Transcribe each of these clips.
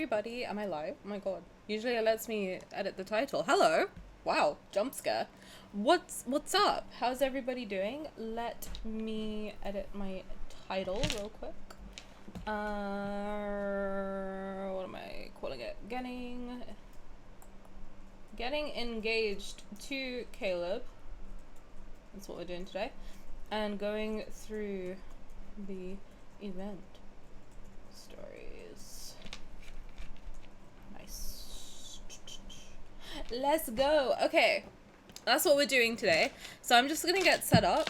everybody. Am I live? Oh my god. Usually it lets me edit the title. Hello. Wow, jump scare. What's up? How's everybody doing? Let me edit my title real quick. What am I calling it? Getting engaged to Caleb. That's what we're doing today. And going through the event stories. Nice. Let's go. Okay, that's what we're doing today. So I'm just gonna get set up.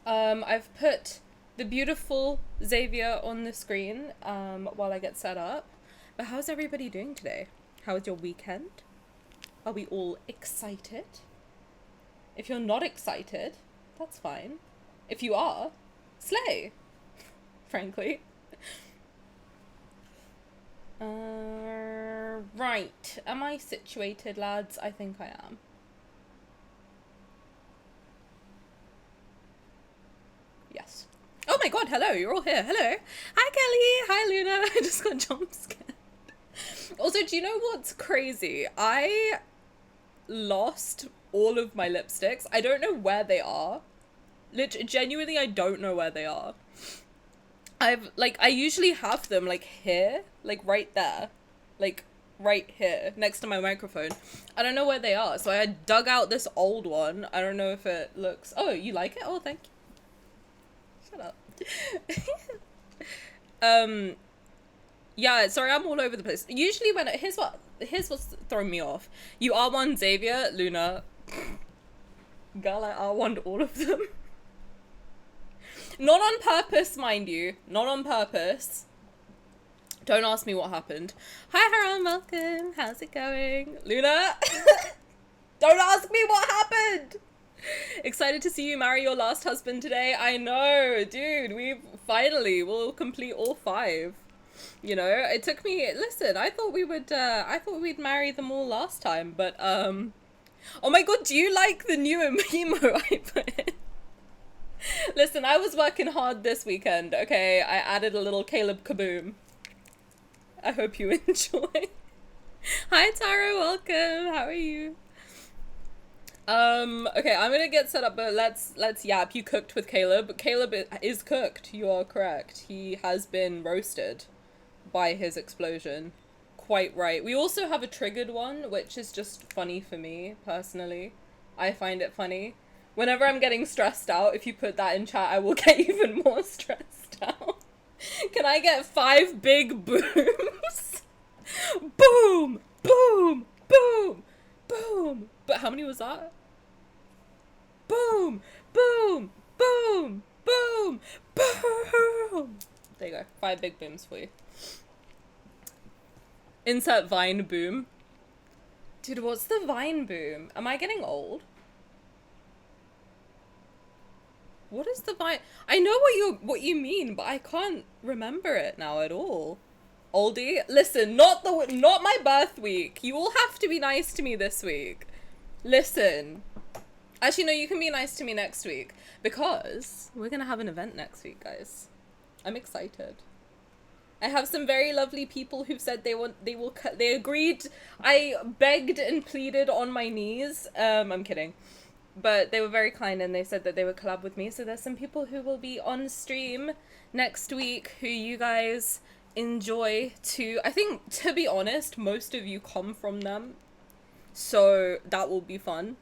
I've put the beautiful Xavier on the screen while I get set up. But how's everybody doing today? How was your weekend? Are we all excited? If you're not excited, that's fine. If you are, slay. Frankly. Right. Am I situated, lads? I think I am. Yes. Oh my god, hello, you're all here. Hello. Hi, Kelly. Hi, Luna. I just got jump scared. Also, do you know what's crazy? I lost all of my lipsticks. I don't know where they are. Genuinely, I don't know where they are. I usually have them, like, here. Like, right there. Like, right here, next to my microphone. I don't know where they are, so I dug out this old one. I don't know if it looks... Oh, you like it? Oh, thank you. Shut up. Yeah, sorry, I'm all over the place. Usually when... Here's what's throwing me off. You R1 Xavier, Luna. Girl, I R1'd all of them. Not on purpose, mind you. Not on purpose. Don't ask me what happened. Hi, Haram, welcome. How's it going? Luna? Don't ask me what happened! Excited to see you marry your last husband today. I know, dude. We'll complete all 5. You know, it took me... Listen, I thought we'd marry them all last time, but, Oh my god, do you like the new emo I put in? Listen, I was working hard this weekend, okay? I added a little Caleb kaboom. I hope you enjoy. Hi, Tara, welcome. How are you? Okay, I'm gonna get set up, but let's yap. You cooked with Caleb. Caleb is cooked. You are correct. He has been roasted by his explosion. Quite right. We also have a triggered one, which is just funny for me, personally. I find it funny. Whenever I'm getting stressed out, if you put that in chat, I will get even more stressed out. Can I get 5 big booms? Boom! Boom! Boom! Boom! But how many was that? Boom! Boom! Boom! Boom! Boom! There you go. 5 big booms for you. Insert Vine boom. Dude, what's the Vine boom? Am I getting old? What is the Vine? I know what you mean, but I can't remember it now at all. Oldie? Listen, not my birth week. You all have to be nice to me this week. Listen. Actually, no, you can be nice to me next week. Because we're gonna have an event next week, guys. I'm excited. I have some very lovely people who've said they agreed. I begged and pleaded on my knees. I'm kidding. But they were very kind and they said that they would collab with me. So there's some people who will be on stream next week who you guys enjoy too. I think, to be honest, most of you come from them. So that will be fun.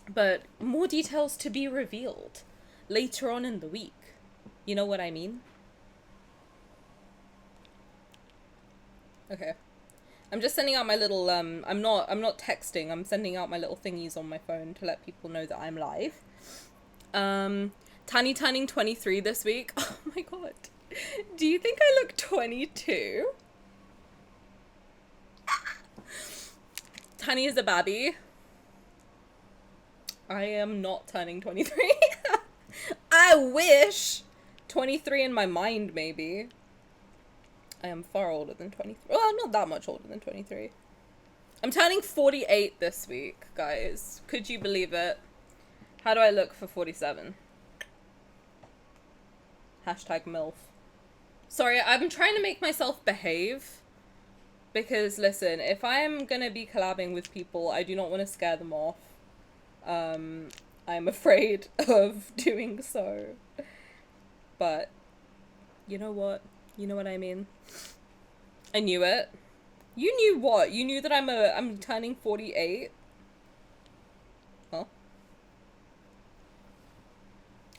But more details to be revealed later on in the week. You know what I mean? Okay. I'm just sending out my little, I'm not texting, I'm sending out my little thingies on my phone to let people know that I'm live. Tani turning 23 this week. Oh my god. Do you think I look 22? Tani is a babby. I am not turning 23. I wish! 23 in my mind, maybe. I am far older than 23. Well, I'm not that much older than 23. I'm turning 48 this week, guys. Could you believe it? How do I look for 47? Hashtag MILF. Sorry, I'm trying to make myself behave. Because listen, if I'm gonna be collabing with people, I do not want to scare them off. I'm afraid of doing so. But you know what? You know what I mean? I knew it. You knew what? You knew that I'm turning 48? Huh?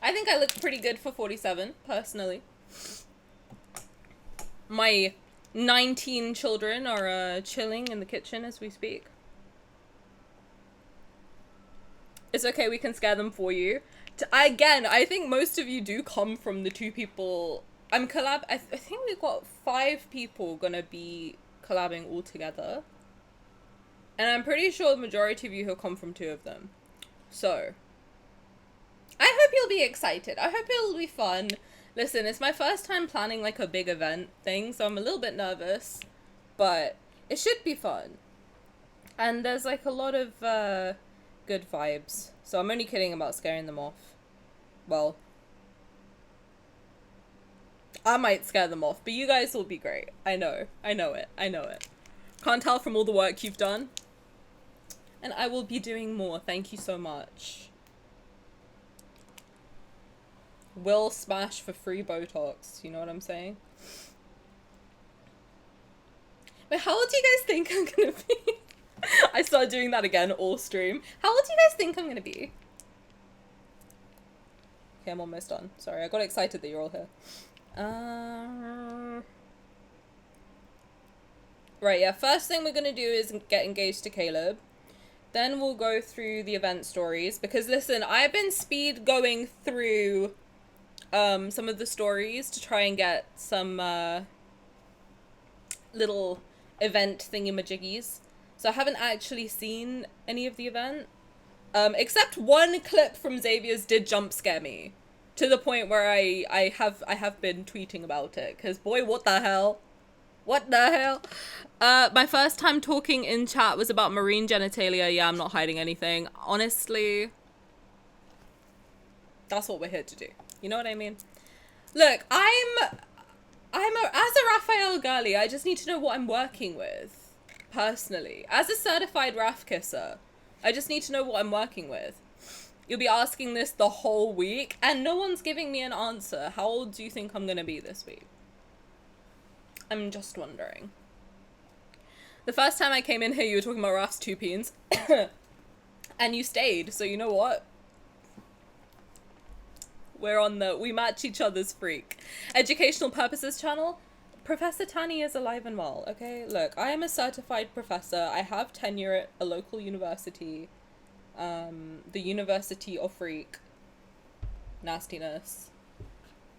I think I look pretty good for 47, personally. My 19 children are chilling in the kitchen as we speak. It's okay, we can scare them for you. Again, I think most of you do come from the two people. I think we've got 5 people gonna be collabing all together. And I'm pretty sure the majority of you have come from 2 of them. So, I hope you'll be excited. I hope it'll be fun. Listen, it's my first time planning like a big event thing, so I'm a little bit nervous, but it should be fun. And there's like a lot of good vibes, so I'm only kidding about scaring them off. Well, I might scare them off, but you guys will be great. I know it. Can't tell from all the work you've done. And I will be doing more. Thank you so much. Will smash for free Botox. You know what I'm saying? Wait, how old do you guys think I'm gonna be? I started doing that again all stream. How old do you guys think I'm gonna be? Okay, I'm almost done. Sorry, I got excited that you're all here. Right, yeah, first thing we're gonna do is get engaged to Caleb. Then we'll go through the event stories. Because listen, I've been speed going through some of the stories to try and get some little event thingamajiggies. So I haven't actually seen any of the event. Except one clip from Xavier's did jump scare me. To the point where I have been tweeting about it. Because boy, what the hell? What the hell? My first time talking in chat was about marine genitalia. Yeah, I'm not hiding anything. Honestly, that's what we're here to do. You know what I mean? Look, as a Raphael girly, I just need to know what I'm working with, personally. As a certified Raph kisser, I just need to know what I'm working with. You'll be asking this the whole week, and no one's giving me an answer. How old do you think I'm gonna be this week? I'm just wondering. The first time I came in here, you were talking about Raph's 2 peens. And you stayed, so you know what? We match each other's freak. Educational purposes channel. Professor Tani is alive and well, okay? Look, I am a certified professor. I have tenure at a local university. The University of Freak. Nastiness.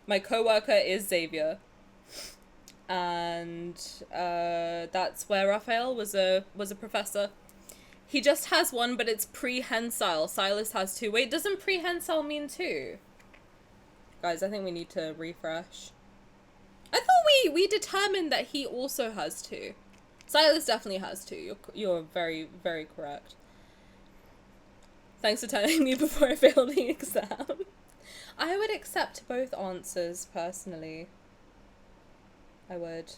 My co-worker is Xavier. And that's where Raphael was a professor. He just has 1, but it's prehensile. Silas has 2. Wait, doesn't prehensile mean 2? Guys, I think we need to refresh. I thought we determined that he also has 2. Silas definitely has 2. You're very, very correct. Thanks for telling me before I failed the exam. I would accept both answers, personally. I would.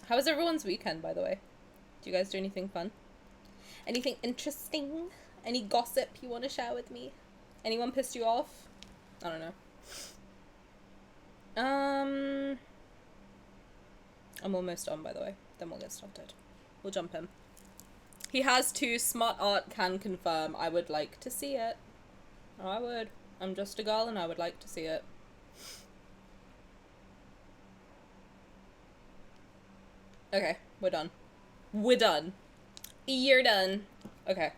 How was everyone's weekend, by the way? Do you guys do anything fun? Anything interesting? Any gossip you want to share with me? Anyone pissed you off? I don't know. I'm almost done, by the way. Then we'll get started. We'll jump in. He has 2. Smart art can confirm. I would like to see it. I would. I'm just a girl and I would like to see it. Okay, we're done. We're done. You're done. Okay.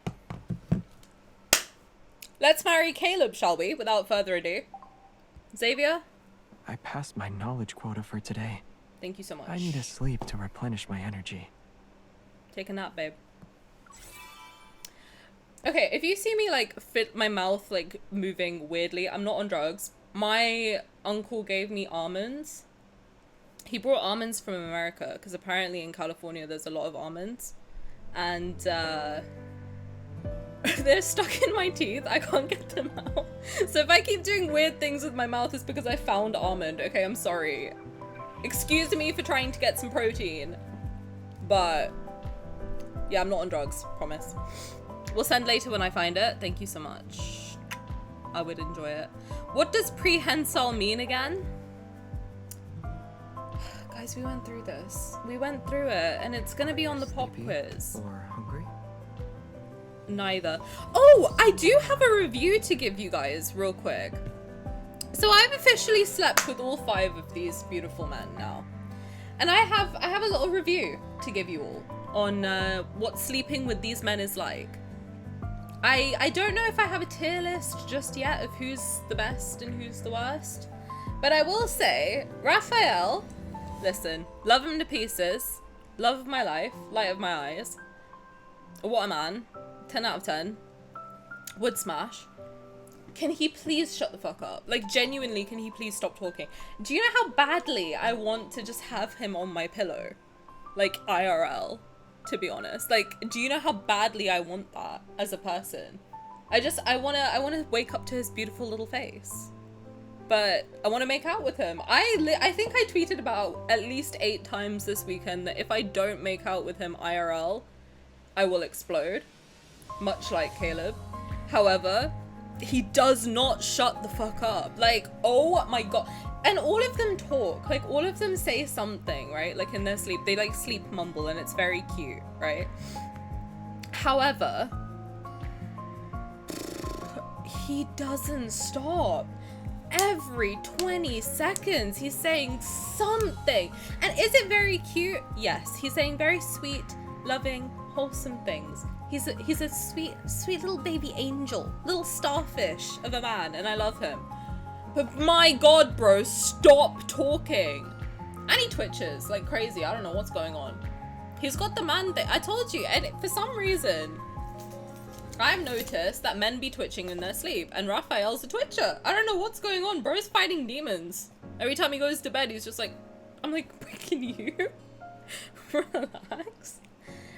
Let's marry Caleb, shall we? Without further ado. Xavier? I passed my knowledge quota for today. Thank you so much. I need a sleep to replenish my energy. Take a nap, babe. Okay, if you see me, like, fit my mouth, like, moving weirdly, I'm not on drugs. My uncle gave me almonds. He brought almonds from America, because apparently in California there's a lot of almonds. And, they're stuck in my teeth. I can't get them out. So if I keep doing weird things with my mouth, it's because I found almond. Okay, I'm sorry. Excuse me for trying to get some protein. But yeah, I'm not on drugs, promise. We'll send later when I find it. Thank you so much. I would enjoy it. What does prehensile mean again? Guys, we went through this. We went through it, and it's gonna be on the pop quiz. Or hungry? Neither. Oh, I do have a review to give you guys real quick. So I've officially slept with all 5 of these beautiful men now. And I have a little review to give you all on what sleeping with these men is like. I don't know if I have a tier list just yet of who's the best and who's the worst. But I will say, Raphael, listen, love him to pieces. Love of my life, light of my eyes. What a man. 10 out of 10. Would smash. Can he please shut the fuck up? Like, genuinely, can he please stop talking? Do you know how badly I want to just have him on my pillow? Like, IRL, to be honest. Like, do you know how badly I want that as a person? I wanna wake up to his beautiful little face. But I want to make out with him. I think I tweeted about at least 8 times this weekend that if I don't make out with him IRL, I will explode. Much like Caleb. However, he does not shut the fuck up. Like, oh my god. And all of them talk. Like, all of them say something, right? Like, in their sleep. They, like, sleep mumble, and it's very cute, right? However, he doesn't stop. Every 20 seconds, he's saying something. And is it very cute? Yes. He's saying very sweet, loving, wholesome things. He's a sweet little baby angel, little starfish of a man, and I love him. But my god, bro, stop talking. And he twitches like crazy. I don't know what's going on. He's got the man thing. I told you, and for some reason, I've noticed that men be twitching in their sleep, and Raphael's a twitcher. I don't know what's going on. Bro's fighting demons. Every time he goes to bed, he's just like, I'm like, breaking you. Relax.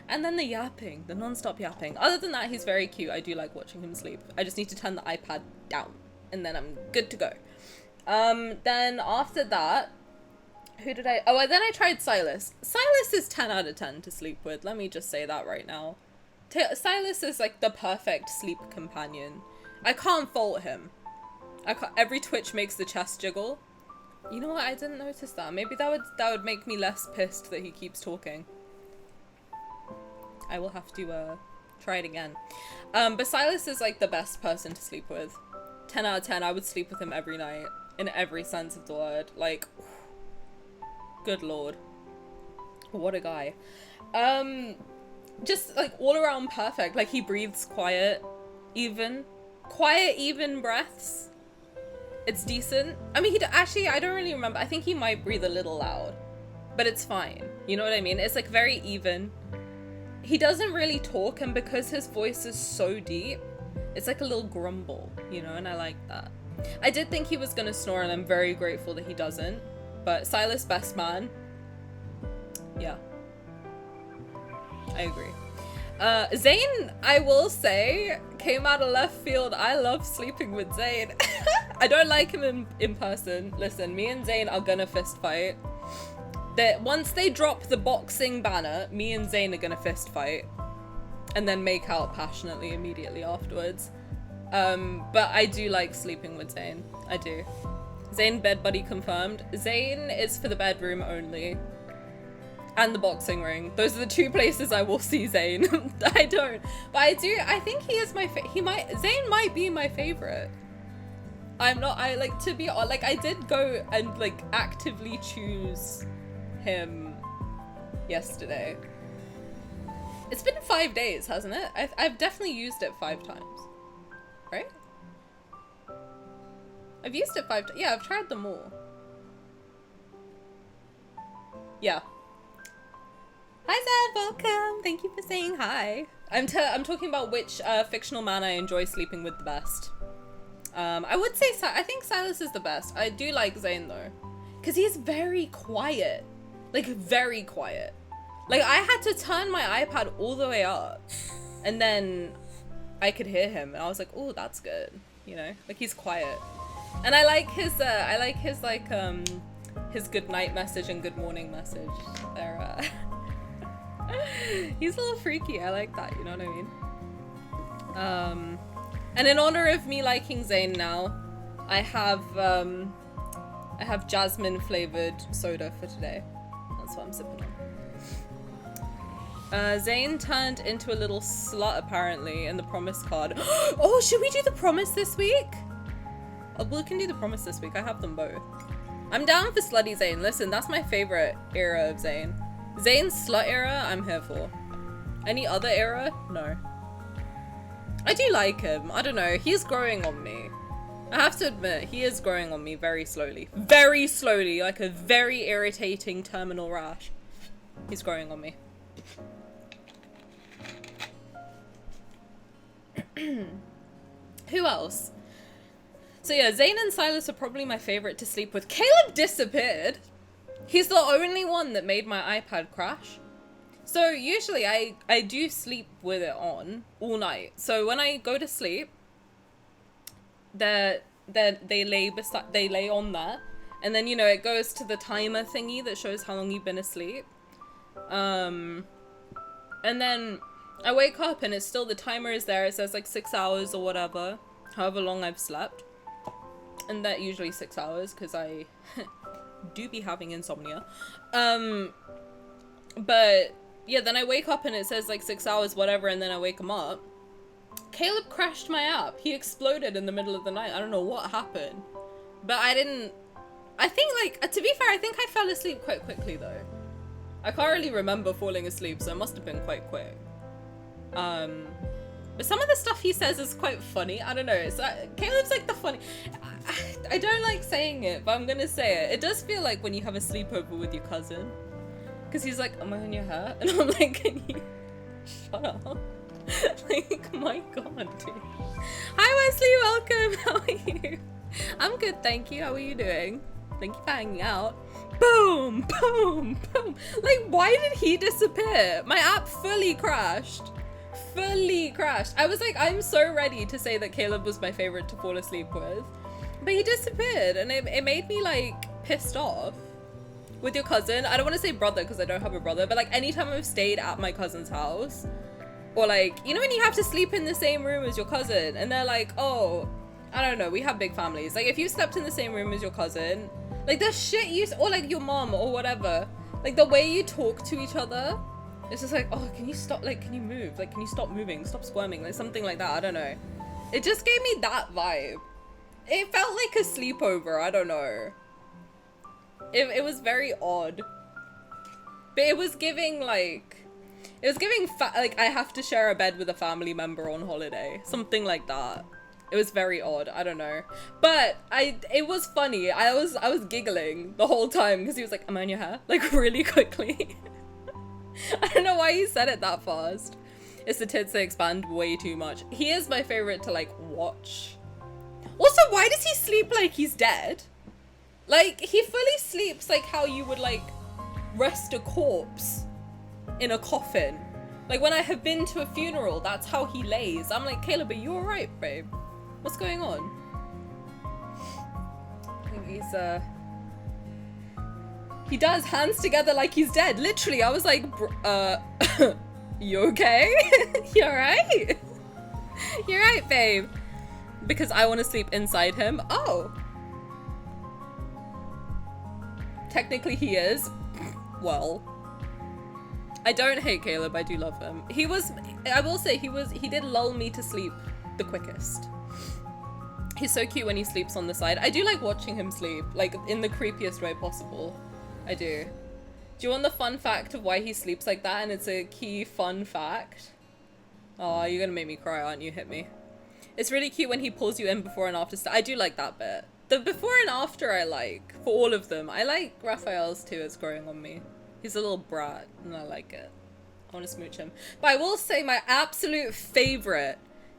And then the yapping, the non-stop yapping. Other than that, he's very cute. I do like watching him sleep. I just need to turn the iPad down, and then I'm good to go. Then after that, who did I... Oh, then I tried Silas. Silas is 10 out of 10 to sleep with. Let me just say that right now. Silas is like the perfect sleep companion. I can't fault him. Every twitch makes the chest jiggle. You know what? I didn't notice that. Maybe that would make me less pissed that he keeps talking. I will have to try it again. But Silas is like the best person to sleep with. 10 out of 10. I would sleep with him every night in every sense of the word. Like, good lord, what a guy. Just like all around perfect. Like, he breathes quiet, even breaths. It's decent. I mean, actually, I don't really remember. I think he might breathe a little loud, but it's fine. You know what I mean? It's like very even. He doesn't really talk, and because his voice is so deep, it's like a little grumble, you know, and I like that. I did think he was gonna snore, and I'm very grateful that he doesn't. But Silas, best man. Yeah. I agree. Zane, I will say, came out of left field. I love sleeping with Zane. I don't like him in person. Listen, me and Zane are gonna fist fight. Once they drop the boxing banner, me and Zane are gonna fist fight. And then make out passionately immediately afterwards. But I do like sleeping with Zane. I do. Zane bed buddy confirmed. Zane is for the bedroom only. And the boxing ring. Those are the 2 places I will see Zane. I don't. But I do. I think he is my Zane might be my favorite. I'm not. I like to be like. I did go and like actively choose him yesterday. It's been 5 days, hasn't it? I've definitely used it 5 times. Right? I've used it 5 times. Yeah, I've tried them all. Yeah. Hi Zed, welcome. Thank you for saying hi. I'm talking about which fictional man I enjoy sleeping with the best. I would say I think Silas is the best. I do like Zane though, because he's very quiet, like very quiet. Like I had to turn my iPad all the way up, and then I could hear him, and I was like, oh, that's good. You know, like he's quiet, and I like his like his good night message and good morning message. They're He's a little freaky. I like that. You know what I mean? And in honor of me liking Zayn now, I have jasmine flavored soda for today. That's what I'm sipping on. Zayn turned into a little slut apparently in the promise card. Oh, should we do the promise this week? Oh, we can do the promise this week. I have them both. I'm down for slutty Zayn. Listen, that's my favorite era of Zayn. Zayn's slut era, I'm here for. Any other era? No. I do like him. I don't know. He's growing on me. I have to admit, he is growing on me very slowly. Very slowly, like a very irritating terminal rash. He's growing on me. Who else? So yeah, Zayn and Silas are probably my favorite to sleep with. Caleb disappeared. He's the only one that made my iPad crash. So usually I do sleep with it on all night. So when I go to sleep, they lay on there, and then, you know, it goes to the timer thingy that shows how long you've been asleep. And then I wake up and it's still, the timer is there. It says like 6 hours or whatever, however long I've slept. And that usually 6 hours because I do be having insomnia. But yeah, then I wake up and it says like 6 hours, whatever, and then I wake him up. Caleb crashed my app. He exploded in the middle of the night. I don't know what happened. But I think like, to be fair, I think I fell asleep quite quickly though. I can't really remember falling asleep, so it must have been quite quick. But some of the stuff he says is quite funny. I don't know. It's Caleb's like the funny. I don't like saying it, but I'm gonna say it. It does feel like when you have a sleepover with your cousin. Because he's like, am I on your hair? And I'm like, can you shut up? Like, my god, dude. Hi Wesley, welcome. How are you? I'm good, thank you. How are you doing? Thank you for hanging out. Boom, boom, boom. Like, why did he disappear? My app fully crashed. Fully crashed. I was like, I'm so ready to say that Caleb was my favorite to fall asleep with. But he disappeared, and it made me like pissed off. With your cousin, I don't want to say brother because I don't have a brother, but like anytime I've stayed at my cousin's house, or like, you know when you have to sleep in the same room as your cousin and they're like, oh, I don't know, we have big families. Like if you slept in the same room as your cousin, like the shit you, or like your mom or whatever, like the way you talk to each other, it's just like, oh, can you stop, like, can you move? Like, can you stop moving? Stop squirming? Like something like that, I don't know. It just gave me that vibe. It felt like a sleepover, I don't know. It was very odd. But it was giving like, like I have to share a bed with a family member on holiday. Something like that. It was very odd, I don't know. But it was funny. I was giggling the whole time because he was like, am I on your hair? Like really quickly. I don't know why he said it that fast. It's the tits that expand way too much. He is my favorite to like watch. Also, why does he sleep like he's dead? Like, he fully sleeps like how you would, like, rest a corpse in a coffin. Like, when I have been to a funeral, that's how he lays. I'm like, Caleb, are you alright, babe? What's going on? I think he's, he does, hands together like he's dead. Literally, I was like, you okay? You alright? You're right, babe. Because I want to sleep inside him. Oh. Technically he is. Well, I don't hate Caleb, I do love him. He was, I will say, he did lull me to sleep the quickest. He's so cute when he sleeps on the side. I do like watching him sleep, like in the creepiest way possible. I do. Do you want the fun fact of why he sleeps like that? And it's a key fun fact. Oh, you're gonna make me cry, aren't you? Hit me. It's really cute when he pulls you in before and after. I do like that bit. The before and after I like, for all of them. I like Raphael's too, it's growing on me. He's a little brat, and I like it. I want to smooch him. But I will say my absolute favorite,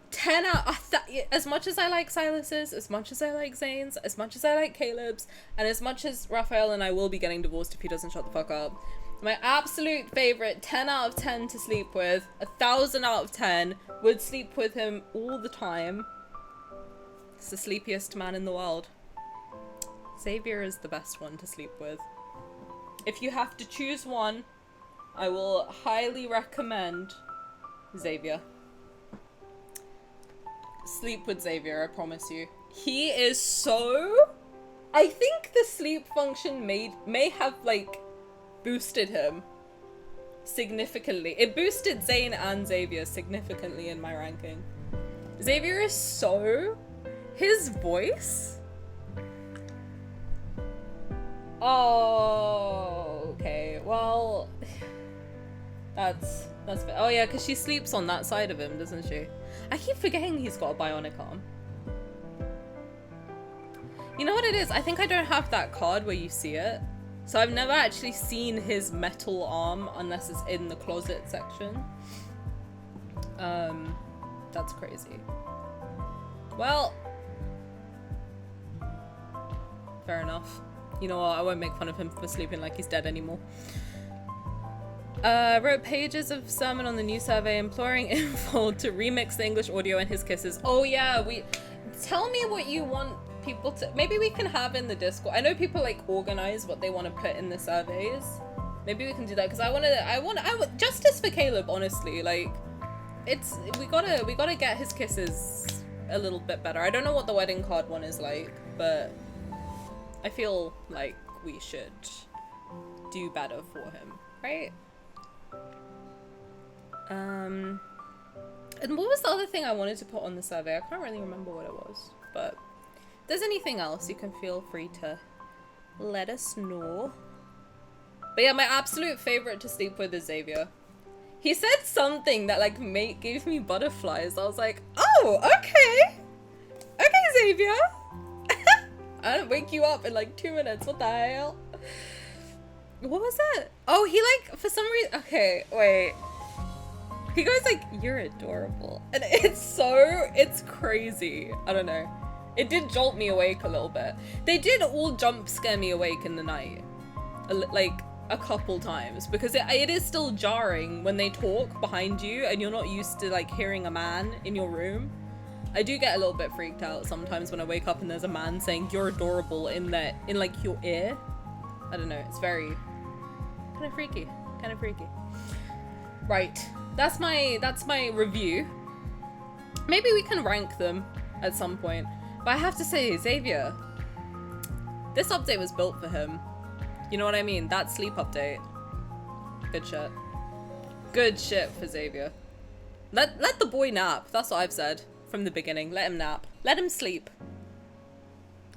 10 out of, as much as I like Silas's, as much as I like Zayn's, as much as I like Caleb's, and as much as Raphael and I will be getting divorced if he doesn't shut the fuck up. My absolute favorite, 10 out of 10 to sleep with, 1,000 out of 10, would sleep with him all the time. It's the sleepiest man in the world. Xavier is the best one to sleep with. If you have to choose one, I will highly recommend Xavier. Sleep with Xavier, I promise you. He is so... I think the sleep function may have, like, boosted him significantly. It boosted Zane and Xavier significantly in my ranking. Xavier is so... His voice... Oh, okay. Well, that's oh yeah, because she sleeps on that side of him, doesn't she? I keep forgetting he's got a bionic arm. You know what it is? I think I don't have that card where you see it. So I've never actually seen his metal arm unless it's in the closet section. That's crazy. Well, fair enough. You know what? I won't make fun of him for sleeping like he's dead anymore. Wrote pages of sermon on the new survey imploring info to remix the English audio and his kisses. Oh yeah, tell me what you want people to, maybe we can have in the Discord. I know people like organize what they want to put in the surveys. Maybe we can do that because I want justice for Caleb, honestly. Like, we gotta get his kisses a little bit better. I don't know what the wedding card one is like, but I feel like we should do better for him, right? And what was the other thing I wanted to put on the survey? I can't really remember what it was, but if there's anything else, you can feel free to let us know. But yeah, my absolute favorite to sleep with is Xavier. He said something that like gave me butterflies. I was like, oh, okay. Okay, Xavier. I'll wake you up in like 2 minutes. What the hell? What was that? Oh, he like, for some reason, okay, wait. He goes like, you're adorable. And it's crazy. I don't know. It did jolt me awake a little bit. They did all jump scare me awake in the night. Like a couple times. Because it is still jarring when they talk behind you and you're not used to like hearing a man in your room. I do get a little bit freaked out sometimes when I wake up and there's a man saying you're adorable in like your ear. I don't know, it's very kind of freaky. Right, that's my review. Maybe we can rank them at some point. But I have to say, Xavier, this update was built for him. You know what I mean? That sleep update. Good shit. Good shit for Xavier. Let the boy nap. That's what I've said from the beginning. Let him nap. Let him sleep.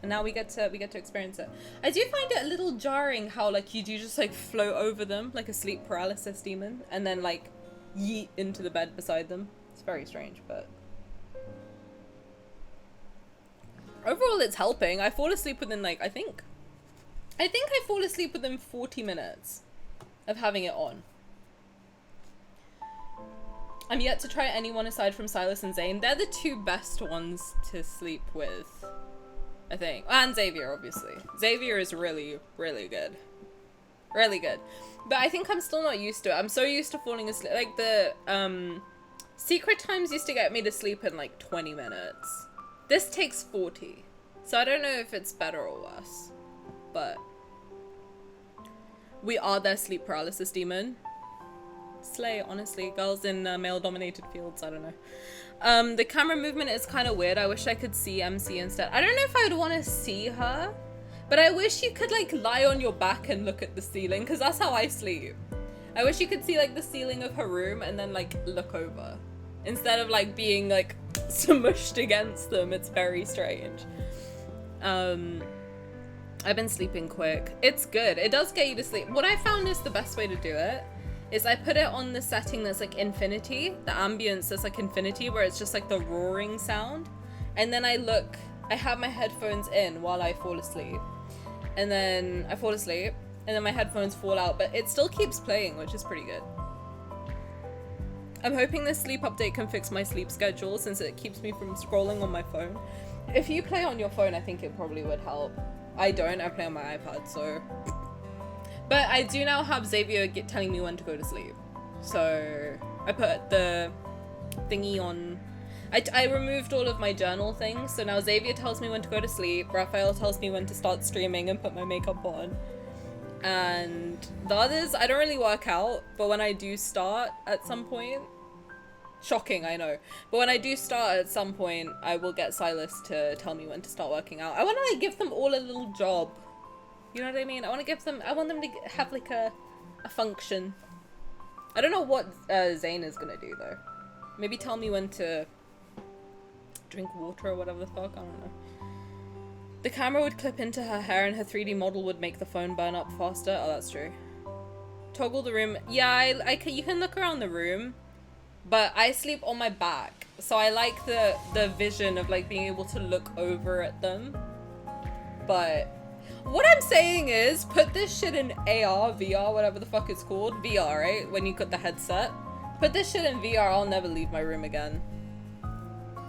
And now we get to experience it. I do find it a little jarring how like you do just like float over them like a sleep paralysis demon and then like yeet into the bed beside them. It's very strange, but overall it's helping. I fall asleep within like I think I fall asleep within 40 minutes of having it on. I'm yet to try anyone aside from Silas and Zane. They're the two best ones to sleep with, I think. And Xavier, obviously. Xavier is really, really good. Really good. But I think I'm still not used to it. I'm so used to falling asleep. Like the secret times used to get me to sleep in like 20 minutes. This takes 40. So I don't know if it's better or worse. But we are their sleep paralysis demon. Slay, honestly. Girls in male-dominated fields, I don't know. The camera movement is kind of weird. I wish I could see MC instead. I don't know if I would want to see her, but I wish you could like lie on your back and look at the ceiling, because that's how I sleep. I wish you could see like the ceiling of her room and then like look over, instead of like being like smushed against them. It's very strange. I've been sleeping quick. It's good. It does get you to sleep. What I found is the best way to do it is I put it on the setting that's like infinity, the ambience that's like infinity, where it's just like the roaring sound. And then I have my headphones in while I fall asleep. And then I fall asleep, and then my headphones fall out, but it still keeps playing, which is pretty good. I'm hoping this sleep update can fix my sleep schedule since it keeps me from scrolling on my phone. If you play on your phone, I think it probably would help. I don't, I play on my iPad, so... But I do now have Xavier telling me when to go to sleep. So I put the thingy on. I removed all of my journal things. So now Xavier tells me when to go to sleep. Raphael tells me when to start streaming and put my makeup on. And the others, I don't really work out, but when I do start at some point, shocking, I know, but when I do start at some point, I will get Silas to tell me when to start working out. I want to like give them all a little job. You know what I mean? I want them to have like a function. I don't know what Zane is gonna do though. Maybe tell me when to drink water or whatever the fuck, I don't know. The camera would clip into her hair and her 3D model would make the phone burn up faster. Oh, that's true. Toggle the room. Yeah, you can look around the room, but I sleep on my back. So I like the vision of like being able to look over at them. But what I'm saying is put this shit in AR, VR, whatever the fuck it's called. VR, right? When you got the headset. Put this shit in VR, I'll never leave my room again.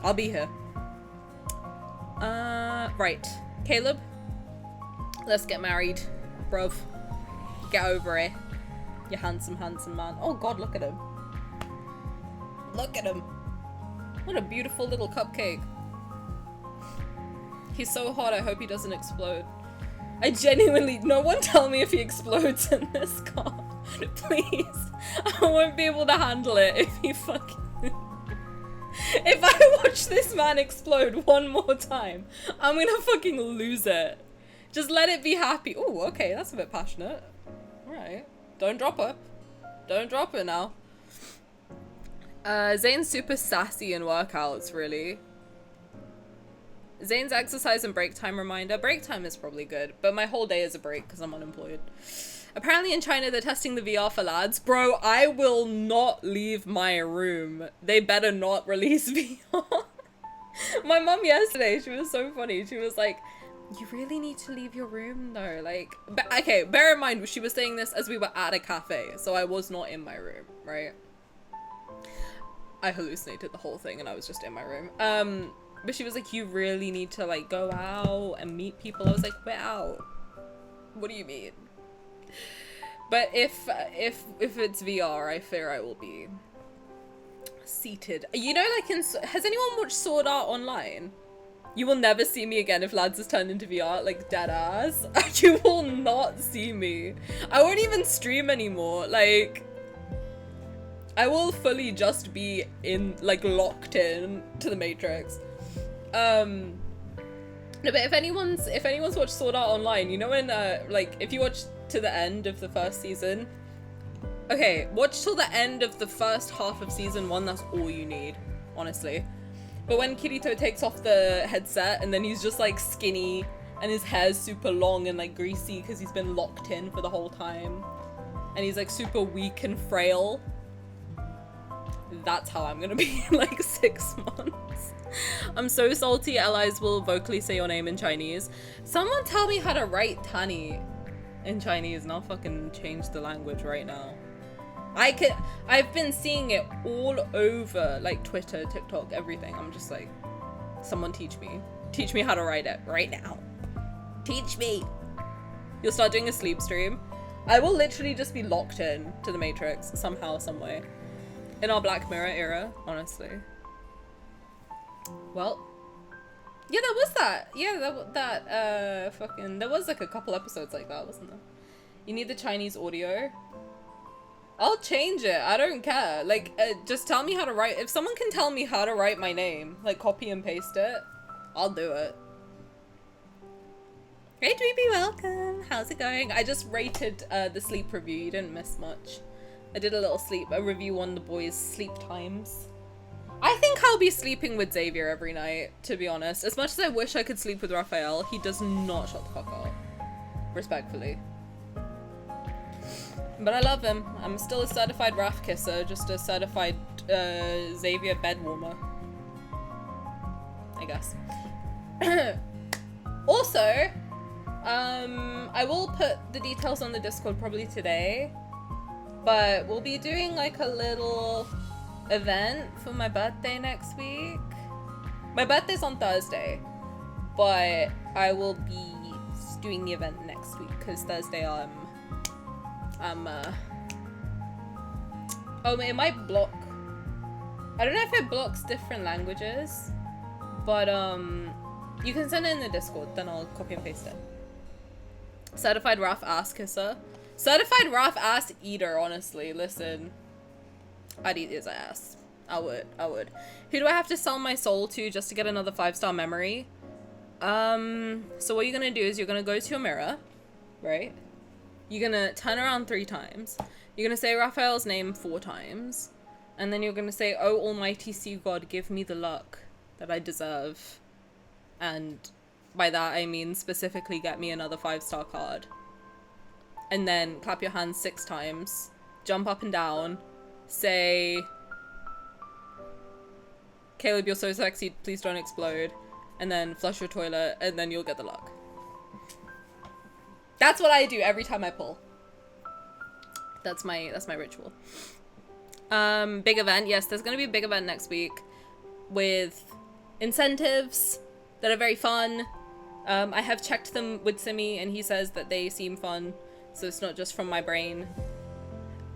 I'll be here. Right. Caleb, let's get married, bruv. Get over it. You handsome, handsome man. Oh god, look at him. Look at him. What a beautiful little cupcake. He's so hot, I hope he doesn't explode. I genuinely, no one tell me if he explodes in this car. Please. I won't be able to handle it if he fucking... If I watch this man explode one more time, I'm gonna fucking lose it. Just let it be happy. Oh, okay, that's a bit passionate. Alright. Don't drop her. Don't drop her now. Zane's super sassy in workouts, really. Zane's exercise and break time reminder. Break time is probably good, but my whole day is a break because I'm unemployed. Apparently in China they're testing the VR for lads. Bro, I will not leave my room. They better not release VR. My mom yesterday, she was so funny. She was like, you really need to leave your room though. Like, okay, bear in mind, she was saying this as we were at a cafe, so I was not in my room, right? I hallucinated the whole thing and I was just in my room. But she was like, you really need to like go out and meet people. I was like, we're out. What do you mean? But if it's VR, I fear I will be seated. You know, like has anyone watched Sword Art Online? You will never see me again if lads is turned into VR, like dead ass. You will not see me. I won't even stream anymore. Like, I will fully just be in, like, locked in to the Matrix. No, but if anyone's watched Sword Art Online, you know when like if you watch to the end of the first season, okay, watch till the end of the first half of season 1. That's all you need, honestly. But when Kirito takes off the headset and then he's just like skinny and his hair's super long and like greasy because he's been locked in for the whole time, and he's like super weak and frail, that's how I'm gonna be in like 6 months. I'm so salty allies will vocally say your name in Chinese. Someone tell me how to write Tani in Chinese and I'll fucking change the language right now. I've been seeing it all over like Twitter, TikTok, everything. I'm just like, someone teach me how to write it right now. Teach me. You'll start doing a sleep stream. I will literally just be locked in to the Matrix somehow, some way. In our Black Mirror era, honestly. Well, yeah, there was that. Yeah, fucking, there was like a couple episodes like that, wasn't there? You need the Chinese audio. I'll change it. I don't care. Like, just tell me how to write. If someone can tell me how to write my name, like copy and paste it, I'll do it. Hey, Dweeby, welcome. How's it going? I just rated the sleep review. You didn't miss much. I did a review on the boys' sleep times. I think I'll be sleeping with Xavier every night, to be honest. As much as I wish I could sleep with Raphael, he does not shut the fuck up. Respectfully. But I love him. I'm still a certified Raph kisser, just a certified Xavier bed warmer. I guess. Also, I will put the details on the Discord probably today, but we'll be doing like a little event for my birthday next week. My birthday's on Thursday, but I will be doing the event next week because Thursday oh, it might block. I don't know if it blocks different languages, but you can send it in the Discord, then I'll copy and paste it. Certified rough ass kisser. Certified rough ass eater, honestly. Listen. I'd eat his ass. I would. Who do I have to sell my soul to just to get another 5-star memory? So what you're gonna do is you're gonna go to your mirror, right? You're gonna turn around 3 times. You're gonna say Raphael's name 4 times. And then you're gonna say, "Oh almighty sea god, give me the luck that I deserve." And by that I mean specifically get me another 5-star card. And then clap your hands 6 times. Jump up and down. Say, "Caleb, you're so sexy, please don't explode." And then flush your toilet, and then you'll get the luck. That's what I do every time I pull. That's my ritual. Big event. Yes, there's gonna be a big event next week with incentives that are very fun. I have checked them with Simi, and he says that they seem fun, so it's not just from my brain.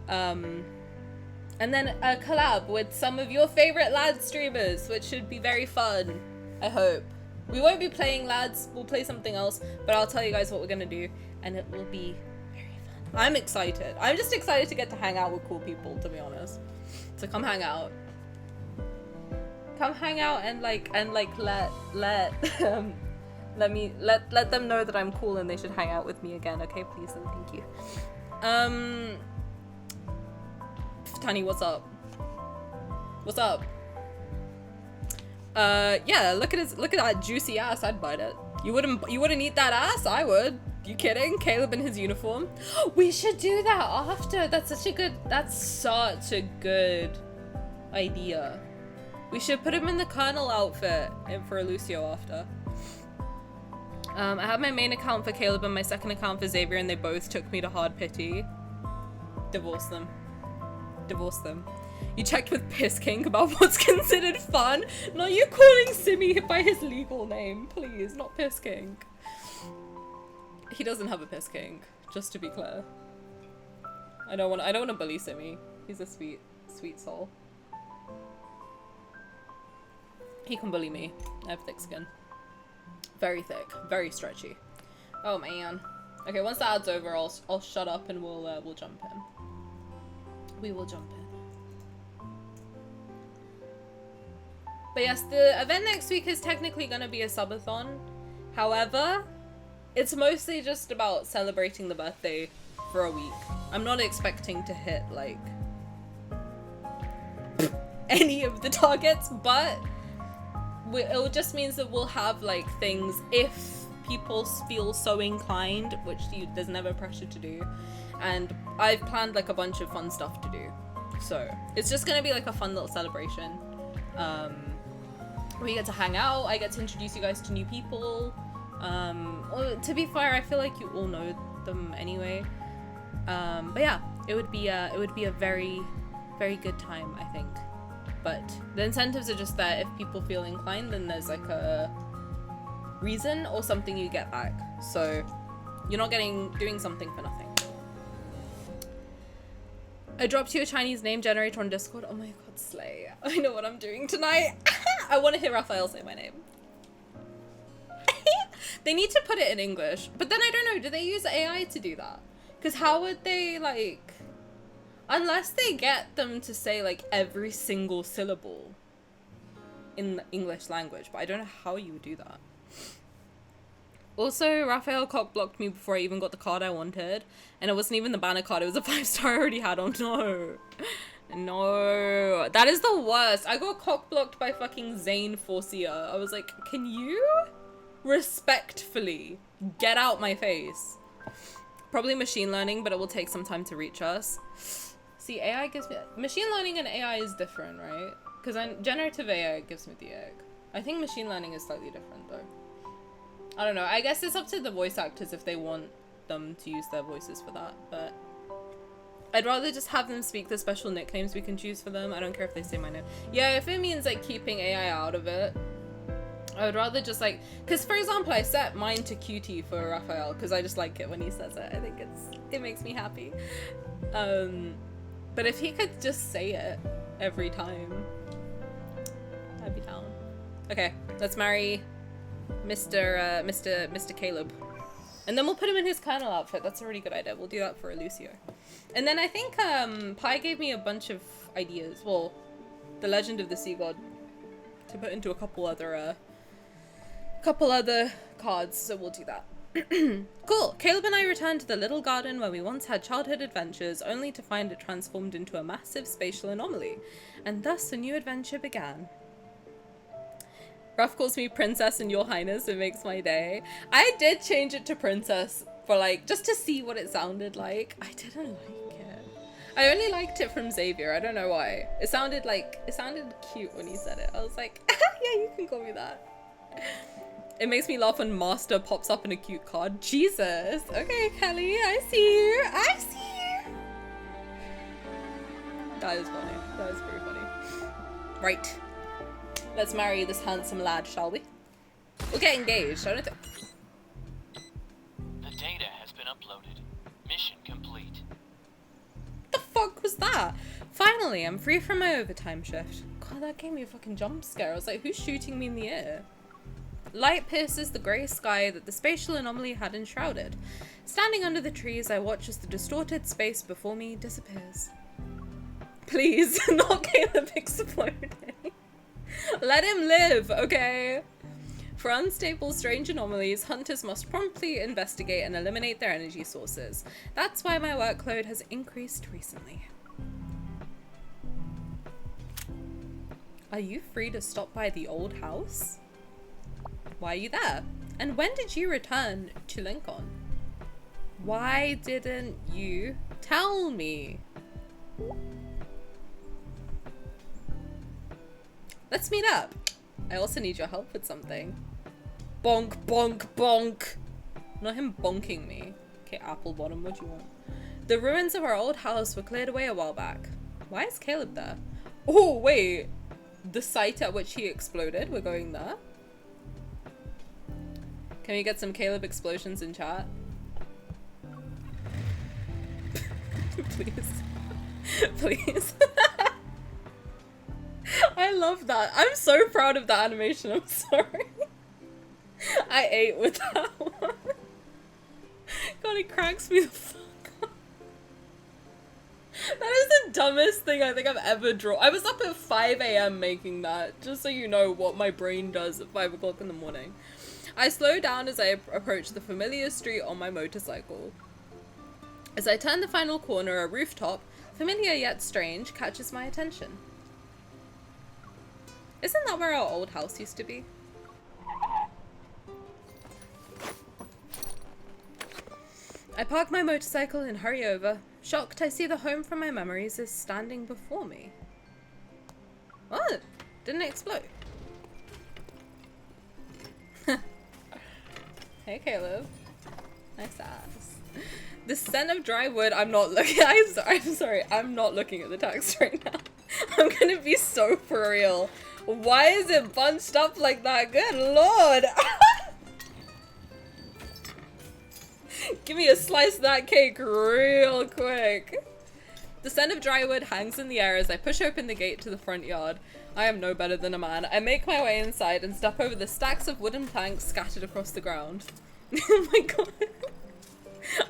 And then a collab with some of your favorite lad streamers, which should be very fun, I hope. We won't be playing lads, we'll play something else, but I'll tell you guys what we're gonna do, and it will be very fun. I'm excited. I'm just excited to get to hang out with cool people, to be honest. So come hang out. Come hang out and let them know that I'm cool and they should hang out with me again, okay? Please and thank you. Tani, what's up? What's up? Yeah, look at that juicy ass. I'd bite it. You wouldn't eat that ass? I would. You kidding? Caleb in his uniform. We should do that after. That's such a good idea. We should put him in the Colonel outfit and for Illusio after. I have my main account for Caleb and my second account for Xavier, and they both took me to hard pity. Divorce them. Divorce them. You checked with Piss King about what's considered fun? No, you're calling Simi by his legal name, please, not Piss King. He doesn't have a Piss King, just to be clear. I don't want to bully Simi. He's a sweet soul. He can bully me. I have thick skin. Very thick, very stretchy. Oh man. Okay, once the ad's over, I'll shut up and we'll jump in. We will jump in. But yes, the event next week is technically gonna be a subathon. However, it's mostly just about celebrating the birthday for a week. I'm not expecting to hit like any of the targets, but it just means that we'll have like things if people feel so inclined, which there's never pressure to do. And I've planned like a bunch of fun stuff to do. So it's just gonna be like a fun little celebration. We get to hang out, I get to introduce you guys to new people. Well, to be fair, I feel like you all know them anyway. But yeah, it would be a very, very good time, I think. But the incentives are just that if people feel inclined, then there's like a reason or something you get back. So you're not doing something for nothing. I dropped you a Chinese name generator on Discord. Oh my god, slay. I know what I'm doing tonight. I want to hear Raphael say my name. They need to put it in English. But then I don't know, do they use AI to do that? Because how would they like... Unless they get them to say like every single syllable in the English language. But I don't know how you would do that. Also, Raphael cock-blocked me before I even got the card I wanted. And it wasn't even the banner card, it was a 5-star I already had. Oh no. No. That is the worst. I got cock-blocked by fucking Zane Forcia. I was like, can you respectfully get out my face? Probably machine learning, but it will take some time to reach us. See, AI gives me... Machine learning and AI is different, right? Because generative AI gives me the egg. I think machine learning is slightly different, though. I don't know. I guess it's up to the voice actors if they want them to use their voices for that, but I'd rather just have them speak the special nicknames we can choose for them. I don't care if they say my name. Yeah, if it means like keeping AI out of it, I would rather just like, because for example, I set mine to Cutie for Raphael because I just like it when he says it. I think it makes me happy. But if he could just say it every time, I'd be down. Okay, let's marry Mr. Caleb. And then we'll put him in his colonel outfit. That's a really good idea. We'll do that for Illusio. And then I think Pi gave me a bunch of ideas. Well, the Legend of the Sea God to put into a couple other cards. So we'll do that. Cool. Caleb and I returned to the little garden where we once had childhood adventures, only to find it transformed into a massive spatial anomaly. And thus a new adventure began. Ruff calls me Princess and Your Highness. It makes my day. I did change it to Princess for like, just to see what it sounded like. I didn't like it. I only liked it from Xavier. I don't know why. It sounded cute when he said it. I was like, yeah, you can call me that. It makes me laugh when Master pops up in a cute card. Jesus. Okay, Kelly, I see you. I see you. That is funny. That is very funny. Right. Let's marry this handsome lad, shall we? We'll get engaged, I don't think. The data has been uploaded. Mission complete. What the fuck was that? Finally, I'm free from my overtime shift. God, that gave me a fucking jump scare. I was like, who's shooting me in the air? Light pierces the grey sky that the spatial anomaly had enshrouded. Standing under the trees, I watch as the distorted space before me disappears. Please, not Caleb exploding. Let him live, okay? For unstable, strange anomalies, hunters must promptly investigate and eliminate their energy sources. That's why my workload has increased recently. Are you free to stop by the old house? Why are you there? And when did you return to Lincoln? Why didn't you tell me? Let's meet up. I also need your help with something. Bonk, bonk, bonk. Not him bonking me. Okay, apple bottom, what do you want? The ruins of our old house were cleared away a while back. Why is Caleb there? Oh, wait. The site at which he exploded, we're going there. Can we get some Caleb explosions in chat? Please. Please. I love that. I'm so proud of that animation. I'm sorry. I ate with that one. God, it cracks me the fuck up. That is the dumbest thing I think I've ever drawn. I was up at 5 a.m. making that, just so you know what my brain does at 5 o'clock in the morning. I slow down as I approach the familiar street on my motorcycle. As I turn the final corner, a rooftop, familiar yet strange, catches my attention. Isn't that where our old house used to be? I park my motorcycle and hurry over. Shocked, I see the home from my memories is standing before me. What? Didn't it explode? Hey, Caleb. Nice ass. The scent of dry wood. I'm not looking. I'm sorry. I'm not looking at the text right now. I'm gonna be so for real. Why is it bunched up like that? Good lord. Give me a slice of that cake real quick. The scent of dry wood hangs in the air as I push open the gate to the front yard. I am no better than a man. I make my way inside and step over the stacks of wooden planks scattered across the ground. Oh my god.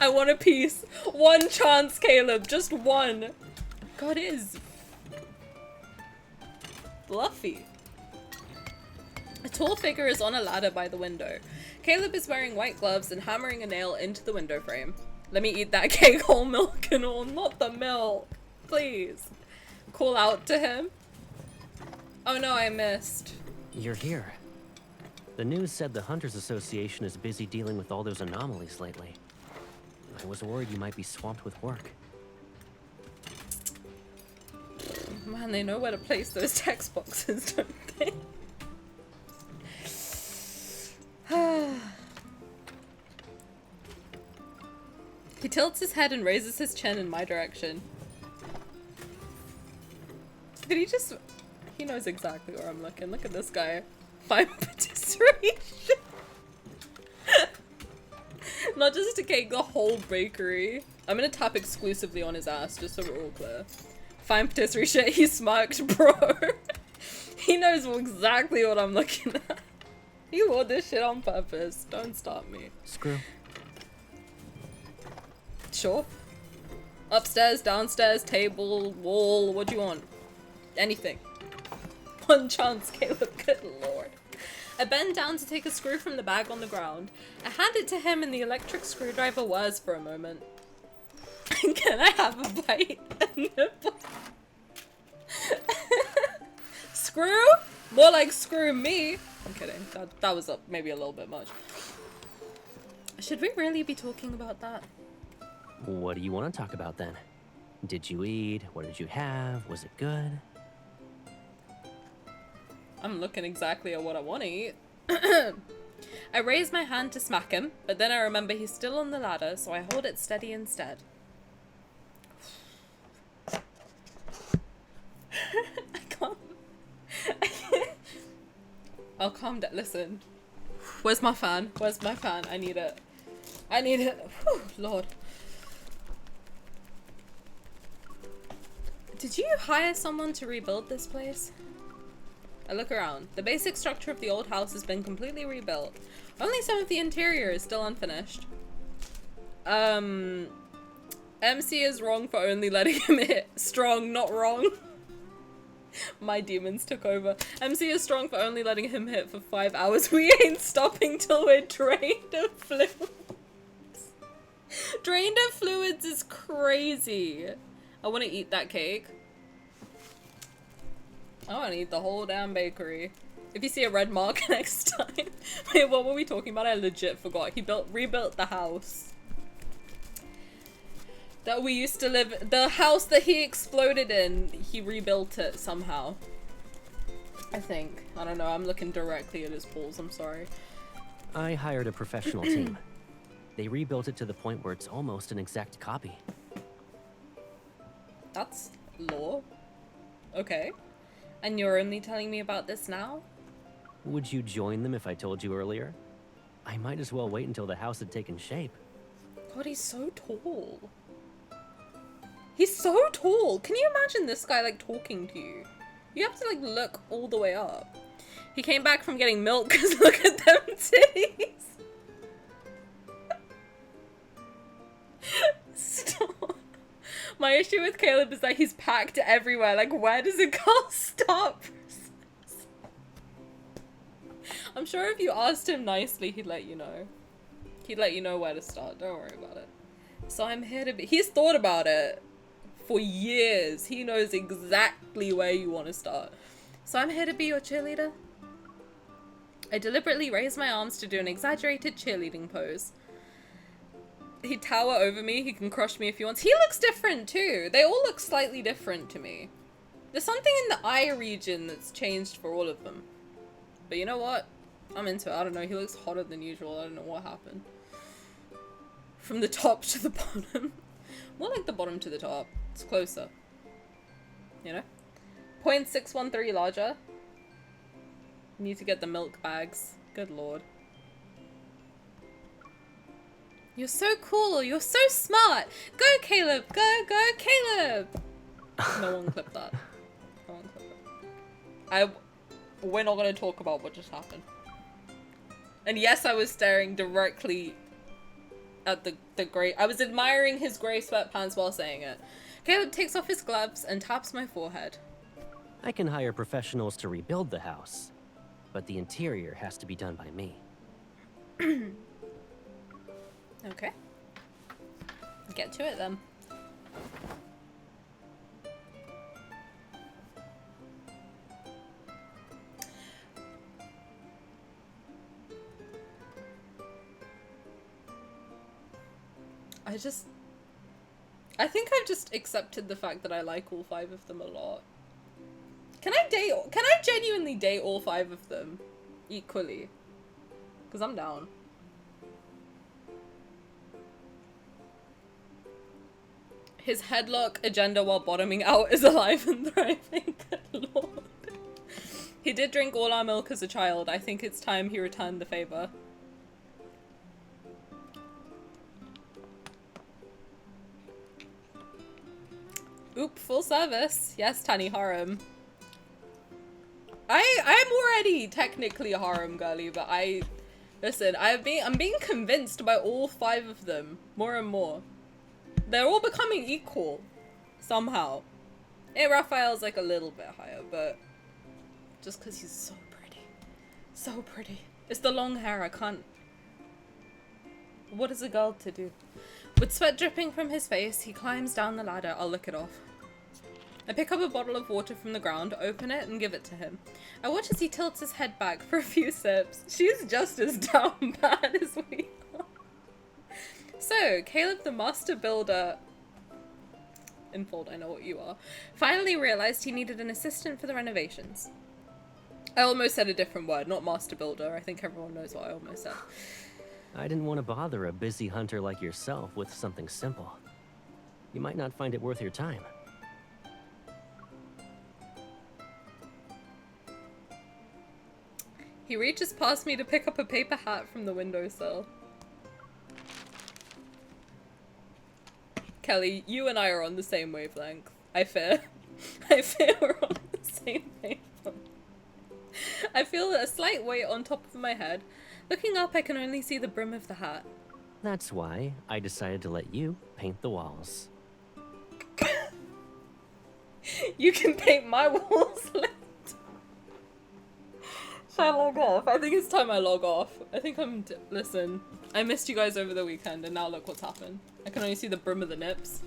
I want a piece. One chance, Caleb. Just one. God, it is fluffy. A tall figure is on a ladder by the window. Caleb is wearing white gloves and hammering a nail into the window frame. Let me eat that cake, whole milk and all, not the milk. Please. Call out to him. Oh no, I missed. You're here. The news said the Hunters Association is busy dealing with all those anomalies lately. I was worried you might be swamped with work. Man, they know where to place those text boxes, don't they? He tilts his head and raises his chin in my direction. Did he just... He knows exactly where I'm looking. Look at this guy. Fine patisserie. Not just a cake, the whole bakery. I'm gonna tap exclusively on his ass, just so we're all clear. Fine patisserie shit, he smirked, bro. He knows exactly what I'm looking at. You wore this shit on purpose. Don't stop me. Screw. Sure. Upstairs, downstairs, table, wall, what do you want? Anything. One chance, Caleb, good lord. I bend down to take a screw from the bag on the ground. I hand it to him and the electric screwdriver whirs for a moment. Can I have a bite? Screw? More like screw me. I'm kidding. That was maybe a little bit much. Should we really be talking about that? What do you want to talk about then? Did you eat? What did you have? Was it good? I'm looking exactly at what I want to eat. I raise my hand to smack him, but then I remember he's still on the ladder, so I hold it steady instead. I can't. I'll calm down. Listen. Where's my fan? Where's my fan? I need it. I need it. Whew, Lord. Did you hire someone to rebuild this place? I look around. The basic structure of the old house has been completely rebuilt. Only some of the interior is still unfinished. MC is wrong for only letting him hit. Strong, not wrong. My demons took over. MC is strong for only letting him hit for 5 hours. We ain't stopping till we're drained of fluids. Drained of fluids is crazy. I want to eat that cake. I want to eat the whole damn bakery. If you see a red mark next time. Wait, what were we talking about? I legit forgot. He rebuilt the house that we used to live. The house that he exploded in. He rebuilt it somehow. I think. I don't know. I'm looking directly at his balls. I'm sorry. I hired a professional team. They rebuilt it to the point where it's almost an exact copy. That's lore. Okay. And you're only telling me about this now? Would you join them if I told you earlier? I might as well wait until the house had taken shape. God, he's so tall. He's so tall. Can you imagine this guy, like, talking to you? You have to, like, look all the way up. He came back from getting milk because look at them titties. Stop. My issue with Caleb is that he's packed everywhere. Like, where does a girl stop? I'm sure if you asked him nicely, he'd let you know. He'd let you know where to start. Don't worry about it. So I'm here to be... He's thought about it for years. He knows exactly where you want to start. So I'm here to be your cheerleader. I deliberately raise my arms to do an exaggerated cheerleading pose. He'd tower over me. He can crush me if he wants. He looks different too. They all look slightly different to me. There's something in the eye region that's changed for all of them. But you know what? I'm into it. I don't know. He looks hotter than usual. I don't know what happened. From the top to the bottom. More like the bottom to the top. It's closer. You know? 0.613 larger. Need to get the milk bags. Good lord. You're so cool. You're so smart. Go, Caleb. Go, Caleb. No one clipped that. No one clipped that. We're not going to talk about what just happened. And yes, I was staring directly at the grey. I was admiring his grey sweatpants while saying it. Caleb takes off his gloves and taps my forehead. I can hire professionals to rebuild the house, but the interior has to be done by me. Okay. Get to it then. I think I've just accepted the fact that I like all 5 of them a lot. Can I genuinely date all 5 of them equally? Because I'm down. His headlock agenda while bottoming out is alive and thriving. Good lord. He did drink all our milk as a child. I think it's time he returned the favor. Oop, full service. Yes, Tani harem. I'm already technically a harem girly, but listen, I'm being convinced by all 5 of them more and more. They're all becoming equal. Somehow. Hey, Raphael's like a little bit higher, but just because he's so pretty. So pretty. It's the long hair, I can't. What is a girl to do? With sweat dripping from his face, he climbs down the ladder. I'll lick it off. I pick up a bottle of water from the ground, open it, and give it to him. I watch as he tilts his head back for a few sips. She's just as down bad as we are. So, Caleb the master builder, in fold, I know what you are, finally realized he needed an assistant for the renovations. I almost said a different word, not master builder. I think everyone knows what I almost said. I didn't want to bother a busy hunter like yourself with something simple. You might not find it worth your time. He reaches past me to pick up a paper hat from the windowsill. Kelly, you and I are on the same wavelength. I fear. I fear we're on the same wavelength. I feel a slight weight on top of my head. Looking up, I can only see the brim of the hat. That's why I decided to let you paint the walls. You can paint my walls. Should I log off? I think it's time I log off. I think I'm... Listen, I missed you guys over the weekend, and now look what's happened. I can only see the brim of the nips.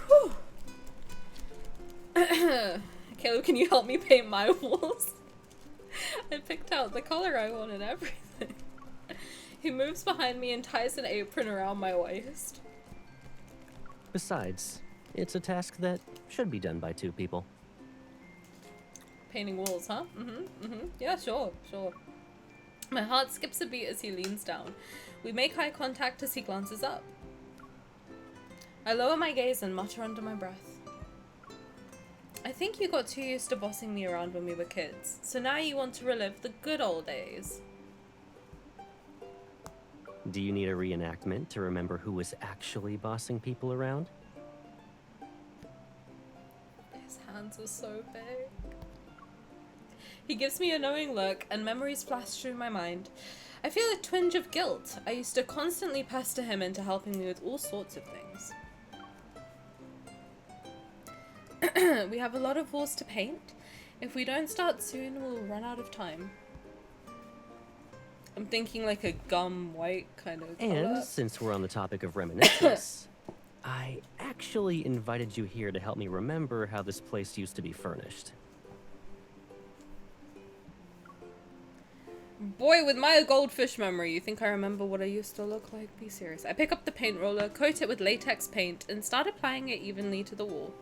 Whew. Caleb, can you help me paint my walls? I picked out the color I want and everything. He moves behind me and ties an apron around my waist. Besides, it's a task that should be done by 2 people. Painting walls, huh? Yeah, sure. My heart skips a beat as he leans down. We make eye contact as he glances up. I lower my gaze and mutter under my breath. I think you got too used to bossing me around when we were kids, so now you want to relive the good old days. Do you need a reenactment to remember who was actually bossing people around? His hands are so big. He gives me a knowing look, and memories flash through my mind. I feel a twinge of guilt. I used to constantly pester him into helping me with all sorts of things. We have a lot of walls to paint. If we don't start soon, we'll run out of time. I'm thinking like a gum white kind of color. And since we're on the topic of reminiscence, I actually invited you here to help me remember how this place used to be furnished. Boy, with my goldfish memory, you think I remember what I used to look like? Be serious. I pick up the paint roller, coat it with latex paint, and start applying it evenly to the wall.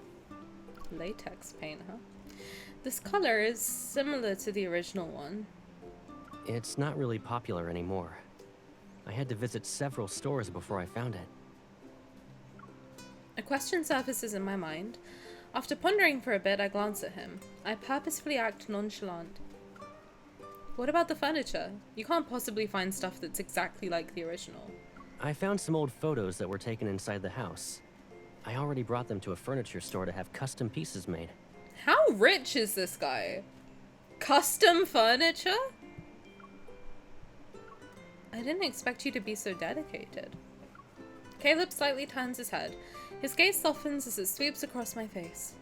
Latex paint, huh? This color is similar to the original one. It's not really popular anymore. I had to visit several stores before I found it. A question surfaces in my mind. After pondering for a bit, I glance at him. I purposefully act nonchalant. What about the furniture? You can't possibly find stuff that's exactly like the original. I found some old photos that were taken inside the house. I already brought them to a furniture store to have custom pieces made. How rich is this guy? Custom furniture? I didn't expect you to be so dedicated. Caleb slightly turns his head. His gaze softens as it sweeps across my face.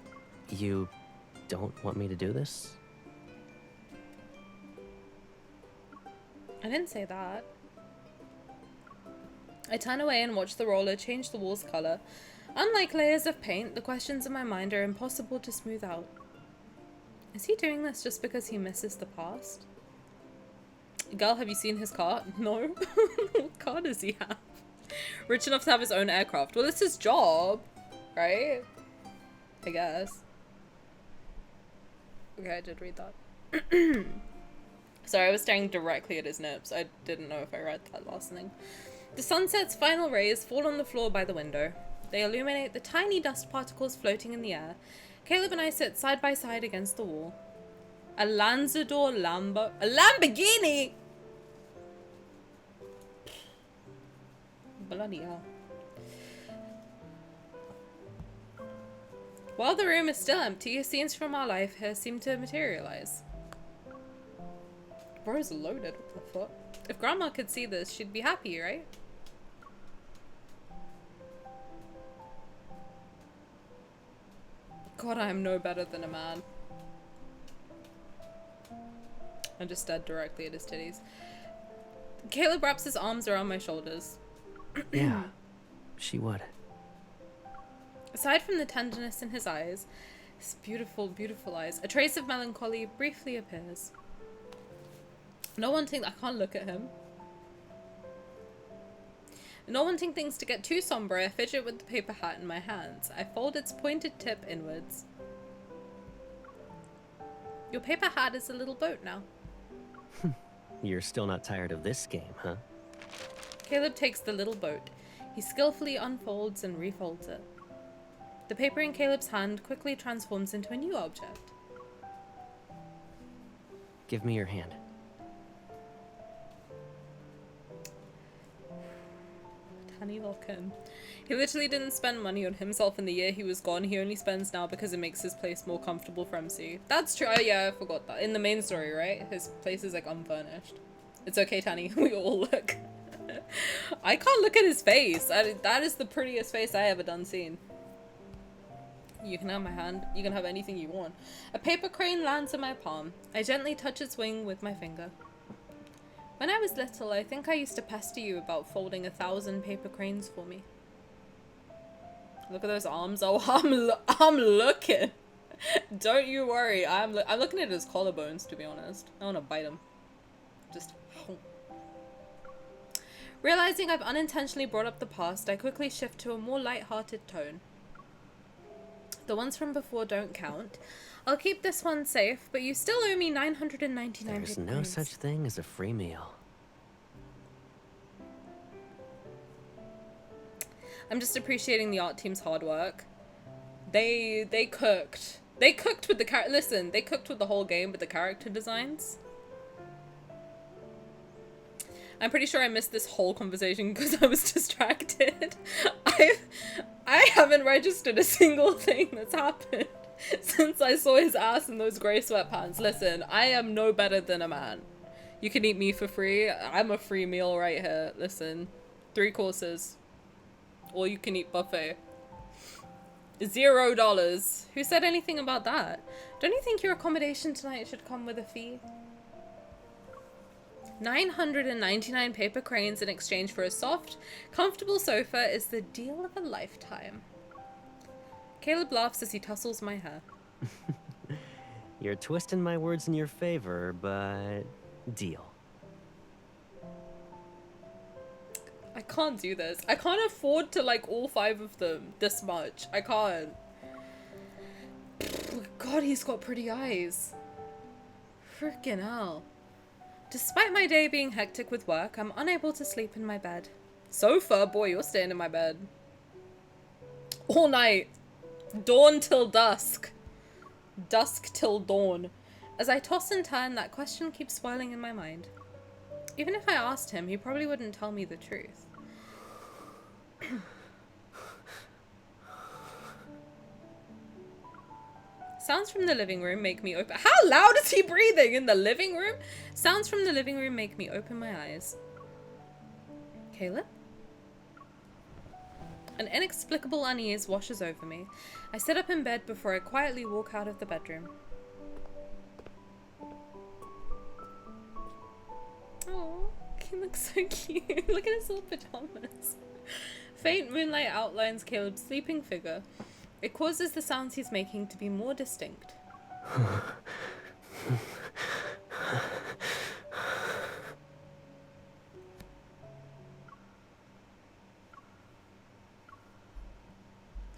You don't want me to do this? I didn't say that. I turn away and watch the roller change the wall's color. Unlike layers of paint, the questions in my mind are impossible to smooth out. Is he doing this just because he misses the past? Girl, have you seen his car? No. What car does he have? Rich enough to have his own aircraft. Well, it's his job, right? I guess. Okay, I did read that. Sorry, I was staring directly at his nips. I didn't know if I read that last thing. The sunset's final rays fall on the floor by the window. They illuminate the tiny dust particles floating in the air. Caleb and I sit side by side against the wall. A Lanzador Lambo... A Lamborghini?! Bloody hell. While the room is still empty, scenes from our life here seem to materialize. Bro's loaded, what the fuck? If Grandma could see this, she'd be happy, right? God, I am no better than a man. I just stared directly at his titties. Caleb wraps his arms around my shoulders. Yeah, she would. Aside from the tenderness in his eyes, his beautiful, beautiful eyes, a trace of melancholy briefly appears. Not wanting, I can't look at him. Not wanting things to get too somber, I fidget with the paper hat in my hands. I fold its pointed tip inwards. Your paper hat is a little boat now. You're still not tired of this game, huh? Caleb takes the little boat. He skillfully unfolds and refolds it. The paper in Caleb's hand quickly transforms into a new object. Give me your hand. Tani Locken. He literally didn't spend money on himself in the year he was gone. He only spends now because it makes his place more comfortable for MC. That's true. Oh, yeah, I forgot that. In the main story, right? His place is like unfurnished. It's okay, Tani. We all look. I can't look at his face. That is the prettiest face I ever done seen. You can have my hand. You can have anything you want. A paper crane lands in my palm. I gently touch its wing with my finger. When I was little, I think I used to pester you about folding 1,000 paper cranes for me. Look at those arms. Oh, I'm looking. Don't you worry. I'm looking at his collarbones, to be honest. I want to bite him. Just. Realizing I've unintentionally brought up the past, I quickly shift to a more light-hearted tone. The ones from before don't count. I'll keep this one safe, but you still owe me 999 There's paper no cranes. such thing as a free meal. I'm just appreciating the art team's hard work. They cooked. They cooked with the listen, they cooked with the whole game with the character designs. I'm pretty sure I missed this whole conversation because I was distracted. I haven't registered a single thing that's happened since I saw his ass in those grey sweatpants. Listen, I am no better than a man. You can eat me for free. I'm a free meal right here. Listen, 3 courses. All you can eat buffet. $0. Who said anything about that? Don't you think your accommodation tonight should come with a fee? 999 paper cranes in exchange for a soft, comfortable sofa is the deal of a lifetime. Caleb laughs as he tussles my hair. You're twisting my words in your favor, but deal. I can't do this. I can't afford to like all 5 of them this much. I can't. God, he's got pretty eyes. Freaking hell. Despite my day being hectic with work, I'm unable to sleep in my bed. Sofa? Boy, you're staying in my bed. All night. Dawn till dusk. Dusk till dawn. As I toss and turn, that question keeps swirling in my mind. Even if I asked him, he probably wouldn't tell me the truth. Sounds from the living room make me open— How loud is he breathing in the living room? Sounds from the living room make me open my eyes. Caleb? An inexplicable unease washes over me. I sit up in bed before I quietly walk out of the bedroom. Oh, he looks so cute. Look at his little pajamas. Faint moonlight outlines Caleb's sleeping figure. It causes the sounds he's making to be more distinct.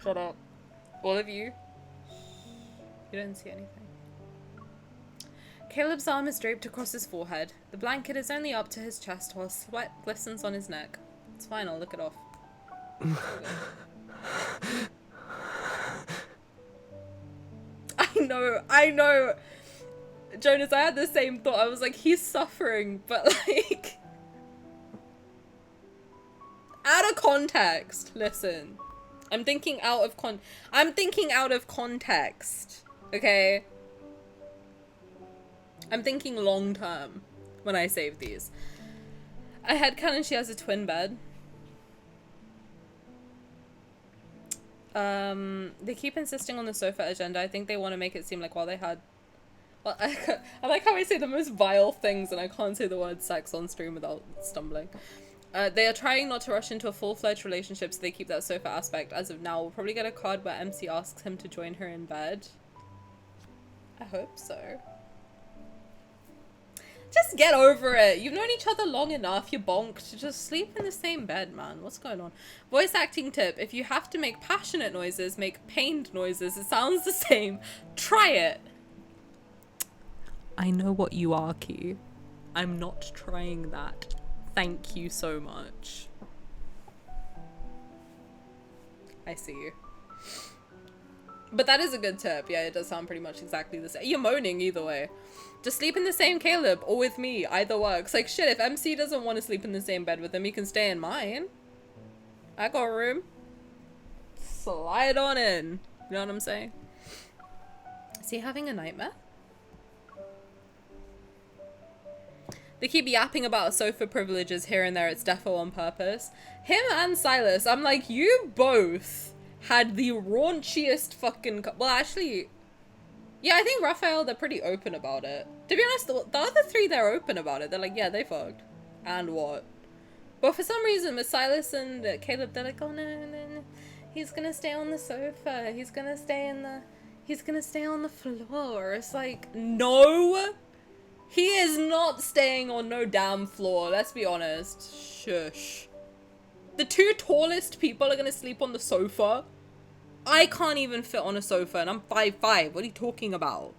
Shut up. All of you. You don't see anything. Caleb's arm is draped across his forehead. The blanket is only up to his chest while sweat glistens on his neck. It's fine, I'll lick it off. I know. Jonas, I had the same thought. I was like, he's suffering, but like... out of context. Listen. I'm thinking out of context. Okay? I'm thinking long term when I save these. I headcanon she has a twin bed. They keep insisting on the sofa agenda. I think they want to make it seem like while they had... Well, I like how I say the most vile things and I can't say the word sex on stream without stumbling. They are trying not to rush into a full-fledged relationship, so they keep that sofa aspect. As of now, we'll probably get a card where MC asks him to join her in bed. I hope so. Just get over it. You've known each other long enough. You're bonked. Just sleep in the same bed, man. What's going on? Voice acting tip. If you have to make passionate noises, make pained noises. It sounds the same. Try it. I know what you are, Key. I'm not trying that. Thank you so much. I see you. But that is a good tip. Yeah, it does sound pretty much exactly the same. You're moaning either way. Just sleep in the same Caleb or with me. Either works. Like, shit, if MC doesn't want to sleep in the same bed with him, he can stay in mine. I got room. Slide on in. You know what I'm saying? Is he having a nightmare? They keep yapping about sofa privileges here and there. It's defo on purpose. Him and Silas, I'm like, you both had the raunchiest fucking... Well, actually... Yeah, I think Raphael, they're pretty open about it. To be honest, the other three, they're open about it. They're like, yeah, they fucked. And what? But for some reason, with Silas and Caleb, they're like, oh, no. He's gonna stay on the sofa. He's gonna stay on the floor. It's like, no! He is not staying on no damn floor. Let's be honest. Shush. The two tallest people are gonna sleep on the sofa. I can't even fit on a sofa and I'm 5'5". What are you talking about?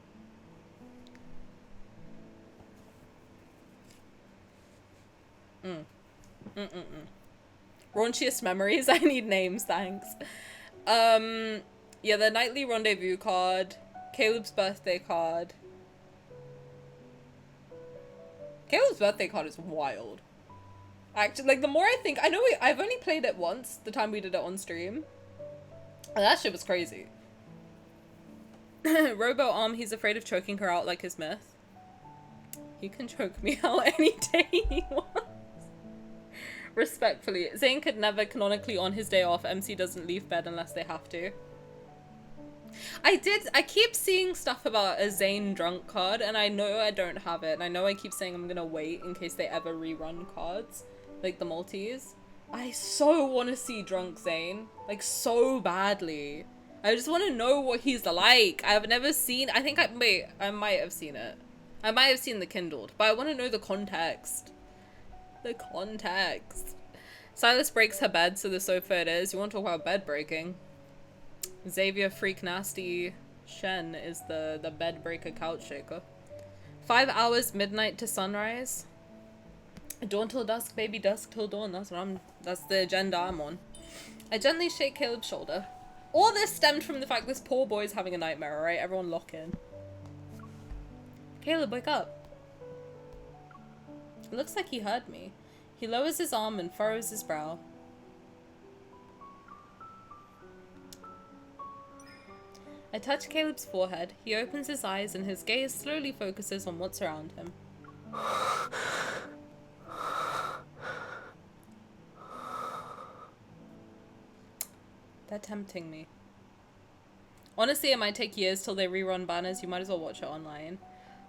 Raunchiest memories? I need names, thanks. Yeah, the nightly rendezvous card. Caleb's birthday card. Caleb's birthday card is wild. Actually, like, the more I think... I know I've only played it once, the time we did it on stream. And that shit was crazy. Robo he's afraid of choking her out like his myth. He can choke me out any day he wants. Respectfully. Zane could never canonically on his day off. MC doesn't leave bed unless they have to. I keep seeing stuff about a Zane drunk card, and I know I don't have it, and I know I keep saying I'm gonna wait in case they ever rerun cards, like the multis. I so want to see drunk Zane, like, so badly. I just want to know what he's like. I have never seen, I might have seen it. I might have seen the Kindled, but I want to know the context. The context. Silas breaks her bed, so the sofa it is. You want to talk about bed breaking? Xavier Freak Nasty Shen is the bed breaker couch shaker. 5 hours midnight to sunrise. Dawn till dusk, baby, dusk till dawn. That's the agenda I'm on. I gently shake Caleb's shoulder. All this stemmed from the fact this poor boy's having a nightmare, alright? Everyone lock in. Caleb, wake up. It looks like he heard me. He lowers his arm and furrows his brow. I touch Caleb's forehead. He opens his eyes and his gaze slowly focuses on what's around him. They're tempting me. Honestly, it might take years till they rerun banners. You might as well watch it online.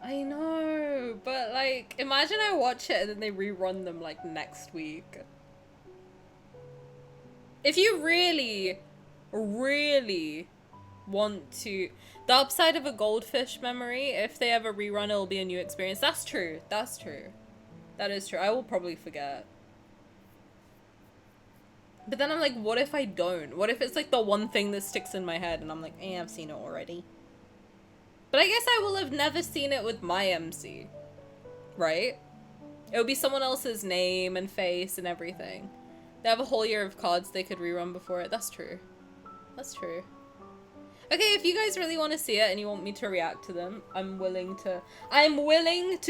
I know, but like, imagine I watch it and then they rerun them like next week. If you really, really want to... The upside of a goldfish memory, if they ever rerun, it'll be a new experience. That's true. That's true. That is true. I will probably forget. But then I'm like, what if I don't? What if it's like the one thing that sticks in my head and I'm like, I've seen it already. But I guess I will have never seen it with my MC. Right? It would be someone else's name and face and everything. They have a whole year of cards they could rerun before it. That's true. That's true. Okay, if you guys really want to see it and you want me to react to them, I'm willing to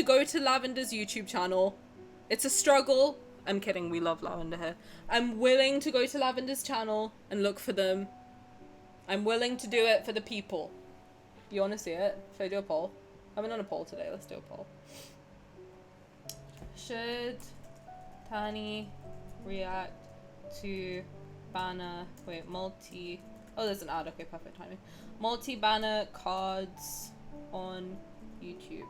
go to Lavender's YouTube channel. It's a struggle. I'm kidding, we love Lavender here. I'm willing to go to Lavender's channel and look for them. I'm willing to do it for the people. You want to see it? Should I do a poll? I haven't done a poll today. Let's do a poll. Should Tani react to banner, multi Oh, there's an ad. Okay, perfect timing. Multi-banner cards on YouTube.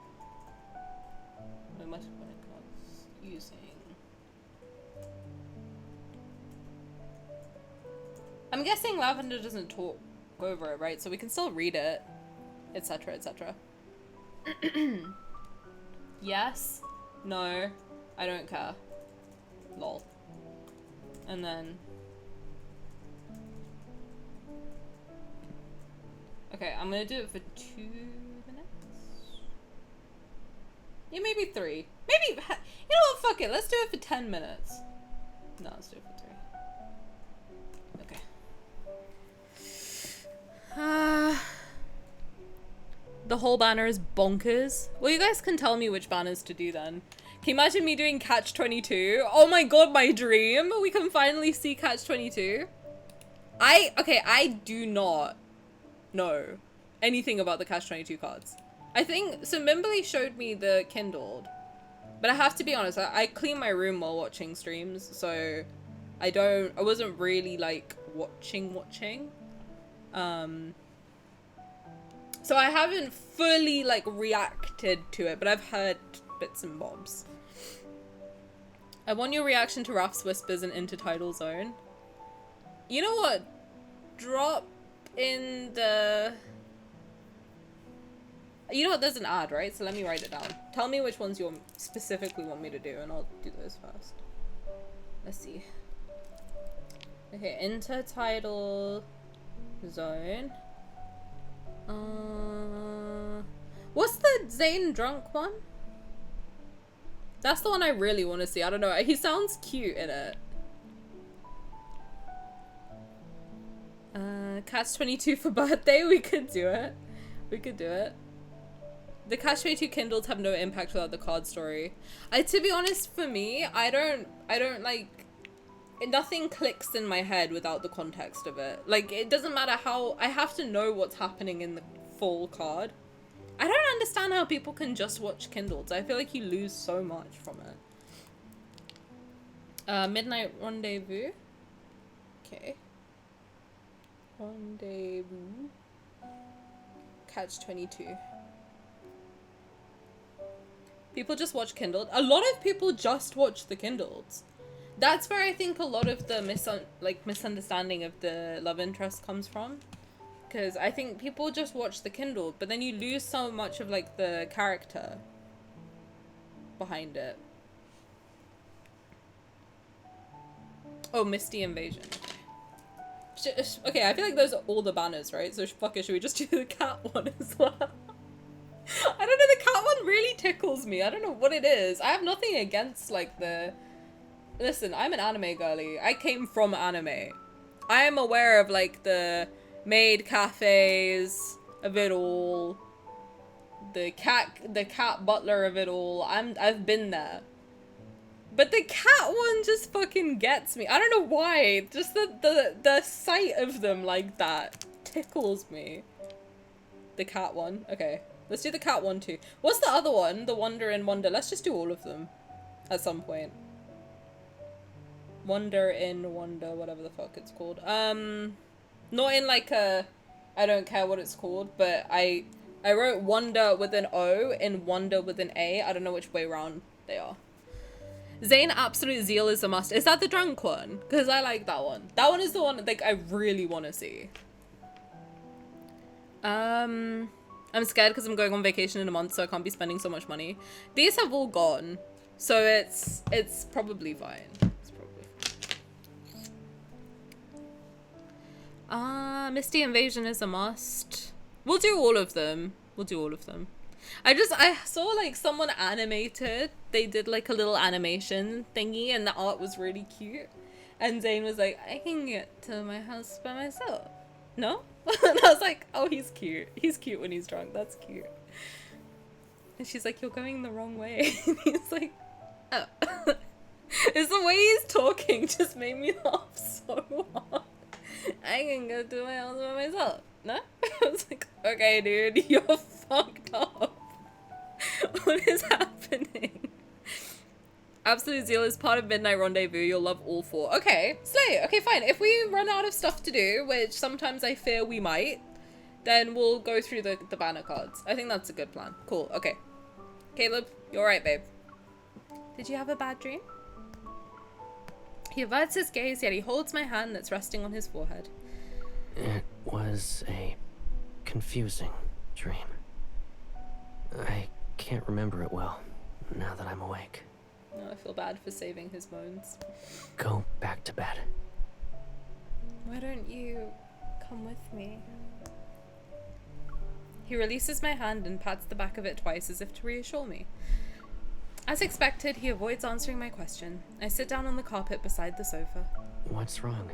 No, multi-banner cards using. I'm guessing Lavender doesn't talk over it, right? So we can still read it, etc., etc. Yes. No. I don't care. Lol. And then. Okay, I'm gonna do it for 2 minutes. Yeah, maybe 3. Maybe. You know what? Fuck it. Let's do it for 10 minutes. No, let's do it for 3. Okay. The whole banner is bonkers. Well, you guys can tell me which banners to do then. Can you imagine me doing Catch 22? Oh my god, my dream! We can finally see Catch 22. I do not know anything about the Catch 22 cards. I think, so Mimberly showed me the Kindled. But I have to be honest, I clean my room while watching streams, so I wasn't really like watching. So I haven't fully like reacted to it, but I've heard bits and bobs. I want your reaction to Raph's whispers and Intertidal Zone. You know what? Drop in the... You know what? There's an ad, right? So let me write it down. Tell me which ones you specifically want me to do, and I'll do those first. Let's see. Okay, Intertidal Zone. What's the Zane drunk one? That's the one I really want to see. I don't know. He sounds cute in it. Catch 22 for birthday. We could do it. We could do it. The Catch 22 Kindles have no impact without the card story. To be honest, for me, I don't like... Nothing clicks in my head without the context of it. Like, it doesn't matter how... I have to know what's happening in the full card. I don't understand how people can just watch Kindles. I feel like you lose so much from it. Midnight Rendezvous. Okay. Rendezvous. Catch 22. People just watch Kindled. A lot of people just watch the Kindles. That's where I think a lot of the misunderstanding of the love interest comes from. Because I think people just watch the Kindle, but then you lose so much of like the character behind it. Oh, Misty Invasion. Okay, I feel like those are all the banners, right? So fuck it, should we just do the cat one as well? I don't know, the cat one really tickles me. I don't know what it is. I have nothing against like the... Listen, I'm an anime girly. I came from anime. I am aware of like the maid cafes of it all. The cat butler of it all. I've been there. But the cat one just fucking gets me. I don't know why. Just the sight of them like that tickles me. The cat one. Okay. Let's do the cat one too. What's the other one? The Wonder in Wonder. Let's just do all of them at some point. Wonder in Wonder, whatever the fuck it's called. Not in like a, I don't care what it's called, but I wrote Wonder with an O and Wonder with an A. I don't know which way around they are. Zane Absolute Zeal is a must. Is that the drunk one? Because I like that one. That one is the one like I really want to see. I'm scared because I'm going on vacation in a month, so I can't be spending so much money. These have all gone, so it's probably fine. Misty Invasion is a must. We'll do all of them. We'll do all of them. I saw like someone animated. They did like a little animation thingy and the art was really cute. And Zane was like, I can get to my house by myself. No? And I was like, oh, he's cute. He's cute when he's drunk. That's cute. And she's like, you're going the wrong way. And he's like, oh. It's the way he's talking just made me laugh so hard. I can go to my house by myself. No? I was like, okay, dude, you're fucked up. What is happening? Absolute Zeal is part of Midnight Rendezvous. You'll love all 4. Okay, slay. Okay, fine. If we run out of stuff to do, which sometimes I fear we might, then we'll go through the banner cards. I think that's a good plan. Cool. Okay. Caleb, you're right, babe. Did you have a bad dream? He averts his gaze, yet he holds my hand that's resting on his forehead. It was a confusing dream. I can't remember it well, now that I'm awake. Oh, I feel bad for saving his bones. Go back to bed. Why don't you come with me? He releases my hand and pats the back of it twice as if to reassure me. As expected, he avoids answering my question. I sit down on the carpet beside the sofa. What's wrong?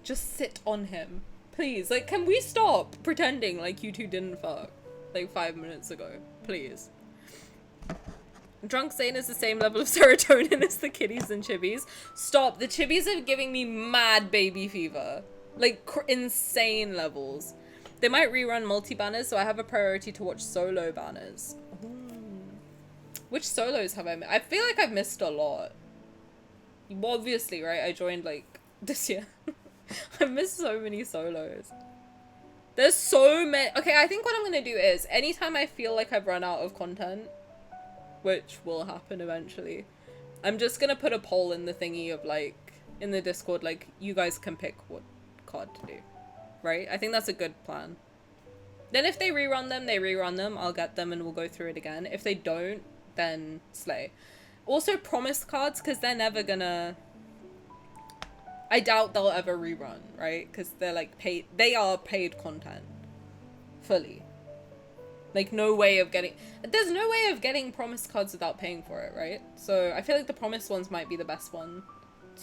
Just sit on him. Please, like, can we stop pretending like you two didn't fuck? Like 5 minutes ago. Please. Drunk Zane is the same level of serotonin as the kitties and chibis. Stop. The chibis are giving me mad baby fever. Like, insane levels. They might rerun multi-banners, so I have a priority to watch solo banners. Which solos have I missed? I feel like I've missed a lot. Well, obviously, right? I joined, like, this year. I've missed so many solos. There's so many. Okay, I think what I'm gonna do is, anytime I feel like I've run out of content, which will happen eventually, I'm just gonna put a poll in the thingy of, like, in the Discord, like, you guys can pick what card to do. Right? I think that's a good plan. Then if they rerun them, they rerun them. I'll get them and we'll go through it again. If they don't, then slay. Also promise cards, because they're never gonna... I doubt they'll ever rerun, right? Because they're like paid... They are paid content. Fully. Like no way of getting... There's no way of getting promise cards without paying for it, right? So I feel like the promise ones might be the best one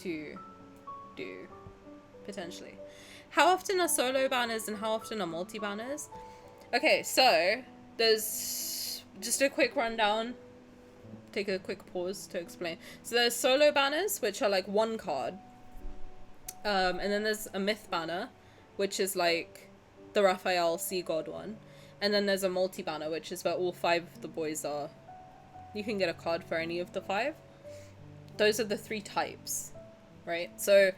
to do. Potentially. How often are solo banners and how often are multi-banners? Okay, so there's just a quick rundown. Take a quick pause to explain. So there's solo banners, which are like 1 card. And then there's a myth banner, which is like the Raphael Sea God one. And then there's a multi-banner, which is where all 5 of the boys are. You can get a card for any of the 5. Those are the 3 types, right? So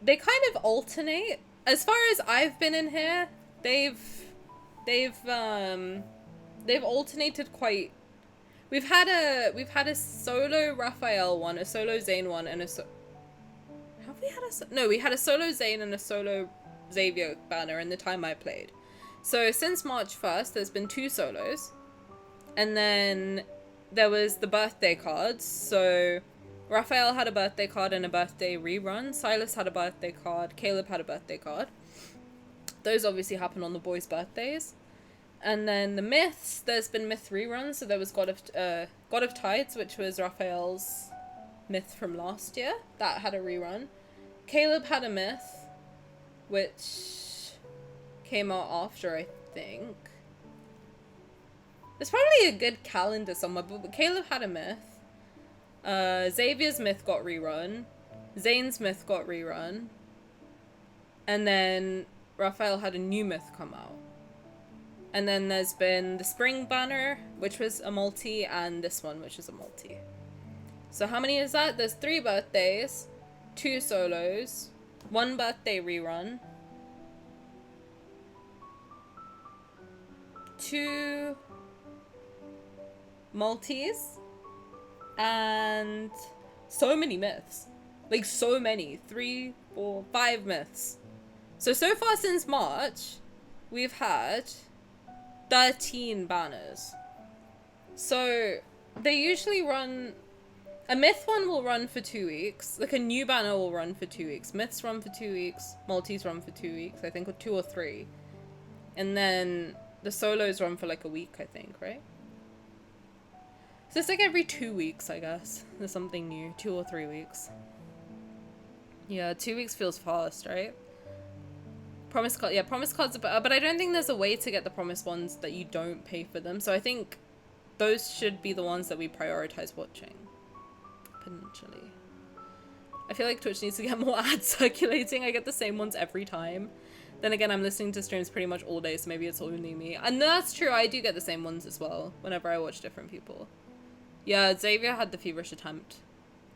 they kind of alternate. As far as I've been in here, they've alternated quite. We've had a solo Raphael one, a solo Zane one, and we had a solo Zane and a solo Xavier banner in the time I played. So since March 1st, there's been 2 solos, and then there was the birthday cards. So Raphael had a birthday card and a birthday rerun. Silas had a birthday card. Caleb had a birthday card. Those obviously happen on the boys' birthdays. And then the myths, there's been myth reruns. So there was God of Tides, which was Raphael's myth from last year. That had a rerun. Caleb had a myth, which came out after, I think. There's probably a good calendar somewhere, but Caleb had a myth. Xavier's myth got rerun. Zane's myth got rerun. And then Raphael had a new myth come out. And then there's been the spring banner, which was a multi, and this one, which is a multi. So how many is that? There's 3 birthdays, 2 solos, 1 birthday rerun, 2 multis, and so many myths. Like, so many. 3, 4, 5 myths. So far since March, we've had 13 banners. So, they usually run... A myth one will run for 2 weeks. Like, a new banner will run for 2 weeks. Myths run for 2 weeks. Multis run for 2 weeks. I think, or 2 or 3. And then the solos run for, like, a week, I think, right? So it's like every 2 weeks, I guess. There's something new. 2 or 3 weeks. Yeah, 2 weeks feels fast, right? Promise card, yeah, promise cards are better, but I don't think there's a way to get the promise ones that you don't pay for them. So I think those should be the ones that we prioritize watching. Potentially. I feel like Twitch needs to get more ads circulating. I get the same ones every time. Then again, I'm listening to streams pretty much all day, so maybe it's only me. And that's true, I do get the same ones as well, whenever I watch different people. Yeah, Xavier had the feverish attempt.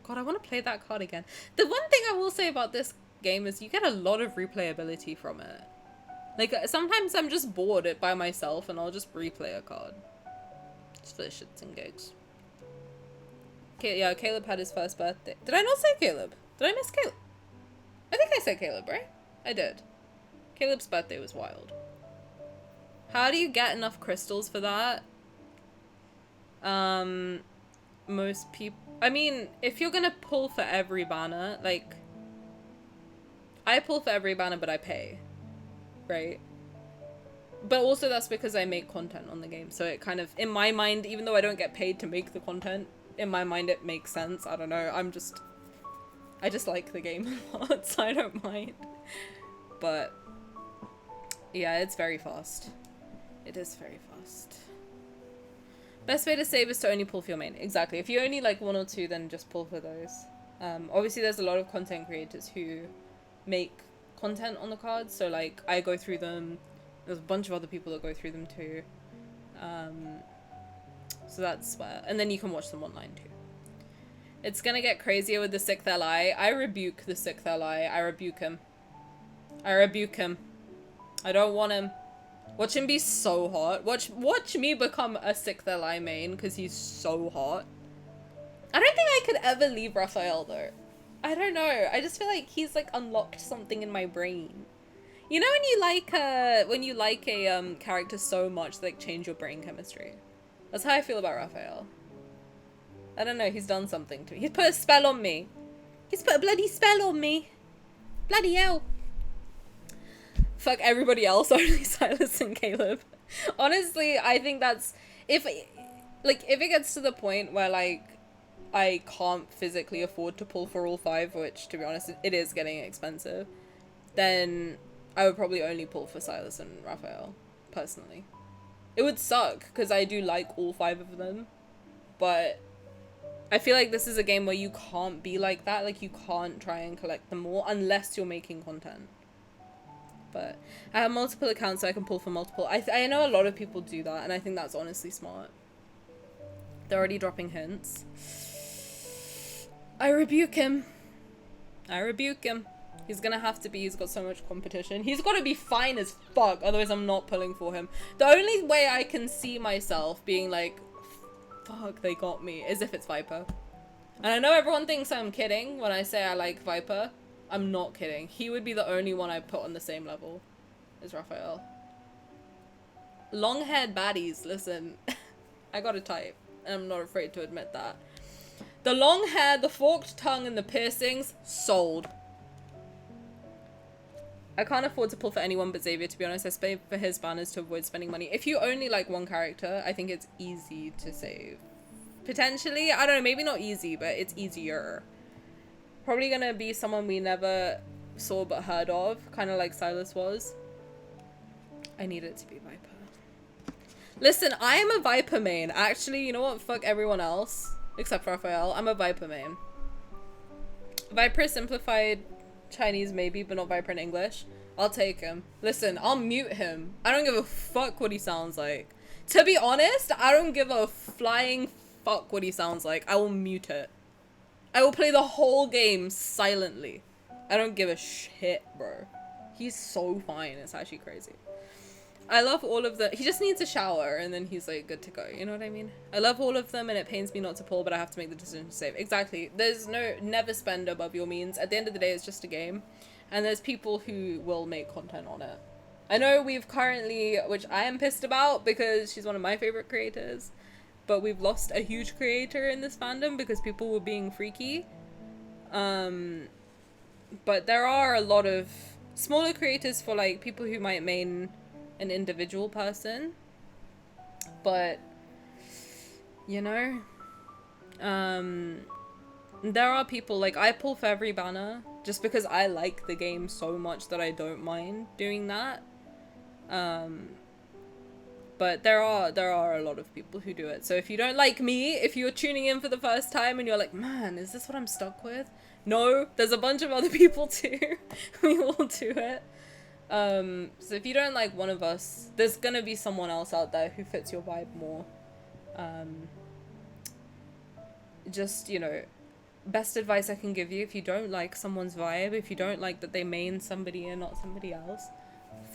God, I want to play that card again. The one thing I will say about this game is you get a lot of replayability from it. Like, sometimes I'm just bored by myself and I'll just replay a card. Just for shits and gigs. Okay, yeah, Caleb had his first birthday. Did I not say Caleb? Did I miss Caleb? I think I said Caleb, right? I did. Caleb's birthday was wild. How do you get enough crystals for that? Most people... I mean, if you're gonna pull for every banner, like... I pull for every banner, but I pay. Right? But also that's because I make content on the game. So it kind of, in my mind, even though I don't get paid to make the content, in my mind it makes sense. I don't know. I just like the game a lot, so I don't mind. But yeah, it's very fast. It is very fast. Best way to save is to only pull for your main. Exactly. If you only like one or two, then just pull for those. Obviously there's a lot of content creators who make content on the cards, so like I go through them. There's a bunch of other people that go through them too. So that's where, and then you can watch them online too. It's gonna get crazier with the 6th LI. I rebuke the 6th LI. I rebuke him. I rebuke him. I don't want him. Watch him be so hot. Watch me become a 6th LI main because he's so hot. I don't think I could ever leave Raphael though. I don't know. I just feel like he's like unlocked something in my brain. You know when you like a character so much like change your brain chemistry. That's how I feel about Raphael. I don't know, he's done something to me. He's put a spell on me. He's put a bloody spell on me. Bloody hell. Fuck everybody else, only Silas and Caleb. Honestly, I think that's if it gets to the point where like I can't physically afford to pull for all 5, which to be honest it is getting expensive, then I would probably only pull for Silas and Raphael, personally. It would suck, because I do like all 5 of them, but I feel like this is a game where you can't be like that, like you can't try and collect them all, unless you're making content. But I have multiple accounts so I can pull for multiple. I know a lot of people do that, and I think that's honestly smart. They're already dropping hints. I rebuke him. I rebuke him. He's gonna have to be, he's got so much competition. He's gotta be fine as fuck, otherwise I'm not pulling for him. The only way I can see myself being like, fuck, they got me, is if it's Viper. And I know everyone thinks I'm kidding when I say I like Viper. I'm not kidding. He would be the only one I put on the same level as Raphael. Long-haired baddies, listen. I got a type, and I'm not afraid to admit that. The long hair, the forked tongue, and the piercings, sold. I can't afford to pull for anyone but Xavier, to be honest. I spay for his banners to avoid spending money. If you only like one character, I think it's easy to save. Potentially, I don't know, maybe not easy, but it's easier. Probably gonna be someone we never saw but heard of, kind of like Silas was. I need it to be Viper. Listen, I am a Viper main. Actually, you know what? Fuck everyone else, except Raphael. I'm a Viper main. Viper simplified Chinese maybe, but not Viper in English. I'll take him. Listen, I'll mute him. I don't give a fuck what he sounds like. To be honest, I don't give a flying fuck what he sounds like. I will mute it. I will play the whole game silently. I don't give a shit, bro. He's so fine. It's actually crazy. I love all of the... He just needs a shower and then he's like good to go. You know what I mean? I love all of them and it pains me not to pull, but I have to make the decision to save. Exactly. There's never spend above your means. At the end of the day, it's just a game. And there's people who will make content on it. I know we've currently, which I am pissed about because she's one of my favorite creators, but we've lost a huge creator in this fandom because people were being freaky. But there are a lot of smaller creators for like people who might main an individual person, but you know, there are people like I pull for every banner just because I like the game so much that I don't mind doing that. But there are a lot of people who do it. So if you don't like me, if you're tuning in for the first time and you're like, man, is this what I'm stuck with? No, there's a bunch of other people too. We all do it. So if you don't like one of us, there's gonna be someone else out there who fits your vibe more. Just, you know, best advice I can give you, if you don't like someone's vibe, if you don't like that they main somebody and not somebody else,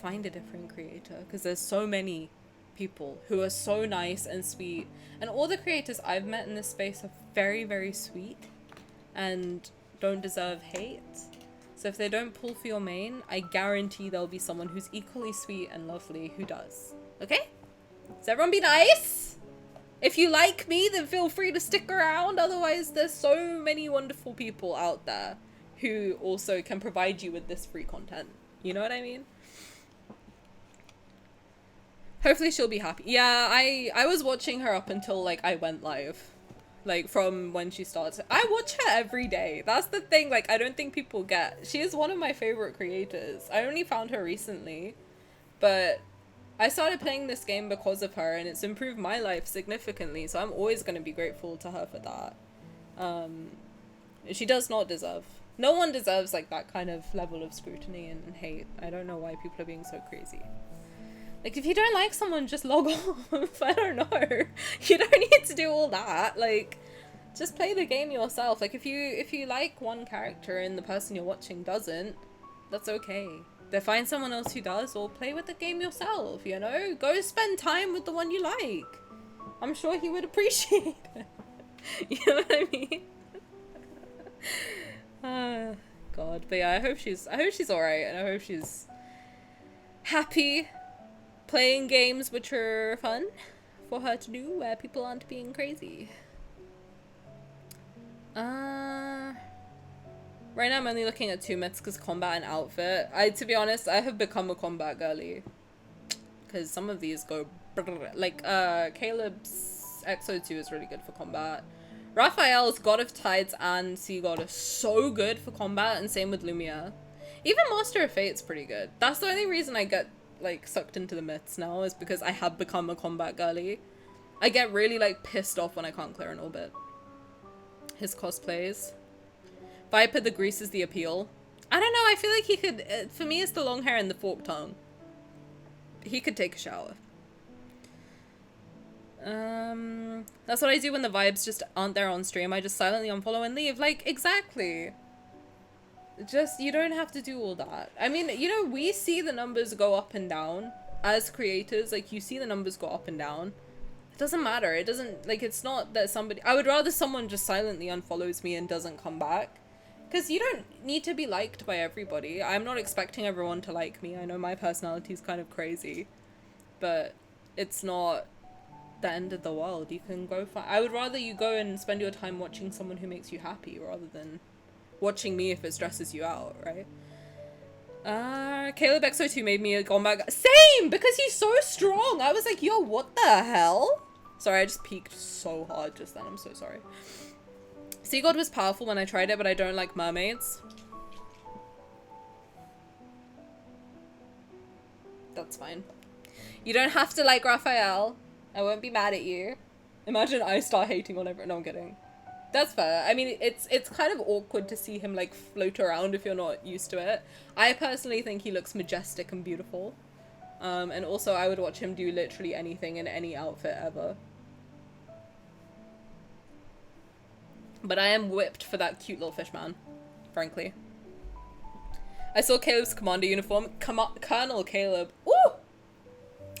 find a different creator, because there's so many people who are so nice and sweet, and all the creators I've met in this space are very, very sweet and don't deserve hate. So if they don't pull for your main, I guarantee there'll be someone who's equally sweet and lovely who does. Okay? So everyone be nice. If you like me, then feel free to stick around. Otherwise, there's so many wonderful people out there who also can provide you with this free content. You know what I mean? Hopefully she'll be happy. Yeah, I was watching her up until, like, I went live. Like, from when she starts. I watch her every day. That's the thing, like, I don't think people get. She is one of my favorite creators. I only found her recently. But I started playing this game because of her, and it's improved my life significantly. So I'm always going to be grateful to her for that. She does not deserve. No one deserves, like, that kind of level of scrutiny and hate. I don't know why people are being so crazy. Like, if you don't like someone, just log off. I don't know. You don't need to do all that. Like, just play the game yourself. Like, if you like one character and the person you're watching doesn't, that's okay. Then find someone else who does, or play with the game yourself, you know? Go spend time with the one you like. I'm sure he would appreciate it. You know what I mean? God. But yeah, I hope she's alright, and I hope she's happy playing games which are fun for her to do, where people aren't being crazy. Right now I'm only looking at 2 myths because combat and outfit. To be honest, I have become a combat girly. Because some of these go like, Caleb's XO2 is really good for combat. Raphael's God of Tides and Sea God are so good for combat, and same with Lumia. Even Master of Fate's pretty good. That's the only reason I get, like, sucked into the myths now, is because I have become a combat girly. I get really, like, pissed off when I can't clear an orbit. His cosplays. Viper the Grease is the appeal. I don't know, I feel like he could, for me it's the long hair and the forked tongue. He could take a shower. That's what I do when the vibes just aren't there on stream. I just silently unfollow and leave. Like, exactly. Just, you don't have to do all that. I mean, you know, we see the numbers go up and down as creators. Like, you see the numbers go up and down. It doesn't matter. It doesn't, like, it's not that somebody, I would rather someone just silently unfollows me and doesn't come back. Because you don't need to be liked by everybody. I'm not expecting everyone to like me. I know my personality is kind of crazy. But it's not the end of the world. You can go find, I would rather you go and spend your time watching someone who makes you happy rather than watching me if it stresses you out, right? Caleb XO2 made me a combat guy. Same! Because he's so strong! I was like, yo, what the hell? Sorry, I just peeked so hard just then. I'm so sorry. Sea God was powerful when I tried it, but I don't like mermaids. That's fine. You don't have to like Raphael. I won't be mad at you. Imagine I start hating on everyone. No, I'm kidding. That's fair. I mean, it's kind of awkward to see him, like, float around if you're not used to it. I personally think he looks majestic and beautiful. And also I would watch him do literally anything in any outfit ever. But I am whipped for that cute little fish man, frankly. I saw Caleb's commander uniform. Colonel Caleb. Ooh!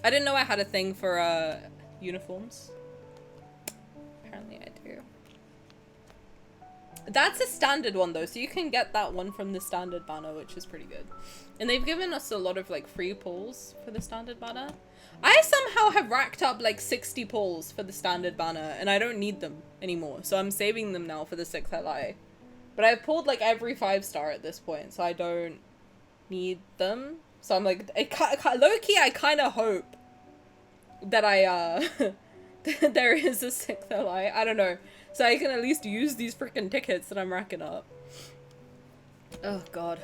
I didn't know I had a thing for, uniforms. Apparently I do. That's a standard one though, so you can get that one from the standard banner, which is pretty good. And they've given us a lot of, like, free pulls for the standard banner. I somehow have racked up like 60 pulls for the standard banner, and I don't need them anymore, so I'm saving them now for the 6th LI. But I've pulled like every 5-star at this point, so I don't need them. So I'm like, low-key, I kind of hope that there is a 6th LI. I don't know. So I can at least use these freaking tickets that I'm racking up. Oh god.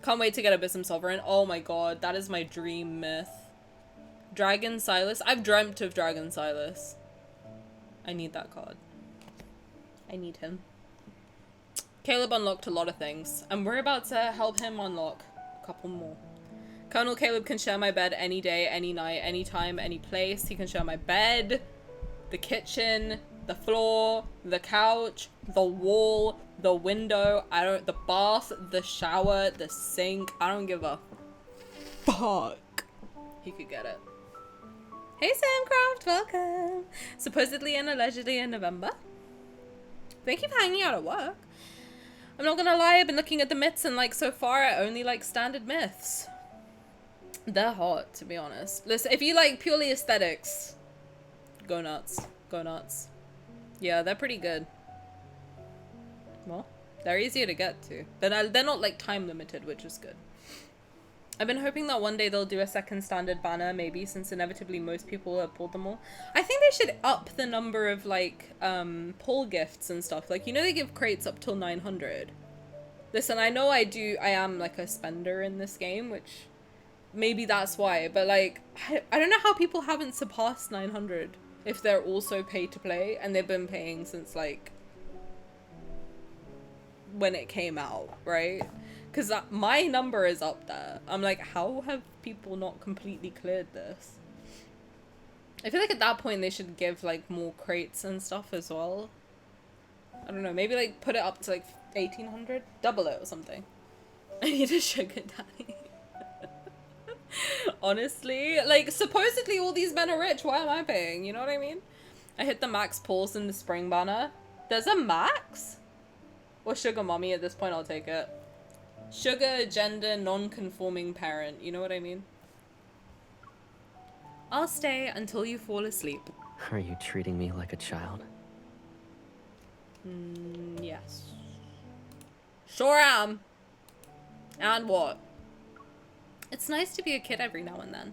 Can't wait to get Abyssum Sovereign. Oh my god, that is my dream myth. Dragon Silas. I've dreamt of Dragon Silas. I need that card. I need him. Caleb unlocked a lot of things, and we're about to help him unlock a couple more. Colonel Caleb can share my bed any day, any night, anytime, any place. He can share my bed, the kitchen, the floor, the couch, the wall, the window, the bath, the shower, the sink. I don't give a fuck. He could get it. Hey Samcraft, welcome. Supposedly and allegedly in November. Thank you for hanging out at work. I'm not gonna lie, I've been looking at the myths and like so far I only like standard myths. They're hot, to be honest. Listen, if you like purely aesthetics, go nuts. Go nuts. Yeah, they're pretty good. Well, they're easier to get to. They're not like time limited, which is good. I've been hoping that one day they'll do a second standard banner, maybe, since inevitably most people have pulled them all. I think they should up the number of like pull gifts and stuff. Like, you know, they give crates up till 900. Listen, I know I am like a spender in this game, which maybe that's why, but like I don't know how people haven't surpassed 900 if they're also pay to play and they've been paying since like when it came out, right? Because my number is up there. I'm like, how have people not completely cleared this? I feel like at that point they should give like more crates and stuff as well. I don't know, maybe like put it up to like 1800, double it or something. I need a sugar daddy. Honestly, like supposedly all these men are rich. Why am I paying? You know what I mean? I hit the max pulls in the spring banner. There's a max? Or sugar mommy at this point, I'll take it. Sugar, gender, non-conforming parent. You know what I mean? I'll stay until you fall asleep. Are you treating me like a child? Yes. Sure am. And what? It's nice to be a kid every now and then.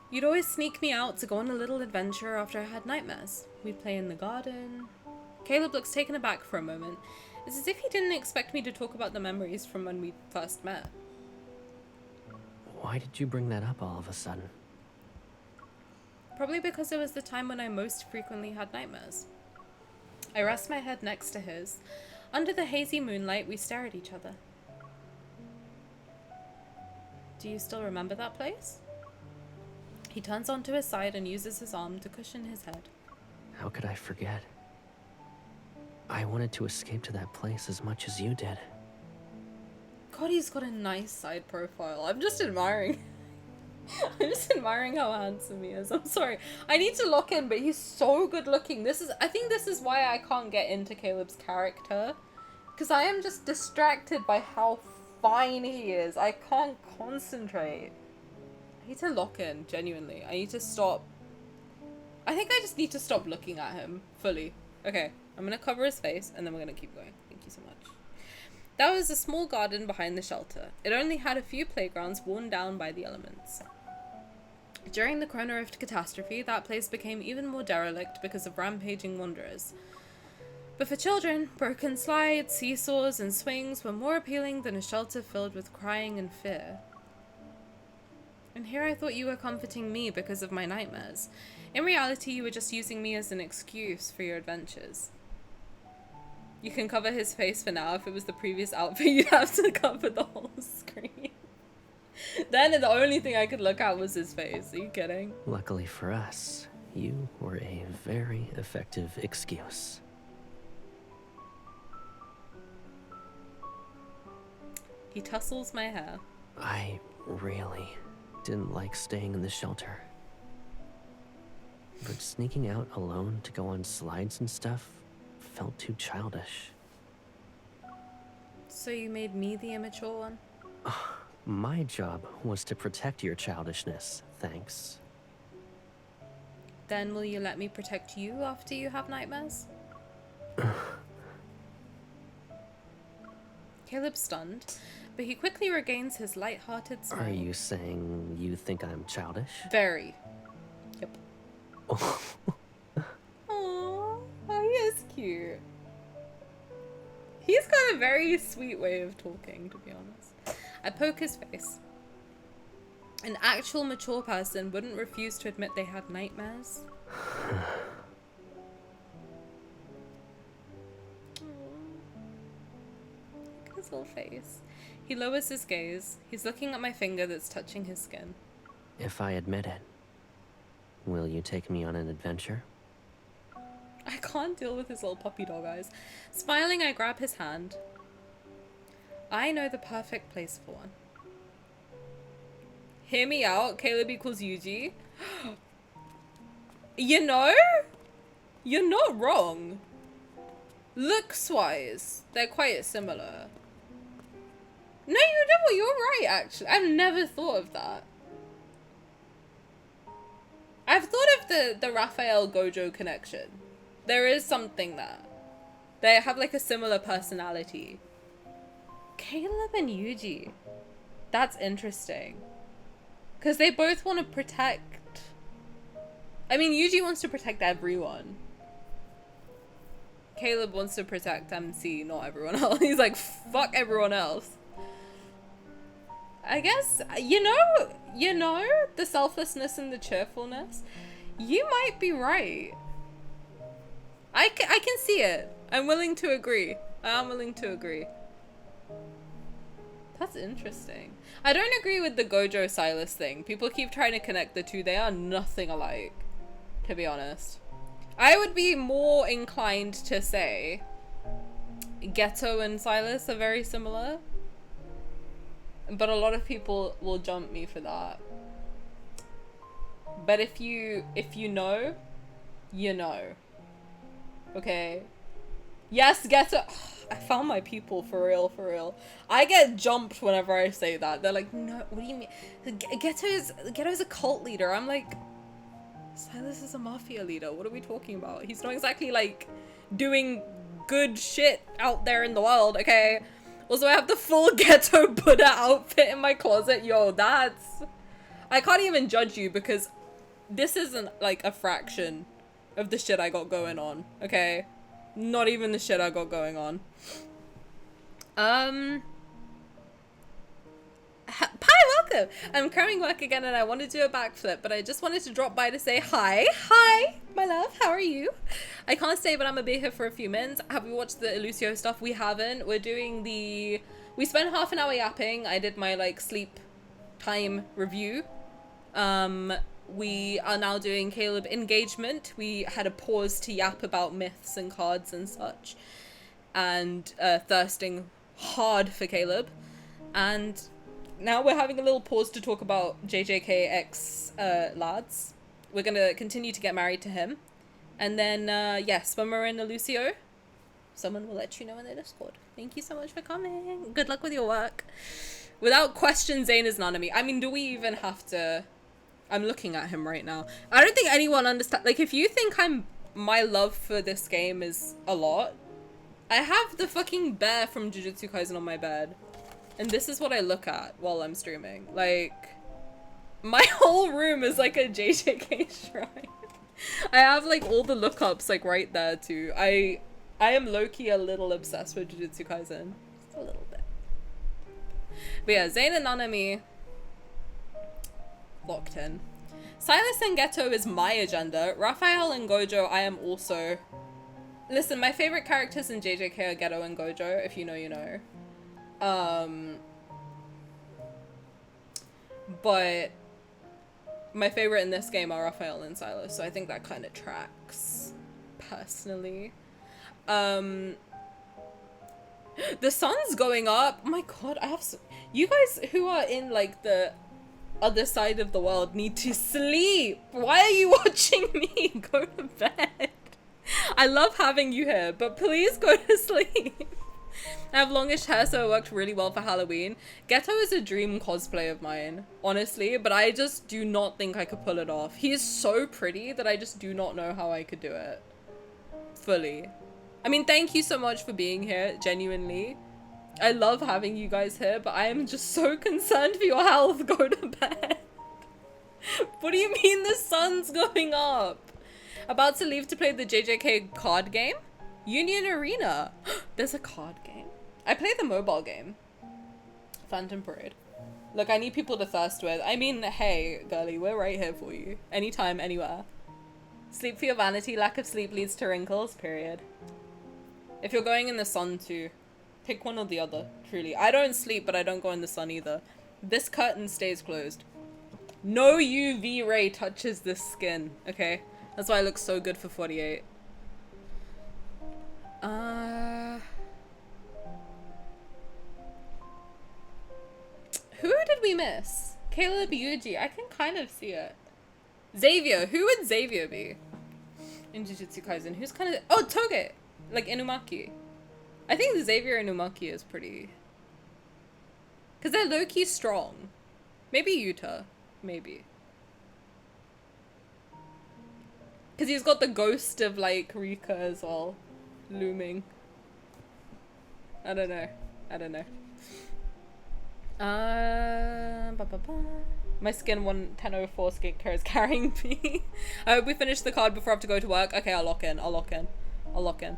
You'd always sneak me out to go on a little adventure after I had nightmares. We'd play in the garden. Caleb looks taken aback for a moment. It's as if he didn't expect me to talk about the memories from when we first met. Why did you bring that up all of a sudden? Probably because it was the time when I most frequently had nightmares. I rest my head next to his. Under the hazy moonlight, we stare at each other. Do you still remember that place? He turns onto his side and uses his arm to cushion his head. How could I forget? I wanted to escape to that place as much as you did. God, he's got a nice side profile. I'm just admiring. I'm just admiring how handsome he is. I'm sorry. I need to lock in, but he's so good looking. I think this is why I can't get into Caleb's character. Because I am just distracted by how fine he is. I can't concentrate. I need to lock in, genuinely. I need to stop. I think I just need to stop looking at him fully. Okay, I'm gonna cover his face and then we're gonna keep going. Thank you so much. That was a small garden behind the shelter. It only had a few playgrounds worn down by the elements. During the Chrono Rift catastrophe, that place became even more derelict because of rampaging wanderers. But for children, broken slides, seesaws, and swings were more appealing than a shelter filled with crying and fear. And here I thought you were comforting me because of my nightmares. In reality, you were just using me as an excuse for your adventures. You can cover his face for now. If it was the previous outfit, you'd have to cover the whole screen. Then the only thing I could look at was his face. Are you kidding? Luckily for us, you were a very effective excuse. He tussles my hair. I really didn't like staying in the shelter. But sneaking out alone to go on slides and stuff felt too childish. So you made me the immature one? My job was to protect your childishness, thanks. Then will you let me protect you after you have nightmares? Caleb's stunned, but he quickly regains his light-hearted smile. Are you saying you think I'm childish? Very. Yep. Aww, he is cute. He's got a very sweet way of talking, to be honest. I poke his face. An actual mature person wouldn't refuse to admit they had nightmares. Look at his little face. He lowers his gaze. He's looking at my finger that's touching his skin. If I admit it, will you take me on an adventure? can't deal with his little puppy dog eyes. Smiling, I grab his hand. I know the perfect place for one. Hear me out. Caleb equals Yuji. You know? You're not wrong. Looks-wise, they're quite similar. No, you're right, actually. I've never thought of that. I've thought of the Raphael Gojo connection. There is something there. They have like a similar personality. Caleb and Yuji. That's interesting. Because they both want to protect... I mean, Yuji wants to protect everyone. Caleb wants to protect MC, not everyone else. He's like, fuck everyone else. I guess, you know, the selflessness and the cheerfulness. You might be right. I can see it. I'm willing to agree. I am willing to agree. That's interesting. I don't agree with the Gojo Silas thing. People keep trying to connect the two. They are nothing alike, to be honest. I would be more inclined to say Ghetto and Silas are very similar. But a lot of people will jump me for that. But if you know, you know. Okay. Yes, Ghetto. I found my people, for real, for real. I get jumped whenever I say that. They're like, no, what do you mean? Ghetto's a cult leader. I'm like, Silas is a mafia leader. What are we talking about? He's not exactly like doing good shit out there in the world, okay? Also, I have the full Ghetto Buddha outfit in my closet. Yo, that's... I can't even judge you because this isn't like a fraction of the shit I got going on, okay? Not even the shit I got going on. Hi, welcome! I'm currently work again and I want to do a backflip, but I just wanted to drop by to say hi. Hi, my love, how are you? I can't stay, but I'm gonna be here for a few minutes. Have we watched the Illusio stuff? We haven't. We're doing the... We spent half an hour yapping. I did my, like, sleep time review. We are now doing Caleb engagement. We had a pause to yap about myths and cards and such. And thirsting hard for Caleb. And now we're having a little pause to talk about JJKX lads. We're gonna continue to get married to him. And then, yes, when we're in Illusio, someone will let you know in the Discord. Thank you so much for coming. Good luck with your work. Without question, Zane is Nanami. I mean, do we even have to... I'm looking at him right now. I don't think anyone understands. Like, if you think my love for this game is a lot, I have the fucking bear from Jujutsu Kaisen on my bed. And this is what I look at while I'm streaming. Like, my whole room is like a JJK shrine. I have like all the lookups like right there too. I am low-key a little obsessed with Jujutsu Kaisen. Just a little bit. But yeah, Zane and Nanami locked in. Silas and Ghetto is my agenda. Raphael and Gojo, I am also... Listen, my favorite characters in JJK are Ghetto and Gojo. If you know, you know. But my favorite in this game are Raphael and Silas, so I think that kind of tracks, personally. The sun's going up. Oh my god, you guys who are in like the other side of the world need to sleep. Why are you watching me? Go to bed. I love having you here, but please go to sleep. I have longish hair, so it worked really well for Halloween. Ghetto is a dream cosplay of mine, honestly, but I just do not think I could pull it off. He is so pretty that I just do not know how I could do it. Fully. I mean, thank you so much for being here, genuinely. I love having you guys here, but I am just so concerned for your health. Go to bed. What do you mean the sun's going up? About to leave to play the JJK card game? Union Arena. There's a card game. I play the mobile game. Phantom Parade. Look, I need people to thirst with. I mean, hey, girly, we're right here for you. Anytime, anywhere. Sleep for your vanity. Lack of sleep leads to wrinkles, period. If you're going in the sun too, pick one or the other, truly. I don't sleep, but I don't go in the sun either. This curtain stays closed. No UV ray touches this skin, okay? That's why I look so good for 48. Who did we miss? Caleb, Yuji. I can kind of see it. Xavier. Who would Xavier be? In Jujutsu Kaisen. Who's kind of... Oh, Toge. Like Inumaki. I think Xavier Inumaki is pretty... Because they're low-key strong. Maybe Yuta. Maybe. Because he's got the ghost of, like, Rika as well. Looming. I don't know. I don't know. My skin 1004 skincare is carrying me. I hope we finish the card before I have to go to work. Okay, I'll lock in. I'll lock in. I'll lock in.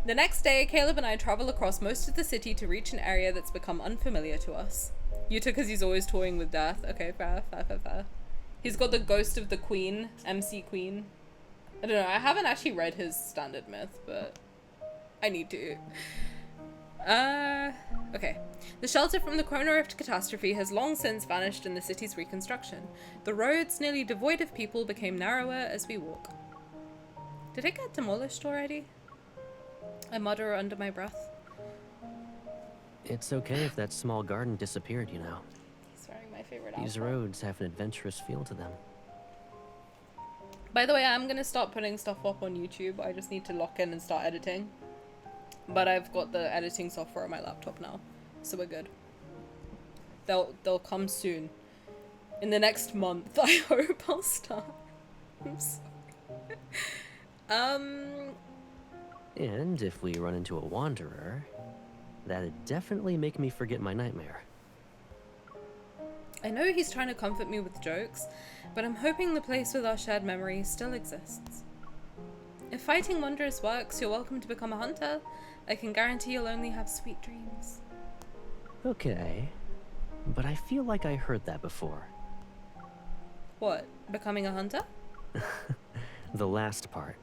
The next day, Caleb and I travel across most of the city to reach an area that's become unfamiliar to us. Yuta, because he's always toying with death. Okay, fair, fair, fair, fair. He's got the ghost of the queen, MC Queen. I don't know, I haven't actually read his standard myth, but I need to. Okay. The shelter from the Chrono Rift catastrophe has long since vanished in the city's reconstruction. The roads, nearly devoid of people, became narrower as we walk. Did it get demolished already? I mutter under my breath. It's okay if that small garden disappeared, you know. He's wearing my favorite These outfit. roads have an adventurous feel to them. By the way, I'm gonna start putting stuff up on YouTube. I just need to lock in and start editing. But I've got the editing software on my laptop now, so we're good. They'll come soon. In the next month, I hope I'll start. I'm sorry. And if we run into a wanderer, that'd definitely make me forget my nightmare. I know he's trying to comfort me with jokes, but I'm hoping the place with our shared memories still exists. If fighting wanderers works, you're welcome to become a hunter. I can guarantee you'll only have sweet dreams. Okay, but I feel like I heard that before. What? Becoming a hunter? The last part.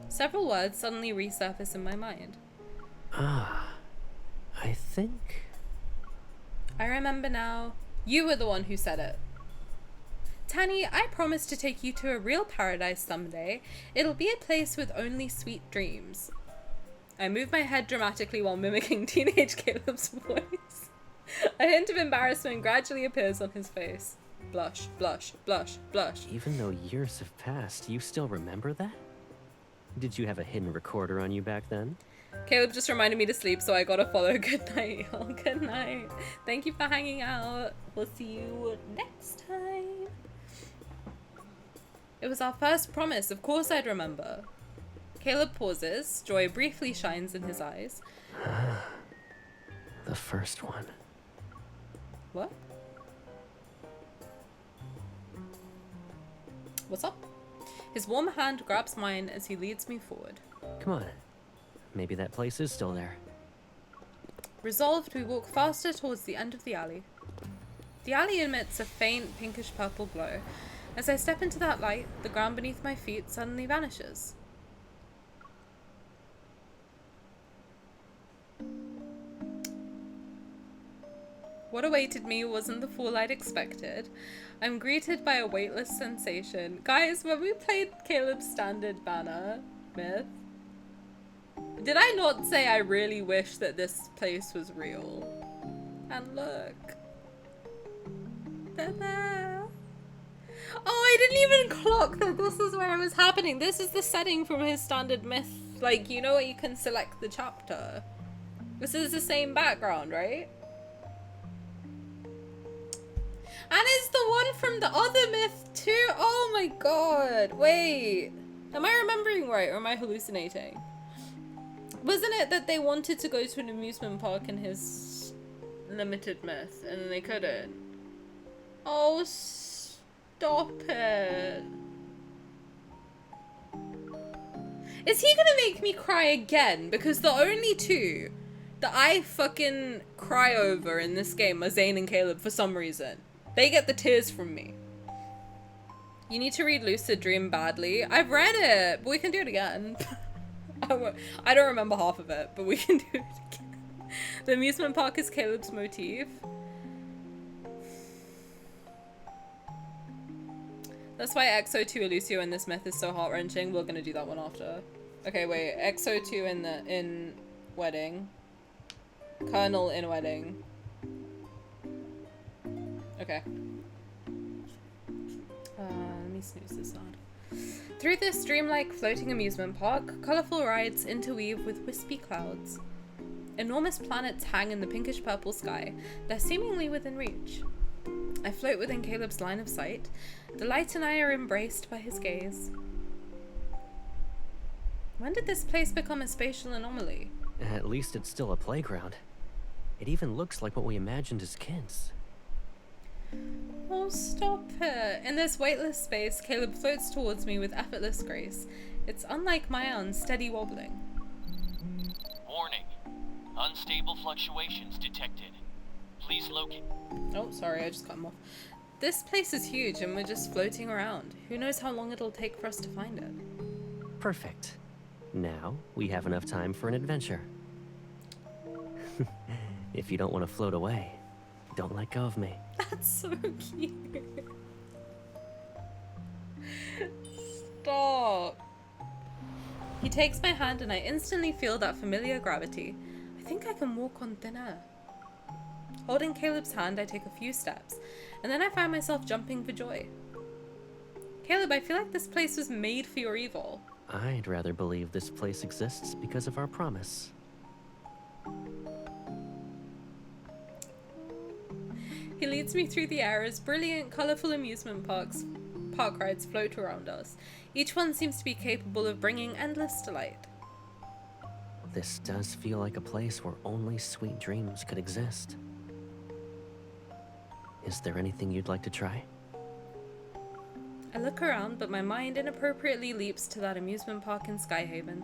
Several words suddenly resurface in my mind. Ah, I think... I remember now. You were the one who said it. Tani, I promise to take you to a real paradise someday. It'll be a place with only sweet dreams. I move my head dramatically while mimicking teenage Caleb's voice. A hint of embarrassment gradually appears on his face. Blush, blush, blush, blush. Even though years have passed, you still remember that? Did you have a hidden recorder on you back then? Caleb just reminded me to sleep, so I gotta follow. Good night, y'all. Good night. Thank you for hanging out. We'll see you next time. It was our first promise. Of course I'd remember. Caleb pauses. Joy briefly shines in his eyes. The first one. What? What's up? His warm hand grabs mine as he leads me forward. Come on. Maybe that place is still there. Resolved, we walk faster towards the end of the alley. The alley emits a faint pinkish-purple glow. As I step into that light, the ground beneath my feet suddenly vanishes. What awaited me wasn't the fall I'd expected. I'm greeted by a weightless sensation. Guys, when we played Caleb's standard banner myth, did I not say I really wish that this place was real? And look. They're there. Oh, I didn't even clock that this is where it was happening. This is the setting from his standard myth. Like, you know where you can select the chapter. This is the same background, right? And it's the one from the other myth too. Oh my god. Wait. Am I remembering right or am I hallucinating? Wasn't it that they wanted to go to an amusement park in his limited myth and then they couldn't? Oh, stop it. Is he gonna make me cry again? Because the only two that I fucking cry over in this game are Zane and Caleb for some reason. They get the tears from me. You need to read Lucid Dream badly. I've read it, but we can do it again. I don't remember half of it, but we can do it again. The amusement park is Caleb's motif. That's why XO2 Illusio in this myth is so heart-wrenching. We're gonna do that one after. Okay, wait. XO2 in wedding. Colonel in wedding. Okay. Let me snooze this on. Through this dreamlike floating amusement park, colourful rides interweave with wispy clouds. Enormous planets hang in the pinkish-purple sky. They're seemingly within reach. I float within Caleb's line of sight. The light and I are embraced by his gaze. When did this place become a spatial anomaly? At least it's still a playground. It even looks like what we imagined as kids. Oh, stop it. In this weightless space, Caleb floats towards me with effortless grace. It's unlike my unsteady wobbling. Warning. Unstable fluctuations detected. Please locate... Oh, sorry, I just cut him off. This place is huge and we're just floating around. Who knows how long it'll take for us to find it? Perfect. Now, we have enough time for an adventure. If you don't want to float away, don't let go of me. That's so cute. Stop. He takes my hand and I instantly feel that familiar gravity. I think I can walk on thin air. Holding Caleb's hand, I take a few steps, and then I find myself jumping for joy. Caleb, I feel like this place was made for your evil. I'd rather believe this place exists because of our promise. He leads me through the air as brilliant, colourful amusement park rides float around us. Each one seems to be capable of bringing endless delight. This does feel like a place where only sweet dreams could exist. Is there anything you'd like to try? I look around, but my mind inappropriately leaps to that amusement park in Skyhaven.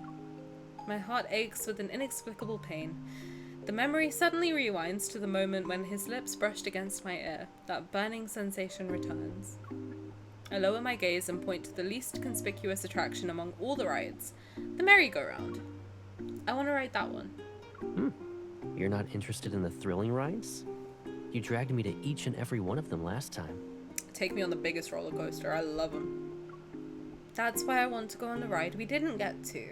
My heart aches with an inexplicable pain. The memory suddenly rewinds to the moment when his lips brushed against my ear. That burning sensation returns. I lower my gaze and point to the least conspicuous attraction among all the rides, the merry-go-round. I want to ride that one. You're not interested in the thrilling rides? You dragged me to each and every one of them last time. Take me on the biggest roller coaster. I love them. That's why I want to go on the ride we didn't get to.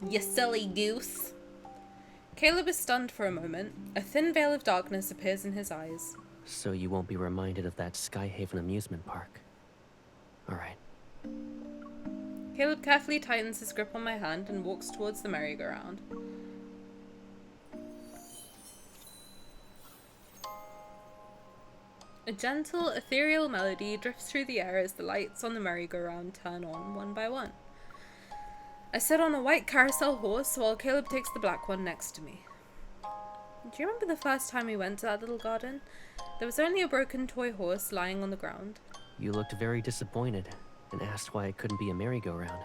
You silly goose. Caleb is stunned for a moment. A thin veil of darkness appears in his eyes. So you won't be reminded of that Skyhaven amusement park. Alright. Caleb carefully tightens his grip on my hand and walks towards the merry-go-round. A gentle, ethereal melody drifts through the air as the lights on the merry-go-round turn on one by one. I sit on a white carousel horse while Caleb takes the black one next to me. Do you remember the first time we went to that little garden? There was only a broken toy horse lying on the ground. You looked very disappointed and asked why it couldn't be a merry-go-round.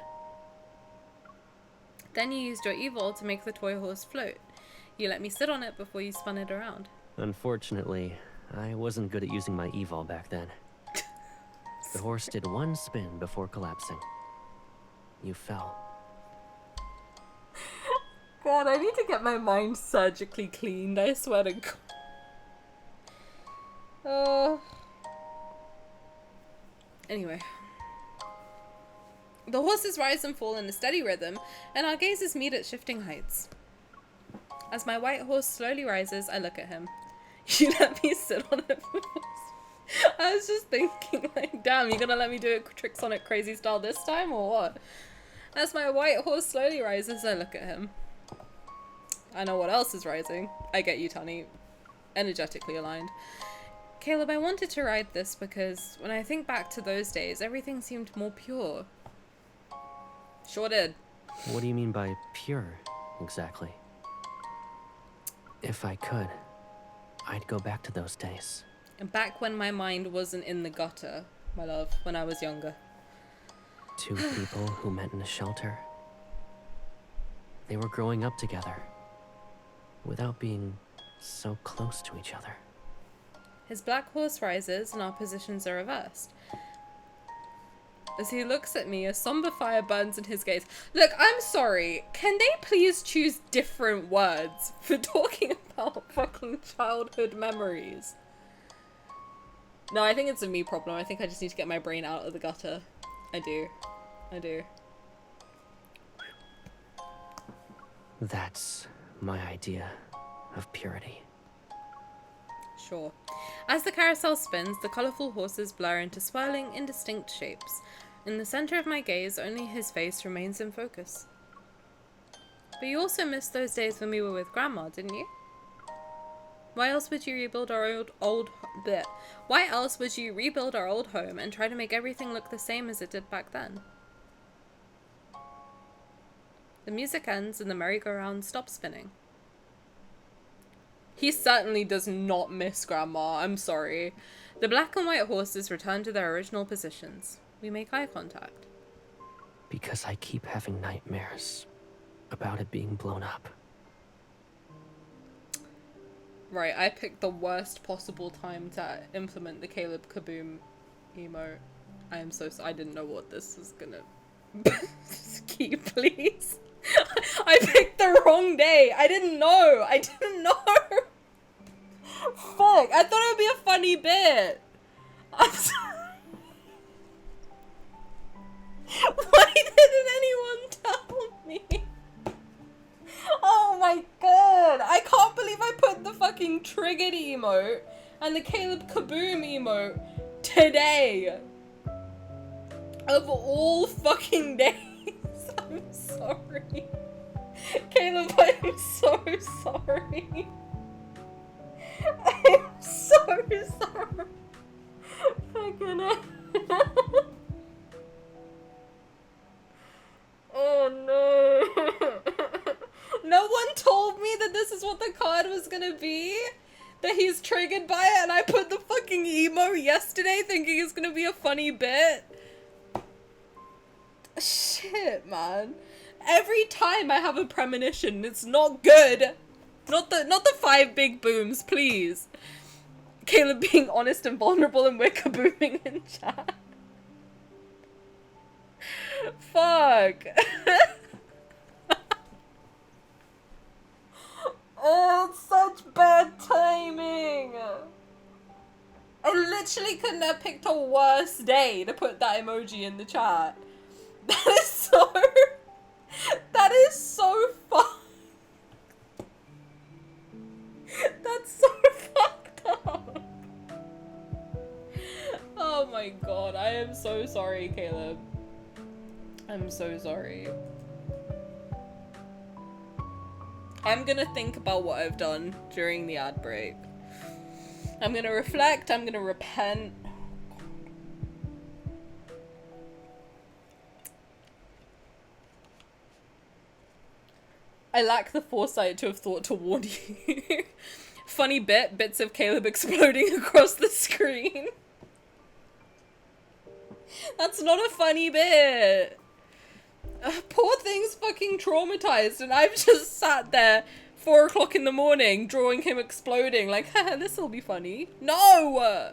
Then you used your evil to make the toy horse float. You let me sit on it before you spun it around. Unfortunately, I wasn't good at using my evil back then. The horse did one spin before collapsing. You fell. God, I need to get my mind surgically cleaned, I swear to God. Anyway. The horses rise and fall in a steady rhythm, and our gazes meet at shifting heights. As my white horse slowly rises, I look at him. You let me sit on it before. I was just thinking, like, damn, you gonna let me do it tricks on it crazy style this time, or what? As my white horse slowly rises, I look at him. I know what else is rising. I get you, Tani. Energetically aligned. Caleb, I wanted to ride this because when I think back to those days, everything seemed more pure. Sure did. What do you mean by pure, exactly? If I could, I'd go back to those days. And back when my mind wasn't in the gutter, my love, when I was younger. Two people who met in a shelter. They were growing up together, without being so close to each other. His black horse rises and our positions are reversed. As he looks at me, a somber fire burns in his gaze. Look, I'm sorry. Can they please choose different words for talking about fucking childhood memories? No, I think it's a me problem. I think I just need to get my brain out of the gutter. I do. That's my idea of purity. Sure. As the carousel spins, the colourful horses blur into swirling, indistinct shapes. In the centre of my gaze, only his face remains in focus. But you also missed those days when we were with Grandma, didn't you? Why else would you rebuild our bleh. Why else would you rebuild our old home and try to make everything look the same as it did back then? The music ends and the merry-go-round stops spinning. He certainly does not miss Grandma, I'm sorry. The black and white horses return to their original positions. We make eye contact. Because I keep having nightmares about it being blown up. Right, I picked the worst possible time to implement the Caleb Kaboom emote. I am so sorry. I didn't know what this was gonna... Just keep, please. I picked the wrong day. I didn't know. Fuck, I thought it would be a funny bit. I'm sorry. Why didn't anyone tell me? Oh my god. I can't believe I put the fucking triggered emote and the Caleb Kaboom emote today. Of all fucking days. I'm sorry. Caleb, I'm so sorry. I'm so sorry. Fucking hell. Oh no. No one told me that this is what the card was gonna be. That he's triggered by it, and I put the fucking emo yesterday thinking it's gonna be a funny bit. Shit, man. Every time I have a premonition, it's not good. Not the 5 big booms, please. Caleb being honest and vulnerable and we're kabooming in chat. Fuck. Oh, it's such bad timing. I literally couldn't have picked a worse day to put that emoji in the chat. That is so fun. That's so fucked up. Oh my god, I am so sorry, Caleb. I'm so sorry. I'm gonna think about what I've done during the ad break. I'm gonna reflect, I'm gonna repent. I lack the foresight to have thought to warn you. Funny bits of Caleb exploding across the screen. That's not a funny bit. Poor thing's fucking traumatized and I've just sat there 4 o'clock in the morning drawing him exploding like, haha, this'll be funny. No!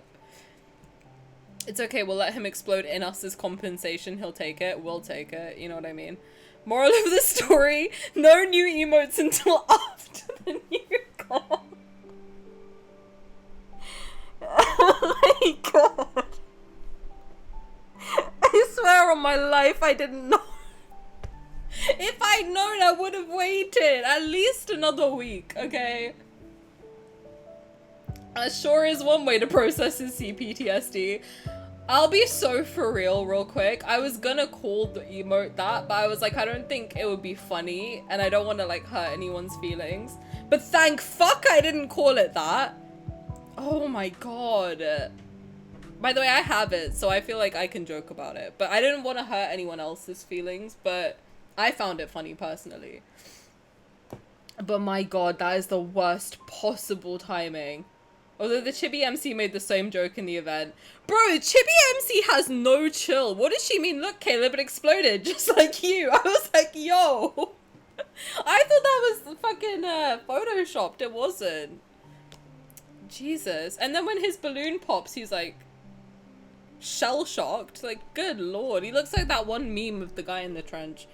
It's okay, we'll let him explode in us as compensation. He'll take it, we'll take it, you know what I mean? Moral of the story, no new emotes until after the new call. Oh my god. I swear on my life I didn't know. If I'd known, I would have waited at least another week, okay? Sure is one way to process his CPTSD. I'll be so for real quick. I was gonna call the emote that, but I was like, I don't think it would be funny, and I don't want to like hurt anyone's feelings. But thank fuck I didn't call it that. Oh my god. By the way, I have it, so I feel like I can joke about it. But I didn't want to hurt anyone else's feelings, but I found it funny personally. But my god, that is the worst possible timing. Although the Chibi MC made the same joke in the event. Bro, Chibi MC has no chill. What does she mean? Look, Caleb, it exploded just like you. I was like, yo. I thought that was fucking photoshopped. It wasn't. Jesus. And then when his balloon pops, he's like shell-shocked. Like, good lord. He looks like that one meme of the guy in the trench.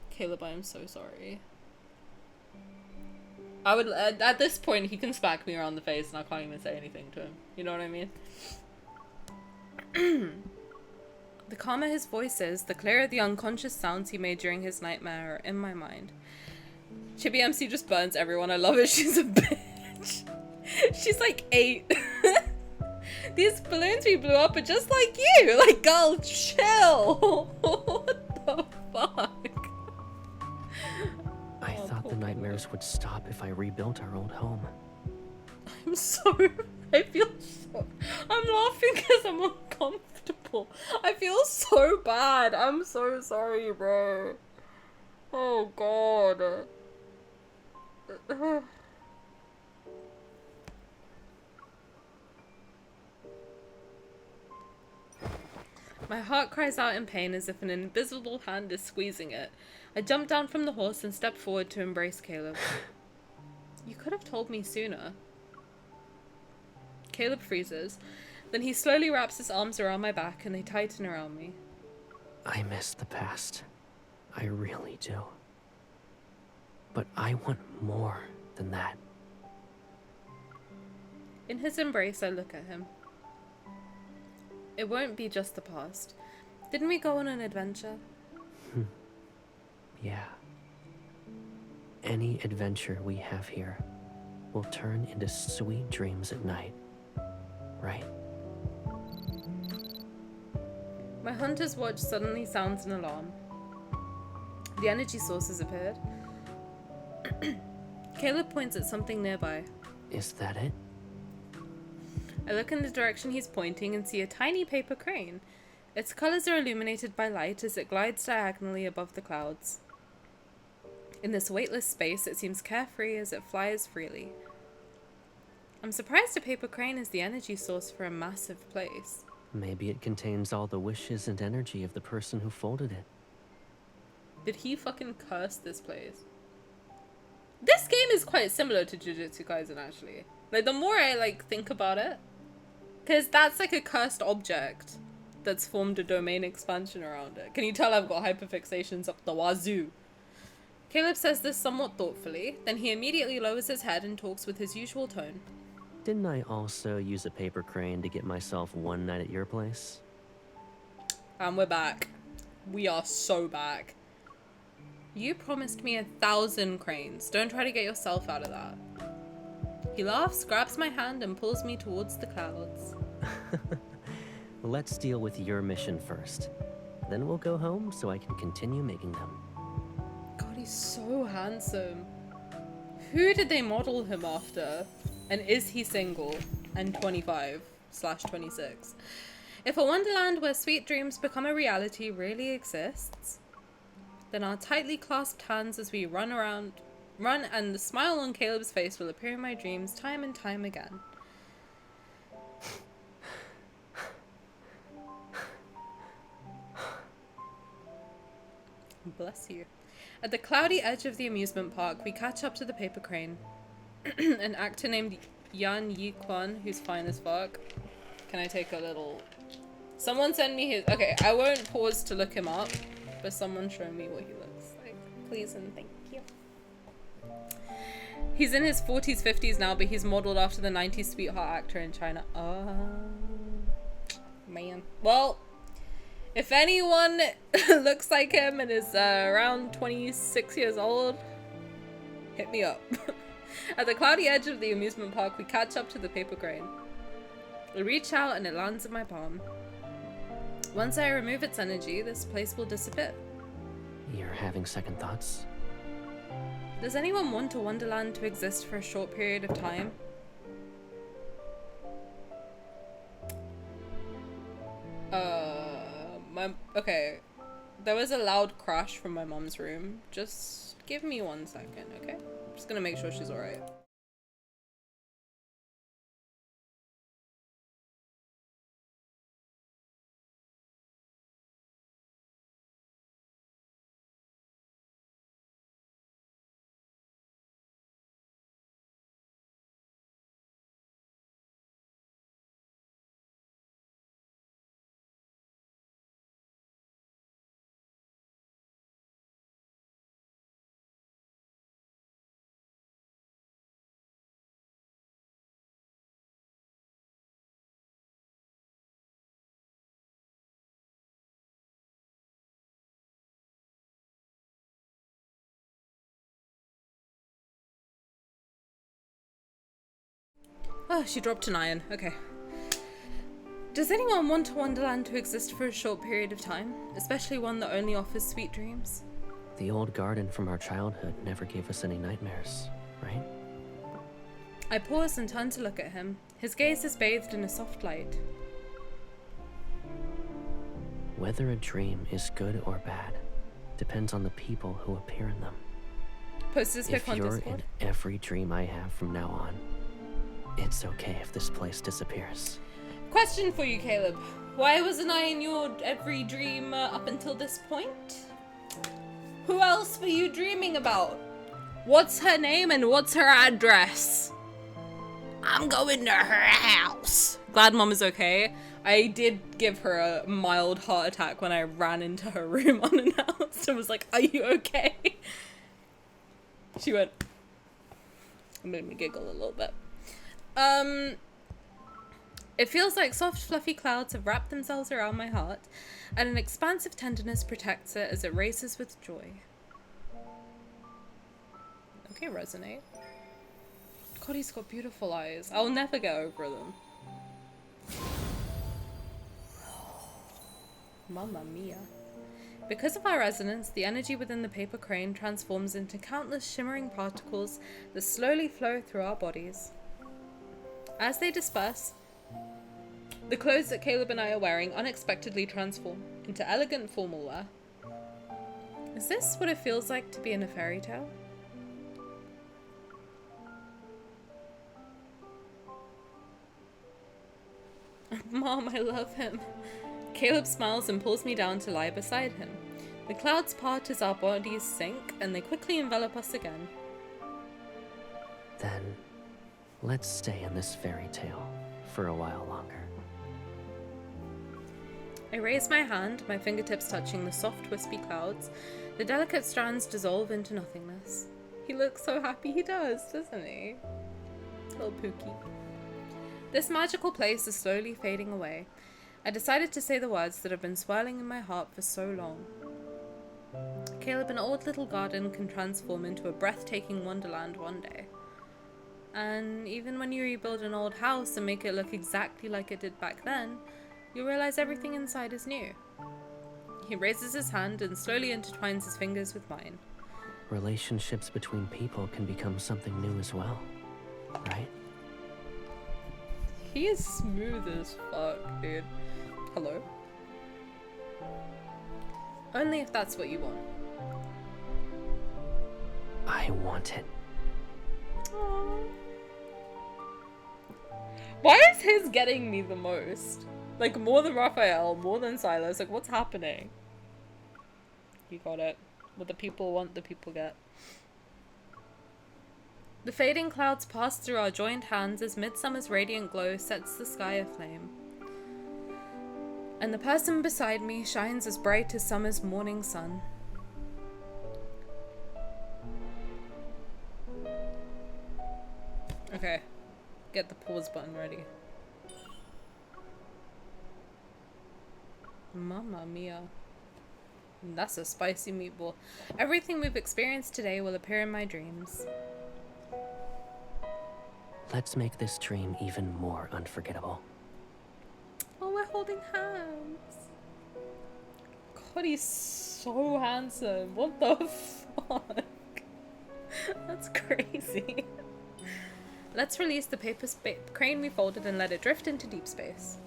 Caleb, I am so sorry. I would, at this point, he can smack me around the face and I can't even say anything to him. You know what I mean? The calmer his voice is, the clearer the unconscious sounds he made during his nightmare are in my mind. Chibi MC just burns everyone. I love it. She's a bitch. She's like 8. These balloons we blew up are just like you. Like, girl, chill. What the fuck? I thought the nightmares would stop if I rebuilt our old home. I'm sorry. I feel so... I'm laughing because I'm uncomfortable. I feel so bad. I'm so sorry, bro. Oh, God. My heart cries out in pain as if an invisible hand is squeezing it. I jump down from the horse and step forward to embrace Caleb. You could have told me sooner. Caleb freezes. Then he slowly wraps his arms around my back and they tighten around me. I miss the past. I really do. But I want more than that. In his embrace, I look at him. It won't be just the past. Didn't we go on an adventure? Yeah. Any adventure we have here will turn into sweet dreams at night. Right? My hunter's watch suddenly sounds an alarm. The energy source has appeared. Caleb points at something nearby. Is that it? I look in the direction he's pointing and see a tiny paper crane. Its colors are illuminated by light as it glides diagonally above the clouds. In this weightless space, it seems carefree as it flies freely. I'm surprised a paper crane is the energy source for a massive place. Maybe it contains all the wishes and energy of the person who folded it. Did he fucking curse this place? This game is quite similar to Jujutsu Kaisen, actually. Like, the more I, like, think about it, because that's, like, a cursed object that's formed a domain expansion around it. Can you tell I've got hyperfixations up the wazoo? Caleb says this somewhat thoughtfully, then he immediately lowers his head and talks with his usual tone. Didn't I also use a paper crane to get myself one night at your place? And we're back. We are so back. You promised me 1,000 cranes. Don't try to get yourself out of that. He laughs, grabs my hand, and pulls me towards the clouds. Let's deal with your mission first. Then we'll go home so I can continue making them. God, he's so handsome. Who did they model him after? And is he single? And 25/26. If a wonderland where sweet dreams become a reality really exists, then our tightly clasped hands as we run and the smile on Caleb's face will appear in my dreams time and time again. Bless you. At the cloudy edge of the amusement park, we catch up to the paper crane. An actor named Yan Yi Kwan, who's fine as fuck. Can I take a little... Someone send me his... Okay, I won't pause to look him up, but someone show me what he looks like. Please and thank you. He's in his 40s, 50s now, but he's modeled after the 90s sweetheart actor in China. Oh, man. Well, if anyone looks like him and is around 26 years old, hit me up. At the cloudy edge of the amusement park, we catch up to the paper crane. I reach out and it lands in my palm. Once I remove its energy, this place will disappear. You're having second thoughts? Does anyone want a wonderland to exist for a short period of time? Okay. There was a loud crash from my mom's room. Just give me 1 second, okay? I'm just gonna make sure she's alright. Oh, she dropped an iron. Okay. Does anyone want a wonderland to exist for a short period of time? Especially one that only offers sweet dreams? The old garden from our childhood never gave us any nightmares, right? I pause and turn to look at him. His gaze is bathed in a soft light. Whether a dream is good or bad depends on the people who appear in them. Post this pic If on you're Discord. in every dream I have from now on, it's okay if this place disappears. Question for you, Caleb. Why wasn't I in your every dream up until this point? Who else were you dreaming about? What's her name and what's her address? I'm going to her house. Glad Mom is okay. I did give her a mild heart attack when I ran into her room unannounced and was like, are you okay? She went, it made me giggle a little bit. It feels like soft, fluffy clouds have wrapped themselves around my heart, and an expansive tenderness protects it as it races with joy. Okay, resonate. God, he's got beautiful eyes. I'll never get over them. Mamma mia. Because of our resonance, the energy within the paper crane transforms into countless shimmering particles that slowly flow through our bodies. As they disperse, the clothes that Caleb and I are wearing unexpectedly transform into elegant formal wear. Is this what it feels like to be in a fairy tale? Mom, I love him. Caleb smiles and pulls me down to lie beside him. The clouds part as our bodies sink, and they quickly envelop us again. Then, let's stay in this fairy tale for a while longer. I raise my hand, my fingertips touching the soft, wispy clouds. The delicate strands dissolve into nothingness. He looks so happy he does, doesn't he? Little Pookie. This magical place is slowly fading away. I decided to say the words that have been swirling in my heart for so long. Caleb, an old little garden can transform into a breathtaking wonderland one day. And even when you rebuild an old house and make it look exactly like it did back then, you'll realize everything inside is new. He raises his hand and slowly intertwines his fingers with mine. Relationships between people can become something new as well, right? He is smooth as fuck, dude. Hello? Only if that's what you want. I want it. Aww. Why is his getting me the most? Like, more than Raphael, more than Silas. Like, what's happening? You got it. What the people want, the people get. The fading clouds pass through our joined hands as midsummer's radiant glow sets the sky aflame. And the person beside me shines as bright as summer's morning sun. Okay, get the pause button ready. Mamma mia. That's a spicy meatball. Everything we've experienced today will appear in my dreams. Let's make this dream even more unforgettable. Oh, we're holding hands. God, he's so handsome. What the fuck? That's crazy. Let's release the paper crane we folded and let it drift into deep space.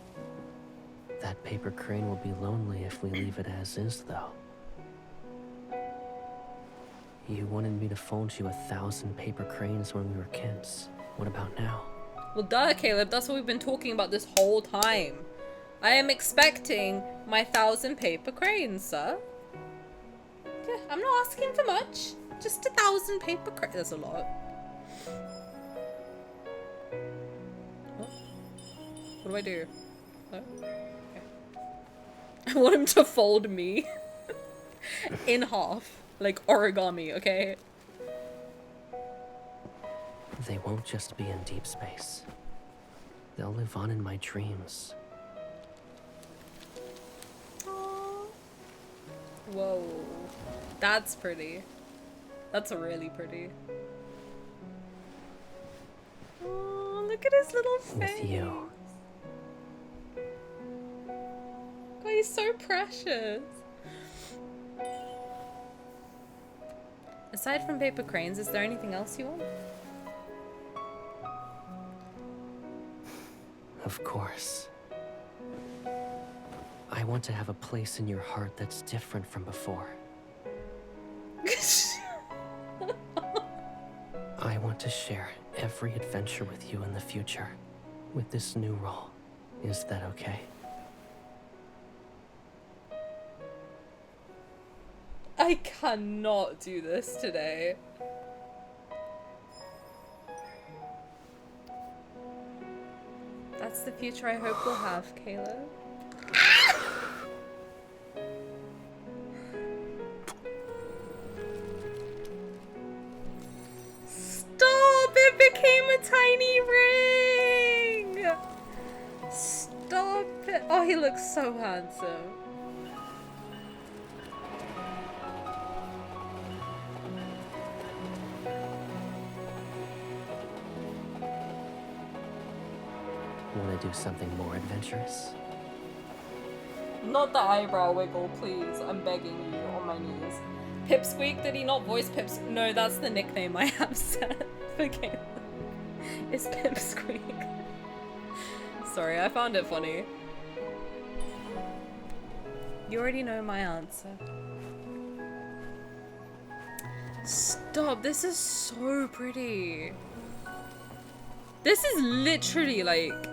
That paper crane will be lonely if we leave it as is, though. You wanted me to fold you 1,000 paper cranes when we were kids. What about now? Well, duh, Caleb. That's what we've been talking about this whole time. I am expecting my 1,000 paper cranes, sir. Yeah, I'm not asking for much. Just 1,000 paper cranes. That's a lot. Oh. What do I do? Oh. Okay. I want him to fold me in half. Like origami, okay? They won't just be in deep space. They'll live on in my dreams. Whoa. That's pretty. That's really pretty. Oh, look Look at his little face. with you. God, he's so precious. Aside from paper cranes, is there anything else you want? Of course. I want to have a place in your heart that's different from before. I want to share every adventure with you in the future, with this new role. Is that okay? I cannot do this today. That's the future I hope we'll have, Caleb. Stop! It became a tiny ring! Stop it. Oh, he looks so handsome. Want to do something more adventurous? Not the eyebrow wiggle, please. I'm begging you on my knees. Pipsqueak? Did he not voice Pips? No, that's the nickname I have set for Caleb. It's Pipsqueak. Sorry, I found it funny. You already know my answer. Stop, this is so pretty. This is literally like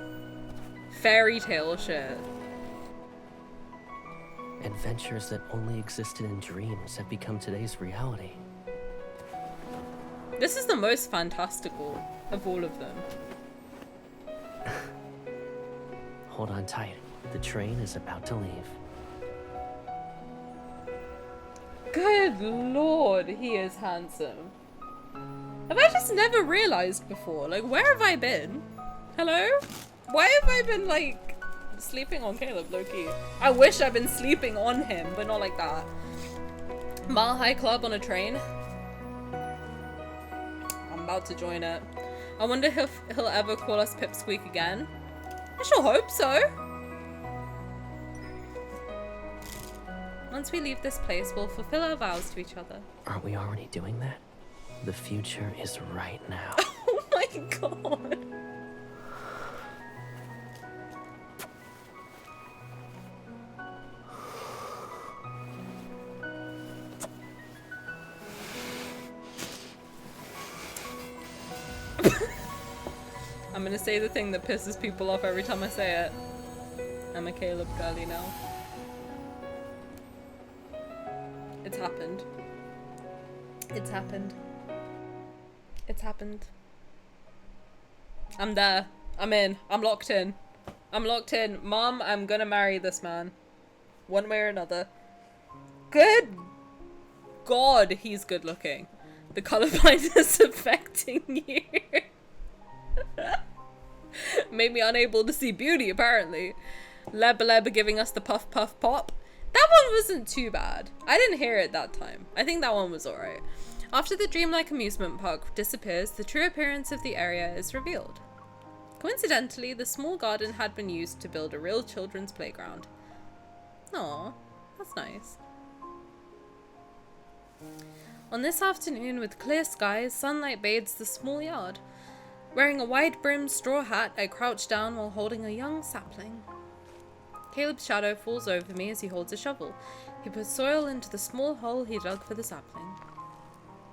fairy tale shit. Adventures that only existed in dreams have become today's reality. This is the most fantastical of all of them. Hold on tight. The train is about to leave. Good lord, he is handsome. Have I just never realized before? Like, where have I been? Hello? Why have I been, like, sleeping on Caleb, low-key? I wish I'd been sleeping on him, but not like that. Mile High Club on a train. I'm about to join it. I wonder if he'll ever call us Pipsqueak again. I shall hope so. Once we leave this place, we'll fulfill our vows to each other. Aren't we already doing that? The future is right now. Oh my god. I'm gonna say the thing that pisses people off every time I say it. I'm a Caleb girly now. It's happened. It's happened. It's happened. I'm there. I'm in. I'm locked in. I'm locked in. Mom, I'm gonna marry this man. One way or another. Good God, he's good looking. The colorblindness affecting you. Made me unable to see beauty, apparently. Leba Leba giving us the puff puff pop. That one wasn't too bad. I didn't hear it that time. I think that one was alright. After the dreamlike amusement park disappears, the true appearance of the area is revealed. Coincidentally, the small garden had been used to build a real children's playground. Aw, that's nice. On this afternoon, with clear skies, sunlight bathes the small yard. Wearing a wide-brimmed straw hat, I crouch down while holding a young sapling. Caleb's shadow falls over me as he holds a shovel. He puts soil into the small hole he dug for the sapling.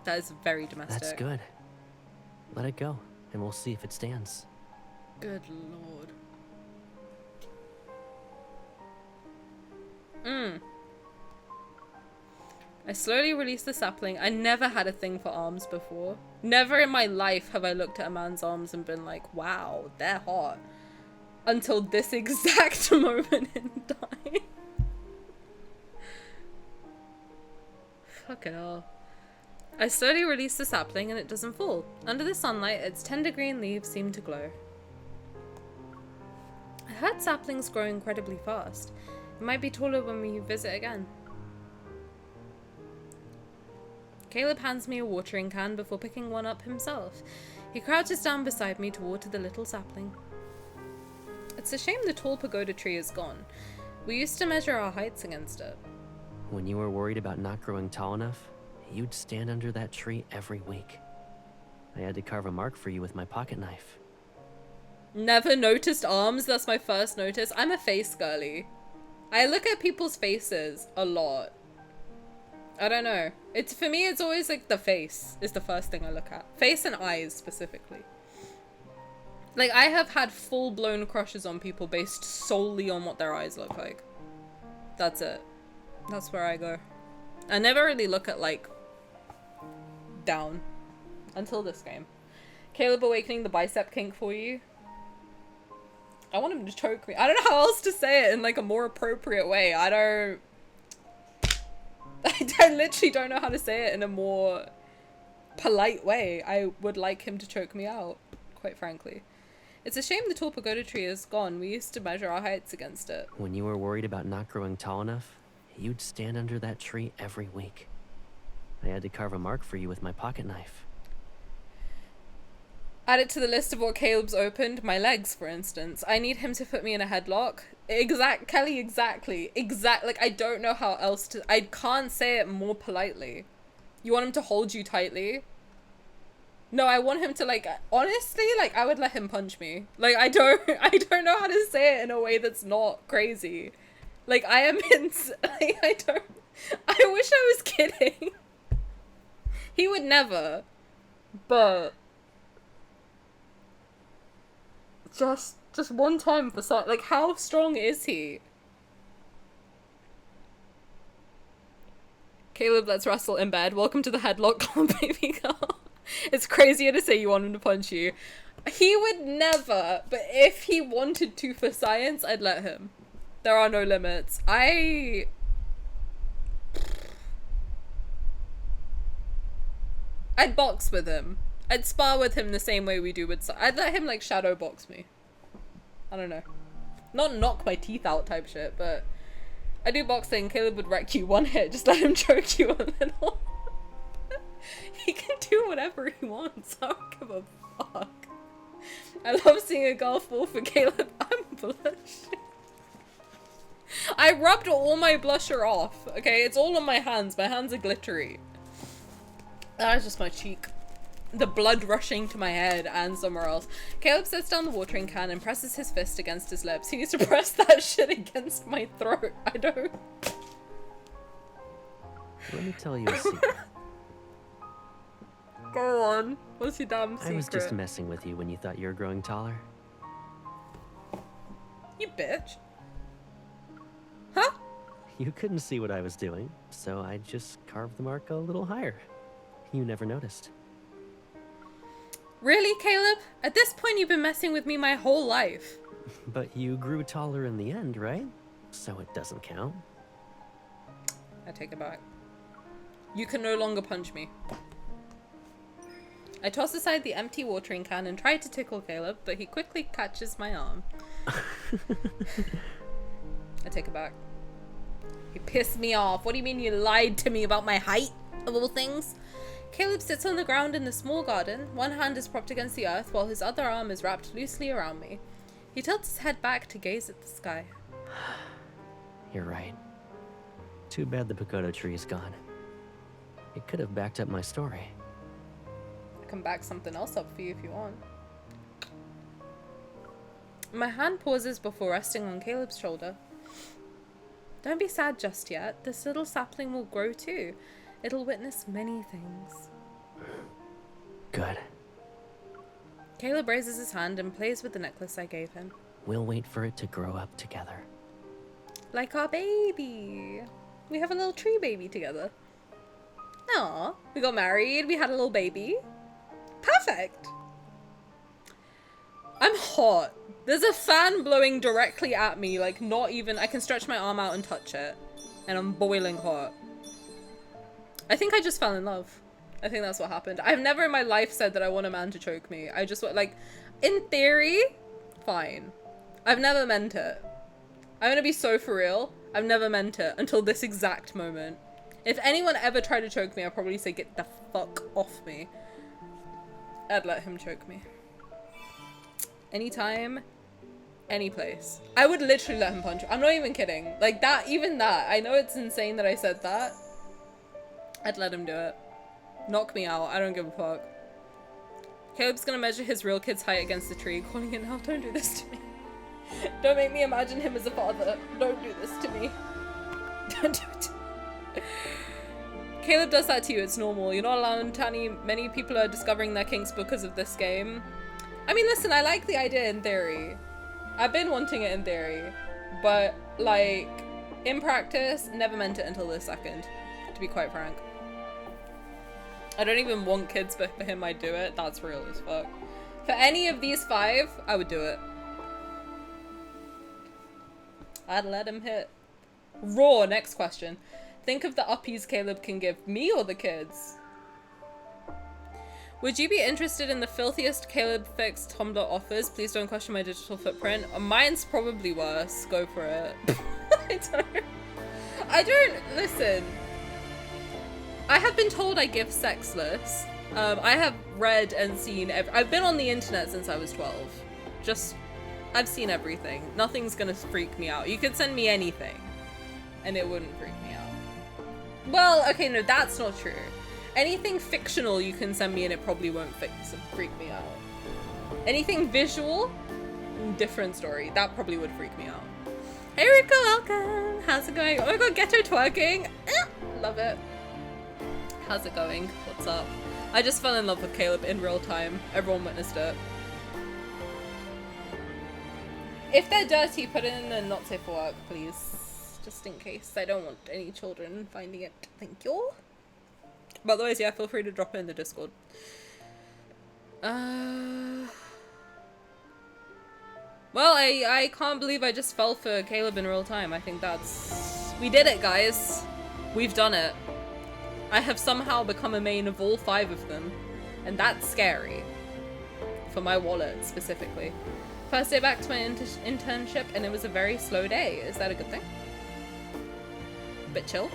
That is very domestic. That's good. Let it go, and we'll see if it stands. Good lord. I slowly release the sapling. I never had a thing for arms before. Never in my life have I looked at a man's arms and been like, wow, they're hot. Until this exact moment in time. Fucking hell. I slowly release the sapling and it doesn't fall. Under the sunlight, its tender green leaves seem to glow. I heard saplings grow incredibly fast. It might be taller when we visit again. Caleb hands me a watering can before picking one up himself. He crouches down beside me to water the little sapling. It's a shame the tall pagoda tree is gone. We used to measure our heights against it. When you were worried about not growing tall enough, you'd stand under that tree every week. I had to carve a mark for you with my pocket knife. Never noticed arms, that's my first notice. I'm a face girly. I look at people's faces a lot. I don't know. It's, for me, it's always like the face is the first thing I look at. Face and eyes, specifically. Like, I have had full-blown crushes on people based solely on what their eyes look like. That's it. That's where I go. I never really look at, like, down. Until this game. Caleb awakening the bicep kink for you. I want him to choke me. I don't know how else to say it in, like, a more appropriate way. I literally don't know how to say it in a more polite way. I would like him to choke me out, quite frankly. It's a shame the tall pagoda tree is gone. We used to measure our heights against it. When you were worried about not growing tall enough, you'd stand under that tree every week. I had to carve a mark for you with my pocket knife. Add it to the list of what Caleb's opened. My legs, for instance. I need him to put me in a headlock. Kelly, exactly. Like, I don't know how else to... I can't say it more politely. You want him to hold you tightly? No, I want him to, like... Honestly, like, I would let him punch me. Like, I don't know how to say it in a way that's not crazy. Like, I am in... Like, I wish I was kidding. He would never. But... Just one time for some, like, how strong is he? Caleb, let's wrestle in bed. Welcome to the headlock club, baby girl. It's crazier to say you want him to punch you. He would never, but if he wanted to for science, I'd let him. There are no limits. I'd box with him. I'd spar with him the same way we do with... I'd let him, like, shadow box me. I don't know. Not knock my teeth out type shit, but... I do boxing. Caleb would wreck you one hit. Just let him choke you a little. He can do whatever he wants. I don't give a fuck. I love seeing a girl fall for Caleb. I'm blushing. I rubbed all my blusher off, okay? It's all on my hands. My hands are glittery. That is just my cheek. The blood rushing to my head and somewhere else. Caleb sets down the watering can and presses his fist against his lips. He needs to press that shit against my throat. I don't... Let me tell you a secret. Go on. What's your damn secret? I was just messing with you when you thought you were growing taller. You bitch. Huh? You couldn't see what I was doing, so I just carved the mark a little higher. You never noticed. Really, Caleb? At this point, you've been messing with me my whole life. But you grew taller in the end, right? So it doesn't count. I take it back. You can no longer punch me. I toss aside the empty watering can and try to tickle Caleb, but he quickly catches my arm. I take it back. You pissed me off. What do you mean you lied to me about my height, of all things? Caleb sits on the ground in the small garden. One hand is propped against the earth while his other arm is wrapped loosely around me. He tilts his head back to gaze at the sky. You're right. Too bad the pagoda tree is gone. It could have backed up my story. I can back something else up for you if you want. My hand pauses before resting on Caleb's shoulder. Don't be sad just yet. This little sapling will grow too. It'll witness many things. Good. Caleb raises his hand and plays with the necklace I gave him. We'll wait for it to grow up together. Like our baby. We have a little tree baby together. Aw, we got married, we had a little baby. Perfect. I'm hot. There's a fan blowing directly at me, like not even, I can stretch my arm out and touch it. And I'm boiling hot. I think I just fell in love. I think that's what happened. I've never in my life said that I want a man to choke me. I just want, like, in theory, fine. I've never meant it. I'm gonna be so for real. I've never meant it until this exact moment. If anyone ever tried to choke me, I'd probably say, get the fuck off me. I'd let him choke me. Anytime, any place. I would literally let him punch. I'm not even kidding. Like that, even that. I know it's insane that I said that. I'd let him do it. Knock me out. I don't give a fuck. Caleb's gonna measure his real kid's height against the tree, calling it out. Don't do this to me. Don't make me imagine him as a father. Don't do this to me. Don't do it to me. Caleb does that to you. It's normal. You're not alone, Tani. Many people are discovering their kinks because of this game. I mean, listen, I like the idea in theory. I've been wanting it in theory. But, like, in practice, never meant it until this second, to be quite frank. I don't even want kids, but for him, I'd do it. That's real as fuck. For any of these 5, I would do it. I'd let him hit. Raw, next question. Think of the uppies Caleb can give me or the kids. Would you be interested in the filthiest Caleb fixed Tumblr offers? Please don't question my digital footprint. Mine's probably worse. Go for it. Listen. I have been told I give sexless. I have read and seen, I've been on the internet since I was 12. I've seen everything. Nothing's gonna freak me out. You could send me anything and it wouldn't freak me out. Well, okay, no, that's not true. Anything fictional you can send me and it probably won't freak me out. Anything visual, different story. That probably would freak me out. Hey Rika, welcome! How's it going? Oh my god, ghetto twerking! Love it. How's it going? What's up? I just fell in love with Caleb in real time. Everyone witnessed it. If they're dirty, put it in the not safe for work, please. Just in case. I don't want any children finding it. Thank you. But otherwise, yeah, feel free to drop it in the Discord. Well, I can't believe I just fell for Caleb in real time. I think that's... We did it, guys. We've done it. I have somehow become a main of all 5 of them. And that's scary. For my wallet, specifically. First day back to my internship, and it was a very slow day. Is that a good thing? Bit chill.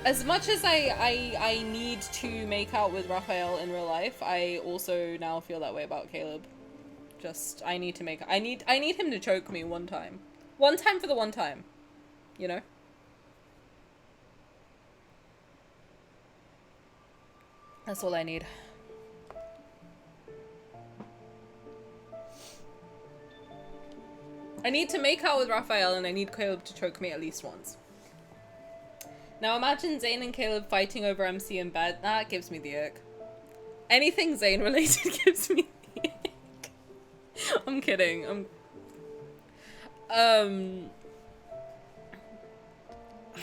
As much as I need to make out with Raphael in real life, I also now feel that way about Caleb. I need him to choke me one time. One time for the one time. You know? That's all I need. I need to make out with Raphael and I need Caleb to choke me at least once. Now imagine Zane and Caleb fighting over MC in bed. That gives me the ick. Anything Zane related gives me the ick. I'm kidding. I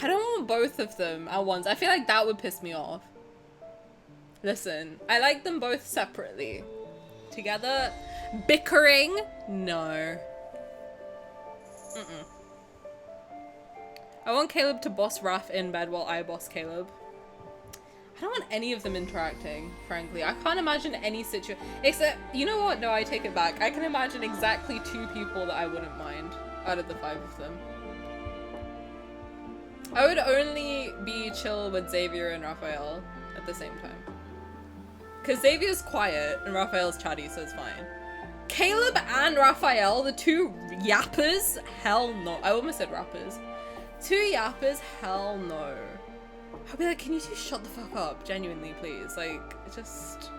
don't want both of them at once. I feel like that would piss me off. Listen, I like them both separately. Together, bickering? No. I want Caleb to boss Raph in bed while I boss Caleb. I don't want any of them interacting, frankly. I can't imagine any situation. Except, you know what? No, I take it back. I can imagine exactly 2 people that I wouldn't mind out of the 5 of them. I would only be chill with Xavier and Raphael at the same time. Because Xavier's quiet and Raphael's chatty, so it's fine. Caleb and Raphael, the 2 yappers? Hell no. I almost said rappers. 2 yappers? Hell no. I'll be like, can you 2 shut the fuck up? Genuinely, please. Like, just...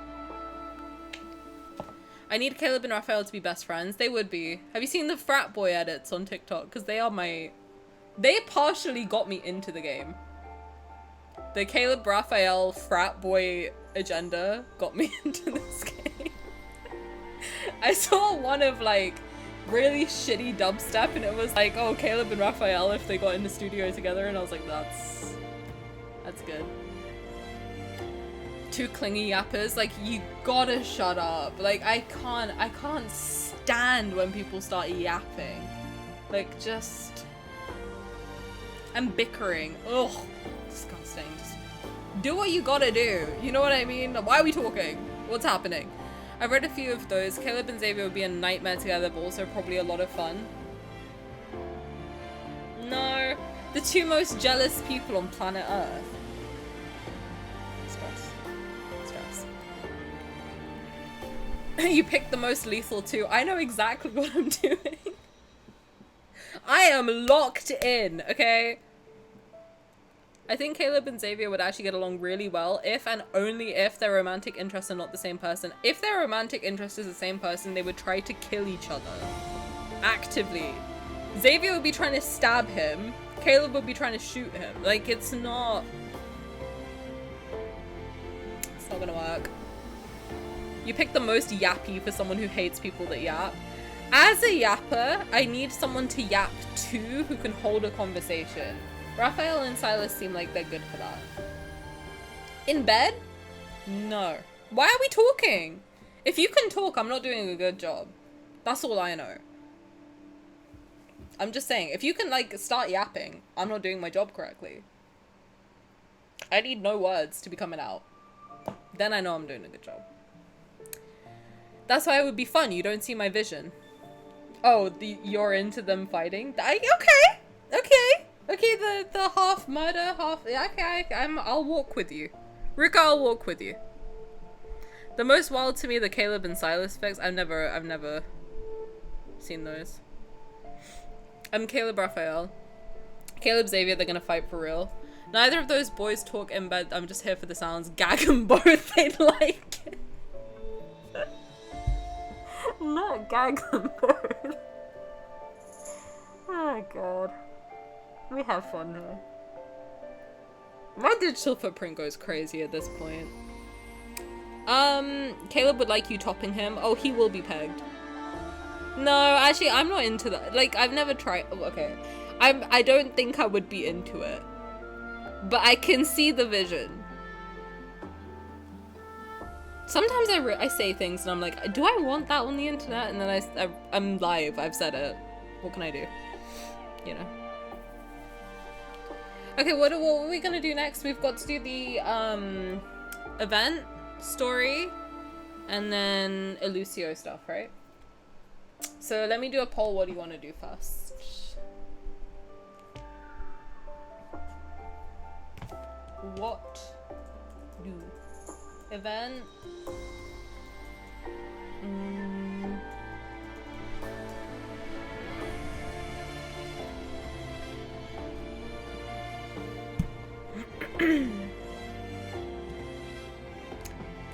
I need Caleb and Raphael to be best friends. They would be. Have you seen the frat boy edits on TikTok? Because they are my... They partially got me into the game. The Caleb Raphael frat boy agenda got me into this game. I saw one of like really shitty dubstep and it was like, oh, Caleb and Raphael if they got in the studio together, and I was like, that's good. 2 clingy yappers, like, you gotta shut up. Like, I can't stand when people start yapping. Like, just... and bickering. Ugh, disgusting. Just do what you gotta do. You know what I mean? Why are we talking? What's happening? I've read a few of those. Caleb and Xavier would be a nightmare together, but also probably a lot of fun. No. The 2 most jealous people on planet Earth. You picked the most lethal too. I know exactly what I'm doing. I am locked in, okay? I think Caleb and Xavier would actually get along really well if and only if their romantic interests are not the same person. If their romantic interest is the same person, they would try to kill each other. Actively. Xavier would be trying to stab him. Caleb would be trying to shoot him. Like, it's not gonna work. You picked the most yappy for someone who hates people that yap. As a yapper, I need someone to yap to who can hold a conversation. Raphael and Silas seem like they're good for that. In bed? No. Why are we talking? If you can talk, I'm not doing a good job. That's all I know. I'm just saying, if you can, like, start yapping, I'm not doing my job correctly. I need no words to be coming out. Then I know I'm doing a good job. That's why it would be fun. You don't see my vision. Oh, you're into them fighting? Okay, the half murder, half... Yeah, okay, I'll walk with you. Ruka, I'll walk with you. The most wild to me, the Caleb and Silas fics. I've never seen those. I'm Caleb Raphael. Caleb Xavier, they're gonna fight for real. Neither of those boys talk in bed. I'm just here for the sounds. Gag them both. They'd like it. Not gag them both. Oh god. We have fun here. My digital footprint goes crazy at this point. Caleb would like you topping him. Oh, he will be pegged. No, actually, I'm not into that. Like, I've never tried. Oh, okay. I don't think I would be into it. But I can see the vision. Sometimes I say things and I'm like, do I want that on the internet? And then I'm live. I've said it. What can I do? You know. Okay, what are we gonna do next? We've got to do the event story and then Illusio stuff, right? So let me do a poll. What do you want to do first? What do event?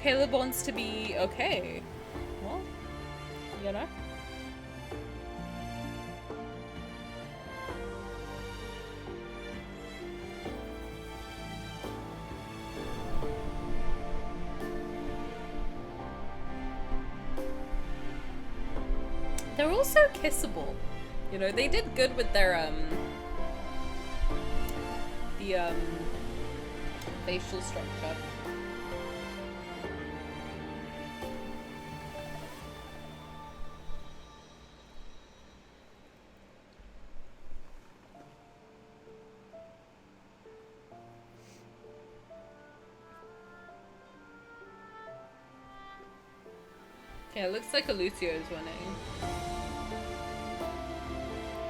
Caleb wants to be okay. Well, you know. They're also kissable. You know, they did good with their facial structure. Yeah, it looks like Illusio is winning.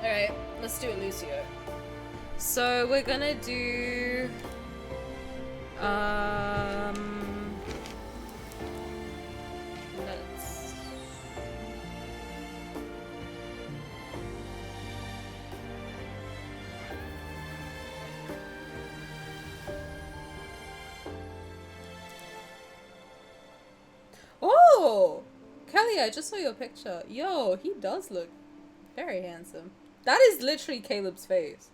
Alright, let's do Illusio. So we're gonna do let's Oh! Kelly, I just saw your picture. Yo, he does look very handsome. That is literally Caleb's face.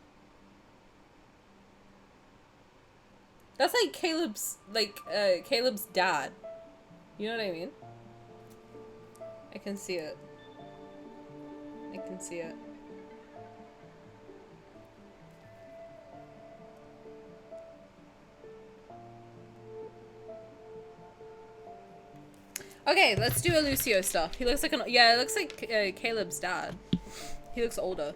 That's like Caleb's dad. You know what I mean? I can see it. I can see it. Okay, let's do Illusio stuff. He looks like it looks like Caleb's dad. He looks older.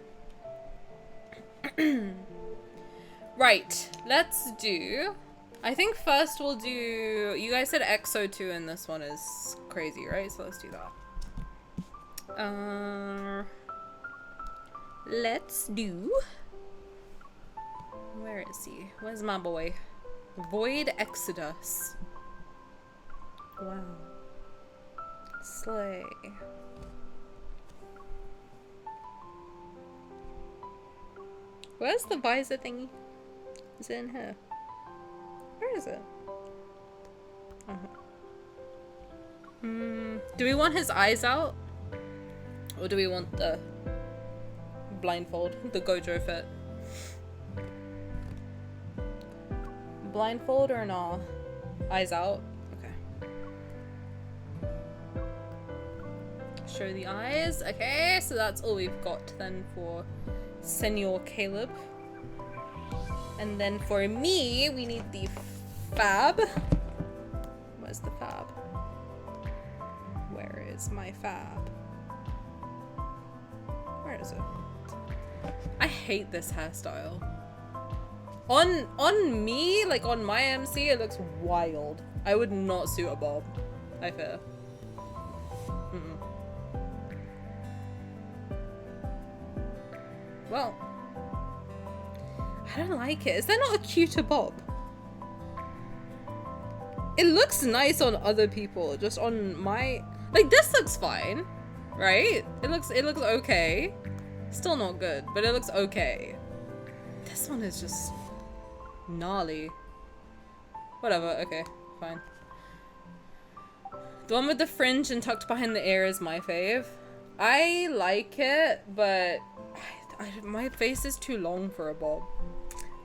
Right, let's do... I think first we'll do... You guys said XO2 and this one is crazy, right? So let's do that. Let's do... Where is he? Where's my boy? Void Exodus. Wow. Slay. Where's the visor thingy? Is it in here? Where is it? Do we want his eyes out? Or do we want the blindfold? The Gojo fit? Blindfold or no? Eyes out? Okay. Show the eyes. Okay, so that's all we've got then for Senor Caleb. And then for me, we need the fab. Where's the fab? Where is my fab? Where is it? I hate this hairstyle. On me, like on my MC, it looks wild. I would not suit a bob, I fear. Well, I don't like it. Is there not a cuter bob? It looks nice on other people, just on my... Like, this looks fine, right? It looks okay. Still not good, but it looks okay. This one is just gnarly. Whatever, okay, fine. The one with the fringe and tucked behind the ear is my fave. I like it, but my face is too long for a bob.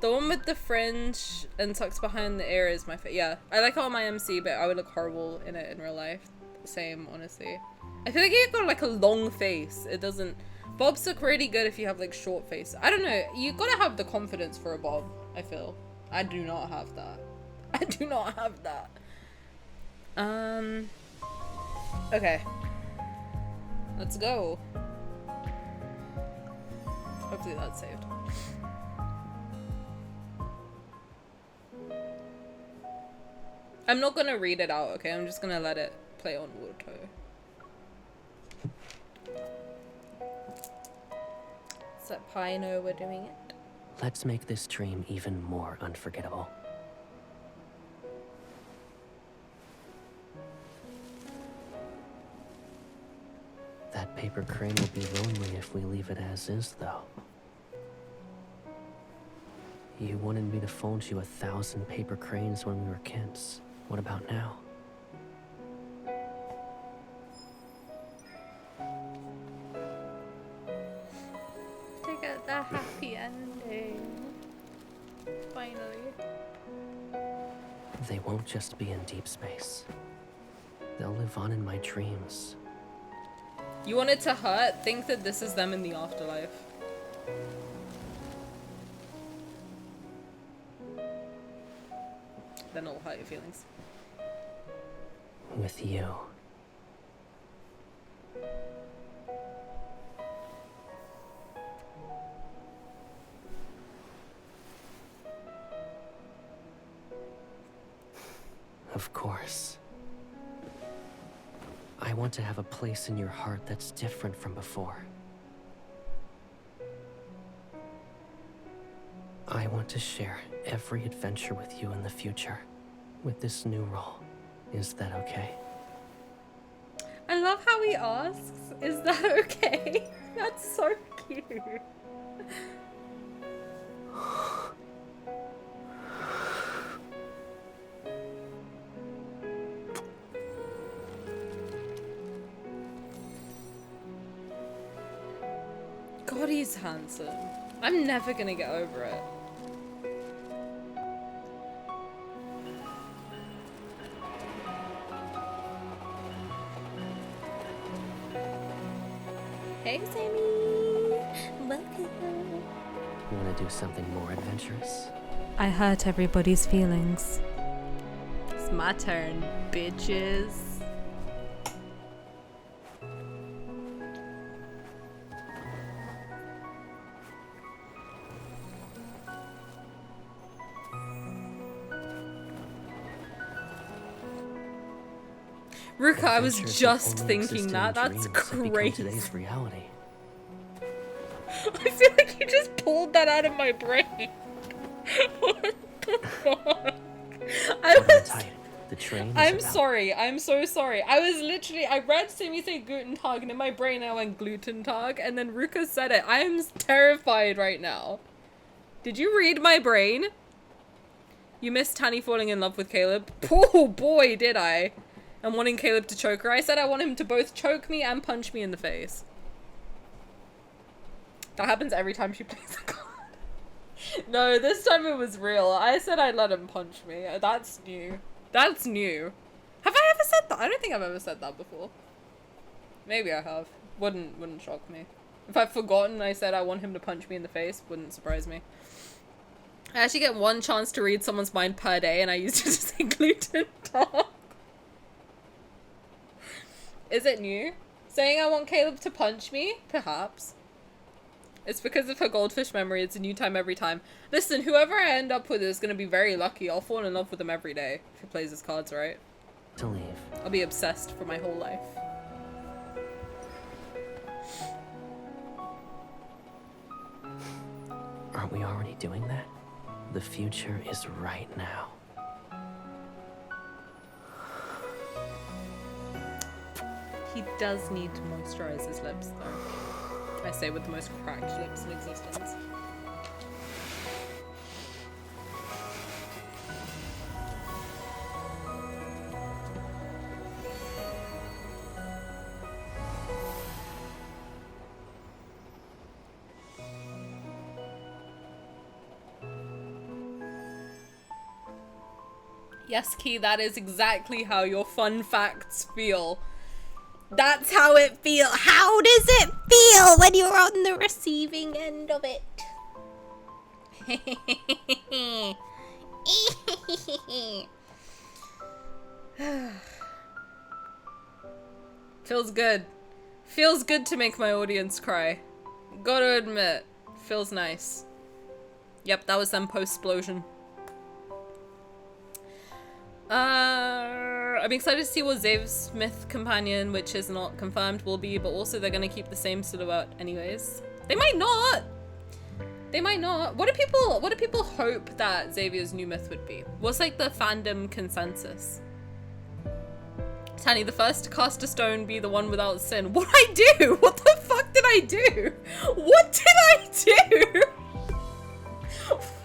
The one with the fringe and tucked behind the ear is my fave. Yeah, I like it on my MC, but I would look horrible in it in real life. Same, honestly. I feel like you've got like a long face. It doesn't... Bobs look really good if you have like short face. I don't know. You gotta have the confidence for a bob, I feel. I do not have that. I do not have that. Okay. Let's go. Hopefully that's saved. I'm not gonna read it out, okay? I'm just gonna let it play on Woto. Does that pie know we're doing it? Let's make this dream even more unforgettable. That paper crane will be lonely if we leave it as is, though. You wanted me to fold you 1,000 paper cranes when we were kids. What about now? To get the happy ending. Finally. They won't just be in deep space. They'll live on in my dreams. You want it to hurt? Think that this is them in the afterlife. Then it'll hurt your feelings. With you. Of course. I want to have a place in your heart that's different from before. I want to share every adventure with you in the future, with this new role. Is that okay? I love how he asks, is that okay? That's so cute. God, he's handsome. I'm never gonna get over it. Hey, Sammy! Welcome. Want to do something more adventurous? I hurt everybody's feelings. It's my turn, bitches. Ruka, I was Adventures just will only thinking exist in that. That's dreams that become crazy. Today's reality. I feel like you just pulled that out of my brain. What the fuck? I Hold on was... tight. the train is I'm about. sorry. I'm so sorry. I read Simi say Guten Tag and in my brain I went Gluten Tag and then Ruka said it. I am terrified right now. Did you read my brain? You missed Tani falling in love with Caleb. Oh boy, did I. And wanting Caleb to choke her. I said I want him to both choke me and punch me in the face. That happens every time she plays a card. No, this time it was real. I said I'd let him punch me. That's new. That's new. Have I ever said that? I don't think I've ever said that before. Maybe I have. Wouldn't shock me. If I've forgotten I said I want him to punch me in the face, wouldn't surprise me. I actually get one chance to read someone's mind per day and I used it to say gluten talk. Is it new? Saying I want Caleb to punch me? Perhaps. It's because of her goldfish memory. It's a new time every time. Listen, whoever I end up with is going to be very lucky. I'll fall in love with him every day if he plays his cards right. To leave. I'll be obsessed for my whole life. Aren't we already doing that? The future is right now. He does need to moisturize his lips, though. I say with the most cracked lips in existence. Yes, Key, that is exactly how your fun facts feel. That's how it feels. How does it feel when you're on the receiving end of it? Feels good. Feels good to make my audience cry. Gotta admit, feels nice. Yep, that was them post-splosion. I'm excited to see what Zave's Smith companion, which is not confirmed, will be, but also they're gonna keep the same silhouette anyways. They might not! They might not. What do people hope that Xavier's new myth would be? What's like the fandom consensus? Tani, the first to cast a stone, be the one without sin. What'd I do? What the fuck did I do? What did I do?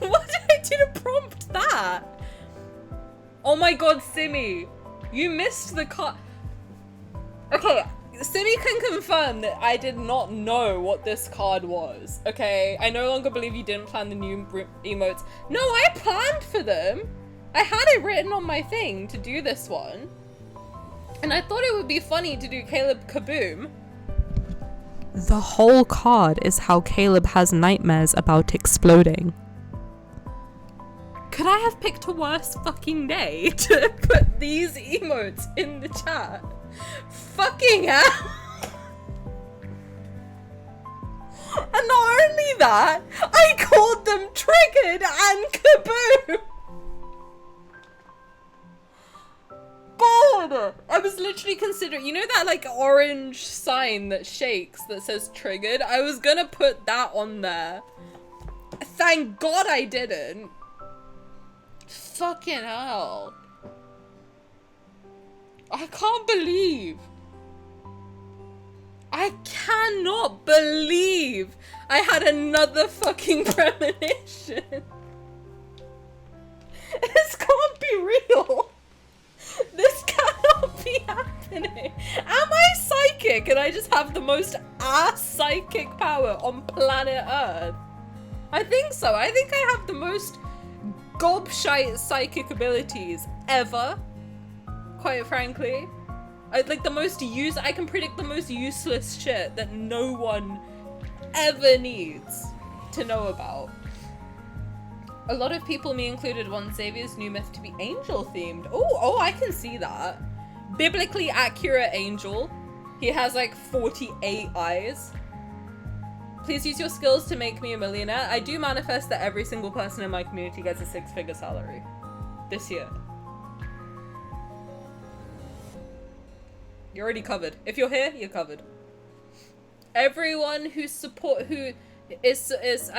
What did I do to prompt that? Oh my god, Simi. You missed the card. Okay, Simi can confirm that I did not know what this card was. Okay, I no longer believe you didn't plan the new emotes. No, I planned for them. I had it written on my thing to do this one. And I thought it would be funny to do Caleb Kaboom. The whole card is how Caleb has nightmares about exploding. Could I have picked a worse fucking day to put these emotes in the chat? Fucking hell! And not only that, I called them Triggered and Kaboom! God! I was literally considering, you know that like orange sign that shakes that says Triggered? I was gonna put that on there. Thank God I didn't. Fucking hell. I can't believe. I cannot believe I had another fucking premonition. This can't be real. This cannot be happening. Am I psychic and I just have the most ass psychic power on planet Earth? I think so. I think I have the most gobshite psychic abilities ever, quite frankly. I can predict the most useless shit that no one ever needs to know about. A lot of people, me included, want Xavier's new myth to be angel themed. Oh, I can see that. Biblically accurate angel. He has like 48 eyes. Please use your skills to make me a millionaire. I do manifest that every single person in my community gets a 6-figure salary this year. You're already covered. If you're here, you're covered. Everyone who I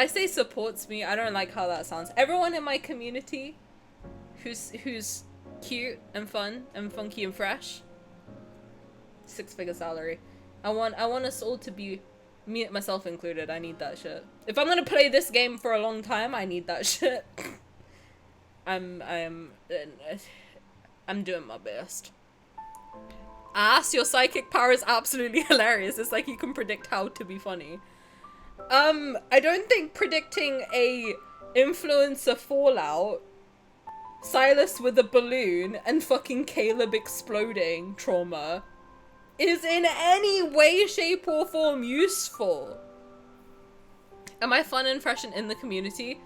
say supports me. I don't like how that sounds. Everyone in my community who's cute and fun and funky and fresh. 6-figure salary. I want us all to be, me myself included. I need that shit. If I'm gonna play this game for a long time, I need that shit. I'm doing my best. Ass, your psychic power is absolutely hilarious. It's like you can predict how to be funny. I don't think predicting a influencer fallout, Silas with a balloon, and fucking Caleb exploding trauma is in any way, shape, or form useful. Am I fun and fresh and in the community?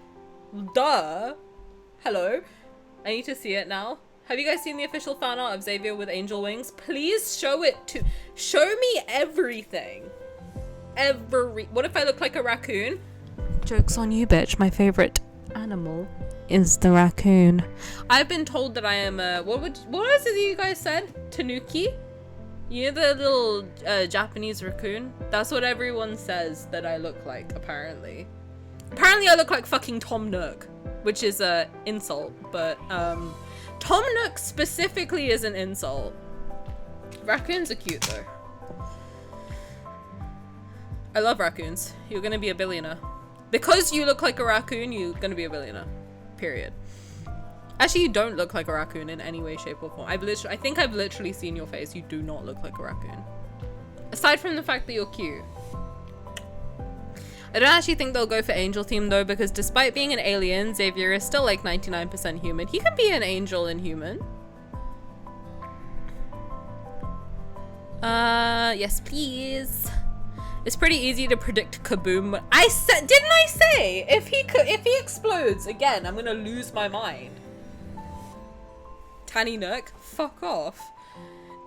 Duh. Hello. I need to see it now. Have you guys seen the official fan art of Xavier with angel wings? Please show it to- show me everything. What if I look like a raccoon? Joke's on you, bitch. My favorite animal is the raccoon. I've been told that I am a- what was it that you guys said? Tanuki? You know the little Japanese raccoon? That's what everyone says that I look like, apparently. Apparently I look like fucking Tom Nook, which is a insult, but Tom Nook specifically is an insult. Raccoons are cute though. I love raccoons. You're gonna be a billionaire. Because you look like a raccoon, you're gonna be a billionaire. Period. Actually, you don't look like a raccoon in any way, shape, or form. I think I've literally seen your face. You do not look like a raccoon. Aside from the fact that you're cute. I don't actually think they'll go for angel theme though, because despite being an alien, Xavier is still like 99% human. He can be an angel and human. Yes please. It's pretty easy to predict Kaboom. Didn't I say if he explodes again, I'm gonna lose my mind. Tani Nook, fuck off.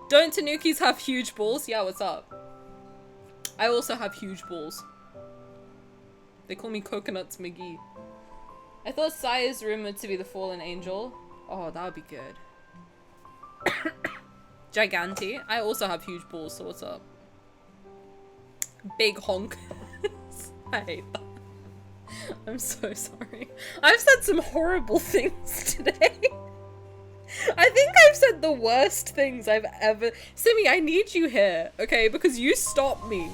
Don't Tanukis have huge balls? Yeah, what's up? I also have huge balls. They call me Coconuts McGee. I thought Sai is rumored to be the fallen angel. Oh, that would be good. Giganti. I also have huge balls, so what's up? Big honk. I hate that. I'm so sorry. I've said some horrible things today. I think I've said the worst things I've ever- Simi, I need you here, okay? Because you stopped me.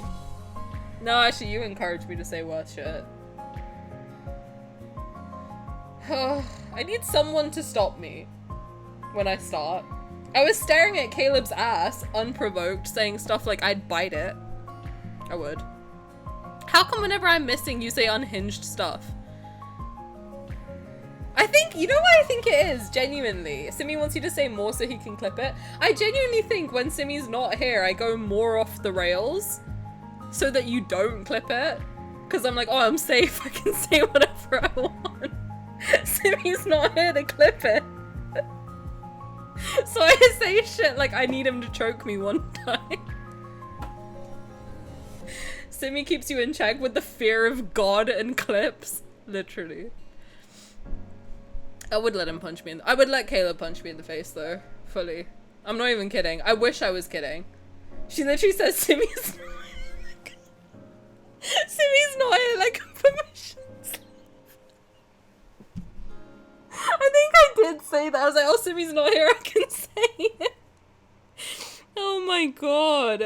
No, actually, you encouraged me to say worse shit. I need someone to stop me when I start. I was staring at Caleb's ass, unprovoked, saying stuff like I'd bite it. I would. How come whenever I'm missing, you say unhinged stuff? I think, you know what I think it is, genuinely? Simi wants you to say more so he can clip it. I genuinely think when Simi's not here, I go more off the rails so that you don't clip it. Because I'm like, oh, I'm safe, I can say whatever I want. Simi's not here to clip it. So I say shit like I need him to choke me one time. Simi keeps you in check with the fear of God and clips. Literally. I would let him punch me in I would let Caleb punch me in the face though. Fully. I'm not even kidding. I wish I was kidding. She literally says Simi's Simi's not here like a permission slip. I think I did say that. I was like, oh, Simi's not here, I can say it. Oh my god.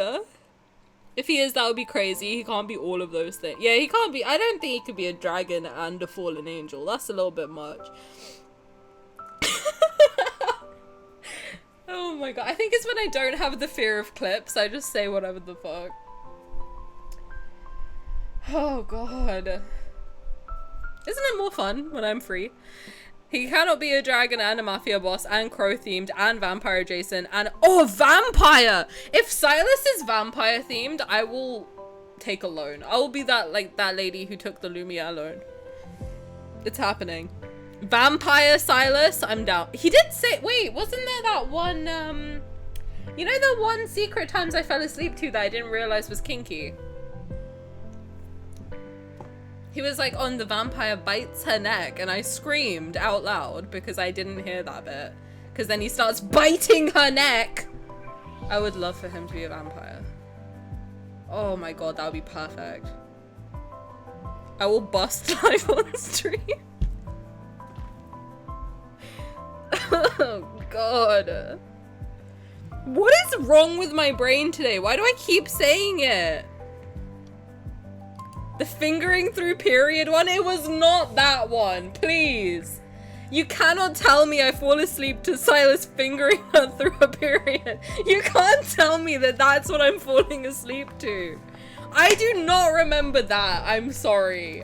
If he is, that would be crazy. He can't be all of those things. Yeah, he can't be. I don't think he could be a dragon and a fallen angel. That's a little bit much. Oh my god. I think it's when I don't have the fear of clips. I just say whatever the fuck. Oh god. Isn't it more fun when I'm free? He cannot be a dragon and a mafia boss and crow themed and vampire adjacent and oh, vampire! If Silas is vampire themed, I will take a loan. I will be that lady who took the Lumia loan. It's happening. Vampire Silas, I'm down. He did say, wait, wasn't there that one, you know the one Secret Times I fell asleep to that I didn't realize was kinky? He was like, on the vampire bites her neck, and I screamed out loud because I didn't hear that bit. Because then he starts biting her neck. I would love for him to be a vampire. Oh my god, that would be perfect. I will bust live on stream. god. What is wrong with my brain today? Why do I keep saying it? The fingering through period one? It was not that one, please. You cannot tell me I fall asleep to Silas fingering her through a period. You can't tell me that that's what I'm falling asleep to. I do not remember that. I'm sorry.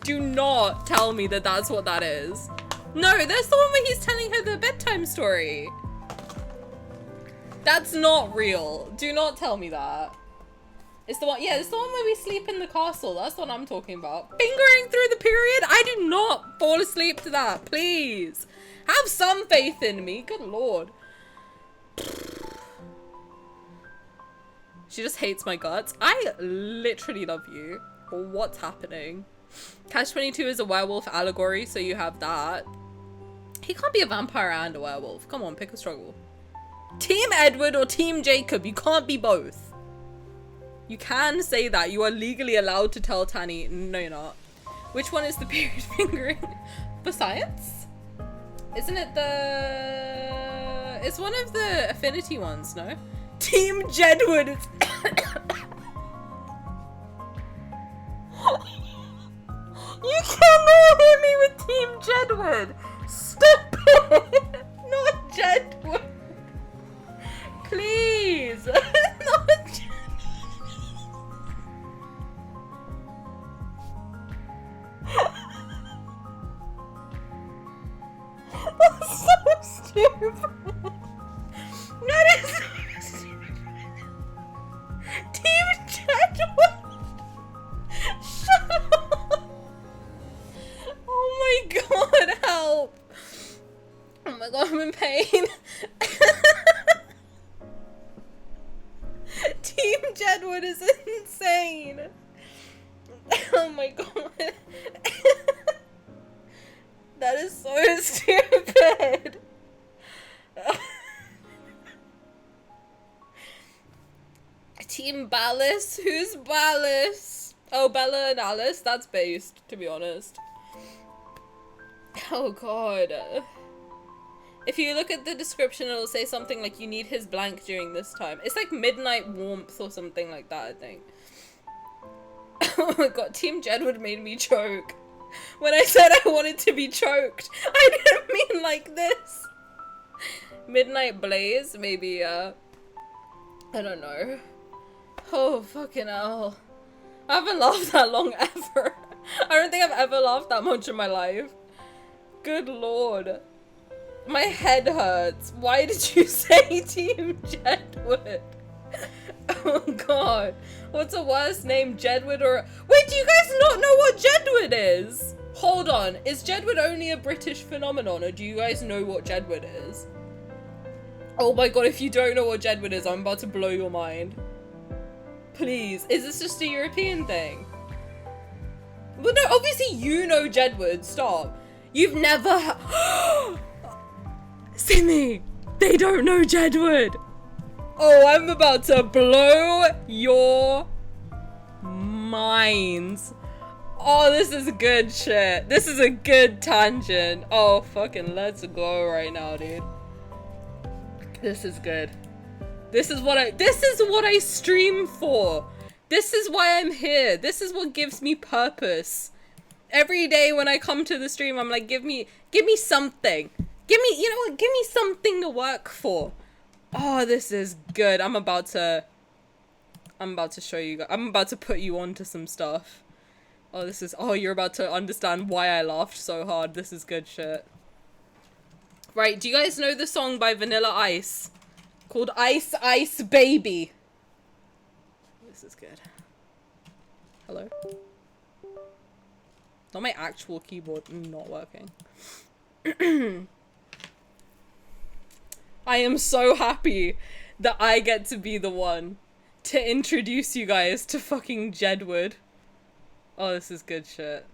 Do not tell me that that's what that is. No, that's the one where he's telling her the bedtime story. That's not real. Do not tell me that. It's the one, yeah, it's the one where we sleep in the castle. That's what I'm talking about. Fingering through the period? I do not fall asleep to that, please. Have some faith in me, good lord. She just hates my guts. I literally love you. What's happening? Catch-22 is a werewolf allegory, so you have that. He can't be a vampire and a werewolf. Come on, pick a struggle. Team Edward or Team Jacob, you can't be both. You can say that. You are legally allowed to tell Tani. No, you're not. Which one is the period fingering? For science? Isn't it the... It's one of the affinity ones, no? Team Jedward. It's... You cannot hit me with Team Jedward. Stop it. Not Jedward. Please. Not Jedward. That's so stupid. That is so stupid. Team Jedward. Shut up. Oh my god, help. Oh my god, I'm in pain. Team Jedward is insane. Oh my god. That is so stupid. Team Ballas? Who's Ballas? Oh, Bella and Alice? That's based, to be honest. Oh god. If you look at the description, it'll say something like you need his blank during this time. It's like midnight warmth or something like that, I think. Oh my god, Team Jedward made me choke. When I said I wanted to be choked, I didn't mean like this. Midnight Blaze, maybe, I don't know. Oh, fucking hell. I haven't laughed that long ever. I don't think I've ever laughed that much in my life. Good lord. My head hurts. Why did you say Team Jedward? Oh god. What's a worse name, Jedward or... Wait, do you guys not know what Jedward is? Hold on. Is Jedward only a British phenomenon, or do you guys know what Jedward is? Oh my god, if you don't know what Jedward is, I'm about to blow your mind. Please. Is this just a European thing? Well, no, obviously you know Jedward. Stop. You've never... Sydney! They don't know Jedward! Oh, I'm about to blow your minds. Oh, this is good shit. This is a good tangent. Oh, fucking let's go right now, dude. This is good. This is what I stream for. This is why I'm here. This is what gives me purpose. Every day when I come to the stream, I'm like, give me something. Give me, you know what? Give me something to work for. Oh, this is good. I'm about to show you guys. I'm about to put you onto some stuff. Oh, this is, oh, you're about to understand why I laughed so hard. This is good shit. Right, do you guys know the song by Vanilla Ice called Ice Ice Baby? This is good. Hello? Not my actual keyboard not working. I am so happy that I get to be the one to introduce you guys to fucking Jedward. Oh, this is good shit.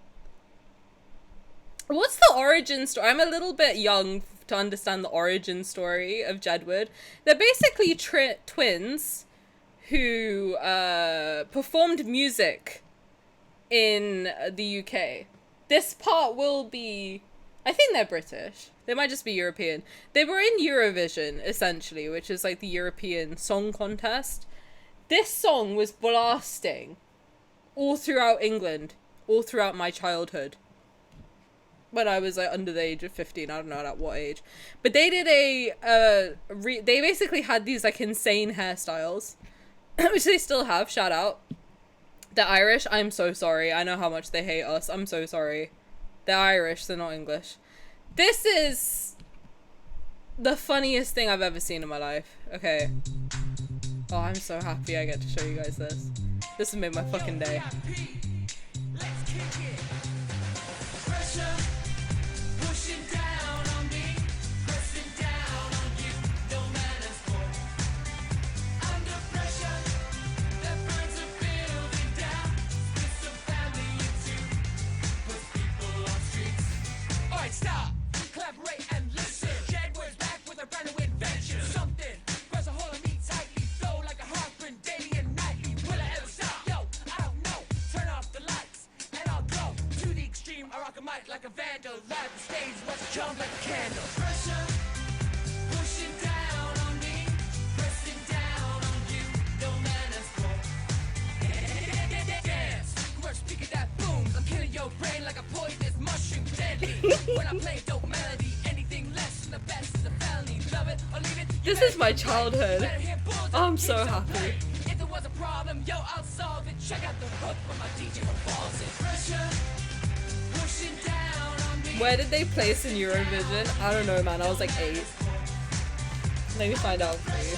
What's the origin story? I'm a little bit young to understand the origin story of Jedward. They're basically twins who performed music in the UK. This part will be I think they're British. They might just be European. They were in Eurovision, essentially, which is like the European Song Contest. This song was blasting all throughout England, all throughout my childhood. When I was like under the age of 15, I don't know at what age. But they did they basically had these like insane hairstyles, which they still have, shout out. They're Irish, I'm so sorry. I know how much they hate us, I'm so sorry. They're Irish, they're not English. This is the funniest thing I've ever seen in my life. Okay. Oh, I'm so happy I get to show you guys this. This has made my fucking day. Stop, collaborate and listen. Jedward's back with a brand new invention. Something grabs a hold of me tightly, flow like a harpoon daily and nightly. Will I ever stop? Yo, I don't know. Turn off the lights and I'll go to the extreme. I rock a mic like a vandal. Light the stage, watch it jump like a candle. Pressure pushing down on me, pressing down on you. No man has more. Dance, we're speaking that booms. I'm killing your brain like a poisonous mushroom. Deadly. When I play dope melody, anything less than the best is a felony. Love it or leave it. This is my childhood. Oh, I'm so happy. If there was a problem, yo, I'll solve it. Check out the hook when my DJ revolves it. Pressure pushing down on me. Where did they place in Eurovision? I don't know, man. I was like 8. Let me find out for you.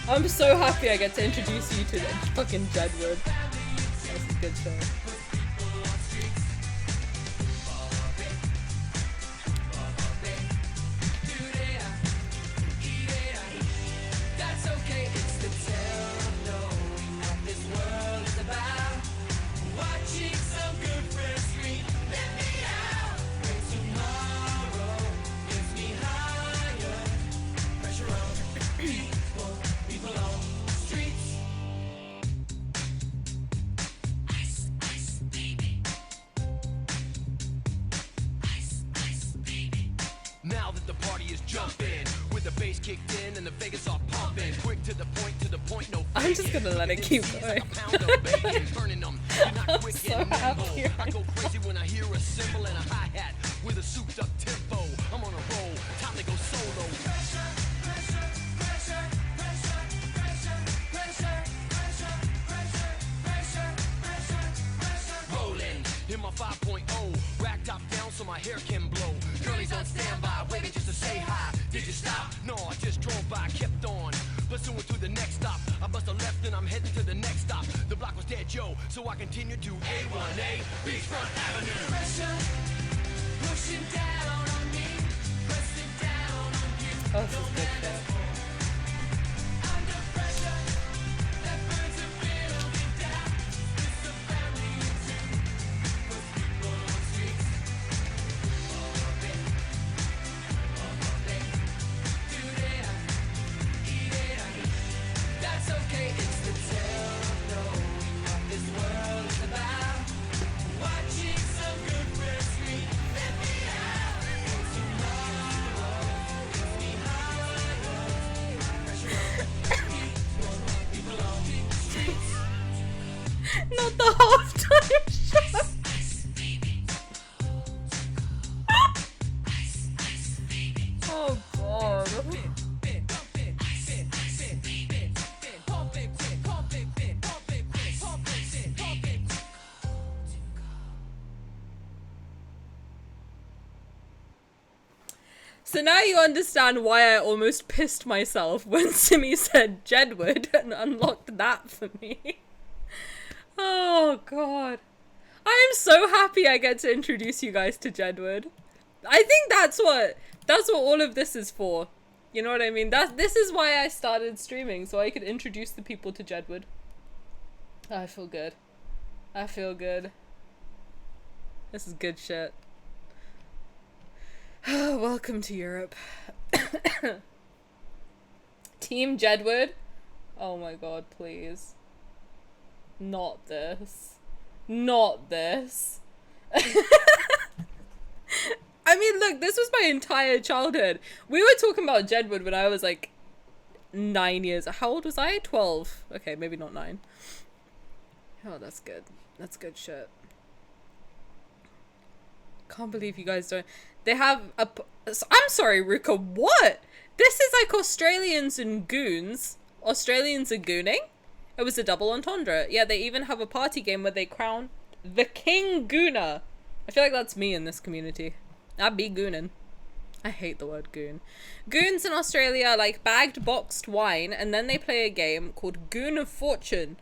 I'm so happy I get to introduce you to fucking Jedward. That's a good show. Now that the party is jumping, with the bass kicked in and the Vegas are pumping, quick to the point, no. I'm just gonna let it keep going. I'm so happy. I go crazy when I hear a cymbal and a hi-hat with a souped up tempo. I'm on a roll, time to go solo. Rolling in my 5.0, rack top down so my hair can blow. Girlies on standby, waiting just to say hi. Did you stop? No, I just drove by, kept on. Pursuing to the next stop. I bust a left and I'm heading to the next stop. The block was dead, yo, so I continued to A1A, Beachfront Avenue. Pressure, pushing down on me, pressing down on you. Oh, this is good shit. Under pressure, that burns a building down. It's a family of two. Put people on streets. That's okay, it's the tale of this world is about watching some good fresh meat. Let me out tomorrow. Get me higher. People on the streets. Not the halftime show. Oh god. So now you understand why I almost pissed myself when Simi said Jedward and unlocked that for me. Oh god. I am so happy I get to introduce you guys to Jedward. I think that's what all of this is for. You know what I mean? This is why I started streaming, so I could introduce the people to Jedward. I feel good. I feel good. This is good shit. Welcome to Europe. Team Jedward. Oh my god, please. Not this. Not this. I mean, look, was my entire childhood. We were talking about Jedward when I was like 9 years. How old was I? 12. Okay, maybe not 9. Oh, that's good. That's good shit. Can't believe you guys don't. They have a. I'm sorry, Ruka. What? This is like Australians and goons. Australians are gooning? It was a double entendre. Yeah, they even have a party game where they crown the King Gooner. I feel like that's me in this community. I'd be gooning. I hate the word goon. Goons in Australia are like bagged boxed wine, and then they play a game called Goon of Fortune.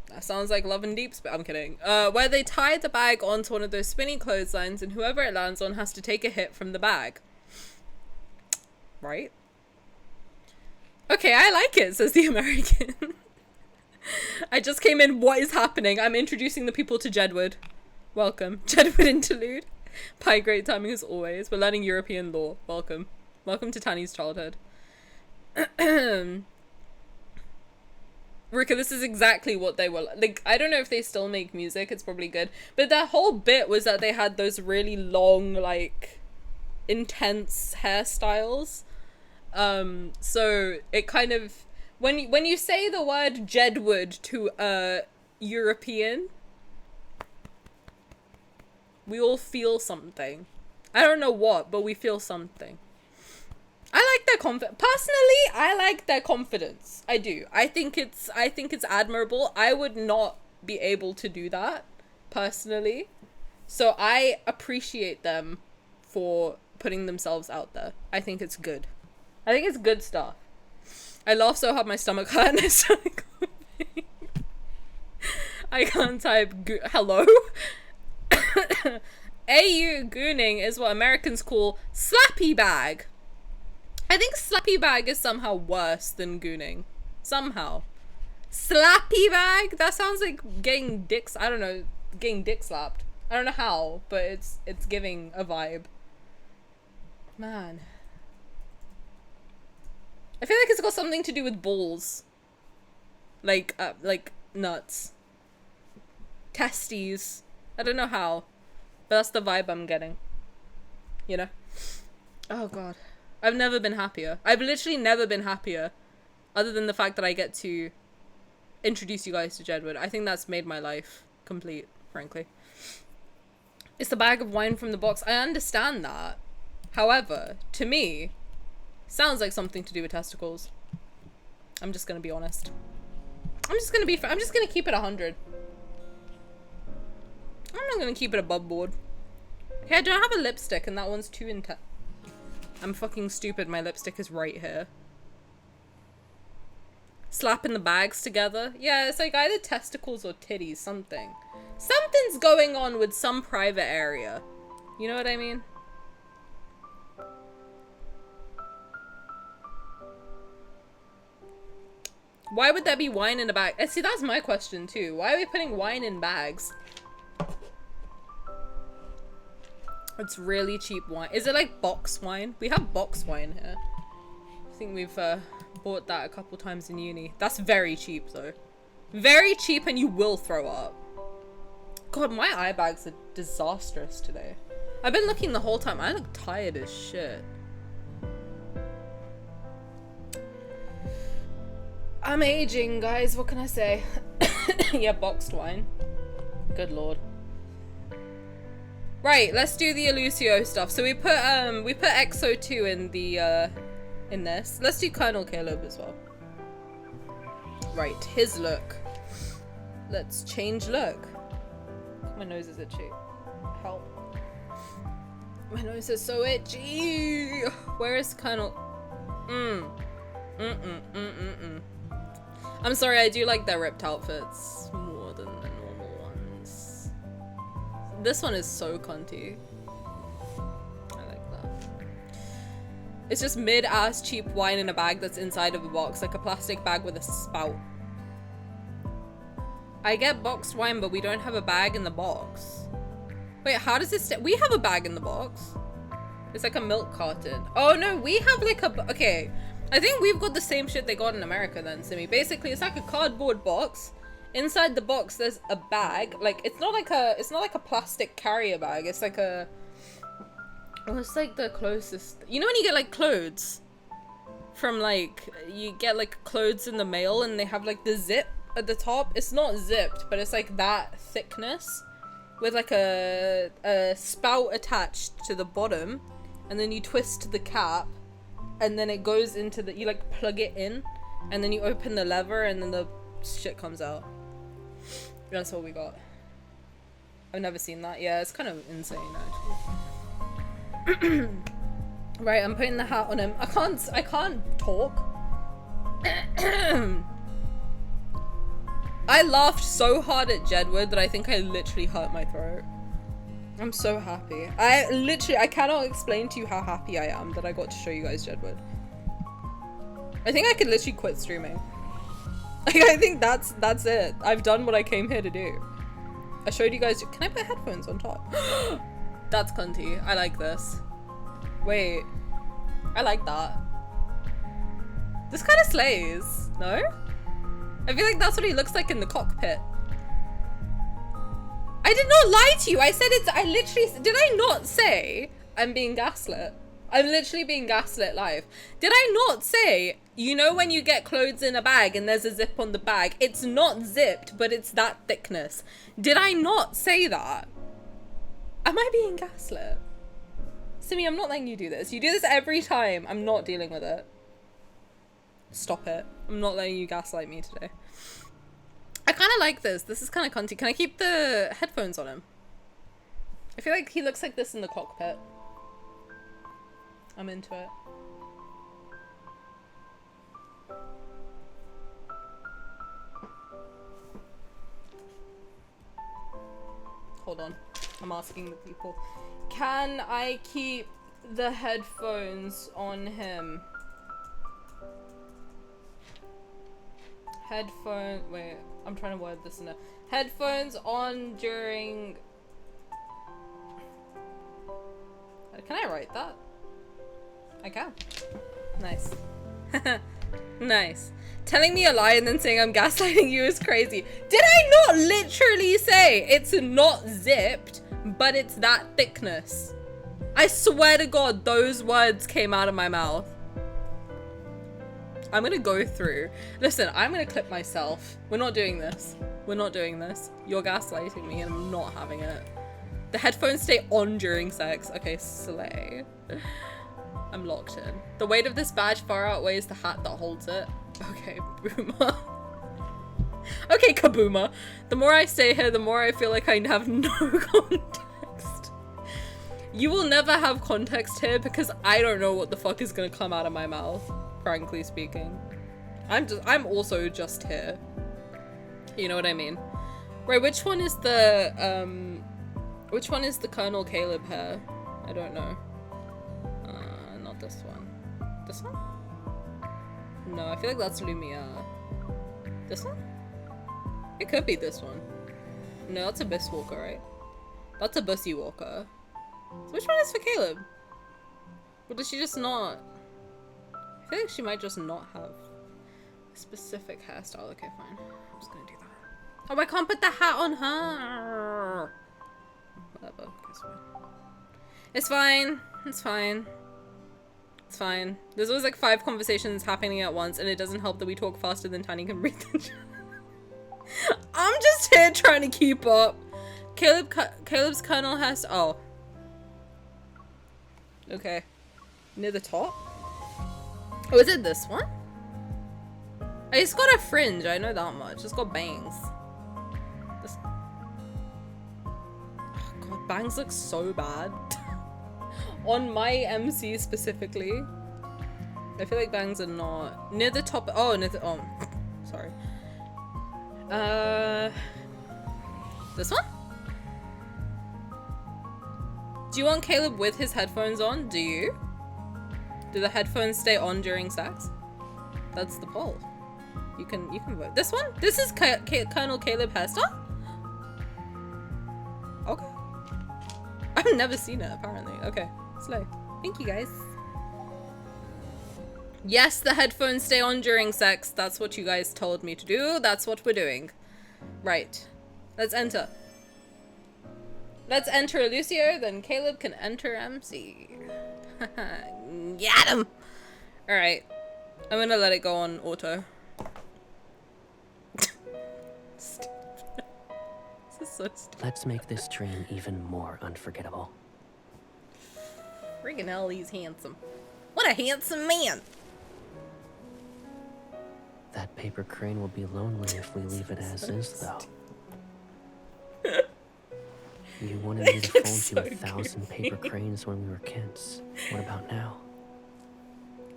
That sounds like Love and Deepspace. I'm kidding. Where they tie the bag onto one of those spinning clotheslines, and whoever it lands on has to take a hit from the bag. Right? Okay, I like it, says the American. I just came in. What is happening? I'm introducing the people to Jedward. Welcome. Jedward interlude. Pie, great timing as always. We're learning European law. Welcome. Welcome to Tani's childhood. Ruka, this is exactly what they were like. I don't know if they still make music. It's probably good. But their whole bit was that they had those really long, like, intense hairstyles. So it kind of, when you say the word Jedward to a European, we all feel something. I don't know what, but we feel something. I like their confidence. Personally, I like their confidence. I do. I think it's admirable. I would not be able to do that personally. So I appreciate them for putting themselves out there. I think it's good. I think it's good stuff. I laugh so hard my stomach hurt and I started coughing. I can't type hello. AU gooning is what Americans call slappy bag. I think slappy bag is somehow worse than gooning. Somehow. Slappy bag? That sounds like getting dicks. I don't know. Getting dick slapped. I don't know how, but it's giving a vibe. Man. I feel like it's got something to do with balls. Like nuts. Testes. I don't know how. But that's the vibe I'm getting. You know? Oh god. I've never been happier. I've literally never been happier. Other than the fact that I get to introduce you guys to Jedward. I think that's made my life complete, frankly. It's the bag of wine from the box. I understand that. However, to me, sounds like something to do with testicles. I'm just gonna be honest. I'm just gonna keep it 100. I'm not gonna keep it above board. Okay, I don't have a lipstick and that one's too intense. I'm fucking stupid. My lipstick is right here. Slapping the bags together. Yeah, it's like either testicles or titties, something. Something's going on with some private area. You know what I mean? Why would there be wine in a bag? See, that's my question too. Why are we putting wine in bags? It's really cheap wine. Is it like box wine? We have box wine here. I think we've bought that a couple times in uni. That's very cheap though. Very cheap and you will throw up. God, my eye bags are disastrous today. I've been looking the whole time. I look tired as shit. I'm aging, guys. What can I say? Yeah, boxed wine. Good lord. Right, let's do the Illusio stuff. So we put XO2 in the in this. Let's do Colonel Caleb as well. Right, his look. Let's change look. My nose is itchy. Help. My nose is so itchy. Where is Colonel? I'm sorry, I do like their ripped outfits more than the normal ones. This one is so cunty. I like that. It's just mid-ass cheap wine in a bag that's inside of a box, like a plastic bag with a spout. I get boxed wine, but we don't have a bag in the box. Wait, how does this we have a bag in the box. It's like a milk carton. Oh no, we have like a, okay. I think we've got the same shit they got in America then, Simi. Basically, it's like a cardboard box. Inside the box, there's a bag. Like, it's not like a plastic carrier bag. It's like a, What's like the closest? You know when you get like clothes from like, you get like clothes in the mail and they have like the zip at the top? It's not zipped, but it's like that thickness with like a spout attached to the bottom, and then you twist the cap and then it goes into the, you like plug it in and then you open the lever and then the shit comes out. That's what we got. I've never seen that. Yeah, it's kind of insane actually. Right, I'm putting the hat on him. I can't talk. I laughed so hard at Jedward that I think I literally hurt my throat. I'm so happy. I cannot explain to you how happy I am that I got to show you guys Jedward. I think I could literally quit streaming. Like, I think that's it. I've done what I came here to do. I showed you guys. Can I put headphones on top? That's cunty. I like this. Wait. I like that. This kind of slays. No? I feel like that's what he looks like in the cockpit. I did not lie to you. I said it's, I literally, did I not say I'm being gaslit? I'm literally being gaslit live. Did I not say, you know when you get clothes in a bag and there's a zip on the bag, it's not zipped, but it's that thickness. Did I not say that? Am I being gaslit? Simi, I'm not letting you do this. You do this every time. I'm not dealing with it. Stop it. I'm not letting you gaslight me today. I kind of like this. This is kind of cunty. Can I keep the headphones on him? I feel like he looks like this in the cockpit. I'm into it. Hold on. I'm asking the people. Can I keep the headphones on him? Headphone, wait, I'm trying to word this in a headphones on during, can I write that? I can. Nice. Nice. Telling me a lie and then saying I'm gaslighting you is crazy. Did I not literally say it's not zipped, but it's that thickness? I swear to God, those words came out of my mouth. I'm gonna go through. Listen, I'm gonna clip myself. We're not doing this. We're not doing this. You're gaslighting me and I'm not having it. The headphones stay on during sex. Okay, slay. I'm locked in. The weight of this badge far outweighs the hat that holds it. Okay, boomer. Okay, kaboomer. The more I stay here, the more I feel like I have no context. You will never have context here because I don't know what the fuck is gonna come out of my mouth. Frankly speaking, I'm also just here. You know what I mean? Right, which one is the Colonel Caleb hair? I don't know. Not this one. This one? No, I feel like that's Lumia. This one? It could be this one. No, that's a Abyss Walker, right? That's a Bussy Walker. So which one is for Caleb? Or does she just not? I feel like she might just not have a specific hairstyle. Okay, fine. I'm just gonna do that. Oh, I can't put the hat on her. Whatever. Okay, it's fine. It's fine. It's fine. It's fine. There's always like 5 conversations happening at once, and it doesn't help that we talk faster than Tani can breathe. I'm just here trying to keep up. Caleb's Colonel has. Oh. Okay. Near the top? Oh, is it this one? It's got a fringe, I know that much. It's got bangs. This... Oh god, bangs look so bad. On my MC specifically. I feel like bangs are not... Near the top... Oh, near the... Oh, sorry. This one? Do you want Caleb with his headphones on? Do you? Do the headphones stay on during sex? That's the poll. You can vote. This one? This is Colonel Caleb hairstyle? Okay. I've never seen it apparently. Okay. Slow. Thank you guys. Yes, the headphones stay on during sex. That's what you guys told me to do. That's what we're doing. Right. Let's enter. Let's enter Illusio, then Caleb can enter MC. Get him! Alright. I'm gonna let it go on auto. Stupid. This is so stupid. Let's make this dream even more unforgettable. Friggin' hell, he's handsome. What a handsome man! That paper crane will be lonely if we leave it as is, though. You wanted me to fold so you 1,000 paper cranes when we were kids. What about now?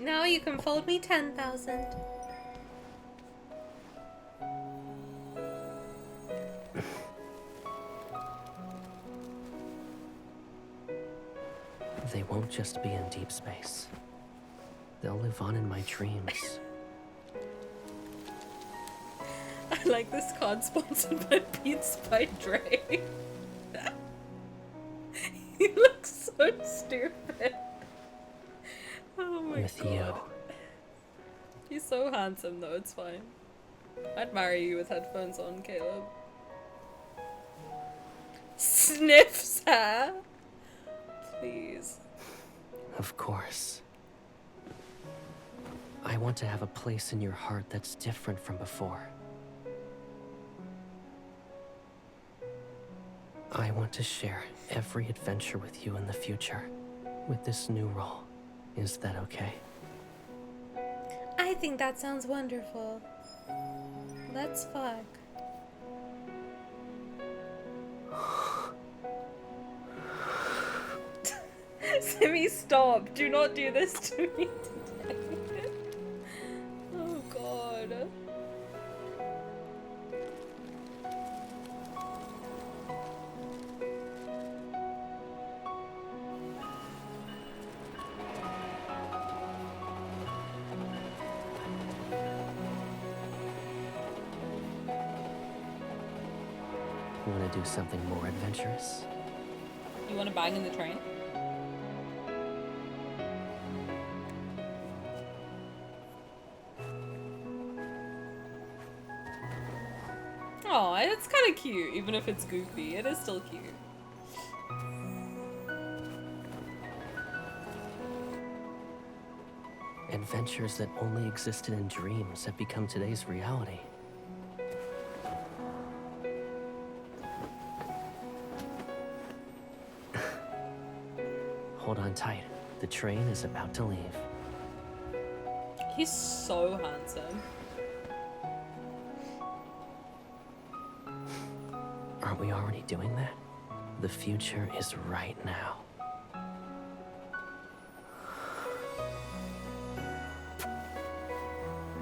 Now you can fold me 10,000. They won't just be in deep space. They'll live on in my dreams. I like this card sponsored by Beats by Dre. He looks so stupid. Oh my With god. you. He's so handsome though, it's fine. I'd marry you with headphones on, Caleb. Sniffs hair. Please. Of course. I want to have a place in your heart that's different from before. I want to share every adventure with you in the future, with this new role. Is that okay? I think that sounds wonderful. Let's fuck. Simi, stop. Do not do this to me today. Oh god. Want to do something more adventurous? You want to bang in the train? Oh, it's kind of cute, even if it's goofy. It is still cute. Adventures that only existed in dreams have become today's reality. Hold on tight. The train is about to leave. He's so handsome. Aren't we already doing that? The future is right now.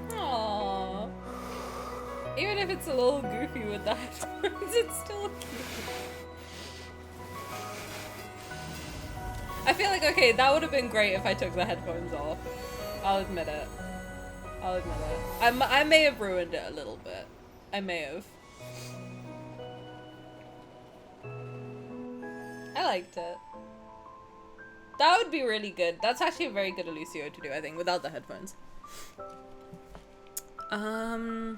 Aww. Even if it's a little goofy with the headphones, it's still cute. I feel like, okay, that would have been great if I took the headphones off. I'll admit it. I'll admit it. I may have ruined it a little bit. I may have. I liked it. That would be really good. That's actually a very good Illusio to do, I think, without the headphones. I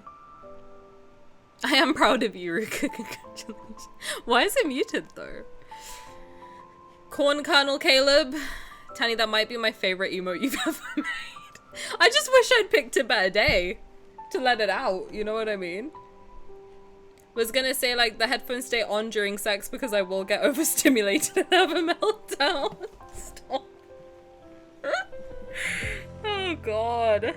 am proud of you, Ruka. Congratulations. Why is it muted, though? Corn Kernel Caleb. Tani, that might be my favorite emote you've ever made. I just wish I'd picked a better day to let it out, you know what I mean? Was gonna say, like, the headphones stay on during sex because I will get overstimulated and have a meltdown. Stop. Oh god.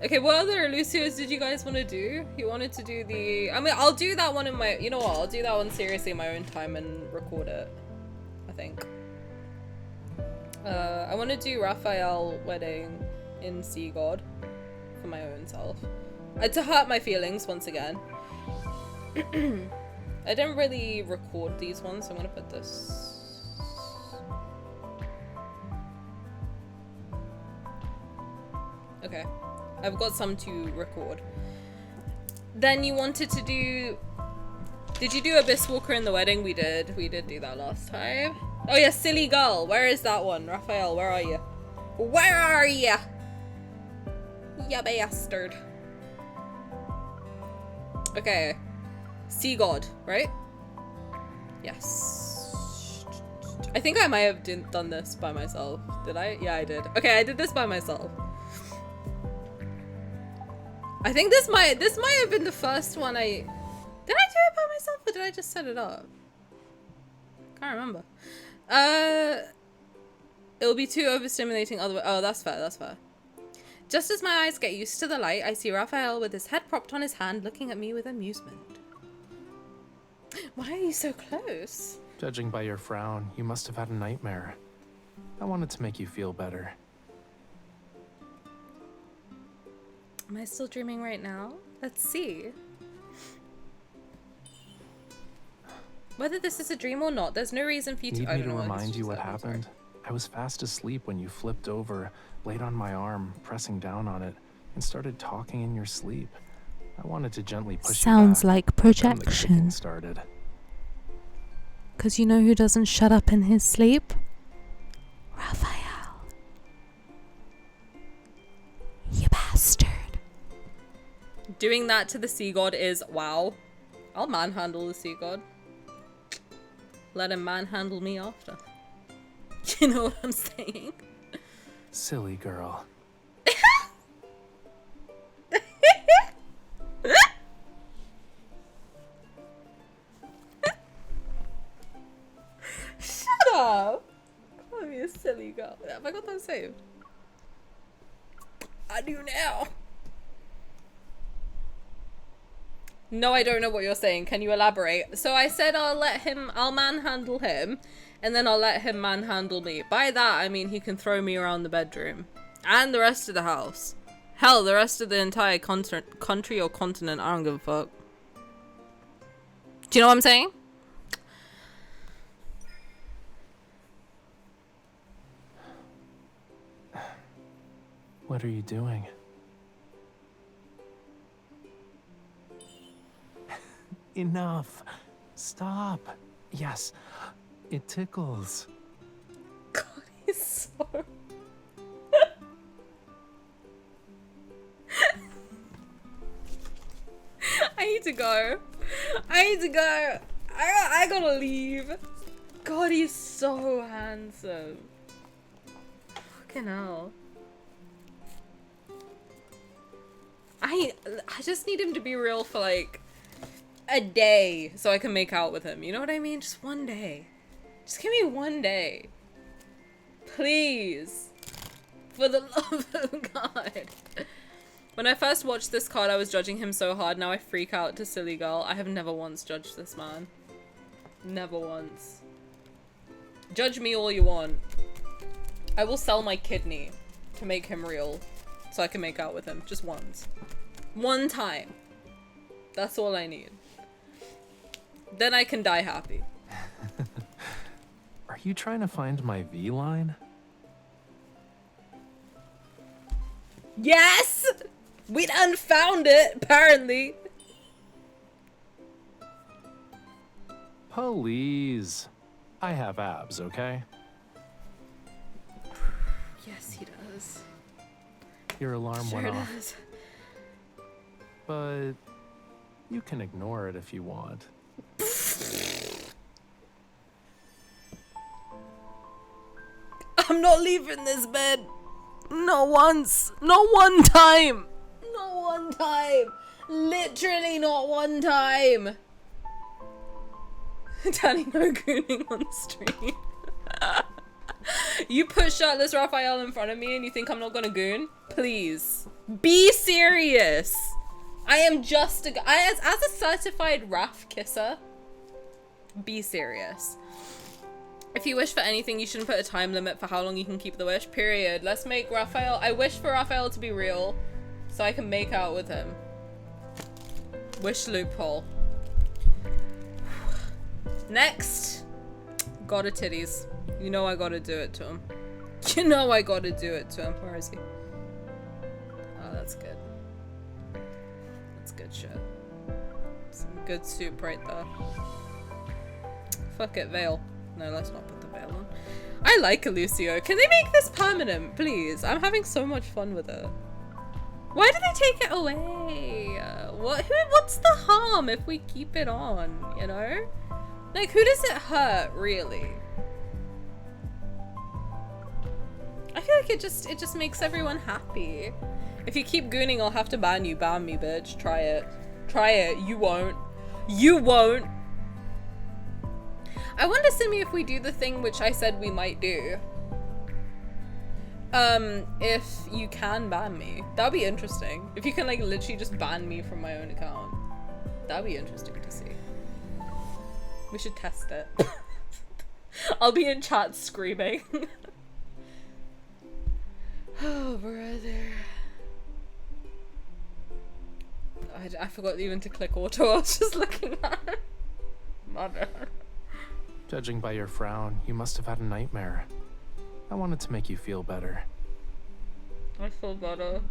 Okay, what other Illusios did you guys want to do? You wanted to do the... I mean, I'll do that one in my... You know what? I'll do that one seriously in my own time and record it. I think. I want to do Raphael Wedding in Sea God for my own self. To hurt my feelings once again. I didn't really record these ones, so I'm gonna put this. Okay. I've got some to record. Then you wanted to do... Did you do Abyss Walker in the Wedding? We did. We did do that last time. Oh yeah, Silly Girl. Where is that one? Raphael, where are you? Where are you? Ya bastard. Okay. Sea God, right? Yes. I think I might have done this by myself. Did I? Yeah, I did. Okay, I did this by myself. I think this might have been the first one I... Did I do it by myself or did I just set it up? Can't remember. It'll be too overstimulating otherwise. Oh, that's fair, that's fair. Just as my eyes get used to the light, I see Raphael with his head propped on his hand looking at me with amusement. Why are you so close? Judging by your frown, you must have had a nightmare. I wanted to make you feel better. Am I still dreaming right now? Let's see. Whether this is a dream or not, there's no reason for you to... Need I me don't to know, remind you what I'm sorry. happened? I was fast asleep when you flipped over, laid on my arm, pressing down on it, and started talking in your sleep. I wanted to gently push Sounds you back. like Then the projection. kicking started. Because you know who doesn't shut up in his sleep? Raphael. You bastard. Doing that to the sea god is wow. I'll manhandle the sea god. Let him manhandle me after. You know what I'm saying? Silly girl. Shut up! Call me a silly girl. Have I got that saved? I do now. No, I don't know what you're saying. Can you elaborate? So I said I'll manhandle him, and then I'll let him manhandle me. By that, I mean he can throw me around the bedroom. And the rest of the house. Hell, the rest of the entire country or continent. I don't give a fuck. Do you know what I'm saying? What are you doing? Enough. Stop. Yes. It tickles. God, he's so... I need to go. I need to go. I gotta leave. God, he's so handsome. Fucking hell. I just need him to be real for like a day so I can make out with him. You know what I mean? Just one day. Just give me one day. Please. For the love of God. When I first watched this card, I was judging him so hard. Now I freak out to silly girl. I have never once judged this man. Never once. Judge me all you want. I will sell my kidney to make him real so I can make out with him. Just once. One time. That's all I need. Then I can die happy. Are you trying to find my V line? Yes! We done found it, apparently. Please. I have abs, okay? Yes, he does. Your alarm Sure went off, does. but you can ignore it if you want. I'm not leaving this bed. Not once. Not one time. Not one time. Literally not one time. Tani, no gooning on stream. You put shirtless Raphael in front of me and you think I'm not gonna goon? Please. Be serious. I am just as a certified Raph kisser. Be serious. If you wish for anything, you shouldn't put a time limit for how long you can keep the wish. Period. Let's make Raphael... I wish for Raphael to be real so I can make out with him. Wish loophole. Next. Gotta titties. You know I gotta do it to him. You know I gotta do it to him. Where is he? Oh, that's good. That's good shit. Some good soup right there. Fuck it, veil. No, let's not put the veil on. I like Illusio. Can they make this permanent, please? I'm having so much fun with it. Why do they take it away? What's the harm if we keep it on, you know? Like, who does it hurt, really? I feel like it just makes everyone happy. If you keep gooning, I'll have to ban you. Ban me, bitch. Try it. Try it. You won't. You won't. I wonder, Simi, if we do the thing which I said we might do. If you can ban me. That'd be interesting. If you can, like, literally just ban me from my own account. That'd be interesting to see. We should test it. I'll be in chat screaming. Oh, brother. I forgot even to click auto. I was just looking at it. Mother. Judging by your frown, you must have had a nightmare. I wanted to make you feel better. I feel better.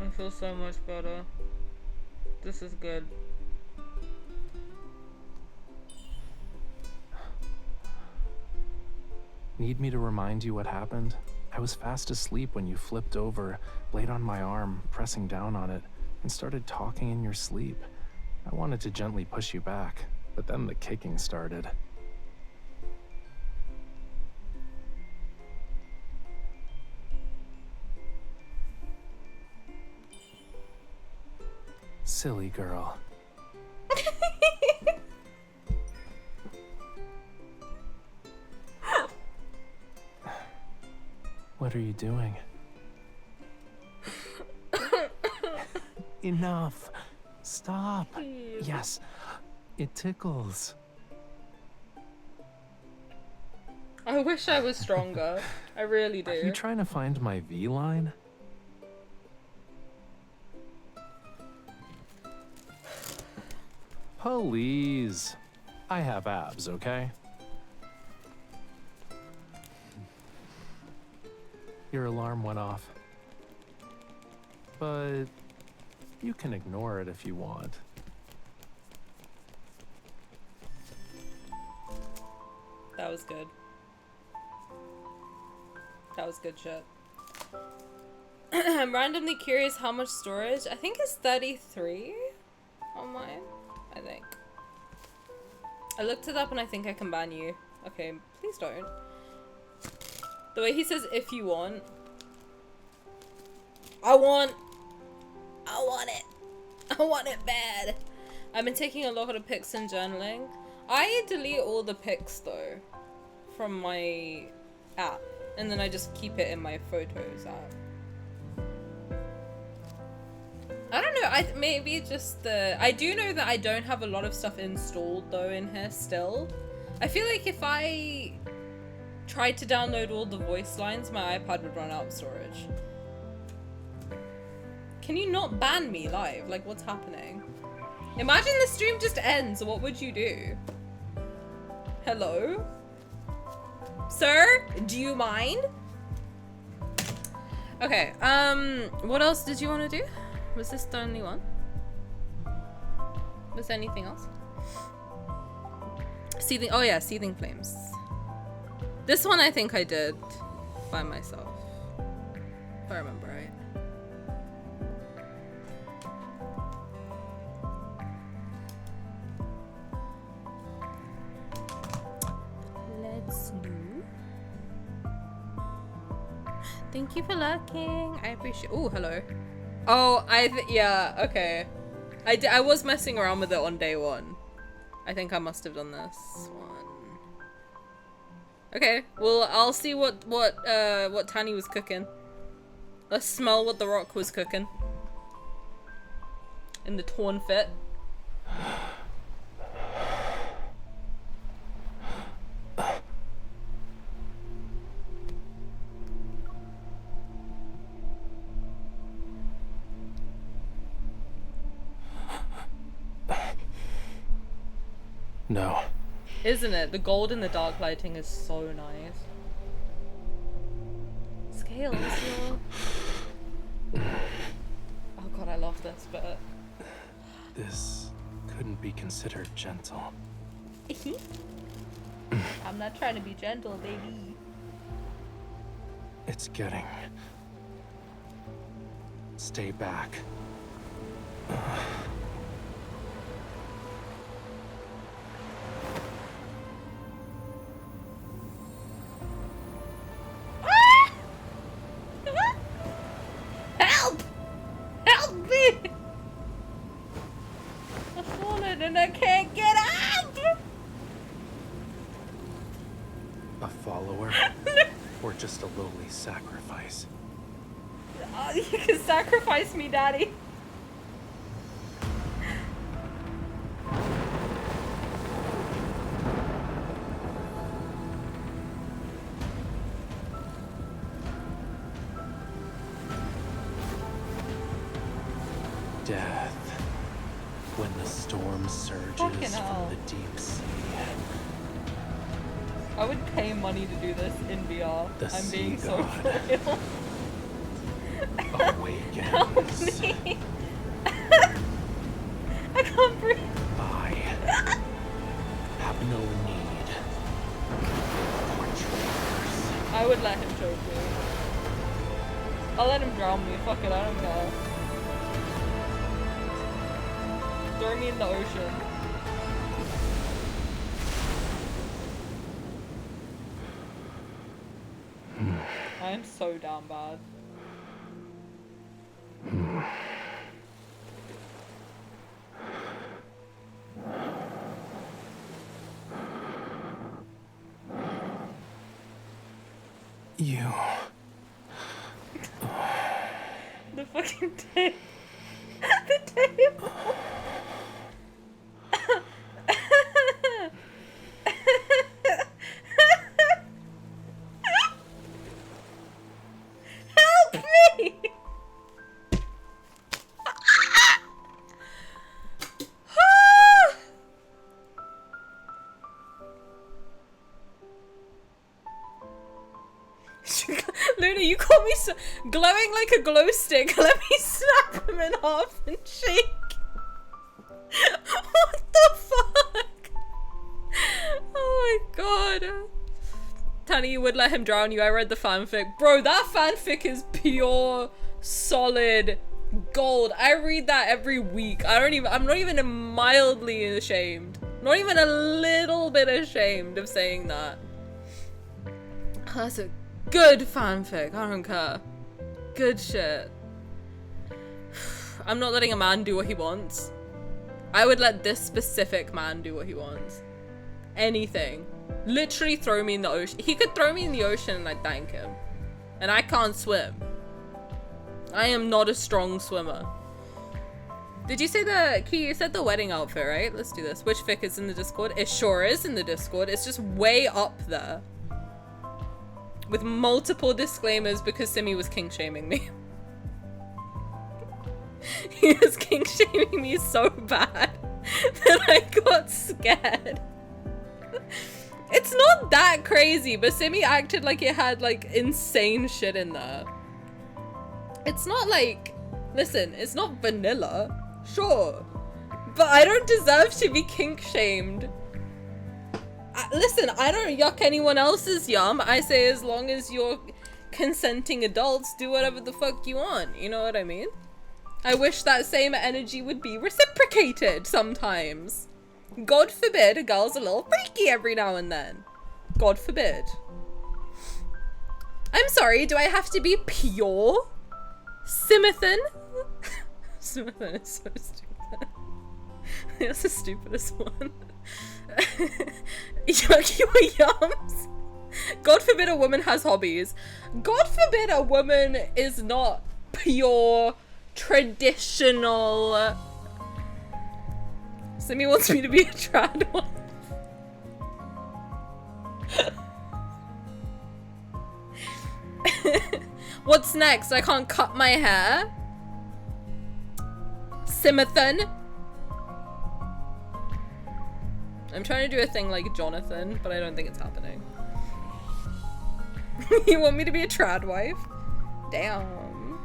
I feel so much better. This is good. Need me to remind you what happened? I was fast asleep when you flipped over, laid on my arm, pressing down on it, and started talking in your sleep. I wanted to gently push you back, but then the kicking started. Silly girl. What are you doing? Enough. Stop. Please. Yes, it tickles. I wish I was stronger. I really Are you do. trying to find my V line? Please. I have abs, okay? Your alarm went off. But you can ignore it if you want. That was good. That was good shit. I'm randomly curious how much storage. I think it's 33 on mine. I think. I looked it up and I think I can ban you. Okay, please don't. The way he says if you want. I want it. I want it bad. I've been taking a lot of pics and journaling. I delete all the pics though from my app and then I just keep it in my photos app. I don't know, maybe just I do know that I don't have a lot of stuff installed though in here still. I feel like if I tried to download all the voice lines, my iPad would run out of storage. Can you not ban me live? Like, what's happening? Imagine the stream just ends, what would you do? Hello? Sir? Do you mind? Okay, what else did you want to do? Was this the only one? Was there anything else? Seething, oh yeah, Seething Flames. This one I think I did by myself, if I remember right. Let's do. Thank you for lurking. I appreciate. Oh, hello. Oh, yeah. Okay. I was messing around with it on day one. I think I must have done this one. Okay. Well, I'll see what Tani was cooking. Let's smell what the Rock was cooking. In the torn fit. No. Isn't it? The gold in the dark lighting is so nice. Scales, yo. Oh god, I love this bit. This couldn't be considered gentle. I'm not trying to be gentle, baby. It's getting... Stay back. A follower? Or just a lowly sacrifice? You can sacrifice me, Daddy. Death. When the storm surges Fucking hell. from the deep sea. I would pay money to do this in VR. The I'm being sea so god. real. Awakens. Me. I can't breathe. I have no need for traitors. I would let him choke me. I'll let him drown me. Fuck it, I don't care. Throw me in the ocean. I am so down bad. You. The fucking table. The table. Help me! Luna, you call me so glowing like a glow stick. Let me snap him in half and shake. What the fuck? Oh my god. Tani, you would let him drown you. I read the fanfic. Bro, that fanfic is pure, solid gold. I read that every week. I'm not even mildly ashamed. Not even a little bit ashamed of saying that. That's a good fanfic. I don't care. Good shit. I'm not letting a man do what he wants. I would let this specific man do what he wants. Anything. Literally throw me in the ocean. He could throw me in the ocean and I'd thank him. And I can't swim. I am not a strong swimmer. Did you say you said the wedding outfit, right? Let's do this. Which fic is in the Discord? It sure is in the Discord. It's just way up there. With multiple disclaimers because Simi was kink shaming me. He was kink shaming me so bad that I got scared. It's not that crazy, but Simi acted like it had like insane shit in there. It's not like, listen, it's not vanilla, sure, but I don't deserve to be kink shamed. Listen, I don't yuck anyone else's yum. I say as long as you're consenting adults, do whatever the fuck you want. You know what I mean? I wish that same energy would be reciprocated sometimes. God forbid a girl's a little freaky every now and then. God forbid. I'm sorry, do I have to be pure? Simithan? Simithan is so stupid. That's the stupidest one. Yuck your yums. God forbid a woman has hobbies. God forbid a woman is not pure, traditional. Simi wants me to be a trad wife. What's next? I can't cut my hair. Simithan. I'm trying to do a thing like Jonathan, but I don't think it's happening. You want me to be a trad wife? Damn.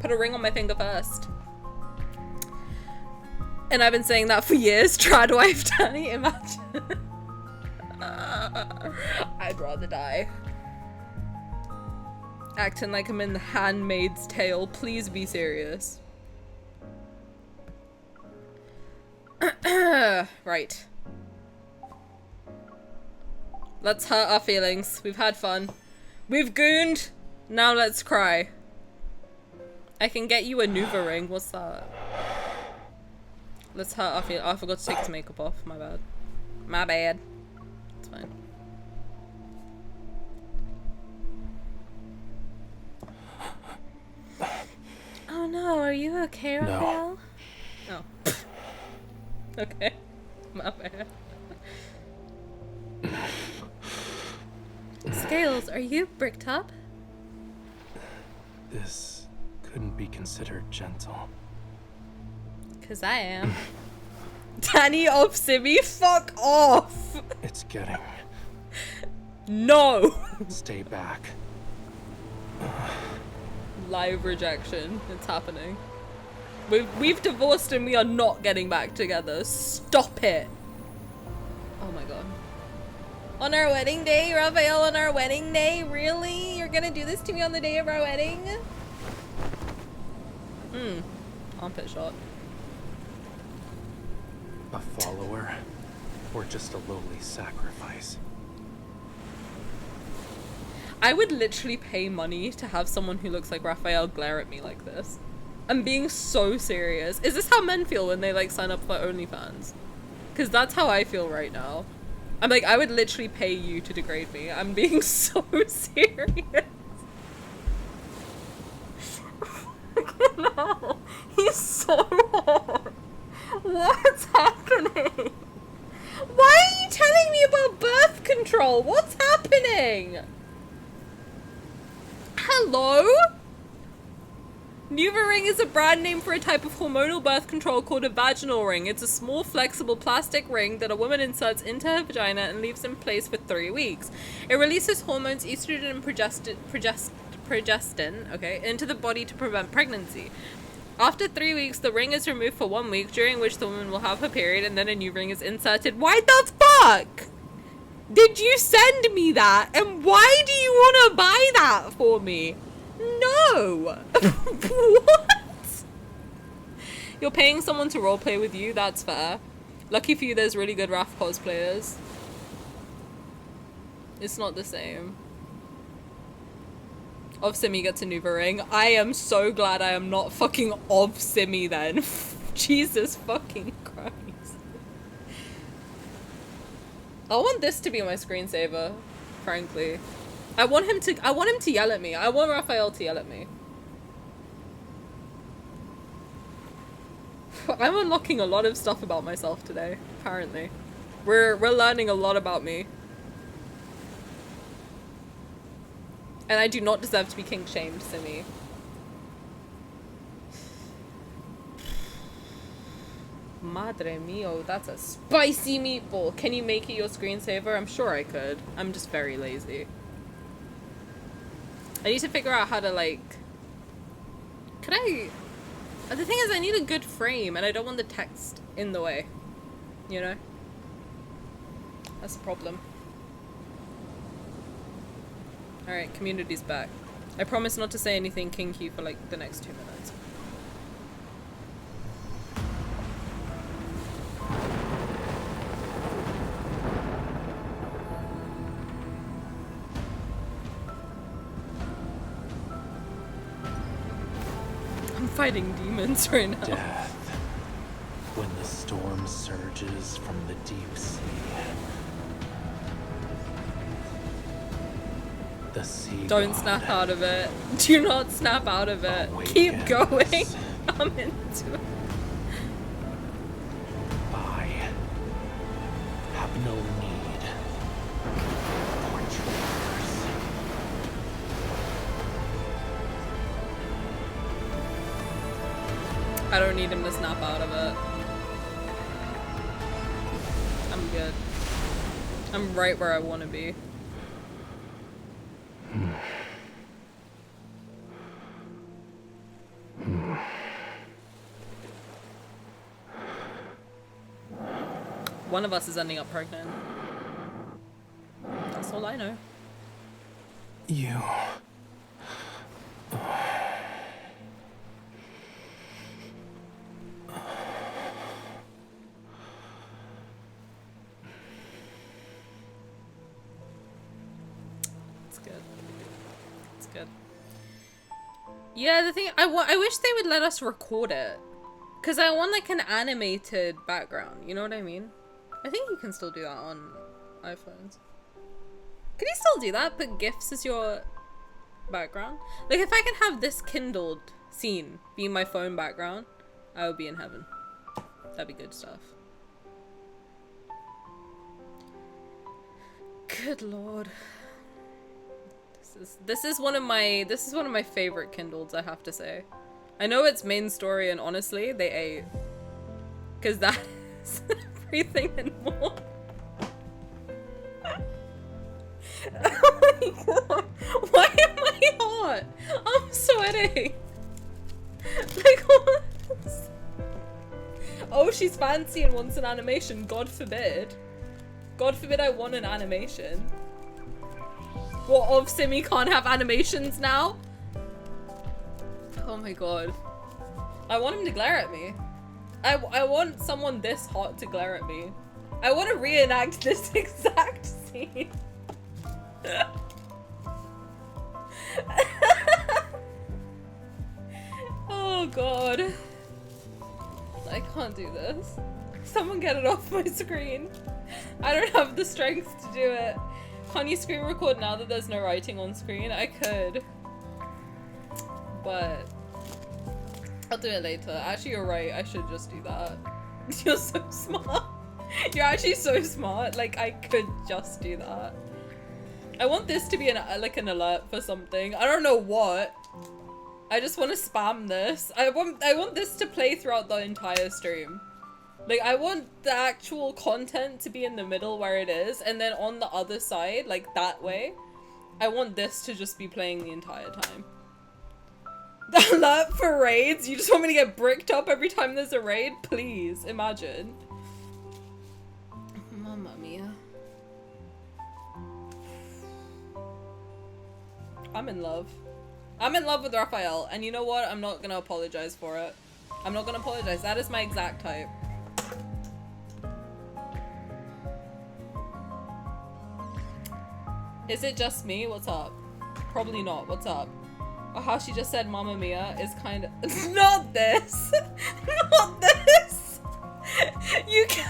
Put a ring on my finger first. And I've been saying that for years. Trad wife, Tani, imagine. I'd rather die. Acting like I'm in The Handmaid's Tale. Please be serious. Right. Let's hurt our feelings. We've had fun. We've gooned. Now let's cry. I can get you a Nuva ring. What's that? Let's hurt our feelings. Oh, I forgot to take his makeup off. My bad. My bad. fine. Oh no, are you okay, Raphael? No. Oh. Okay. My bad. Scales, are you bricked up? This couldn't be considered gentle. 'Cause I am. Tani of Simi, fuck off! It's getting... No! Stay back. Live rejection. It's happening. We've divorced and we are not getting back together. Stop it! Oh my god. On our wedding day, Raphael, on our wedding day? Really? You're gonna do this to me on the day of our wedding? Armpit shot. A follower, or just a lowly sacrifice? I would literally pay money to have someone who looks like Raphael glare at me like this. I'm being so serious. Is this how men feel when they like sign up for OnlyFans? Because that's how I feel right now. I'm like, I would literally pay you to degrade me. I'm being so serious. No, he's so hot. What's happening? Why are you telling me about birth control? What's happening? Hello? NuvaRing is a brand name for a type of hormonal birth control called a vaginal ring. It's a small, flexible plastic ring that a woman inserts into her vagina and leaves in place for 3 weeks. It releases hormones estrogen and progestin, into the body to prevent pregnancy. After 3 weeks, the ring is removed for 1 week, during which the woman will have her period, and then a new ring is inserted. Why the fuck? Did you send me that? And why do you want to buy that for me? No! What? You're paying someone to roleplay with you? That's fair. Lucky for you, there's really good Raph cosplayers. It's not the same. Of Simi gets a Nuva ring. I am so glad I am not fucking of Simi then. Jesus fucking Christ. I want this to be my screensaver, frankly. I want him to yell at me. I want Raphael to yell at me. I'm unlocking a lot of stuff about myself today, apparently. We're learning a lot about me. And I do not deserve to be kink shamed, Simi. Madre mio, that's a spicy meatball. Can you make it your screensaver? I'm sure I could. I'm just very lazy. I need to figure out how to, like... Could I... The thing is, I need a good frame, and I don't want the text in the way. You know? That's the problem. Alright, community's back. I promise not to say anything kinky for, like, the next 2 minutes. Fighting demons right now. Death. When the storm surges from the deep sea. The sea. Don't snap out of it. Do not snap out of it. Keep going. I'm into it. I have no need for traitors. I don't need him to snap out of it. I'm good. I'm right where I want to be. One of us is ending up pregnant. That's all I know. You. Yeah, the thing, I wish they would let us record it. Because I want, like, an animated background, you know what I mean? I think you can still do that on iPhones. Can you still do that? Put GIFs as your background? Like, if I can have this kindled scene be my phone background, I would be in heaven. That'd be good stuff. Good lord. This is one of my favorite kindleds, I have to say. I know it's main story, and honestly, they ate. Cause that is everything and more. Oh my god. Why am I hot? I'm sweating. Like what? Oh, she's fancy and wants an animation. God forbid. God forbid I want an animation. What, of Simi can't have animations now? Oh my god. I want him to glare at me. I want someone this hot to glare at me. I want to reenact this exact scene. Oh god. I can't do this. Someone get it off my screen. I don't have the strength to do it. Can't you screen record now that there's no writing on screen? I could. But I'll do it later. Actually, you're right. I should just do that. You're so smart. You're actually so smart. Like, I could just do that. I want this to be an alert for something. I don't know what. I just want to spam this. I want this to play throughout the entire stream. Like, I want the actual content to be in the middle where it is, and then on the other side, like that way, I want this to just be playing the entire time. The alert for raids? You just want me to get bricked up every time there's a raid? Please, imagine. Mamma mia. I'm in love. I'm in love with Raphael, and you know what? I'm not gonna apologize for it. I'm not gonna apologize. That is my exact type. Is it just me? What's up? Probably not. What's up? Oh, how she just said Mamma Mia is kind of... Not this! Not this! You can't...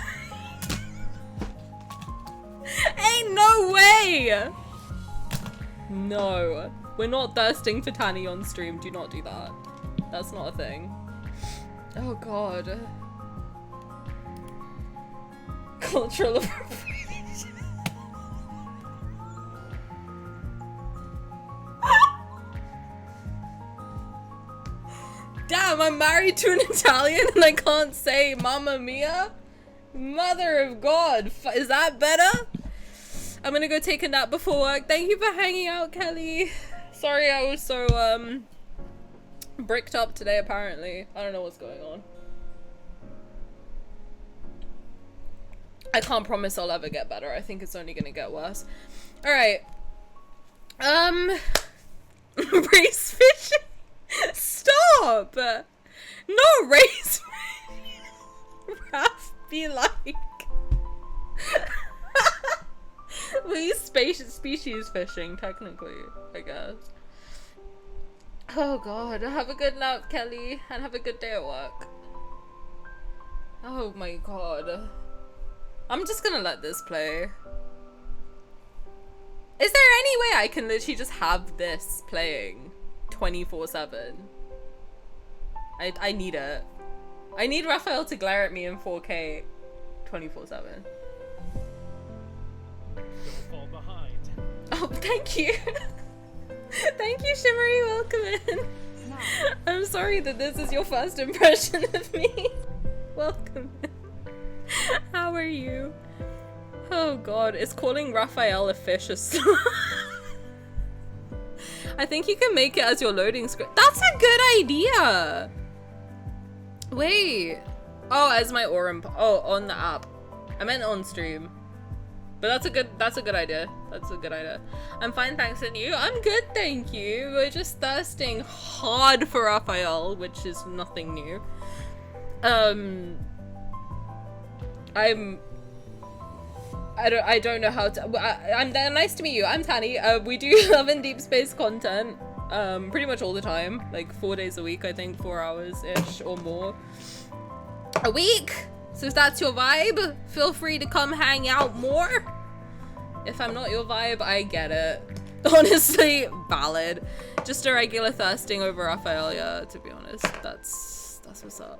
Ain't no way! No. We're not thirsting for Tani on stream. Do not do that. That's not a thing. Oh god. Cultural appropriation. Damn, I'm married to an Italian and I can't say Mamma Mia? Mother of God. Is that better? I'm gonna go take a nap before work. Thank you for hanging out, Kelly. Sorry I was so, bricked up today, apparently. I don't know what's going on. I can't promise I'll ever get better. I think it's only gonna get worse. Alright. Race fishing? Stop! No race fishing! Raph be like... We species fishing, technically, I guess. Oh god, have a good nap, Kelly, and have a good day at work. Oh my god. I'm just gonna let this play. Is there any way I can literally just have this playing 24/7? I need it. I need Raphael to glare at me in 4K 24/7. Fall behind. Oh, thank you. Thank you, Shimmery. Welcome in. I'm sorry that this is your first impression of me. Welcome in. How are you? Oh god, is calling Raphael a fish a star? I think you can make it as your loading screen. That's a good idea. Wait. Oh, as my Aurum. Oh, on the app. I meant on stream. But that's a good idea. That's a good idea. I'm fine, thanks, and you? I'm good, thank you. We're just thirsting hard for Raphael, which is nothing new. I don't know how to. I'm nice to meet you. I'm Tani. We do Love and Deepspace content pretty much all the time, like 4 days a week, I think, 4 hours ish or more a week. So if that's your vibe, feel free to come hang out more. If I'm not your vibe, I get it. Honestly, valid. Just a regular thirsting over Raphael, yeah, to be honest. That's what's up.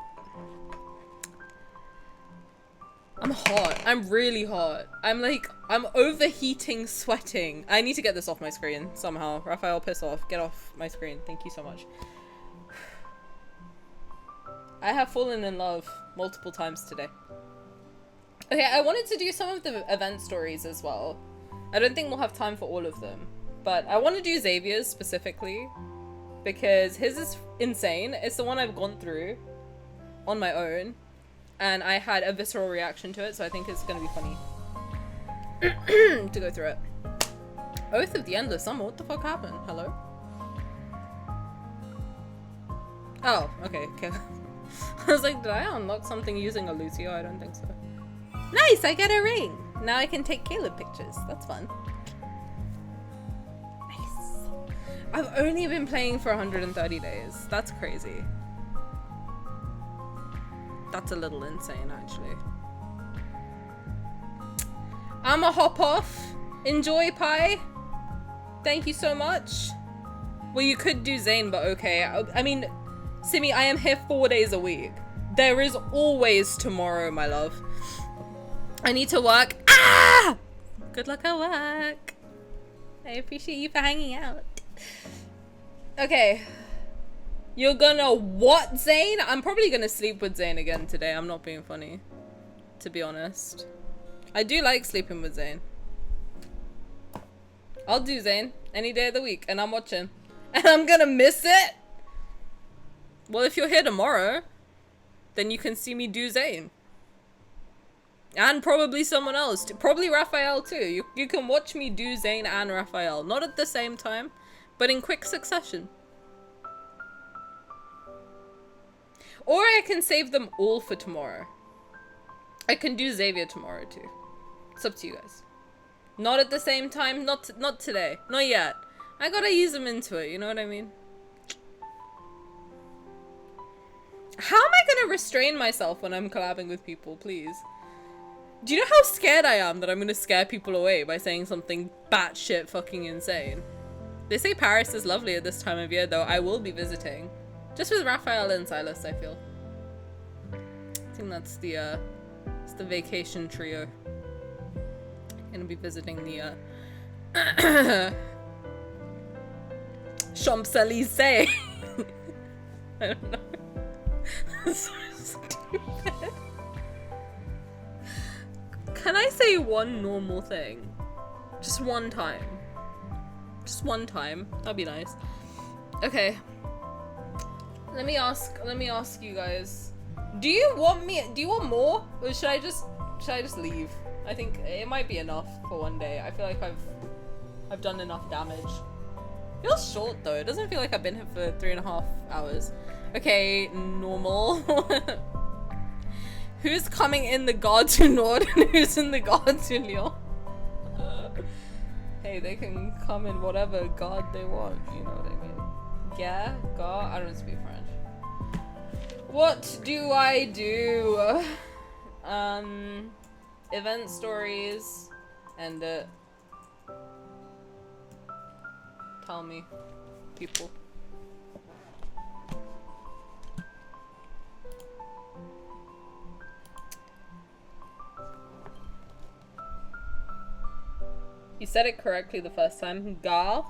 I'm hot. I'm really hot. I'm overheating, sweating. I need to get this off my screen somehow. Raphael, piss off. Get off my screen. Thank you so much. I have fallen in love multiple times today. Okay, I wanted to do some of the event stories as well. I don't think we'll have time for all of them. But I want to do Xavier's specifically. Because his is insane. It's the one I've gone through on my own. And I had a visceral reaction to it, so I think it's going to be funny to go through it. Oath of the Endless Summer, what the fuck happened? Hello? Oh, okay. I was like, did I unlock something using Illusio? I don't think so. Nice, I get a ring! Now I can take Caleb pictures. That's fun. Nice. I've only been playing for 130 days. That's crazy. That's a little insane, actually. I'ma hop off. Enjoy, Pi. Thank you so much. Well, you could do Zane, but okay. I mean, Simi, I am here 4 days a week. There is always tomorrow, my love. I need to work. Ah! Good luck at work. I appreciate you for hanging out. Okay. You're gonna what, Zane? I'm probably gonna sleep with Zane again today. I'm not being funny, to be honest. I do like sleeping with Zane. I'll do Zane any day of the week, and I'm watching. And I'm gonna miss it? Well, if you're here tomorrow, then you can see me do Zane. And probably someone else. Probably Raphael too. You can watch me do Zane and Raphael. Not at the same time, but in quick succession. Or I can save them all for tomorrow. I can do Xavier tomorrow too. It's up to you guys. Not at the same time. Not today. Not yet. I gotta ease them into it. You know what I mean? How am I gonna restrain myself when I'm collabing with people, please? Do you know how scared I am that I'm gonna scare people away by saying something batshit fucking insane? They say Paris is lovely at this time of year, though. I will be visiting. Just with Raphael and Silas, I feel. I think that's the it's the vacation trio. Gonna be visiting the Champs-Élysées. I don't know. That's so stupid. Can I say one normal thing? Just one time. Just one time. That'd be nice. Okay. Let me ask you guys. Do you want more? Or should I just leave? I think it might be enough for one day. I feel like I've done enough damage. Feels short though. It doesn't feel like I've been here for 3.5 hours. Okay, normal. Who's coming in the Gare du Nord and who's in the Gare du Lyon? Hey, they can come in whatever God they want, you know what I mean? Yeah, God, I don't speak French. What do I do? Event stories, and tell me, people. You said it correctly the first time. Gare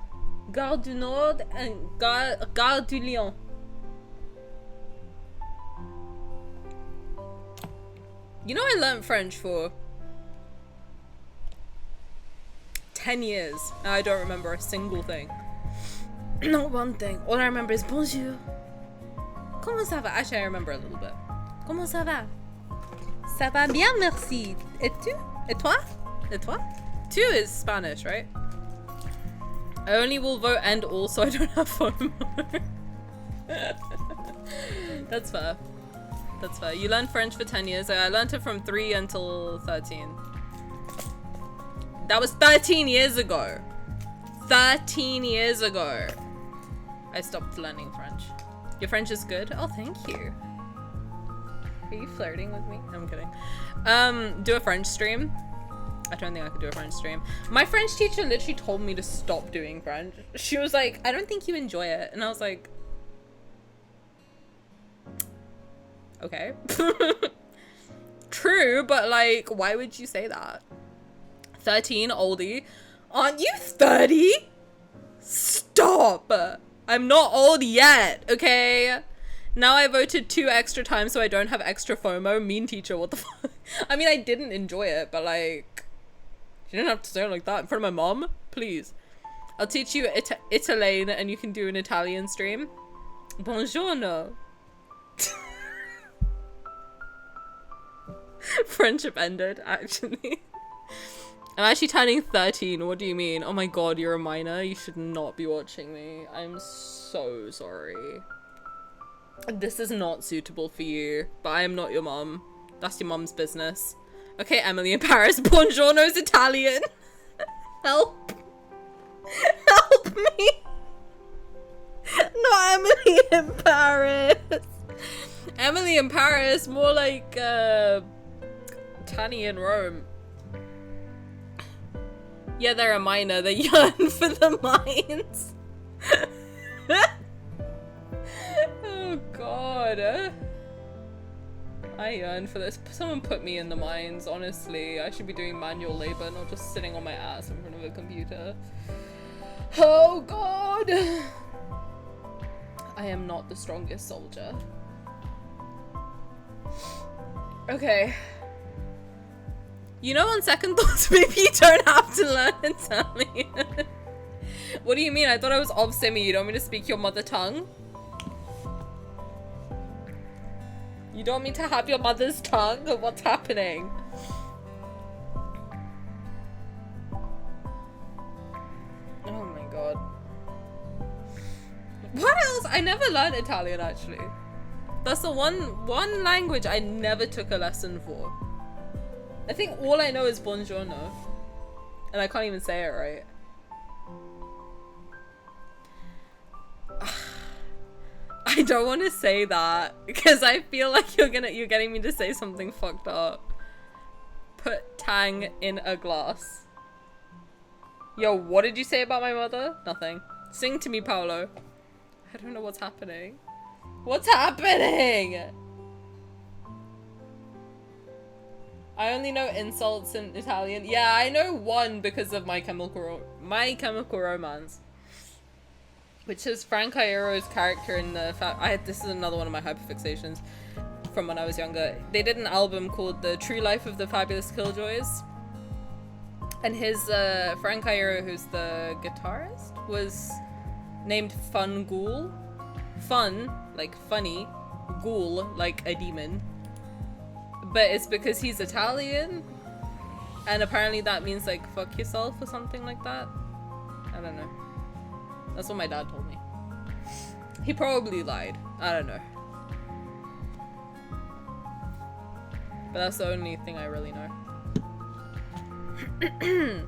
du Nord and Gare du Lyon. You know, I learned French for 10 years. And I don't remember a single thing. Not one thing. All I remember is bonjour. Comment ça va? Actually, I remember a little bit. Comment ça va? Ça va bien, merci. Et tu? Et toi? Et toi? Tu is Spanish, right? I only will vote and also I don't have FOMO. That's fair. That's fair. You learned French for 10 years. I learned it from 3 until 13. That was 13 years ago. 13 years ago. I stopped learning French. Your French is good? Oh, thank you. Are you flirting with me? I'm kidding. Do a French stream. I don't think I could do a French stream. My French teacher literally told me to stop doing French. She was like, I don't think you enjoy it. And I was like, okay. True, but like, why would you say that? 13, oldie. Aren't you 30? Stop. I'm not old yet, okay? Now I voted 2 extra times so I don't have extra FOMO. Mean teacher, what the fuck? I mean, I didn't enjoy it, but like, you didn't have to say it like that in front of my mom. Please. I'll teach you Italian and you can do an Italian stream. Buongiorno. Friendship ended, actually. I'm actually turning 13. What do you mean? Oh my god, you're a minor. You should not be watching me. I'm so sorry. This is not suitable for you, but I am not your mom. That's your mom's business. Okay, Emily in Paris. Buongiorno's Italian. Help. Help me. Not Emily in Paris. Emily in Paris, more like Tani in Rome. Yeah, they're a minor. They yearn for the mines. Oh god. I yearn for this. Someone put me in the mines, honestly. I should be doing manual labor, not just sitting on my ass in front of a computer. Oh god. I am not the strongest soldier. Okay. You know, on second thoughts, maybe you don't have to learn Italian. What do you mean? I thought I was obsimi. You don't want me to speak your mother tongue? You don't want me to have your mother's tongue? What's happening? Oh my god. What else? I never learned Italian, actually. That's the one language I never took a lesson for. I think all I know is buongiorno. And I can't even say it right. I don't want to say that because I feel like you're getting me to say something fucked up. Put tang in a glass. Yo, what did you say about my mother? Nothing. Sing to me, Paolo. I don't know what's happening. What's happening? I only know insults in Italian. Yeah, I know one because of My Chemical Romance, which is Frank Iero's character in the this is another one of my hyperfixations from when I was younger. They did an album called The True Life of the Fabulous Killjoys, and his Frank Iero, who's the guitarist, was named Fun Ghoul. Fun, like funny, ghoul, like a demon. But it's because he's Italian, and apparently that means like fuck yourself or something like that. I don't know. That's what my dad told me. He probably lied. I don't know. But that's the only thing I really know. And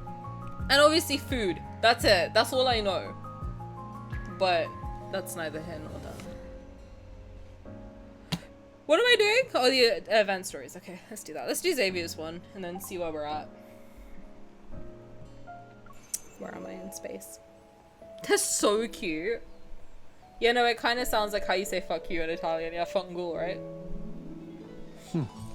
obviously food. That's it. That's all I know. But that's neither here nor there. What am I doing? Oh, the event stories. Okay, let's do that. Let's do Xavier's one and then see where we're at. Where am I in space? That's so cute. Yeah, no, it kind of sounds like how you say fuck you in Italian. Yeah, fungul, right?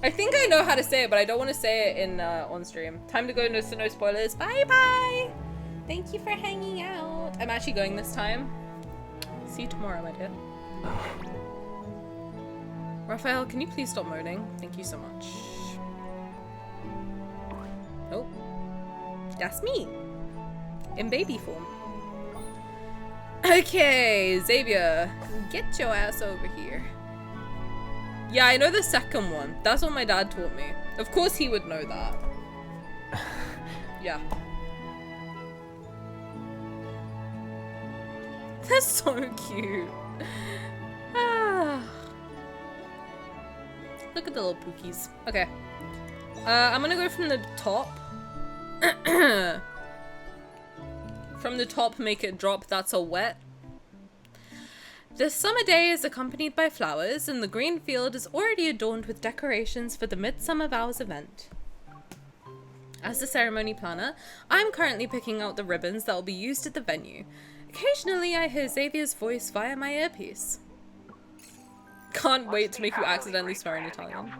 I think I know how to say it, but I don't want to say it in on stream. Time to go, no spoilers. Bye bye. Thank you for hanging out. I'm actually going this time. See you tomorrow, my dear. Raphael, can you please stop moaning? Thank you so much. Oh, that's me in baby form. Okay, Xavier, get your ass over here. Yeah, I know the second one. That's what my dad taught me. Of course he would know that. Yeah. That's so cute. Ah. Look at the little pookies. Okay. I'm gonna go from the top. From the top, make it drop. That's a wet. The summer day is accompanied by flowers, and the green field is already adorned with decorations for the Midsummer Vows event. As the ceremony planner, I'm currently picking out the ribbons that will be used at the venue. Occasionally, I hear Xavier's voice via my earpiece. Can't wait to make you accidentally swear in Italian.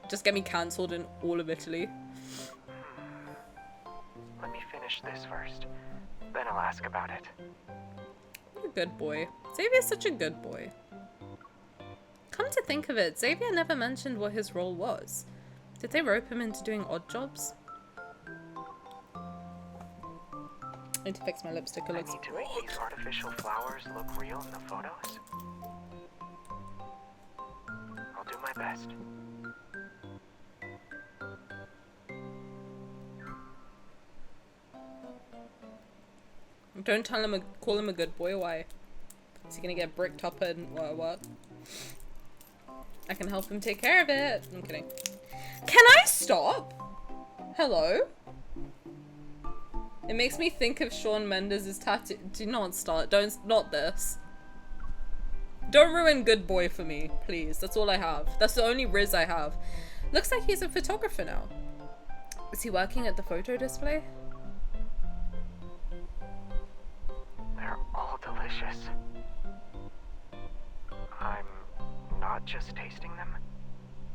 Just get me cancelled in all of Italy. Let me finish this first. Then I'll ask about it. What a good boy. Xavier's such a good boy. Come to think of it, Xavier never mentioned what his role was. Did they rope him into doing odd jobs? I need to fix my lipstick. It looks I need to make these artificial flowers look real in the photos. I'll do my best. Don't tell him call him a good boy. Why? Is he gonna get bricked up and what? I can help him take care of it. I'm kidding. Can I stop? Hello? It makes me think of Shawn Mendes' tattoo. Do not start. Not this. Don't ruin good boy for me, please. That's all I have. That's the only Riz I have. Looks like he's a photographer now. Is he working at the photo display? They're all delicious. I'm not just tasting them.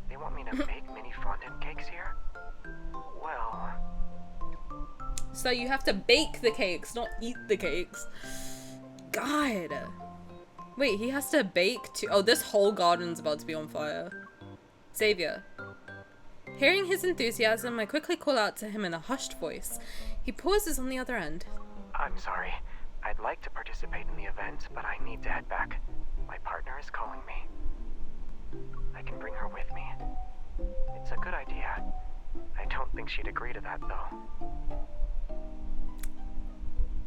They want me to make mini fondant cakes here? Well... So you have to bake the cakes, not eat the cakes. God. Wait, he has to bake too. Oh, this whole garden's about to be on fire. Xavier. Hearing his enthusiasm, I quickly call out to him in a hushed voice. He pauses on the other end. I'm sorry. I'd like to participate in the event, but I need to head back. My partner is calling me. I can bring her with me. It's a good idea. I don't think she'd agree to that, though.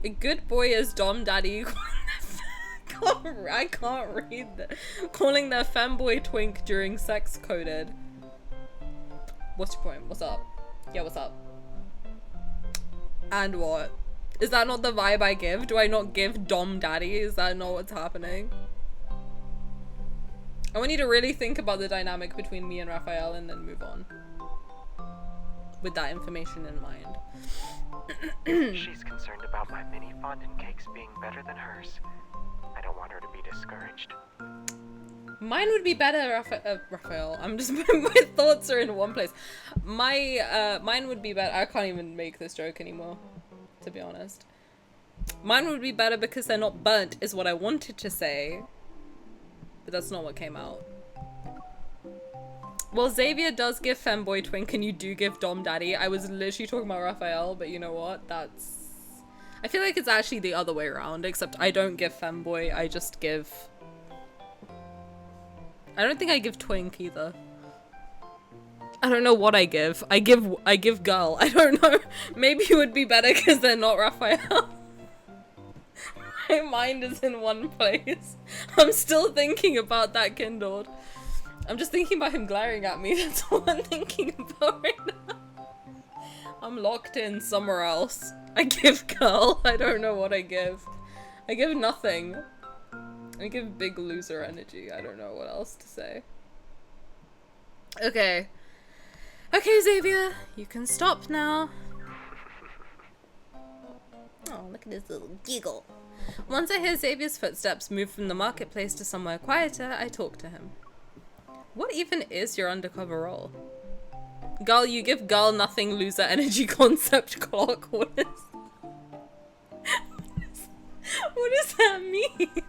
A good boy is Dom Daddy. I can't read that. Calling their femboy twink during sex coded. What's your point? What's up? Yeah, what's up? And what? Is that not the vibe I give? Do I not give Dom Daddy? Is that not what's happening? I want you to really think about the dynamic between me and Raphael and then move on. With that information in mind. She's concerned about my mini fondant cakes being better than hers. I don't want her to be discouraged. Mine would be better, Raphael. I'm just, my thoughts are in one place. Mine would be better. I can't even make this joke anymore, to be honest. Mine would be better because they're not burnt, is what I wanted to say. But that's not what came out. Well, Xavier does give femboy twink and you do give Dom Daddy. I was literally talking about Raphael, but you know what? That's... I feel like it's actually the other way around, except I don't give femboy, I just give... I don't think I give twink either. I don't know what I give. I give girl. I don't know. Maybe it would be better because they're not Raphael. My mind is in one place. I'm still thinking about that kindled. I'm just thinking about him glaring at me. That's all I'm thinking about right now. I'm locked in somewhere else. I give girl. I don't know what I give. I give nothing. I give big loser energy. I don't know what else to say. Okay. Okay, Xavier. You can stop now. Oh, look at his little giggle. Once I hear Xavier's footsteps move from the marketplace to somewhere quieter, I talk to him. What even is your undercover role? Girl, you give girl nothing, loser energy concept clock. What does that mean?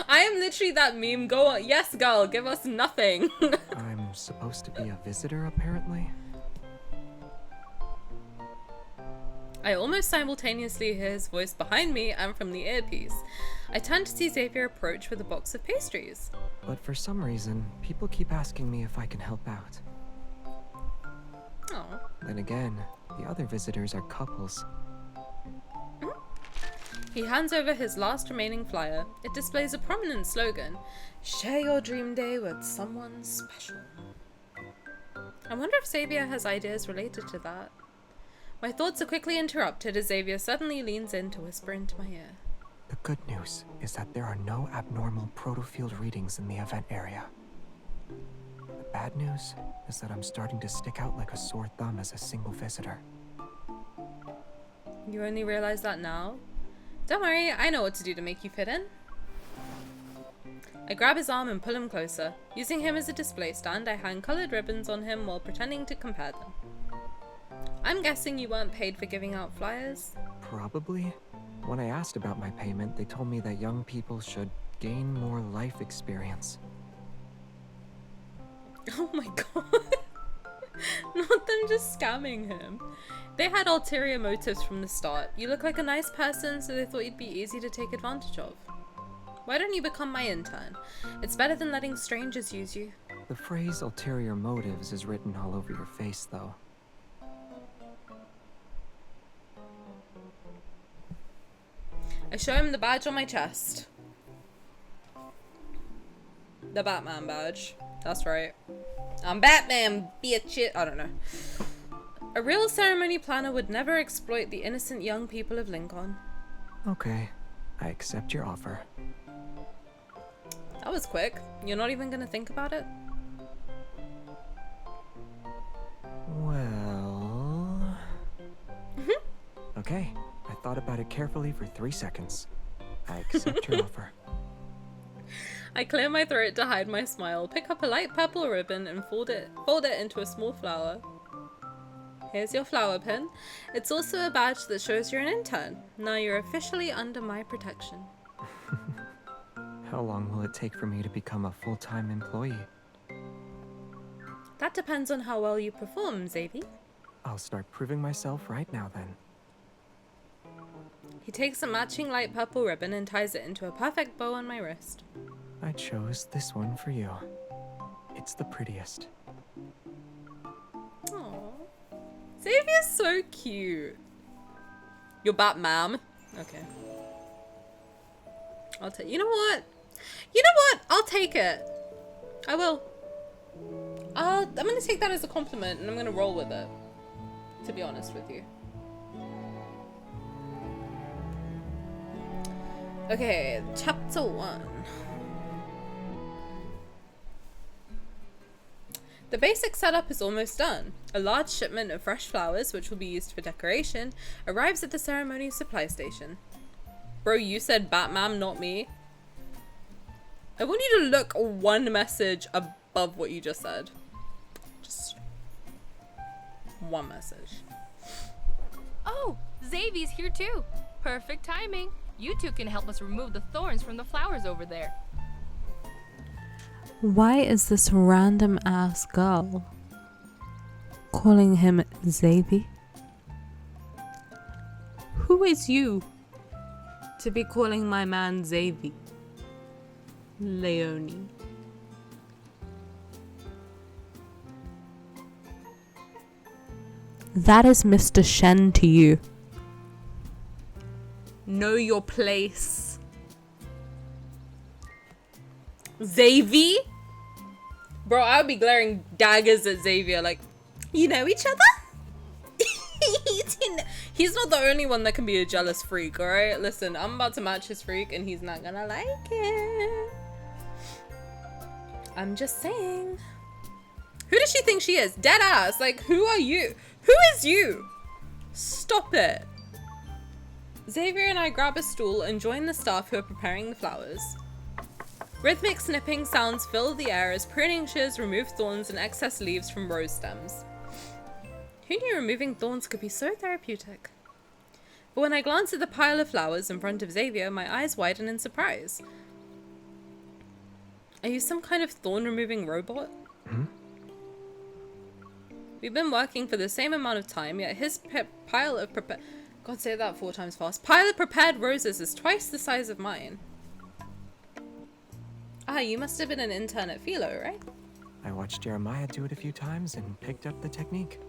I am literally that meme. Go on. Yes, girl, give us nothing. I'm supposed to be a visitor, apparently. I almost simultaneously hear his voice behind me and from the earpiece. I turn to see Xavier approach with a box of pastries. But for some reason, people keep asking me if I can help out. Oh. Then again, the other visitors are couples. He hands over his last remaining flyer. It displays a prominent slogan: share your dream day with someone special. I wonder if Xavier has ideas related to that. My thoughts are quickly interrupted as Xavier suddenly leans in to whisper into my ear. The good news is that there are no abnormal protofield readings in the event area. The bad news is that I'm starting to stick out like a sore thumb as a single visitor. You only realize that now? Don't worry, I know what to do to make you fit in. I grab his arm and pull him closer. Using him as a display stand, I hang colored ribbons on him while pretending to compare them. I'm guessing you weren't paid for giving out flyers? Probably. When I asked about my payment, they told me that young people should gain more life experience. Oh my god. Not them just scamming him. They had ulterior motives from the start. You look like a nice person, so they thought you'd be easy to take advantage of. Why don't you become my intern? It's better than letting strangers use you. The phrase ulterior motives is written all over your face, though. I show him the badge on my chest. The Batman badge. That's right. I'm Batman, bitch. I don't know. A real ceremony planner would never exploit the innocent young people of Lincoln. Okay, I accept your offer. That was quick. You're not even gonna think about it? Well... Okay, I thought about it carefully for 3 seconds. I accept your offer. I clear my throat to hide my smile, pick up a light purple ribbon and fold it into a small flower. Here's your flower pin. It's also a badge that shows you're an intern. Now you're officially under my protection. How long will it take for me to become a full-time employee? That depends on how well you perform, Xavier. I'll start proving myself right now then. He takes a matching light purple ribbon and ties it into a perfect bow on my wrist. I chose this one for you. It's the prettiest. Aww. Xavier's so cute. You're Batman. Okay. I'll take. You know what? You know what? I'll take it. I will. I'm gonna take that as a compliment and I'm gonna roll with it. To be honest with you. Okay, chapter 1. The basic setup is almost done. A large shipment of fresh flowers, which will be used for decoration, arrives at the ceremony supply station. Bro, you said Batman, not me. I want you to look one message above what you just said. Just one message. Oh, Xavier's here too. Perfect timing. You two can help us remove the thorns from the flowers over there. Why is this random ass girl calling him Xavier? Who is you to be calling my man Xavier? Leonie. That is Mr. Shen to you. Know your place. Xavier? Bro, I would be glaring daggers at Xavier like, you know each other? He's not the only one that can be a jealous freak, alright? Listen, I'm about to match his freak and he's not gonna like it. I'm just saying. Who does she think she is? Dead ass. Like, who are you? Who is you? Stop it. Xavier and I grab a stool and join the staff who are preparing the flowers. Rhythmic snipping sounds fill the air as pruning shears remove thorns and excess leaves from rose stems. Who knew removing thorns could be so therapeutic? But when I glance at the pile of flowers in front of Xavier, my eyes widen in surprise. Are you some kind of thorn-removing robot? We've been working for the same amount of time, yet his pile of prepared... God, say that 4 times fast. Pile of prepared roses is twice the size of mine. Ah, you must have been an intern at Philo, right? I watched Jeremiah do it a few times and picked up the technique.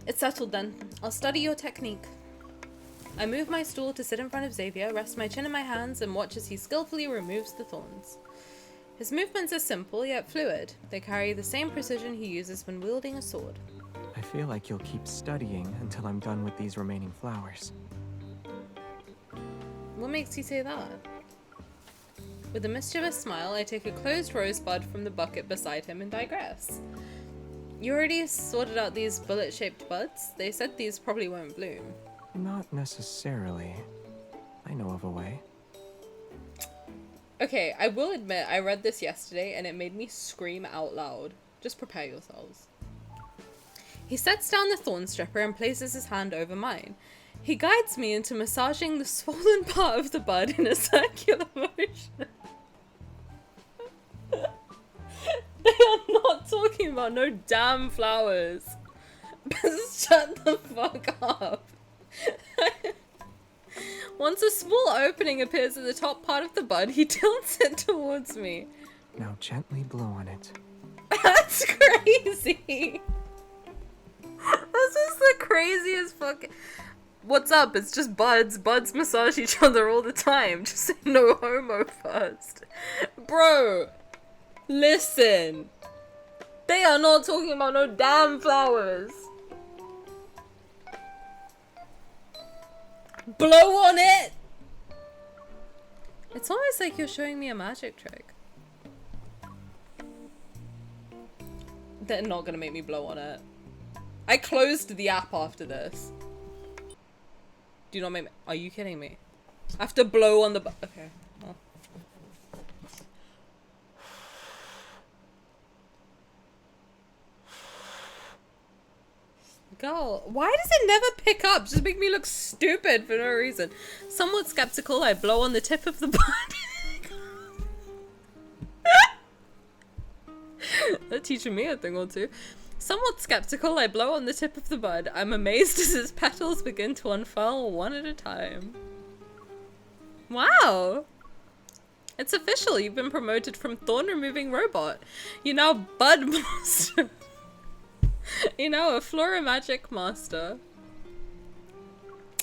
It's settled then. I'll study your technique. I move my stool to sit in front of Xavier, rest my chin in my hands, and watch as he skillfully removes the thorns. His movements are simple yet fluid. They carry the same precision he uses when wielding a sword. I feel like you'll keep studying until I'm done with these remaining flowers. What makes you say that? With a mischievous smile, I take a closed rosebud from the bucket beside him and digress. You already sorted out these bullet-shaped buds? They said these probably won't bloom. Not necessarily. I know of a way. Okay, I will admit, I read this yesterday and it made me scream out loud. Just prepare yourselves. He sets down the thorn stripper and places his hand over mine. He guides me into massaging the swollen part of the bud in a circular motion. They are not talking about no damn flowers. Shut the fuck up. Once a small opening appears at the top part of the bud, he tilts it towards me. Now gently blow on it. That's crazy. This is the craziest fucking... What's up? It's just buds. Buds massage each other all the time. Just say no homo first. Bro, listen. They are not talking about no damn flowers. Blow on it! It's almost like you're showing me a magic trick. They're not gonna make me blow on it. I closed the app after this. Do not make me- Are you kidding me? I have to blow on the okay. Oh. Girl, why does it never pick up? Just make me look stupid for no reason. Somewhat skeptical, I blow on the tip of the bud. They're teaching me a thing or two. Somewhat skeptical, I blow on the tip of the bud. I'm amazed as its petals begin to unfurl one at a time. Wow! It's official, you've been promoted from thorn removing robot. You're now bud master. You're now a flora magic master.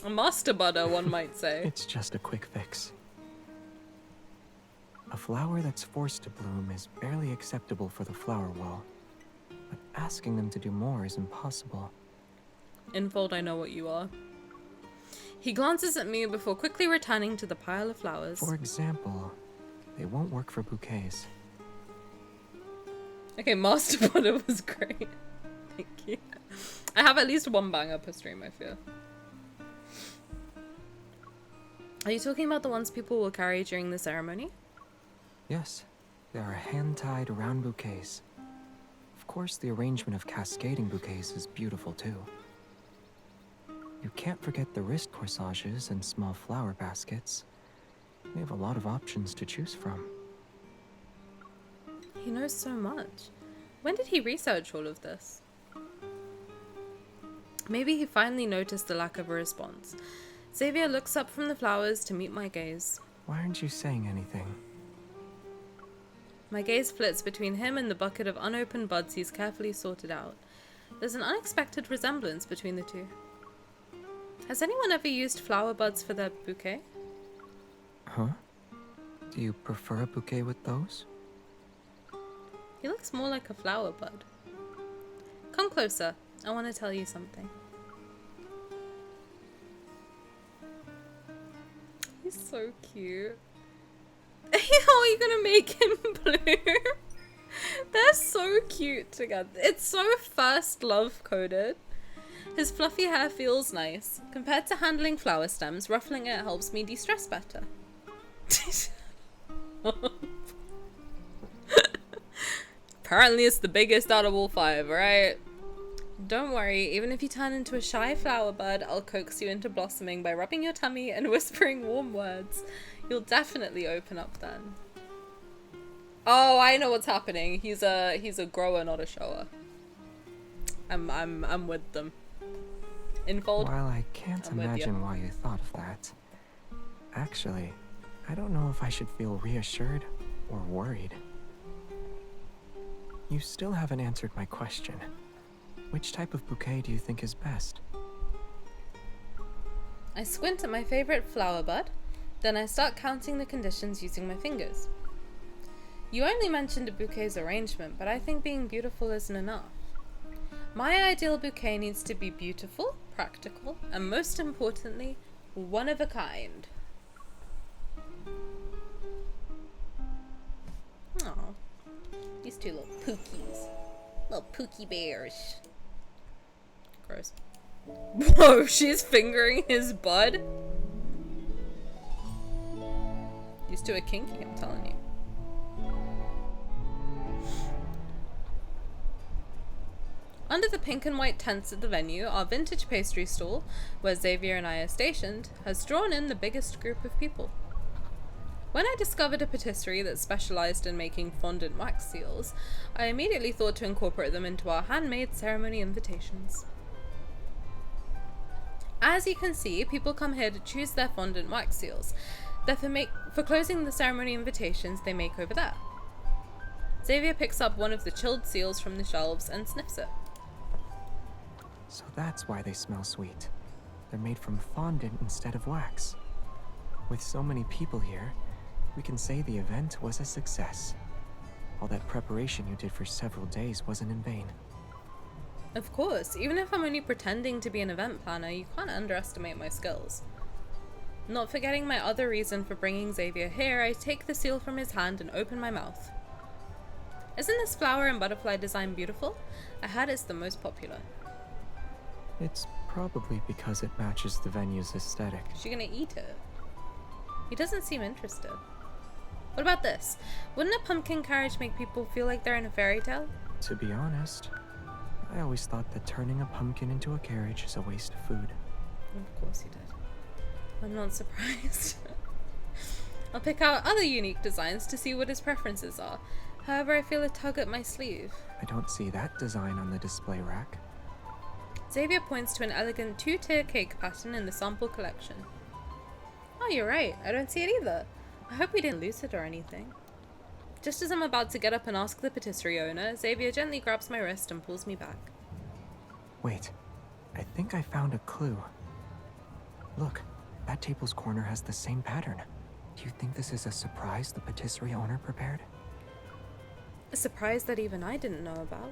A master budder, one might say. It's just a quick fix. A flower that's forced to bloom is barely acceptable for the flower wall. But asking them to do more is impossible. Infold, I know what you are. He glances at me before quickly returning to the pile of flowers. For example, they won't work for bouquets. Okay, Master Butter was great. Thank you. I have at least one banger per stream, I fear. Are you talking about the ones people will carry during the ceremony? Yes, they are hand-tied round bouquets. Of course, the arrangement of cascading bouquets is beautiful too. You can't forget the wrist corsages and small flower baskets. We have a lot of options to choose from. He knows so much. When did he research all of this? Maybe he finally noticed the lack of a response. Xavier looks up from the flowers to meet my gaze. Why aren't you saying anything? My gaze flits between him and the bucket of unopened buds he's carefully sorted out. There's an unexpected resemblance between the two. Has anyone ever used flower buds for their bouquet? Huh? Do you prefer a bouquet with those? He looks more like a flower bud. Come closer. I want to tell you something. He's so cute. How are you gonna make him blue? They're so cute together. It's so first love coded. His fluffy hair feels nice. Compared to handling flower stems, ruffling it helps me de-stress better. Apparently it's the biggest out of all 5, right? Don't worry, even if you turn into a shy flower bud, I'll coax you into blossoming by rubbing your tummy and whispering warm words. You'll definitely open up then. Oh, I know what's happening. He's a grower, not a shower. I'm with them. Infold. While I can't imagine why you thought of that, actually, I don't know if I should feel reassured or worried. You still haven't answered my question. Which type of bouquet do you think is best? I squint at my favorite flower bud, then I start counting the conditions using my fingers. You only mentioned a bouquet's arrangement, but I think being beautiful isn't enough. My ideal bouquet needs to be beautiful, practical, and most importantly, one of a kind. These two little pookies. Little pookie bears. Gross. Whoa, she's fingering his bud? These two are kinky, I'm telling you. Under the pink and white tents at the venue, our vintage pastry stall, where Xavier and I are stationed, has drawn in the biggest group of people. When I discovered a patisserie that specialized in making fondant wax seals, I immediately thought to incorporate them into our handmade ceremony invitations. As you can see, people come here to choose their fondant wax seals. For closing the ceremony invitations, they make over there. Xavier picks up one of the chilled seals from the shelves and sniffs it. So that's why they smell sweet. They're made from fondant instead of wax. With so many people here, we can say the event was a success. All that preparation you did for several days wasn't in vain. Of course, even if I'm only pretending to be an event planner, you can't underestimate my skills. Not forgetting my other reason for bringing Xavier here, I take the seal from his hand and open my mouth. Isn't this flower and butterfly design beautiful? I heard it's the most popular. It's probably because it matches the venue's aesthetic. Is she gonna eat it? He doesn't seem interested. What about this? Wouldn't a pumpkin carriage make people feel like they're in a fairy tale? To be honest, I always thought that turning a pumpkin into a carriage is a waste of food. Of course you did. I'm not surprised. I'll pick out other unique designs to see what his preferences are. However, I feel a tug at my sleeve. I don't see that design on the display rack. Xavier points to an elegant two-tier cake pattern in the sample collection. Oh, you're right. I don't see it either. I hope we didn't lose it or anything. Just as I'm about to get up and ask the patisserie owner, Xavier gently grabs my wrist and pulls me back. Wait, I think I found a clue. Look, that table's corner has the same pattern. Do you think this is a surprise the patisserie owner prepared? A surprise that even I didn't know about.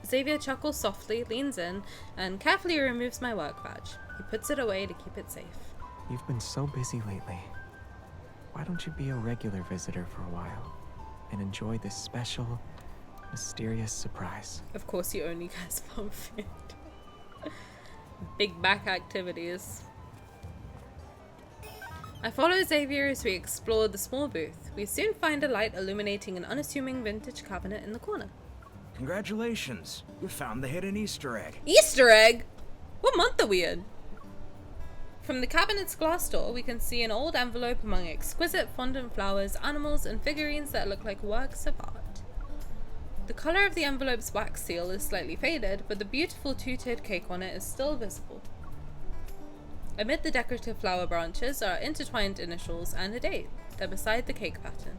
Xavier chuckles softly, leans in, and carefully removes my work badge. He puts it away to keep it safe. You've been so busy lately. Why don't you be a regular visitor for a while and enjoy this special, mysterious surprise? Of course he only cares about food. Big back activities. I follow Xavier as we explore the small booth. We soon find a light illuminating an unassuming vintage cabinet in the corner. Congratulations! You found the hidden Easter egg. Easter egg? What month are we in? From the cabinet's glass door, we can see an old envelope among exquisite fondant flowers, animals, and figurines that look like works of art. The color of the envelope's wax seal is slightly faded, but the beautiful two-tiered cake on it is still visible. Amid the decorative flower branches are intertwined initials and a date. They're beside the cake pattern.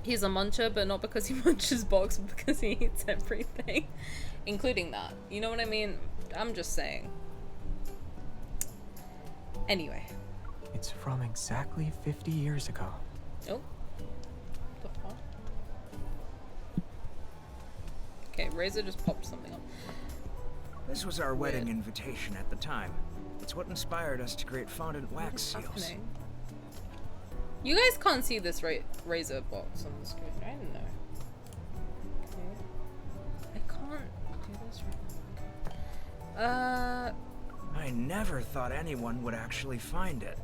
He's a muncher, but not because he munches box, but because he eats everything. Including that. You know what I mean? I'm just saying. Anyway. It's from exactly 50 years ago. Oh. The fuck? Okay, Razor just popped something up. This was our wedding Weird. invitation at the time. It's what inspired us to create fondant wax seals. Happening? You guys can't see this Razor box on the screen, right? No. Okay. I can't do this right now. I never thought anyone would actually find it.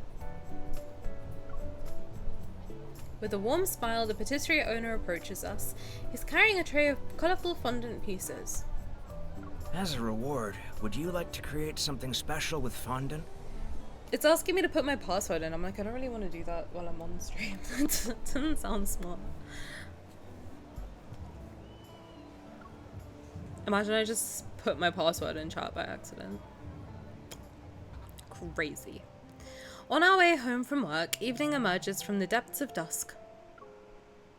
With a warm smile, the patisserie owner approaches us. He's carrying a tray of colorful fondant pieces. As a reward, would you like to create something special with fondant? It's asking me to put my password in. I'm like, I don't really want to do that while I'm on stream. That doesn't sound smart. Imagine I just put my password in chat by accident. Crazy. On our way home from work, evening emerges from the depths of dusk.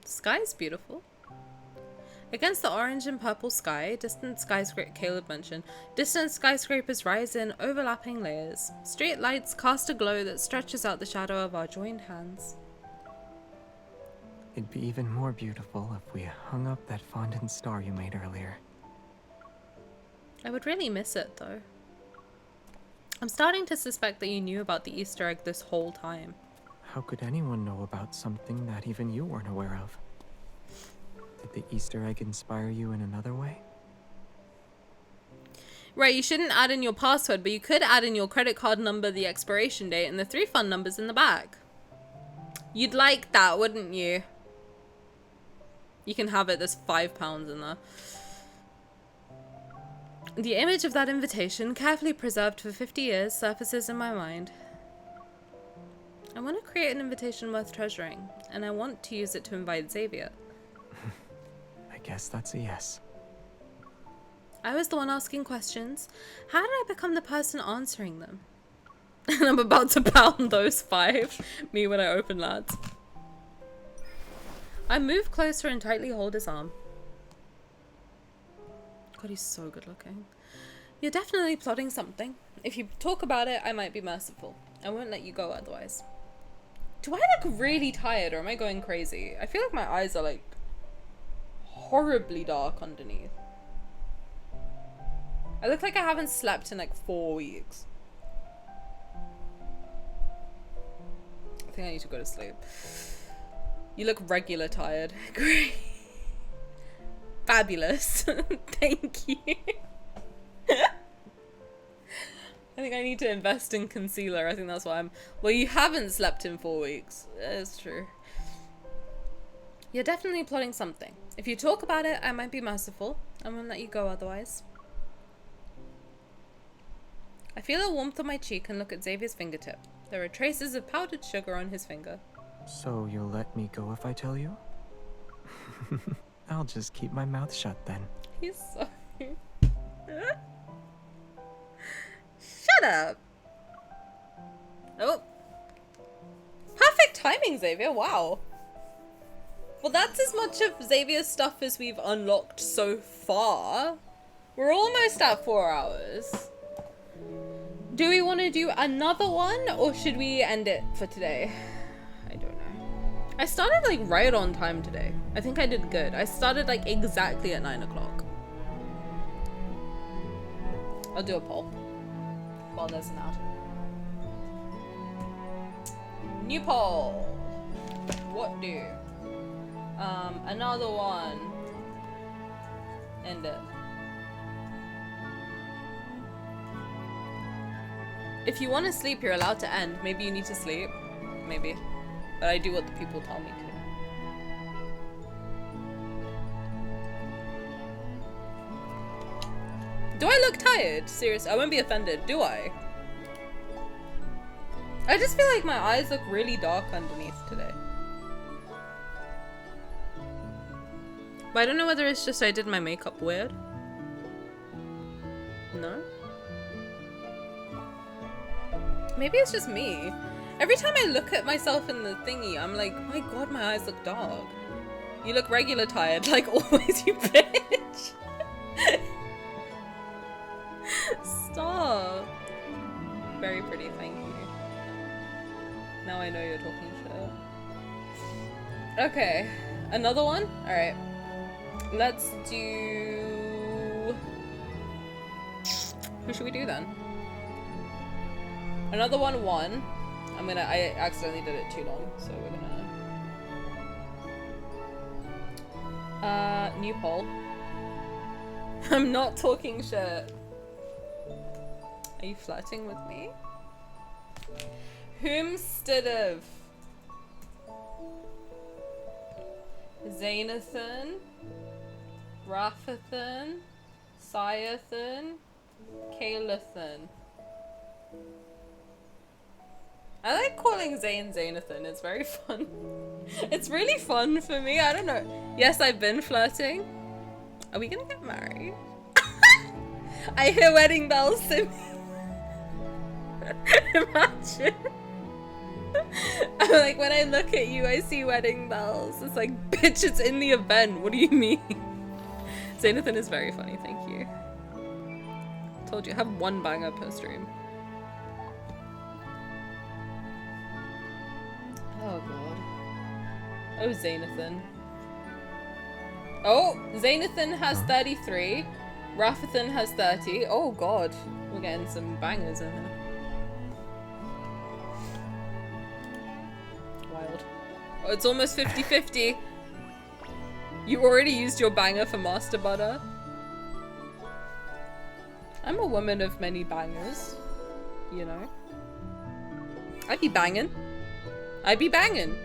The sky is beautiful. Against the orange and purple sky, distant skyscrapers rise in overlapping layers. Street lights cast a glow that stretches out the shadow of our joined hands. It'd be even more beautiful if we hung up that fondant star you made earlier. I would really miss it, though. I'm starting to suspect that you knew about the Easter egg this whole time. How could anyone know about something that even you weren't aware of? Did the Easter egg inspire you in another way? Right, you shouldn't add in your password, but you could add in your credit card number, the expiration date, and the 3 fund numbers in the back. You'd like that, wouldn't you? You can have it, there's £5 in there. The image of that invitation, carefully preserved for 50 years, surfaces in my mind. I want to create an invitation worth treasuring, and I want to use it to invite Xavier. I guess that's a yes. I was the one asking questions. How did I become the person answering them? And I'm about to pound those 5. Me when I open lads. I move closer and tightly hold his arm. God, he's so good looking. You're definitely plotting something. If you talk about it, I might be merciful. I won't let you go otherwise. Do I look really tired or am I going crazy? I feel like my eyes are like horribly dark underneath. I look like I haven't slept in like 4 weeks. I think I need to go to sleep. You look regular tired. Great. Fabulous. Thank you. I think I need to invest in concealer. I think that's why I'm... Well, you haven't slept in 4 weeks. It's true. You're definitely plotting something. If you talk about it, I might be merciful. I won't let you go otherwise. I feel a warmth on my cheek and look at Xavier's fingertip. There are traces of powdered sugar on his finger. So you'll let me go if I tell you? I'll just keep my mouth shut then. He's so... Shut up! Oh. Perfect timing, Xavier. Wow. Well, that's as much of Xavier's stuff as we've unlocked so far. We're almost at 4 hours. Do we want to do another one or should we end it for today? I don't know. I started like right on time today. I think I did good. I started like exactly at 9 o'clock. I'll do a poll while there's an ad. New poll. What do? Another one. End it. If you want to sleep, you're allowed to end. Maybe you need to sleep. Maybe. But I do what the people tell me to. Do I look tired? Seriously, I won't be offended, do I? I just feel like my eyes look really dark underneath today. But I don't know whether it's just I did my makeup weird. No? Maybe it's just me. Every time I look at myself in the thingy, I'm like, my god, my eyes look dark. You look regular tired, like always, you bitch. Stop. Very pretty, thank you. Now I know you're talking shit. Okay, another one? Alright. Let's do... Who should we do then? Another one. I accidentally did it too long, so we're gonna... new poll. I'm not talking shit. Are you flirting with me? Whomstead of Zanathan, Raphathan, Siathan, Kalathan. I like calling Zane Zanathan, it's very fun. It's really fun for me, I don't know. Yes, I've been flirting. Are we gonna get married? I hear wedding bells, Sim. Imagine. I'm like, when I look at you, I see wedding bells. It's like, bitch, it's in the event. What do you mean? Zanathan is very funny, thank you. Told you, I have one banger per stream. Oh god. Oh, Zanathan. Oh, Zanathan has 33. Raphathan has 30. Oh god. We're getting some bangers in here. Oh, it's almost 50-50. You already used your banger for Master Butter. I'm a woman of many bangers, you know. I be banging. I be banging.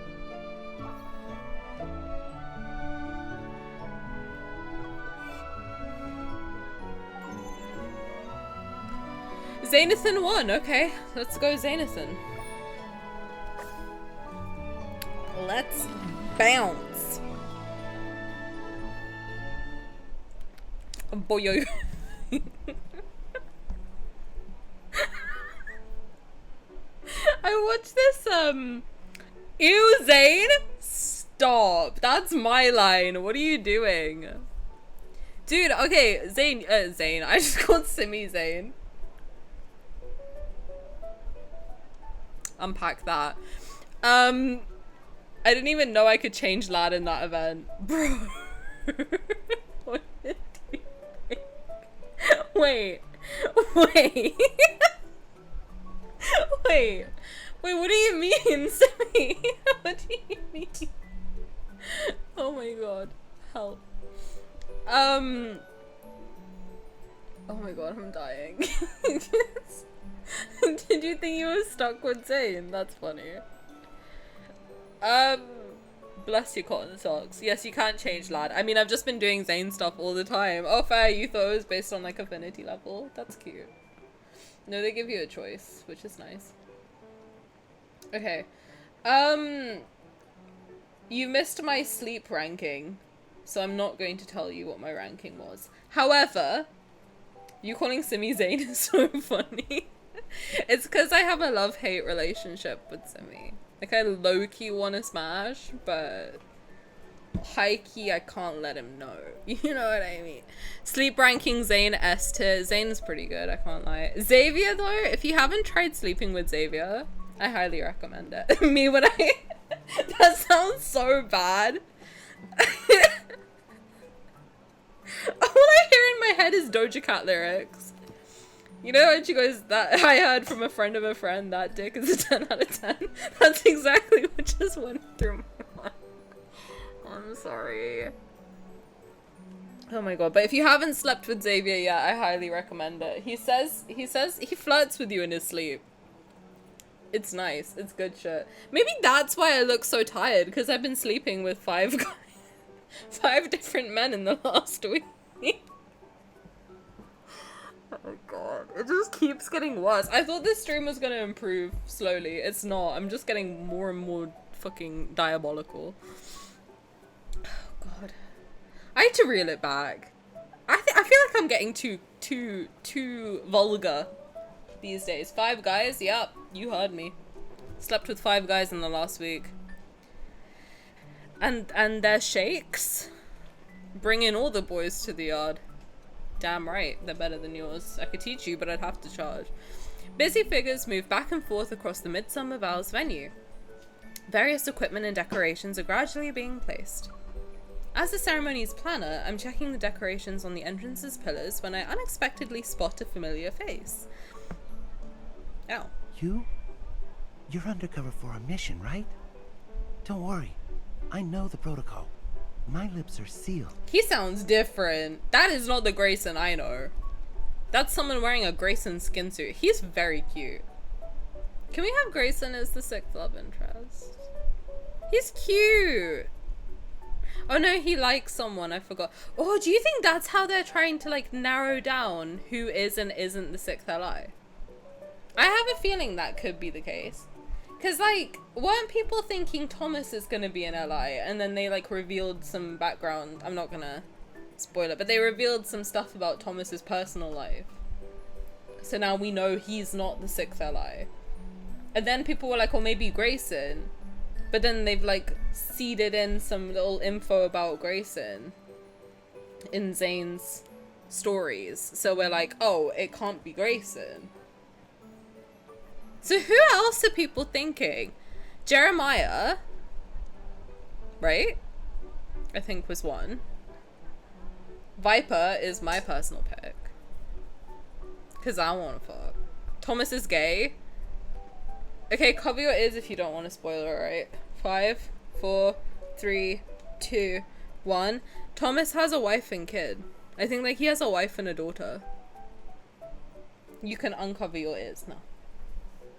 Zanathan won. Okay, let's go Zanathan. Let's bounce. Boyo. I watched this, ew, Zane? Stop. That's my line. What are you doing? Dude, okay, Zane, Zane. I just called Simi Zane. Unpack that. I didn't even know I could change lad in that event. Bro. What did you think? Wait. Wait. Wait. Wait, what do you mean, Simi? What do you mean? Oh my god. Help. Oh my god, I'm dying. Did you think you were stuck with Zane? That's funny. Bless your cotton socks. Yes, you can't change lad. I mean, I've just been doing Zane stuff all the time. Oh, fair. You thought it was based on like affinity level. That's cute. No, they give you a choice, which is nice. Okay. You missed my sleep ranking, so I'm not going to tell you what my ranking was. However, you calling Simi Zane is so funny. It's because I have a love-hate relationship with Simi. Like, I low-key want to smash, but high-key I can't let him know. You know what I mean? Sleep ranking Zane S tier. Zane's pretty good, I can't lie. Xavier, though, if you haven't tried sleeping with Xavier, I highly recommend it. Me when I... That sounds so bad. All I hear in my head is Doja Cat lyrics. You know when she goes, that I heard from a friend of a friend that dick is a 10 out of 10? That's exactly what just went through my mind. I'm sorry. Oh my god, but if you haven't slept with Xavier yet, I highly recommend it. He says he flirts with you in his sleep. It's nice. It's good shit. Maybe that's why I look so tired, because I've been sleeping with 5 guys. 5 different men in the last week. Oh god. It just keeps getting worse. I thought this stream was gonna improve slowly. It's not. I'm just getting more and more fucking diabolical. Oh god. I had to reel it back. I feel like I'm getting too vulgar these days. 5 guys? Yep. You heard me. Slept with 5 guys in the last week. And they're sheikhs. Bring in all the boys to the yard. Damn right, they're better than yours. I could teach you, but I'd have to charge. Busy figures move back and forth across the Midsummer Vows venue. Various equipment and decorations are gradually being placed. As the ceremony's planner, I'm checking the decorations on the entrance's pillars when I unexpectedly spot a familiar face. Ow. You're undercover for a mission, right? Don't worry. I know the protocol. My lips are sealed. He sounds different. That is not the Grayson I know. That's someone wearing a Grayson skin suit. He's very cute. Can we have Grayson as the 6th love interest? He's cute. Oh no, he likes someone. I forgot. Oh, do you think that's how they're trying to like narrow down who is and isn't the 6th LI? I have a feeling that could be the case. Because, like, weren't people thinking Thomas is going to be an LI? And then they, like, revealed some background. I'm not going to spoil it. But they revealed some stuff about Thomas's personal life. So now we know he's not the 6th LI. And then people were like, well, maybe Grayson. But then they've, like, seeded in some little info about Grayson in Zane's stories. So we're like, oh, it can't be Grayson. So who else are people thinking? Jeremiah, right? I think was one. Viper is my personal pick. Because I want to fuck. Thomas is gay. Okay, cover your ears if you don't want to spoil it, right? 5. 4, 3, 2, 1. Thomas has a wife and kid. I think like he has a wife and a daughter. You can uncover your ears now.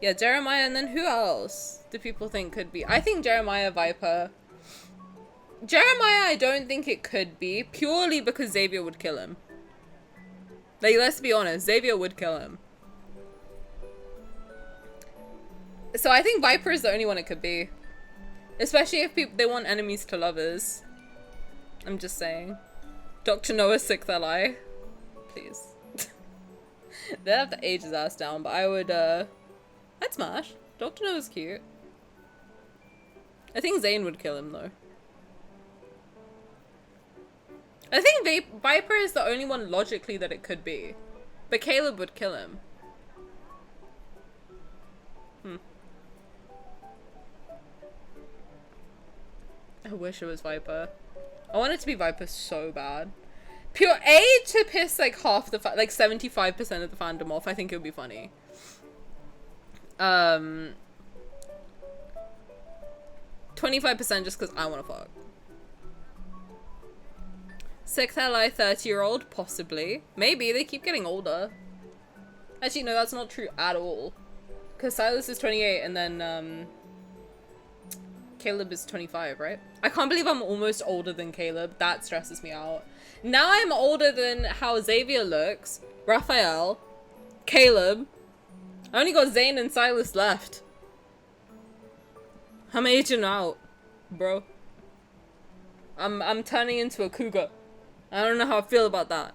Yeah, Jeremiah, and then who else do people think could be? I think Jeremiah Viper. Jeremiah, I don't think it could be, purely because Xavier would kill him. Like, let's be honest, Xavier would kill him. So I think Viper is the only one it could be. Especially if they want enemies to lovers. I'm just saying. Dr. Noah sick their lie. Please. They'd have to age his ass down, but I would, I'd smash. Dr. Noah's cute. I think Zane would kill him, though. I think Viper is the only one logically that it could be. But Caleb would kill him. I wish it was Viper. I want it to be Viper so bad. Pure A to piss like half the like 75% of the fandom off. I think it would be funny. 25% just because I want to fuck. Sixth ally 30-year-old, possibly. Maybe, they keep getting older. Actually, no, that's not true at all. Because Silas is 28 and then Caleb is 25, right? I can't believe I'm almost older than Caleb. That stresses me out. Now I'm older than how Xavier looks, Raphael, Caleb. I only got Zane and Silas left. I'm aging out, bro. I'm turning into a cougar. I don't know how I feel about that.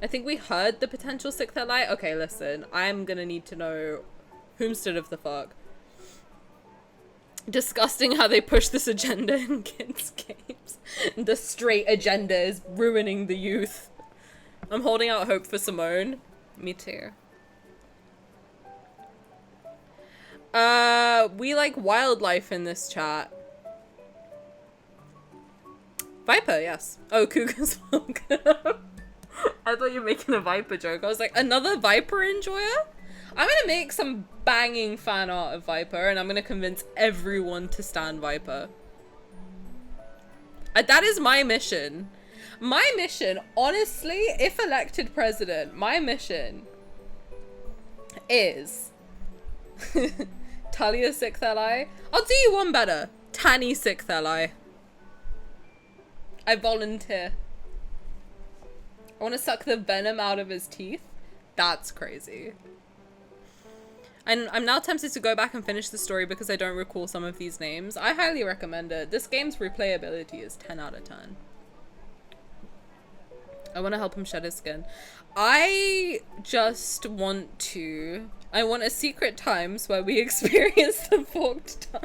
I think we heard the potential sixth ally. Okay, listen. I'm gonna need to know whomstead of the fuck. Disgusting how they push this agenda in kids' games. The straight agenda is ruining the youth. I'm holding out hope for Simone. Me too. We like wildlife in this chat. Viper, yes. Oh, Cougar's welcome. I thought you were making a Viper joke. I was like, another Viper enjoyer? I'm gonna make some banging fan art of Viper and I'm gonna convince everyone to stand Viper. That is my mission. My mission, honestly, if elected president, my mission is Talia sixth ally. I'll do you one better. Tani sixth ally. I volunteer. I want to suck the venom out of his teeth. That's crazy. And I'm now tempted to go back and finish the story because I don't recall some of these names. I highly recommend it. This game's replayability is 10 out of 10. I want to help him shed his skin. I want a secret times where we experience the forked tongue.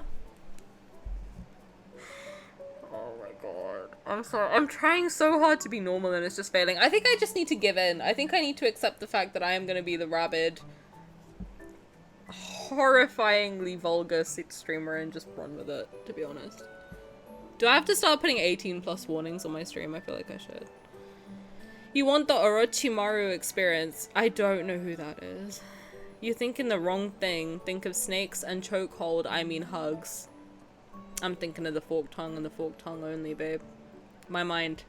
Oh my god. I'm sorry. I'm trying so hard to be normal and it's just failing. I think I just need to give in. I think I need to accept the fact that I am going to be the rabid, horrifyingly vulgar streamer and just run with it, to be honest. Do I have to start putting 18+ warnings on my stream? I feel like I should. You want the Orochimaru experience. I don't know who that is. You're thinking the wrong thing. Think of snakes and chokehold. I mean hugs. I'm thinking of the forked tongue and the forked tongue only, babe. My mind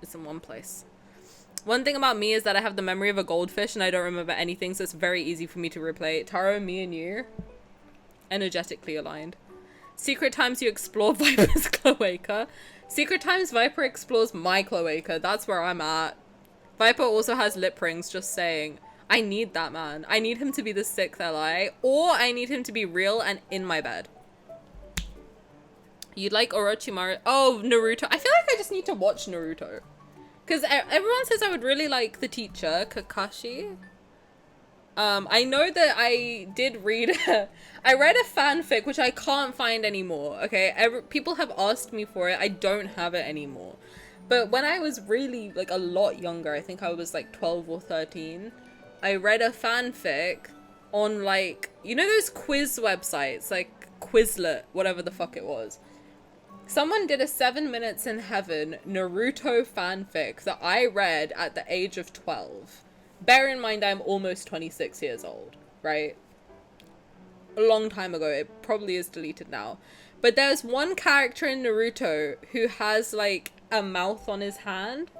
is in one place. One thing about me is that I have the memory of a goldfish and I don't remember anything, so it's very easy for me to replay. Taro, me and you, energetically aligned. Secret times you explore Viper's cloaca. Secret times Viper explores my cloaca. That's where I'm at. Viper also has lip rings, just saying. I need that man. I need him to be the sixth ally, or I need him to be real and in my bed. You'd like Orochimaru? Oh, Naruto. I feel like I just need to watch Naruto. Because everyone says I would really like the teacher, Kakashi. I know that I did read, I read a fanfic, which I can't find anymore, okay? People have asked me for it, I don't have it anymore. But when I was really, like, a lot younger, I think I was, like, 12 or 13, I read a fanfic on, like, you know those quiz websites, like, Quizlet, whatever the fuck it was. Someone did a 7 Minutes in Heaven Naruto fanfic that I read at the age of 12. Bear in mind I'm almost 26 years old, right? A long time ago. It probably is deleted now. But there's one character in Naruto who has like a mouth on his hand.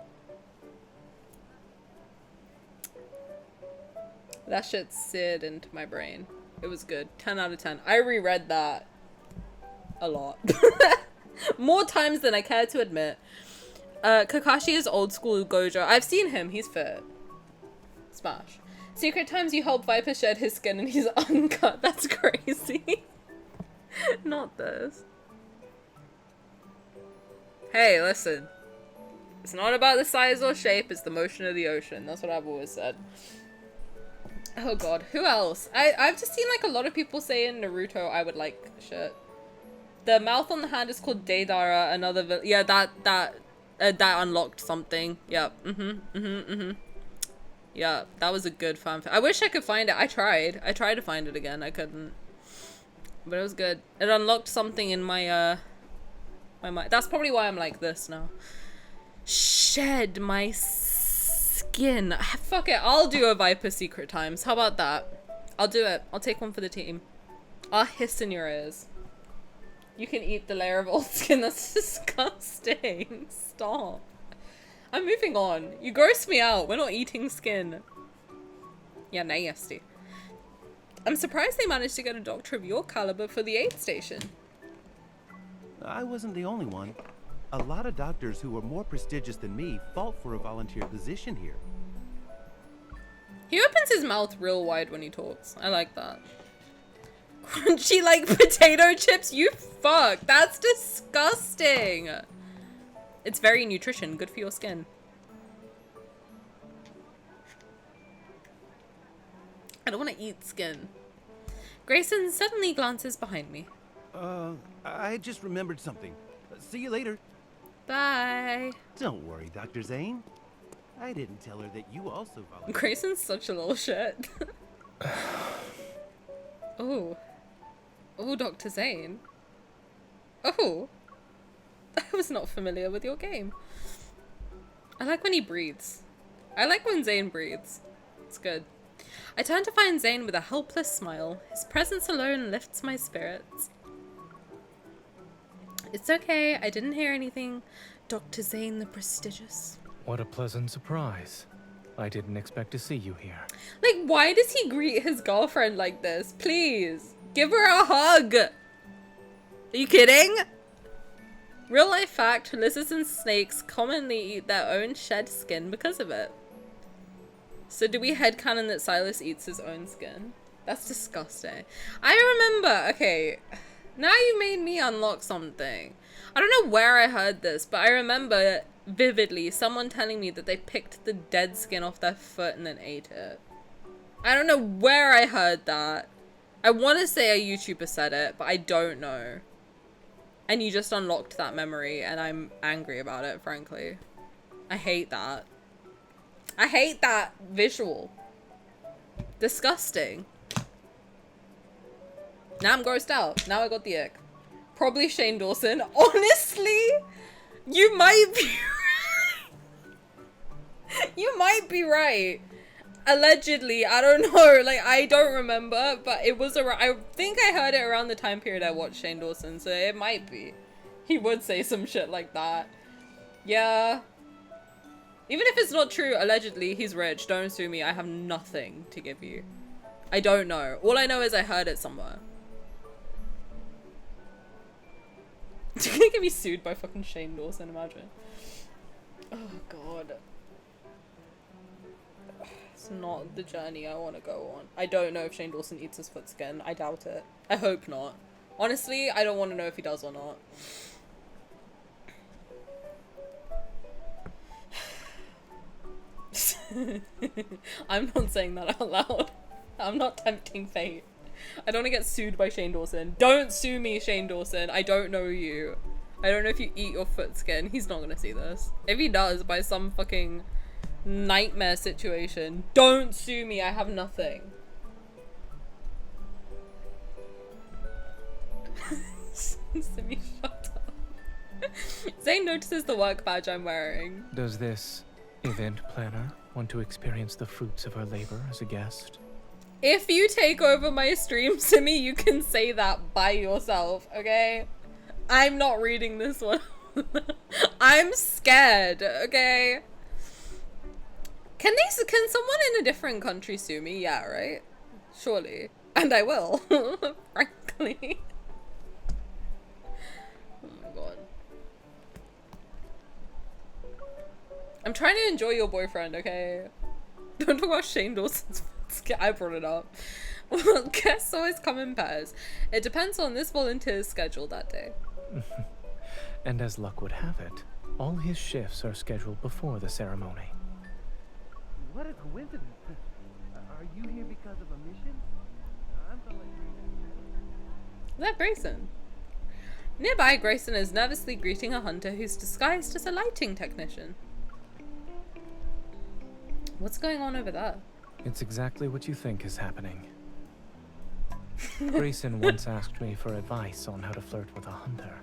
That shit seared into my brain. It was good. 10 out of 10. I reread that a lot. More times than I care to admit. Kakashi is old school Gojo. I've seen him. He's fit. Smash. Secret times you help Viper shed his skin and he's uncut. That's crazy. Not this. Hey, listen. It's not about the size or shape, it's the motion of the ocean. That's what I've always said. Oh god, who else? I've just seen like a lot of people say in Naruto I would like shit. The mouth on the hand is called Deidara, another yeah, that unlocked something. Yep. Yeah, that was a good fanfic. I wish I could find it. I tried to find it again. I couldn't. But it was good. It unlocked something in my my mind. That's probably why I'm like this now. Shed my skin. Fuck it. I'll do a Viper secret times. How about that? I'll do it. I'll take one for the team. I'll hiss in your ears. You can eat the layer of old skin. That's disgusting. Stop. I'm moving on. You gross me out. We're not eating skin. Yeah, nasty. I'm surprised they managed to get a doctor of your caliber for the aid station. I wasn't the only one. A lot of doctors who were more prestigious than me fought for a volunteer position here. He opens his mouth real wide when he talks. I like that. Crunchy like potato chips? You fuck. That's disgusting. It's very nutrition. Good for your skin. I don't want to eat skin. Grayson suddenly glances behind me. I just remembered something. See you later. Bye. Don't worry, Dr. Zane. I didn't tell her that you also volunteered. Grayson's such a little shit. Oh. Oh, Dr. Zane. Oh. I was not familiar with your game. I like when he breathes. I like when Zane breathes. It's good. I turn to find Zane with a helpless smile. His presence alone lifts my spirits. It's okay, I didn't hear anything. Dr. Zane the prestigious. What a pleasant surprise. I didn't expect to see you here. Like, why does he greet his girlfriend like this? Please, give her a hug. Are you kidding? Real life fact, lizards and snakes commonly eat their own shed skin because of it. So do we headcanon that Silas eats his own skin? That's disgusting. I remember, okay, now you made me unlock something. I don't know where I heard this, but I remember vividly someone telling me that they picked the dead skin off their foot and then ate it. I don't know where I heard that. I want to say a YouTuber said it, but I don't know. And you just unlocked that memory and I'm angry about it, frankly. I hate that. I hate that visual. Disgusting. Now I'm grossed out. Now I got the ick. Probably Shane Dawson. Honestly, you might be right. You might be right. Allegedly, I don't know. Like, I don't remember, but it was around. I think I heard it around the time period I watched Shane Dawson, so it might be. He would say some shit like that. Yeah. Even if it's not true, allegedly, he's rich. Don't sue me. I have nothing to give you. I don't know. All I know is I heard it somewhere. You're gonna get me sued by fucking Shane Dawson, imagine. Oh, God. It's not the journey I want to go on. I don't know if Shane Dawson eats his foot skin. I doubt it. I hope not. Honestly, I don't want to know if he does or not. I'm not saying that out loud. I'm not tempting fate. I don't want to get sued by Shane Dawson. Don't sue me, Shane Dawson. I don't know you. I don't know if you eat your foot skin. He's not gonna see this. If he does, by some fucking nightmare situation, don't sue me. I have nothing. Simi, shut up. Zane notices the work badge I'm wearing. Does this event planner want to experience the fruits of her labor as a guest? If you take over my stream, Simi, you can say that by yourself, okay? I'm not reading this one. I'm scared, okay? Can someone in a different country sue me? Yeah, right? Surely. And I will, frankly. Oh my god. I'm trying to enjoy your boyfriend, okay? Don't talk about Shane Dawson's. I brought it up. Well, guests always come in pairs. It depends on this volunteer's schedule that day. And as luck would have it, all his shifts are scheduled before the ceremony. What a coincidence. Are you here because of a mission? I'm gonna let you. Is that Grayson? Nearby, Grayson is nervously greeting a hunter who's disguised as a lighting technician. What's going on over there? It's exactly what you think is happening. Grayson once asked me for advice on how to flirt with a hunter.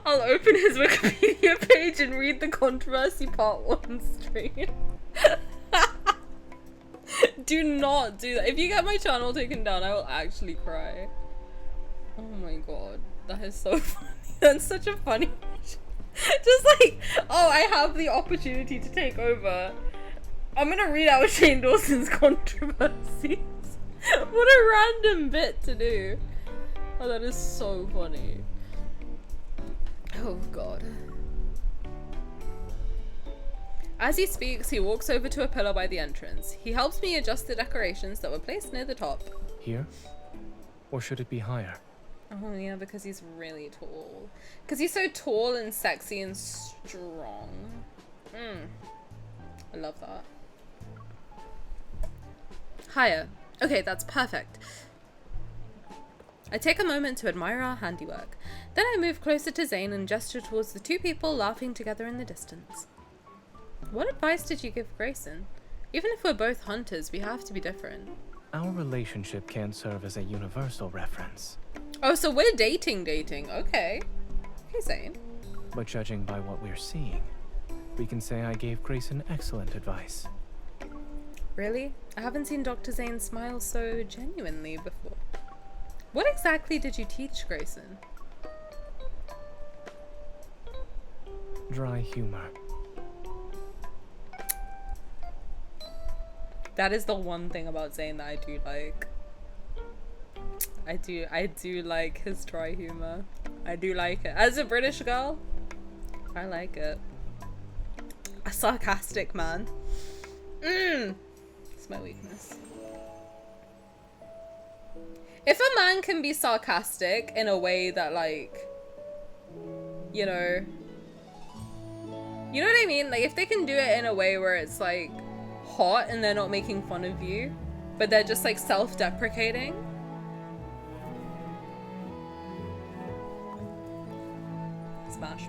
I'll open his Wikipedia page and read the controversy part 1 stream. Do not do that. If you get my channel taken down, I will actually cry. Oh my god. That is so funny. That's such a funny just like, oh, I have the opportunity to take over. I'm gonna read out Shane Dawson's controversies. What a random bit to do. Oh, that is so funny. Oh god. As he speaks, he walks over to a pillar by the entrance. He helps me adjust the decorations that were placed near the top. Here? Or should it be higher? Oh yeah, because he's really tall. Because he's so tall and sexy and strong. I love that. Higher. Okay, that's perfect. I take a moment to admire our handiwork. Then I move closer to Zane and gesture towards the two people laughing together in the distance. What advice did you give Grayson? Even if we're both hunters, we have to be different. Our relationship can't serve as a universal reference. Oh, so we're dating. Okay. Okay, Zane. But judging by what we're seeing, we can say I gave Grayson excellent advice. Really? I haven't seen Dr. Zane smile so genuinely before. What exactly did you teach Grayson? Dry humor. That is the one thing about Zane that I do like. I do like his dry humor. I do like it. As a British girl, I like it. A sarcastic man. It's my weakness. If a man can be sarcastic in a way that, like, you know what I mean? Like, if they can do it in a way where it's like hot and they're not making fun of you, but they're just like self-deprecating. Smash.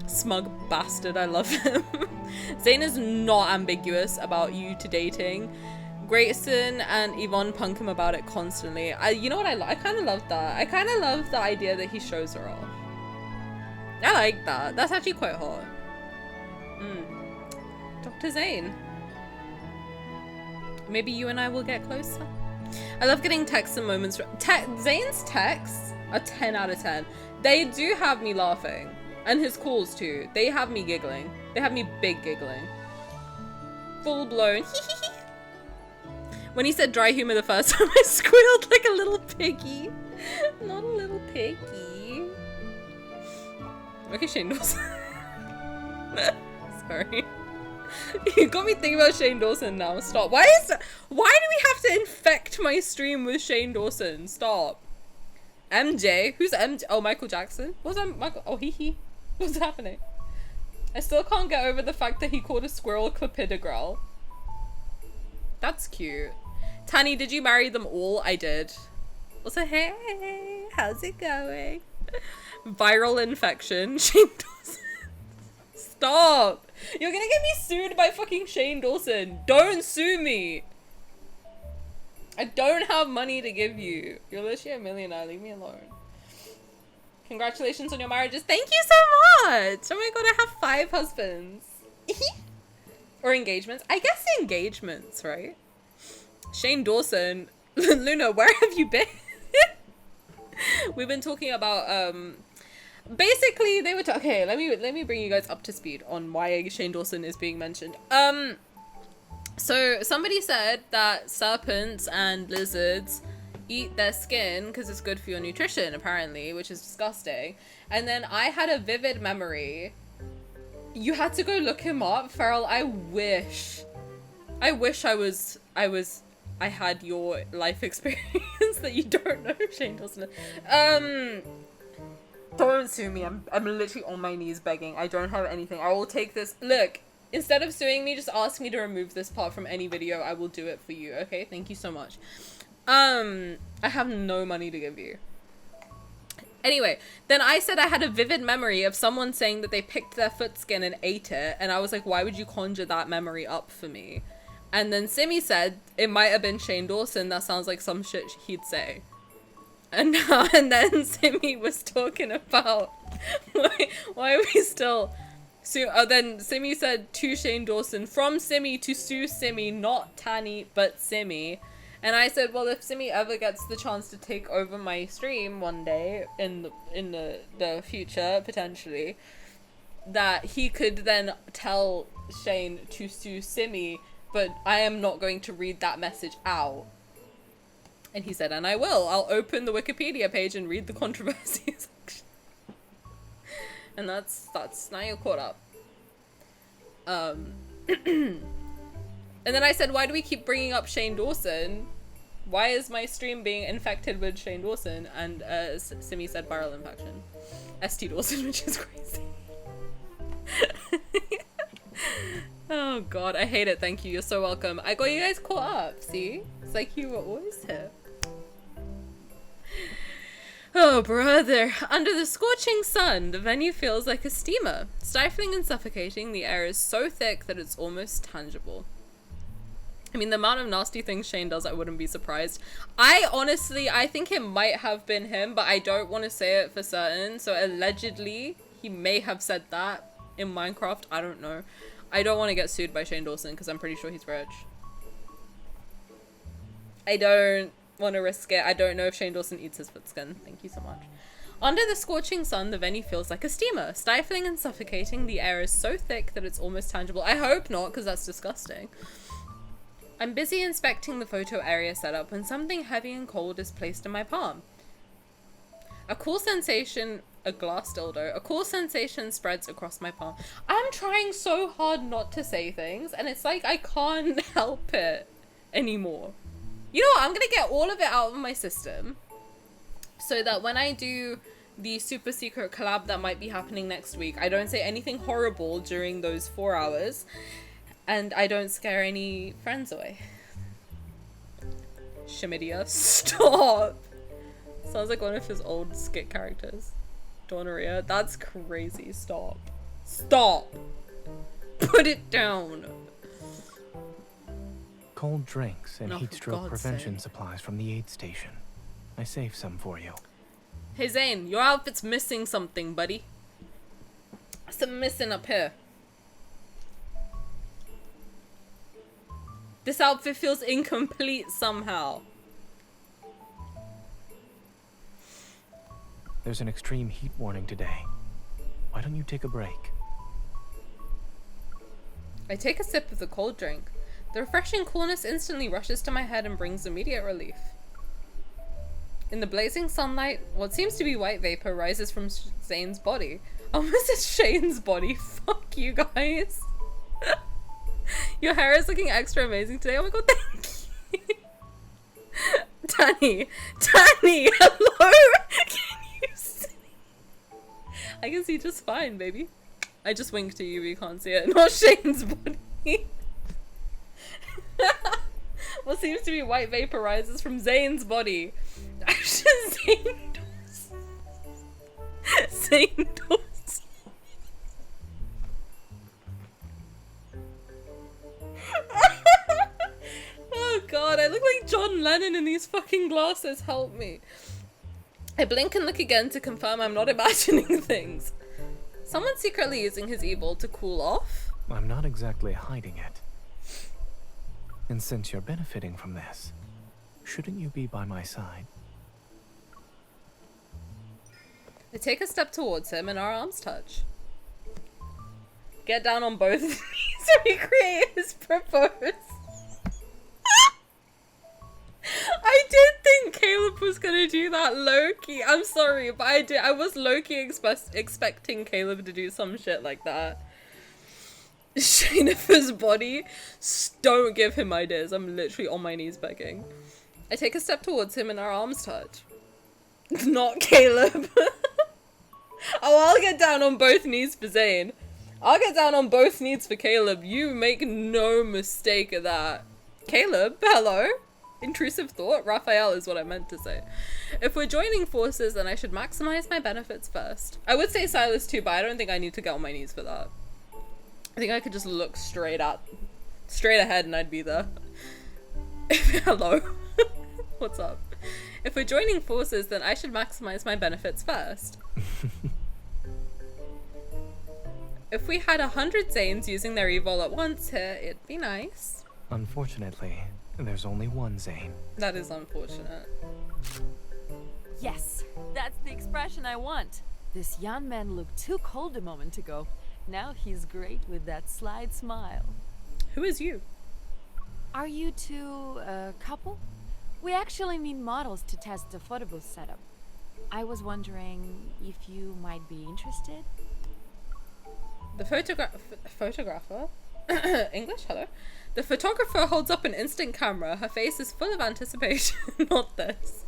Smug bastard, I love him. Zane is not ambiguous about you to dating. Grayson and Yvonne punk him about it constantly. You know what I kind of love that. I kind of love the idea that he shows her off. I like that. That's actually quite hot. Dr. Zane. Maybe you and I will get closer. I love getting texts and moments. Zane's texts are 10 out of 10. They do have me laughing. And his calls too. They have me giggling. They have me big giggling. Full blown. When he said dry humor the first time, I squealed like a little piggy. Not a little piggy. Okay, Shane Dawson. Sorry. You got me thinking about Shane Dawson now. Stop. Why do we have to infect my stream with Shane Dawson? Stop. MJ? Who's MJ? Oh, Michael Jackson? What's that? Michael? Oh, he. What's happening? I still can't get over the fact that he called a squirrel Clopidogrel. That's cute. Tani, did you marry them all? I did. Also, hey, how's it going? Viral infection. Shane Dawson. Stop. You're gonna get me sued by fucking Shane Dawson. Don't sue me. I don't have money to give you. You're literally a millionaire. Leave me alone. Congratulations on your marriages. Thank you so much. Oh my god, I have 5 husbands. Or engagements. I guess engagements, right? Shane Dawson. Luna, where have you been? we've been talking about basically they were okay, let me bring you guys up to speed on why Shane Dawson is being mentioned. So somebody said that serpents and lizards eat their skin because it's good for your nutrition, apparently, which is disgusting. And then I had a vivid memory. You had to go look him up, Farrell. I wish I had your life experience that you don't know Shane Dawson. Don't sue me. I'm literally on my knees begging. I don't have anything. I will take this. Look, instead of suing me, just ask me to remove this part from any video. I will do it for you. Okay? Thank you so much. I have no money to give you. Anyway, then I said I had a vivid memory of someone saying that they picked their foot skin and ate it, and I was like, why would you conjure that memory up for me? And then Simi said it might have been Shane Dawson. That sounds like some shit he'd say. And then Simi was talking about why are we still then Simi said to Shane Dawson, from Simi to sue Simi, not Tani but Simi. And I said, well, if Simi ever gets the chance to take over my stream one day in the future, potentially, that he could then tell Shane to sue Simi, but I am not going to read that message out. And he said, and I will. I'll open the Wikipedia page and read the controversy section. And that's now you're caught up. And then I said, why do we keep bringing up Shane Dawson? Why is my stream being infected with Shane Dawson? And Simi said viral infection. ST Dawson, which is crazy. Oh god, I hate it. Thank you. You're so welcome. I got you guys caught up. See? It's like you were always here. Oh, brother. Under the scorching sun, the venue feels like a steamer. Stifling and suffocating, the air is so thick that it's almost tangible. I mean, the amount of nasty things Shane does, I wouldn't be surprised. I think it might have been him, but I don't want to say it for certain. So allegedly, he may have said that in Minecraft. I don't know. I don't want to get sued by Shane Dawson because I'm pretty sure he's rich. I don't want to risk it. I don't know if Shane Dawson eats his foot skin. Thank you so much. Under the scorching sun, the venue feels like a steamer. Stifling and suffocating, the air is so thick that it's almost tangible. I hope not, because that's disgusting. I'm busy inspecting the photo area setup when something heavy and cold is placed in my palm. A cool sensation spreads across my palm. I'm trying so hard not to say things, and it's like I can't help it anymore. You know what? I'm gonna get all of it out of my system so that when I do the super secret collab that might be happening next week, I don't say anything horrible during those 4 hours. And I don't scare any friends away. Chlamydia, stop! Sounds like one of his old skit characters. Donaria, that's crazy, stop. Stop! Put it down! Cold drinks and heat stroke God's prevention sake. supplies from the aid station. I saved some for you. Hey Zane, your outfit's missing something, buddy. Something missing up here. This outfit feels incomplete somehow. There's an extreme heat warning today. Why don't you take a break? I take a sip of the cold drink. The refreshing coolness instantly rushes to my head and brings immediate relief. In the blazing sunlight, what seems to be white vapor rises from Zane's body. Almost as Shane's body. Fuck you guys. Your hair is looking extra amazing today. Oh my god, thank you. Tani, hello? Can you see? I can see just fine, baby. I just winked at you, but you can't see it. Not Shane's body. What seems to be white vapor rises from Zane's body. Zane Dawson. Oh god, I look like John Lennon in these fucking glasses. Help me. I blink and look again to confirm I'm not imagining things. Someone's secretly using his evil to cool off? I'm not exactly hiding it. And since you're benefiting from this, shouldn't you be by my side? I take a step towards him and our arms touch. Get down on both knees to recreate his propose. I did think Caleb was gonna do that low-key. I'm sorry, but I was low-key expecting Caleb to do some shit like that. Jennifer's body. Don't give him ideas. I'm literally on my knees begging. I take a step towards him and our arms touch. Not Caleb. Oh, I'll get down on both knees for Zane. I'll get down on both knees for Caleb. You make no mistake of that. Caleb, hello? Intrusive thought? Raphael is what I meant to say. If we're joining forces, then I should maximize my benefits first. I would say Silas too, but I don't think I need to get on my knees for that. I think I could just look straight ahead and I'd be there. Hello. What's up? If we're joining forces, then I should maximize my benefits first. If we had 100 Zanes using their evol at once here, it'd be nice. Unfortunately, there's only one Zane. That is unfortunate. Yes, that's the expression I want. This young man looked too cold a moment ago. Now he's great with that slight smile. Who is you? Are you two a couple? We actually need models to test the photo booth setup. I was wondering if you might be interested? The photographer? English? Hello? The photographer holds up an instant camera. Her face is full of anticipation. Not this.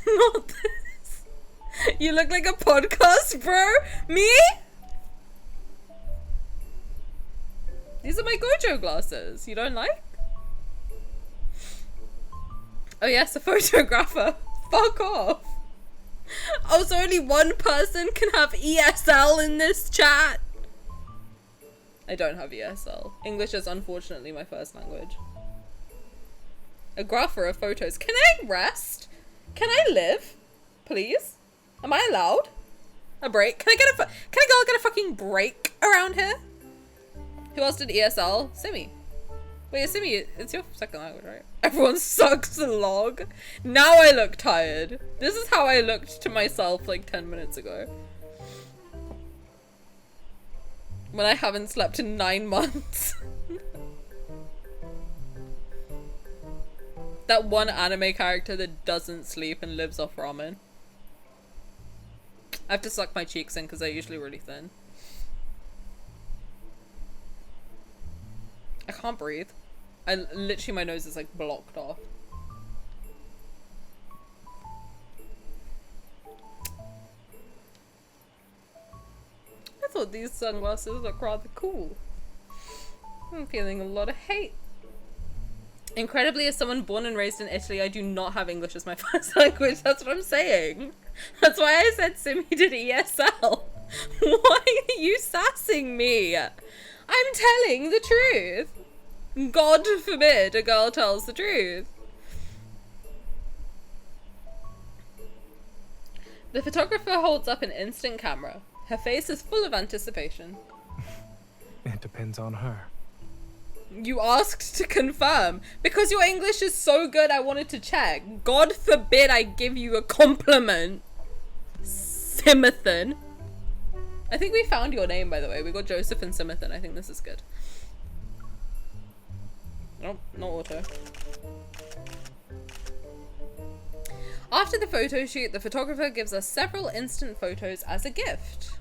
Not this. You look like a podcast, bro. Me? These are my Gojo glasses. You don't like? Oh yes, a photographer. Fuck off. Oh, so only one person can have ESL in this chat? I don't have ESL. English is unfortunately my first language. A grapher of photos. Can I rest? Can I live? Please? Am I allowed? A break? Can a girl get a fucking break around here? Who else did ESL? Simi. Wait, Simi, it's your second language, right? Everyone sucks a log. Now I look tired. This is how I looked to myself like 10 minutes ago. When I haven't slept in 9 months. That one anime character that doesn't sleep and lives off ramen. I have to suck my cheeks in because they're usually really thin. I can't breathe. Literally my nose is like blocked off. I thought these sunglasses looked rather cool. I'm feeling a lot of hate. Incredibly, as someone born and raised in Italy, I do not have English as my first language. That's what I'm saying. That's why I said Simi did ESL. Why are you sassing me? I'm telling the truth. God forbid a girl tells the truth. The photographer holds up an instant camera. Her face is full of anticipation. It depends on her. You asked to confirm. Because your English is so good, I wanted to check. God forbid I give you a compliment. Simathan. I think we found your name, by the way. We got Joseph and Simathan. I think this is good. Nope, not auto. After the photo shoot, the photographer gives us several instant photos as a gift.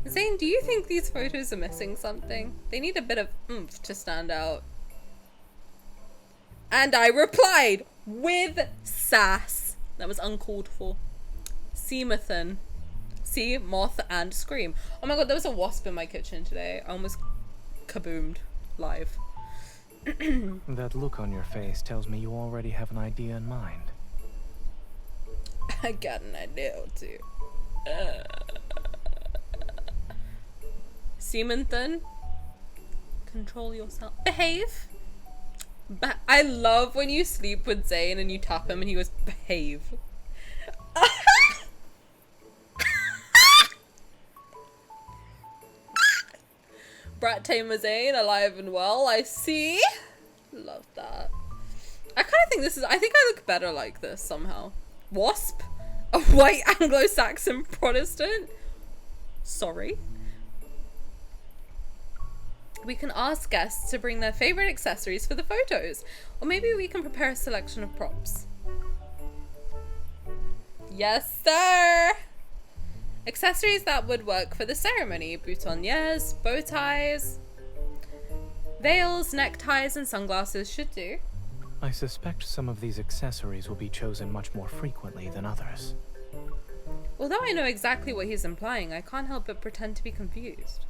Zane, do you think these photos are missing something? They need a bit of oomph to stand out. And I replied with sass. That was uncalled for. Seamathan. See, moth and scream. Oh my god, there was a wasp in my kitchen today. I almost kaboomed live. That look on your face tells me you already have an idea in mind. I got an idea or two. Seamathan, control yourself. Behave. I love when you sleep with Zane and you tap him and he goes, behave. Brat Tamer Zane, alive and well, I see. Love that. I kind of think this is, I think I look better like this somehow. Wasp? A white Anglo-Saxon Protestant? Sorry. We can ask guests to bring their favorite accessories for the photos, or maybe we can prepare a selection of props. Yes, sir! Accessories that would work for the ceremony: boutonnieres, bow ties, veils, neckties, and sunglasses should do. I suspect some of these accessories will be chosen much more frequently than others. Although I know exactly what he's implying, I can't help but pretend to be confused.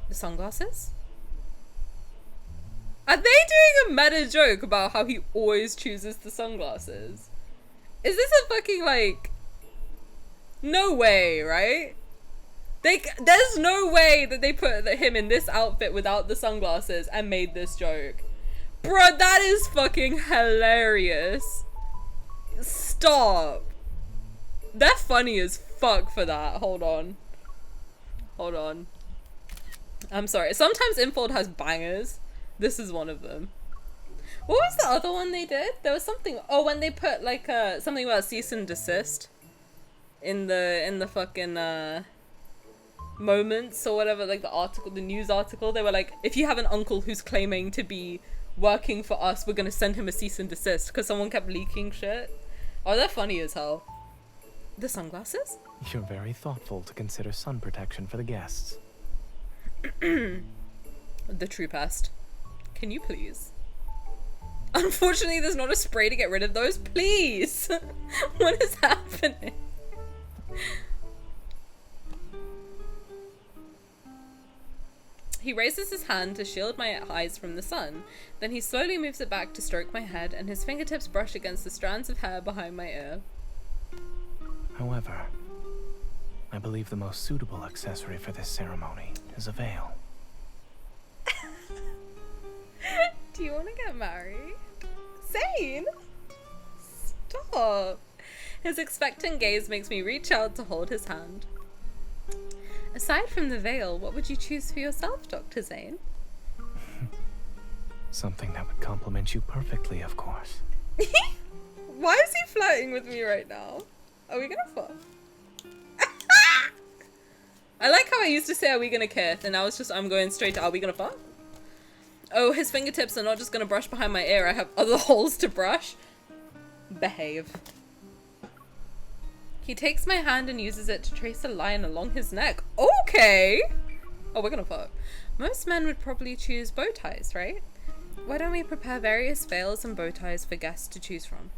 The sunglasses? Are they doing a meta joke about how he always chooses the sunglasses? Is this a fucking, like... No way, right? There's no way that they put him in this outfit without the sunglasses and made this joke. Bro, that is fucking hilarious. Stop. They're funny as fuck for that. Hold on. Hold on. I'm sorry. Sometimes Infold has bangers. This is one of them. What was the other one they did? There was something. Oh, when they put like something about cease and desist in the fucking moments or whatever, like the article, the news article. They were like, if you have an uncle who's claiming to be working for us, we're gonna send him a cease and desist because someone kept leaking shit. Oh, they're funny as hell. The sunglasses? You're very thoughtful to consider sun protection for the guests. The true pest. Can you please? Unfortunately, there's not a spray to get rid of those. Please! What is happening? He raises his hand to shield my eyes from the sun. Then he slowly moves it back to stroke my head, and his fingertips brush against the strands of hair behind my ear. However, I believe the most suitable accessory for this ceremony is a veil. Do you want to get married? Zane! Stop! His expectant gaze makes me reach out to hold his hand. Aside from the veil, what would you choose for yourself, Dr. Zane? Something that would complement you perfectly, of course. Why is he flirting with me right now? Are we gonna fuck? I like how I used to say, are we gonna kiss? And now it's just, I'm going straight to, are we gonna fuck? Oh, his fingertips are not just gonna brush behind my ear. I have other holes to brush. Behave. He takes my hand and uses it to trace a line along his neck. Okay! Oh, we're gonna fuck. Most men would probably choose bow ties, right? Why don't we prepare various veils and bow ties for guests to choose from?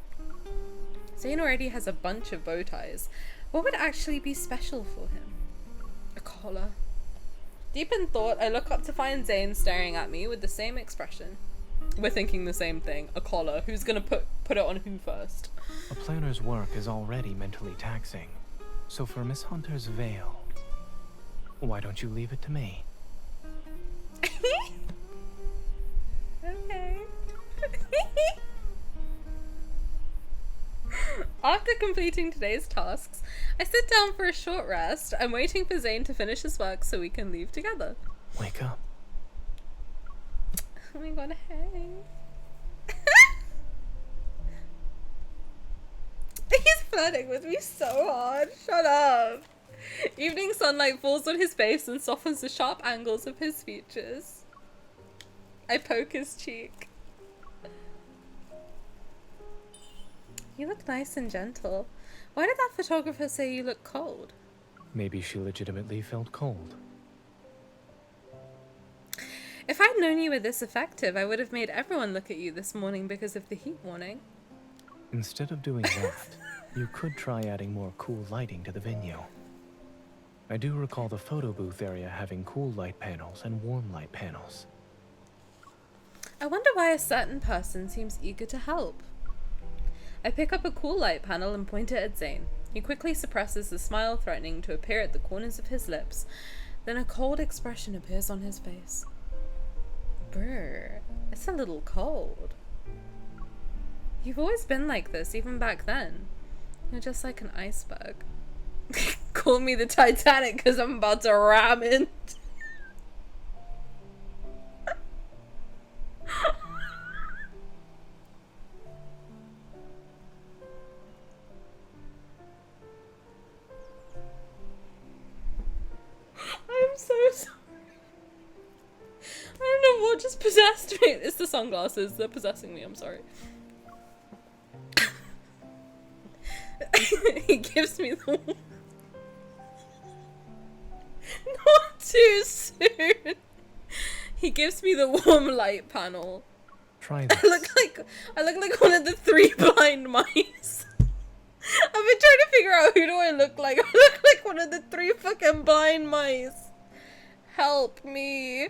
Zane already has a bunch of bow ties. What would actually be special for him? A collar. Deep in thought, I look up to find Zane staring at me with the same expression. We're thinking the same thing. A collar. Who's gonna put it on who first? A planner's work is already mentally taxing. So for Miss Hunter's veil, why don't you leave it to me? Okay. After completing today's tasks, I sit down for a short rest. I'm waiting for Zane to finish his work so we can leave together. Wake up. Oh my god, hey. He's flirting with me so hard. Shut up. Evening sunlight falls on his face and softens the sharp angles of his features. I poke his cheek. You look nice and gentle. Why did that photographer say you look cold? Maybe she legitimately felt cold. If I'd known you were this effective, I would have made everyone look at you this morning because of the heat warning. Instead of doing that, you could try adding more cool lighting to the venue. I do recall the photo booth area having cool light panels and warm light panels. I wonder why a certain person seems eager to help. I pick up a cool light panel and point it at Zane. He quickly suppresses the smile threatening to appear at the corners of his lips. Then a cold expression appears on his face. Brr, it's a little cold. You've always been like this, even back then. You're just like an iceberg. Call me the Titanic because I'm about to ram in. just possessed me. It's the sunglasses. They're possessing me. I'm sorry. He gives me the... Not too soon. He gives me the warm light panel. Try this. I look like one of the 3 blind mice. I've been trying to figure out who do I look like. I look like one of the 3 fucking blind mice. Help me.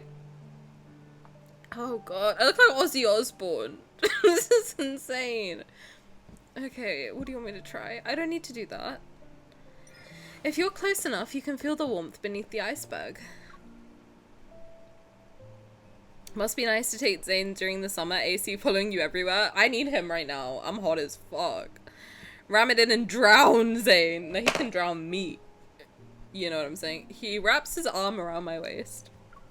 Oh god. I look like Ozzy Osbourne. This is insane. Okay, what do you want me to try? I don't need to do that. If you're close enough, you can feel the warmth beneath the iceberg. Must be nice to take Zane during the summer, AC following you everywhere. I need him right now. I'm hot as fuck. Ram it in and drown Zane. No, he can drown me. You know what I'm saying? He wraps his arm around my waist.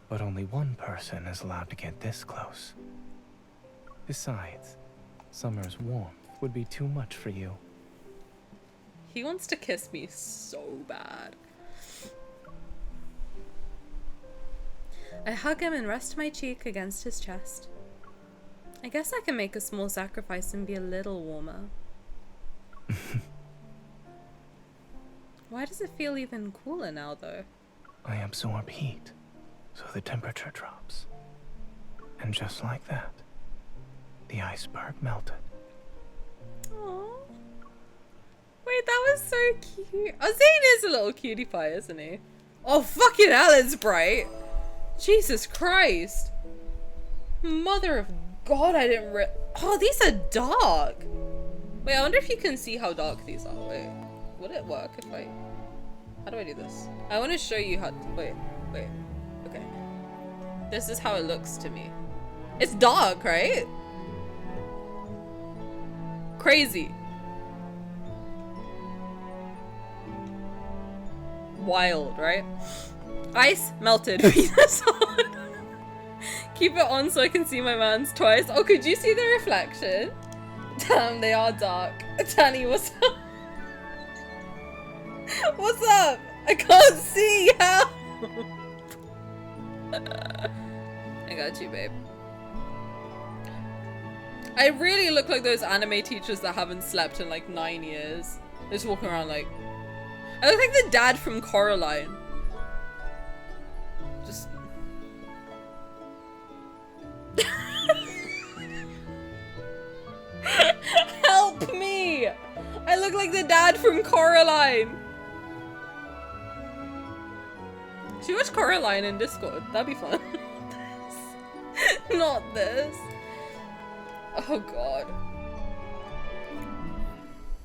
But only one person is allowed to get this close. Besides, summer's warmth would be too much for you. He wants to kiss me so bad. I hug him and rest my cheek against his chest. I guess I can make a small sacrifice and be a little warmer. Why does it feel even cooler now, though? I absorb heat, so the temperature drops. And just like that, the iceberg melted. Aww. Wait, that was so cute. Oh, Zane is a little cutie pie, isn't he? Oh, fucking hell, it's bright. Jesus Christ. Mother of God, I didn't oh, these are dark. Wait, I wonder if you can see how dark these are. Wait, would it work if I... How do I do this? I want to show you how... Wait. Okay. This is how it looks to me. It's dark, right? Crazy. Wild, right? Ice melted. Penis on. Keep it on so I can see my mans twice. Oh, could you see the reflection? Damn, they are dark. Tani, what's up? What's up? I can't see. Help! I got you, babe. I really look like those anime teachers that haven't slept in like 9 years. They're just walking around like... I look like the dad from Coraline. Just... Help me! I look like the dad from Coraline. Should we watch Coraline in Discord? That'd be fun. Not this. Oh god.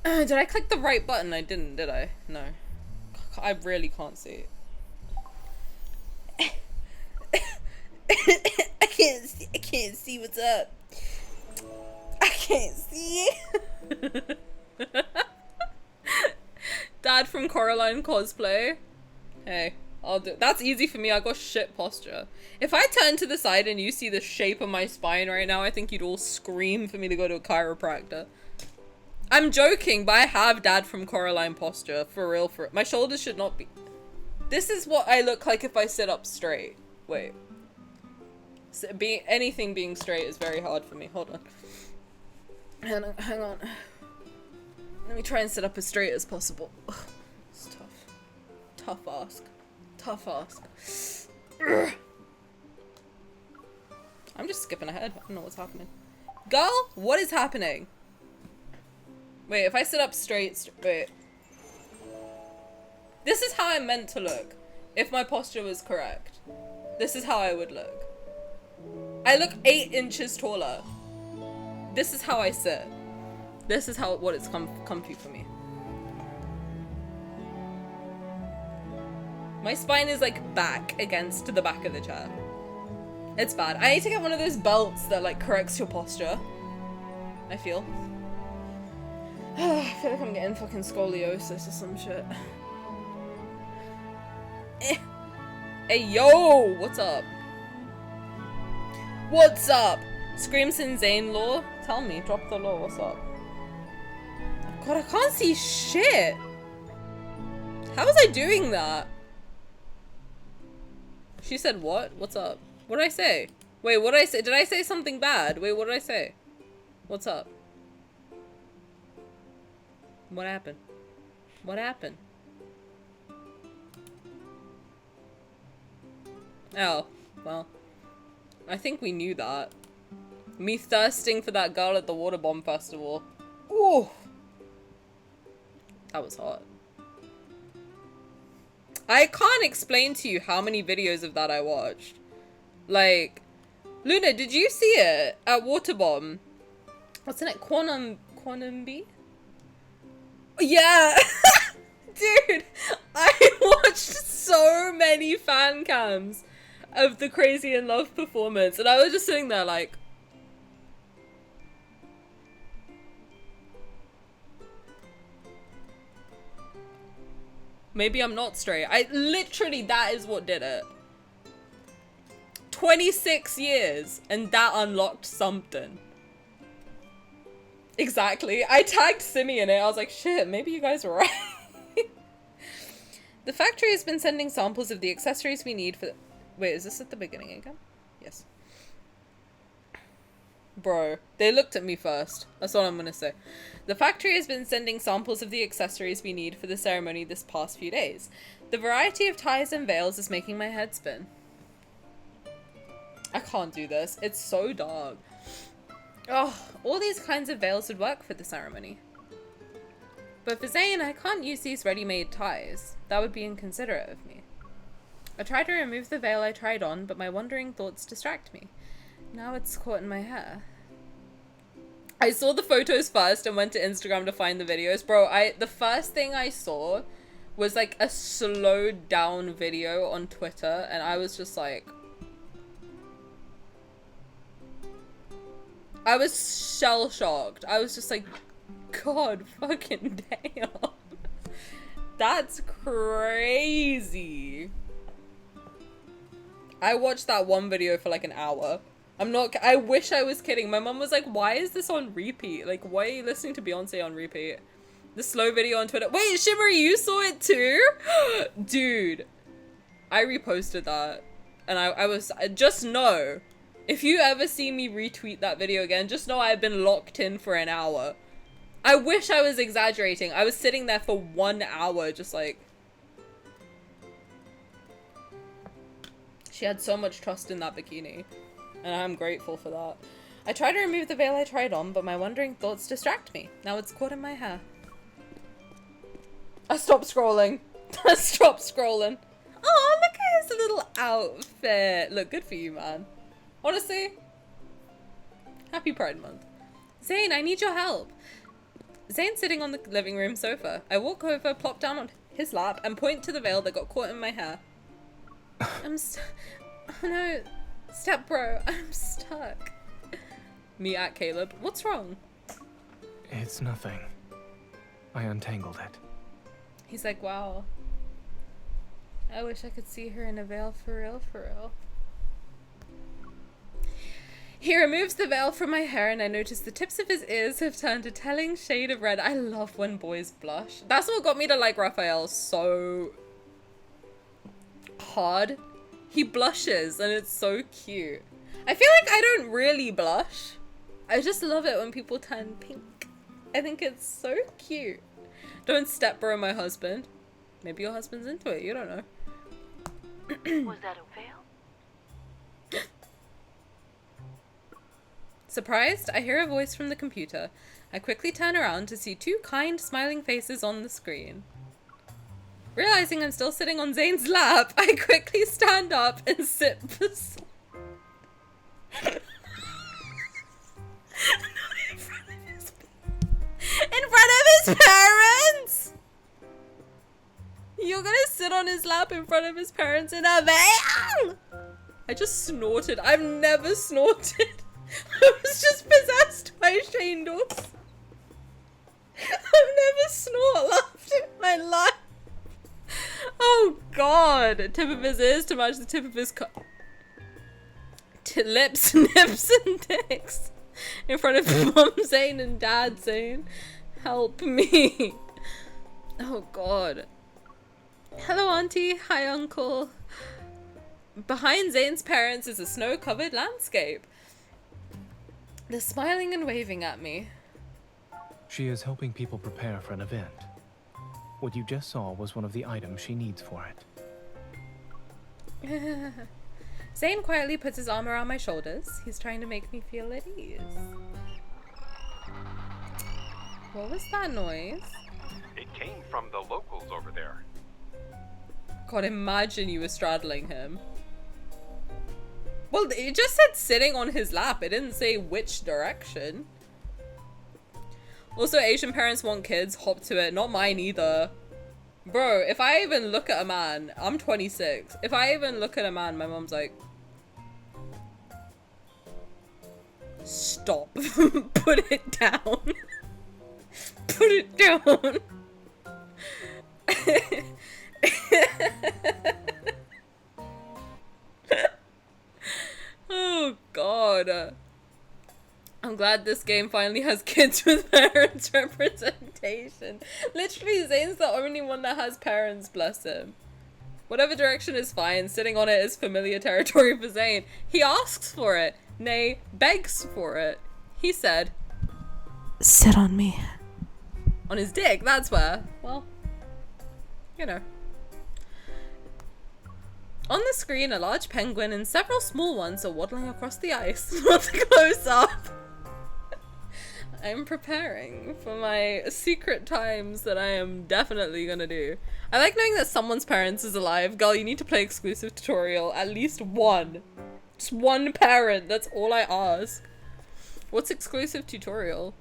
Did I click the right button? I didn't, did I? No. I really can't see. I can't see what's up. I can't see. Dad from Coraline cosplay. Hey, I'll do. That's easy for me. I got shit posture. If I turn to the side and you see the shape of my spine right now, I think you'd all scream for me to go to a chiropractor. I'm joking, but I have Dad from Coraline posture. For real, my shoulders should not be... This is what I look like if I sit up straight. Wait. So anything being straight is very hard for me. Hold on. Hang on. Let me try and sit up as straight as possible. Ugh, it's tough. Tough ask. Tough ask. Ugh. I'm just skipping ahead. I don't know what's happening. Girl, what is happening? Wait, if I sit up straight, wait. This is how I'm meant to look. If my posture was correct. This is how I would look. I look 8 inches taller. This is how I sit. This is what it's comfy for me. My spine is like back against the back of the chair. It's bad. I need to get one of those belts that like corrects your posture. I feel. I feel like I'm getting fucking scoliosis or some shit. Hey, yo! What's up? What's up? Screams in Zane lore? Tell me, drop the lore, what's up? God, I can't see shit! How was I doing that? She said what? What's up? What did I say? Wait, what did I say? Did I say something bad? Wait, what did I say? What's up? What happened? What happened? Oh, well. I think we knew that. Me thirsting for that girl at the water bomb festival. Ooh. That was hot. I can't explain to you how many videos of that I watched. Like, Luna, did you see it at Waterbomb? What's in it? Quantum B? Yeah! Dude, I watched so many fan cams of the Crazy in Love performance, and I was just sitting there like... Maybe I'm not straight. Literally, that is what did it. 26 years, and that unlocked something. Exactly. I tagged Simi in it. I was like, shit, maybe you guys were right. The factory has been sending samples of the accessories we need for... Wait, is this at the beginning again? Yes. Bro, they looked at me first. That's all I'm gonna say. The factory has been sending samples of the accessories we need for the ceremony this past few days. The variety of ties and veils is making my head spin. I can't do this. It's so dark. Oh, all these kinds of veils would work for the ceremony. But for Zane, I can't use these ready-made ties. That would be inconsiderate of me. I tried to remove the veil I tried on, but my wandering thoughts distract me. Now it's caught in my hair. I saw the photos first and went to Instagram to find the videos. Bro, the first thing I saw was like a slowed down video on Twitter, and I was just like... I was shell-shocked. I was just like, God fucking damn. That's crazy. I watched that one video for like an hour. I wish I was kidding. My mom was like, why is this on repeat? Like, why are you listening to Beyonce on repeat? The slow video on Twitter. Wait, Shimmery, you saw it too? Dude, I reposted that. And I was, just know, if you ever see me retweet that video again, just know I've been locked in for an hour. I wish I was exaggerating. I was sitting there for 1 hour, just like... She had so much trust in that bikini. And I'm grateful for that. I tried to remove the veil I tried on, but my wandering thoughts distract me. Now it's caught in my hair. I stopped scrolling. I stopped scrolling. Oh, look at his little outfit. Look, good for you, man. Honestly, happy Pride Month. Zane, I need your help. Zane's sitting on the living room sofa. I walk over, plop down on his lap, and point to the veil that got caught in my hair. Oh no, step bro, I'm stuck. Me at Caleb. What's wrong? It's nothing. I untangled it. He's like, wow. I wish I could see her in a veil for real, for real. He removes the veil from my hair and I notice the tips of his ears have turned a telling shade of red. I love when boys blush. That's what got me to like Raphael so hard. He blushes and it's so cute. I feel like I don't really blush. I just love it when people turn pink. I think it's so cute. Don't step bro my husband. Maybe your husband's into it, you don't know. Was that a veil? Surprised, I hear a voice from the computer. I quickly turn around to see two kind, smiling faces on the screen. Realizing I'm still sitting on Zane's lap, I quickly stand up and sit beside... in front of his parents! You're gonna sit on his lap in front of his parents in a veil? I just snorted. I've never snorted. I was just possessed by Shane Dawson. I've never snort laughed in my life. Oh god. Tip of his ears to match the tip of his lips, nips, and dicks. In front of Mom Zane and Dad Zane. Help me. Oh god. Hello, Auntie. Hi, Uncle. Behind Zane's parents is a snow-covered landscape. They're smiling and waving at me. She is helping people prepare for an event. What you just saw was one of the items she needs for it. Zane quietly puts his arm around my shoulders. He's trying to make me feel at ease. What was that noise? It came from the locals over there. God, imagine you were straddling him. Well, it just said sitting on his lap. It didn't say which direction. Also, Asian parents want kids. Hop to it. Not mine either. Bro, if I even look at a man, I'm 26. If I even look at a man, my mom's like, stop. Put it down. Put it down. Oh god. I'm glad this game finally has kids with parents representation. Literally, Zane's the only one that has parents, bless him. Whatever direction is fine, sitting on it is familiar territory for Zane. He asks for it, nay, begs for it. He said, sit on me. On his dick, that's where. Well, you know. On the screen, a large penguin and several small ones are waddling across the ice. Not a close-up. I'm preparing for my secret times that I am definitely gonna do. I like knowing that someone's parents is alive. Girl, you need to play exclusive tutorial. At least one. Just one parent. That's all I ask. What's exclusive tutorial?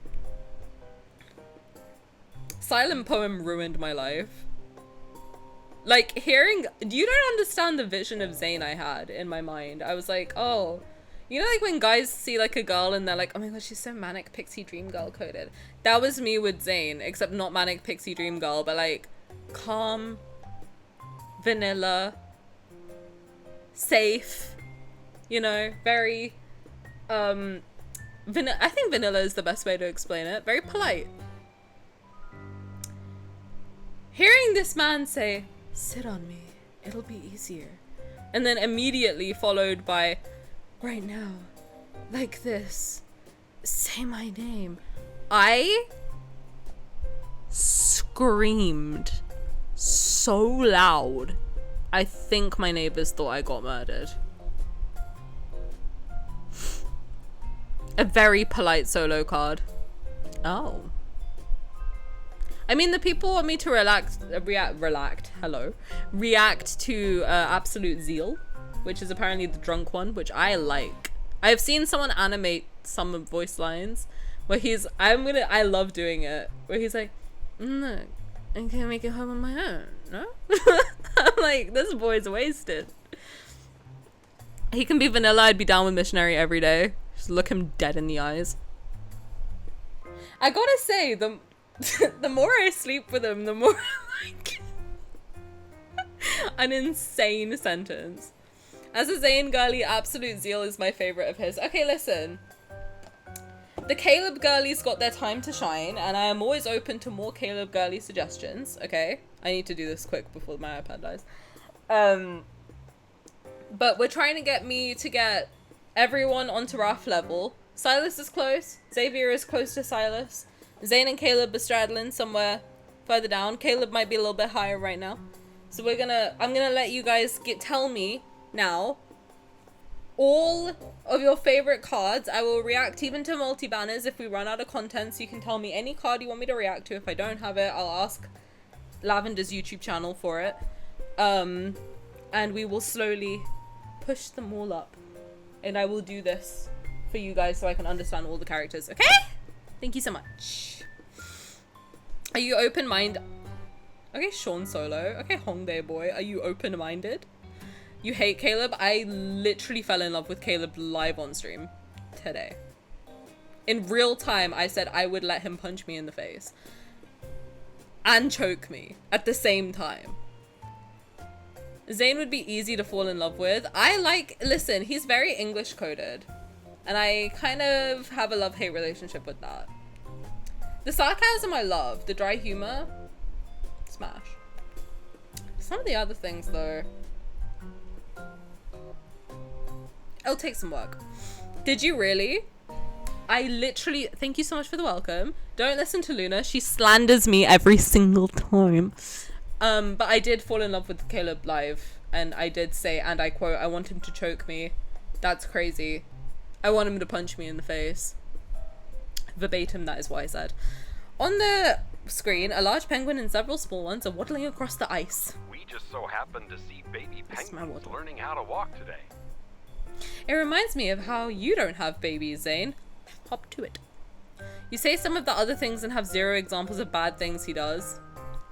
Silent poem ruined my life. Like, hearing... You don't understand the vision of Zane I had in my mind. I was like, oh... You know, like when guys see like a girl and they're like, oh my god, she's so manic pixie dream girl coded. That was me with Zane, except not manic pixie dream girl, but like calm, vanilla, safe, you know, very, I think vanilla is the best way to explain it. Very polite. Hearing this man say, sit on me, it'll be easier. And then immediately followed by, right now, like this, say my name. I screamed so loud, I think my neighbors thought I got murdered. A very polite solo card. Oh. I mean, the people want me to react to Absolute Zeal, which is apparently the drunk one, which I like. I've seen someone animate some voice lines where he's, I love doing it, where he's like, look, I can't make it home on my own, no? I'm like, this boy's wasted. He can be vanilla, I'd be down with missionary every day. Just look him dead in the eyes. I gotta say, the more I sleep with him, the more I like an insane sentence. As a Zane girly, Absolute Zeal is my favorite of his. Okay, listen. The Caleb girlies got their time to shine, and I am always open to more Caleb girly suggestions, okay? I need to do this quick before my iPad dies. But we're trying to get everyone onto Raph level. Silas is close. Xavier is close to Silas. Zane and Caleb are straddling somewhere further down. Caleb might be a little bit higher right now. So I'm gonna let you guys tell me now all of your favorite cards. I will react even to multi-banners if we run out of content, so you can tell me any card you want me to react to. If I don't have it, I'll ask Lavender's YouTube channel for it. And we will slowly push them all up. And I will do this for you guys so I can understand all the characters, okay? Thank you so much. Are you open-minded? Okay, Sean Solo. Okay, Hongdae boy. Are you open-minded? You hate Caleb? I literally fell in love with Caleb live on stream today. In real time, I said I would let him punch me in the face. And choke me at the same time. Zane would be easy to fall in love with. Listen, he's very English coded. And I kind of have a love-hate relationship with that. The sarcasm I love. The dry humor, smash. Some of the other things though. It'll take some work. Did you really? I literally, thank you so much for the welcome. Don't listen to Luna. She slanders me every single time. But I did fall in love with Caleb live. And I did say, and I quote, I want him to choke me. That's crazy. I want him to punch me in the face. Verbatim, that is what I said. On the screen, a large penguin and several small ones are waddling across the ice. We just so happened to see baby penguins learning how to walk today. It reminds me of how you don't have babies, Zane. Hop to it. You say some of the other things and have zero examples of bad things he does.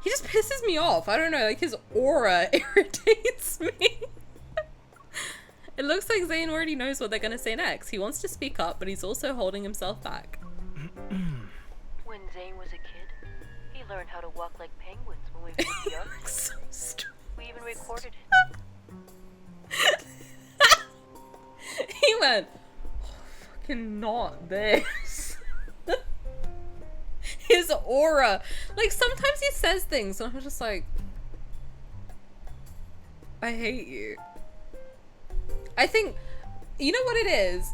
He just pisses me off. I don't know, like his aura irritates me. It looks like Zane already knows what they're gonna say next. He wants to speak up, but he's also holding himself back. When Zane was a kid, he learned how to walk like penguins when we played the ark. So stupid. We even recorded it. He went, oh, fucking not this. His aura. Like, sometimes he says things and I'm just like, I hate you. I think, you know what it is?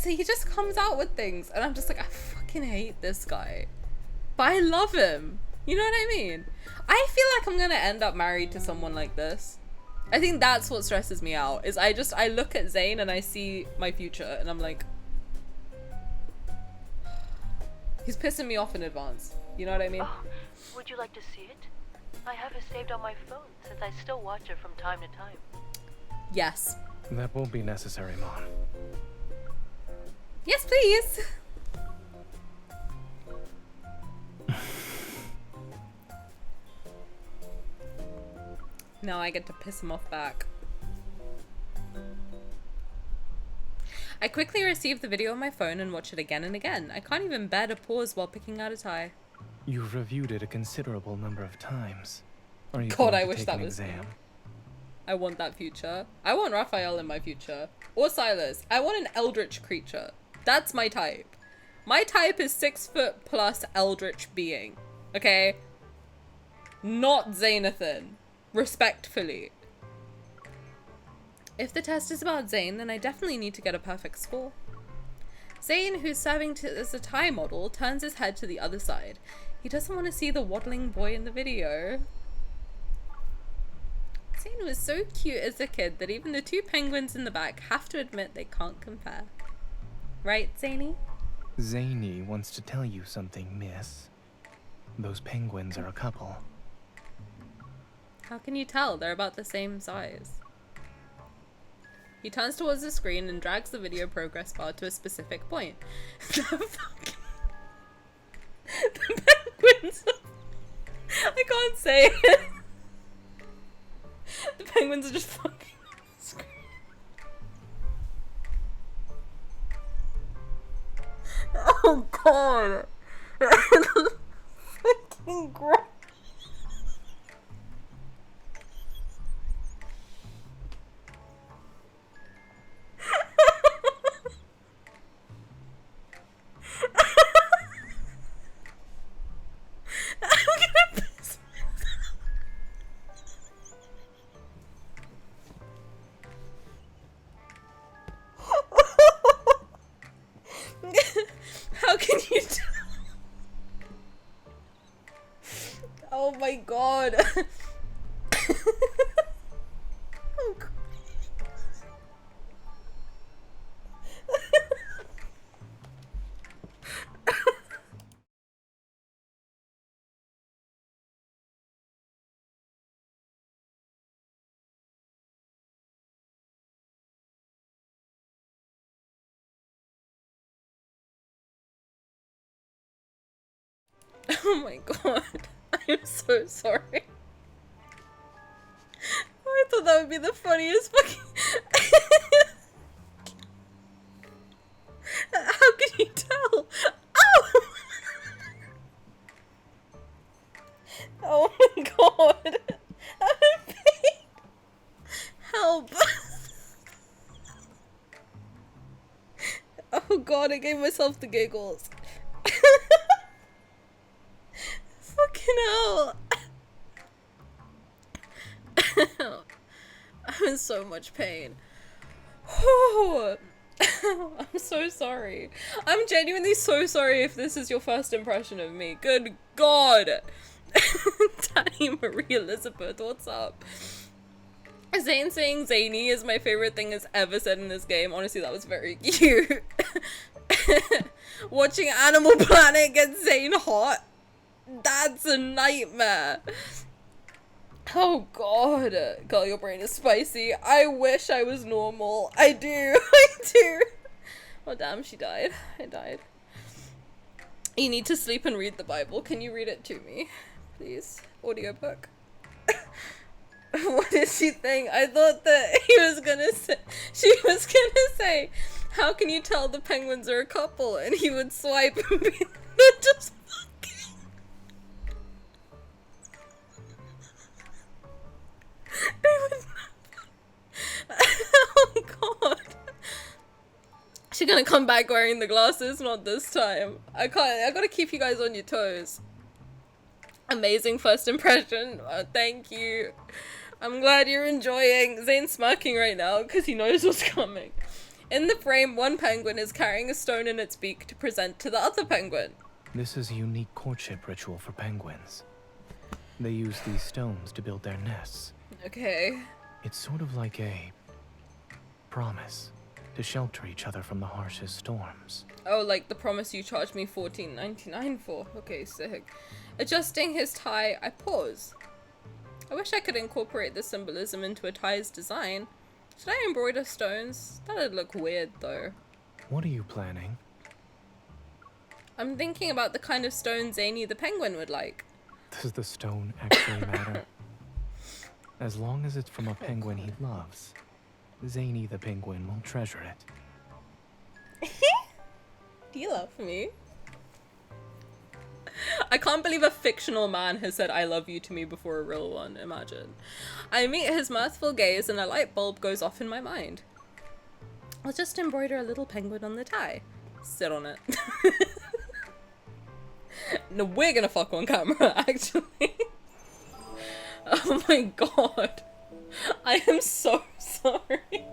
He just comes out with things and I'm just like, I fucking hate this guy. But I love him. You know what I mean? I feel like I'm gonna end up married to someone like this. I think that's what stresses me out, is I look at Zane and I see my future and I'm like, he's pissing me off in advance. You know what I mean? Oh, would you like to see it? I have it saved on my phone since I still watch it from time to time. Yes. That won't be necessary, Mom. Yes, please. Now I get to piss him off back. I quickly receive the video on my phone and watch it again and again. I can't even bear to pause while picking out a tie. You've reviewed it a considerable number of times. Are you God, going I to wish take that an was me. exam? I want that future. I want Raphael in my future. Or Silas. I want an eldritch creature. That's my type. My type is 6 foot plus eldritch being. Okay? Not Zanathan. Respectfully. If the test is about Zane, then I definitely need to get a perfect score. Zane, who's serving as a Thai model, turns his head to the other side. He doesn't want to see the waddling boy in the video. Zane was so cute as a kid that even the two penguins in the back have to admit they can't compare. Right, Zany? Zany wants to tell you something, miss. Those penguins are a couple. How can you tell? They're about the same size. He turns towards the screen and drags the video progress bar to a specific point. The penguins. I can't say it. The penguins are just fucking on the screen. Oh god. Fucking gross. How can you tell? Oh my god. Oh god. Oh my god. I am so sorry. I thought that would be the funniest fucking... How can you tell? Oh! Oh my god. I'm in pain. Help. Oh god, I gave myself the giggles. Fucking hell. I'm in so much pain. I'm so sorry. I'm genuinely so sorry if this is your first impression of me. Good God. Tani Marie Elizabeth, what's up? Zane saying zany is my favorite thing has ever said in this game. Honestly, that was very cute. Watching Animal Planet get Zane hot. That's a nightmare. Oh God. Girl, your brain is spicy. I wish I was normal. I do. I do. Oh damn, she died. I died. You need to sleep and read the Bible. Can you read it to me? Please. Audiobook. What did she think? I thought that he was gonna say, she was gonna say, how can you tell the penguins are a couple? And he would swipe and be just fucking. Oh God. She's gonna come back wearing the glasses, not this time. I gotta keep you guys on your toes. Amazing first impression. Thank you. I'm glad you're enjoying. Zane's smirking right now because he knows what's coming. In the frame, one penguin is carrying a stone in its beak to present to the other penguin. This is a unique courtship ritual for penguins. They use these stones to build their nests. Okay. It's sort of like a promise to shelter each other from the harshest storms. Oh, like the promise you charged me $14.99 for. Okay, sick. Adjusting his tie, I pause. I wish I could incorporate the symbolism into a tie's design. Should I embroider stones? That'd look weird though. What are you planning? I'm thinking about the kind of stone Zany the penguin would like. Does the stone actually matter? As long as it's from a penguin he loves, Zany the penguin will treasure it. Do you love me? I can't believe a fictional man has said I love you to me before a real one, imagine. I meet his mirthful gaze and a light bulb goes off in my mind. I'll just embroider a little penguin on the tie. Sit on it. No, we're gonna fuck on camera, actually. Oh my God. I am so sorry.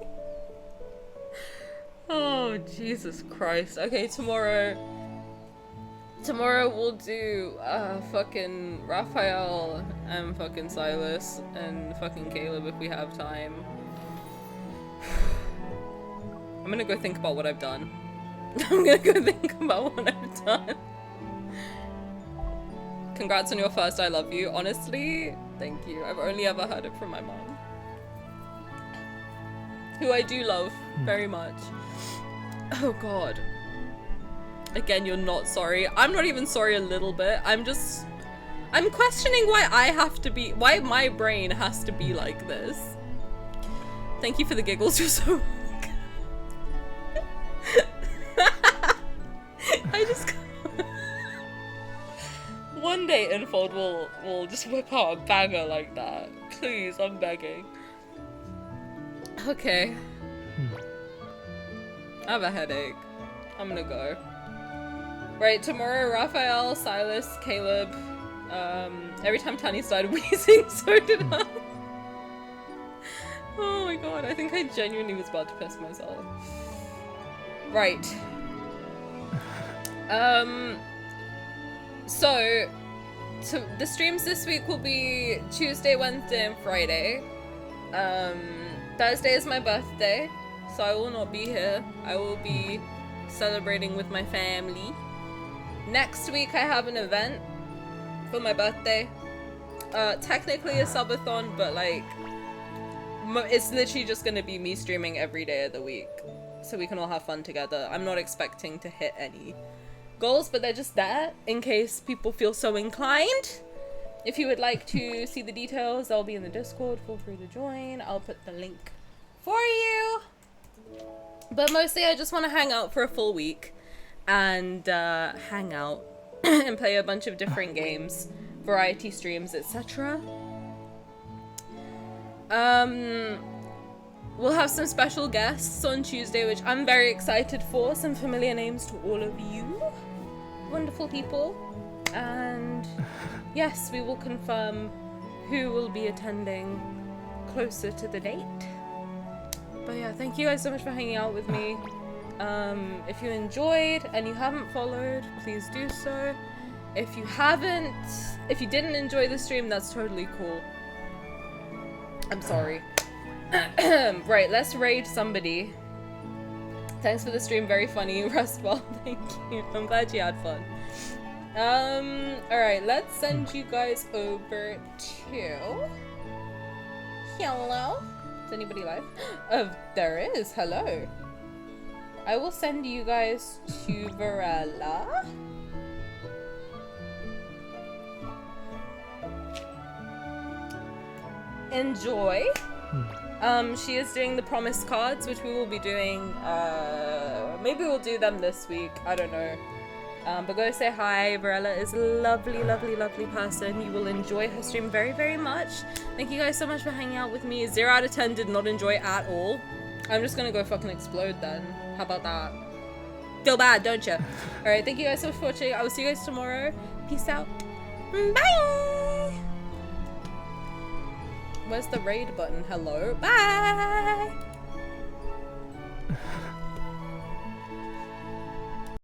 Oh, Jesus Christ. Okay, tomorrow we'll do fucking Raphael and fucking Silas and fucking Caleb if we have time. I'm gonna go think about what I've done. I'm gonna go think about what I've done. Congrats on your first I love you. Honestly, thank you. I've only ever heard it from my mom. Who I do love very much. Oh God. Again, you're not sorry. I'm not even sorry a little bit. I'm questioning why my brain has to be like this. Thank you for the giggles, you're so I just one day Infold will just whip out a banger like that. Please, I'm begging. Okay. I have a headache. I'm gonna go. Right, tomorrow Raphael, Silas, Caleb. Every time Tani started wheezing, so did I. Oh my God, I think I genuinely was about to piss myself. Right. So the streams this week will be Tuesday, Wednesday, and Friday. Thursday is my birthday, so I will not be here. I will be celebrating with my family. Next week I have an event for my birthday. Technically a subathon, but like it's literally just gonna be me streaming every day of the week, so we can all have fun together. I'm not expecting to hit any goals, but they're just there in case people feel so inclined. If you would like to see the details, they'll be in the Discord. Feel free to join. I'll put the link for you. But mostly I just want to hang out for a full week and hang out and play a bunch of different games, variety streams, etc. We'll have some special guests on Tuesday, which I'm very excited for. Some familiar names to all of you. Wonderful people. And yes, we will confirm who will be attending closer to the date. But yeah, thank you guys so much for hanging out with me. If you enjoyed and you haven't followed, please do so. If you didn't enjoy the stream, that's totally cool. I'm sorry. Right, let's raid somebody. Thanks for the stream, very funny. Rustwell, thank you. I'm glad you had fun. Alright, let's send you guys over to... Hello? Is anybody live? There is. Hello. I will send you guys to Varela. Enjoy. She is doing the promise cards, which we will be doing, maybe we'll do them this week, I don't know. But go say hi. Varela is a lovely, lovely, lovely person. You will enjoy her stream very, very much. Thank you guys so much for hanging out with me. 0 out of 10 did not enjoy it at all. I'm just gonna go fucking explode then. How about that? Feel bad, don't you? Alright, thank you guys so much for watching. I will see you guys tomorrow. Peace out. Bye! Where's the raid button? Hello? Bye!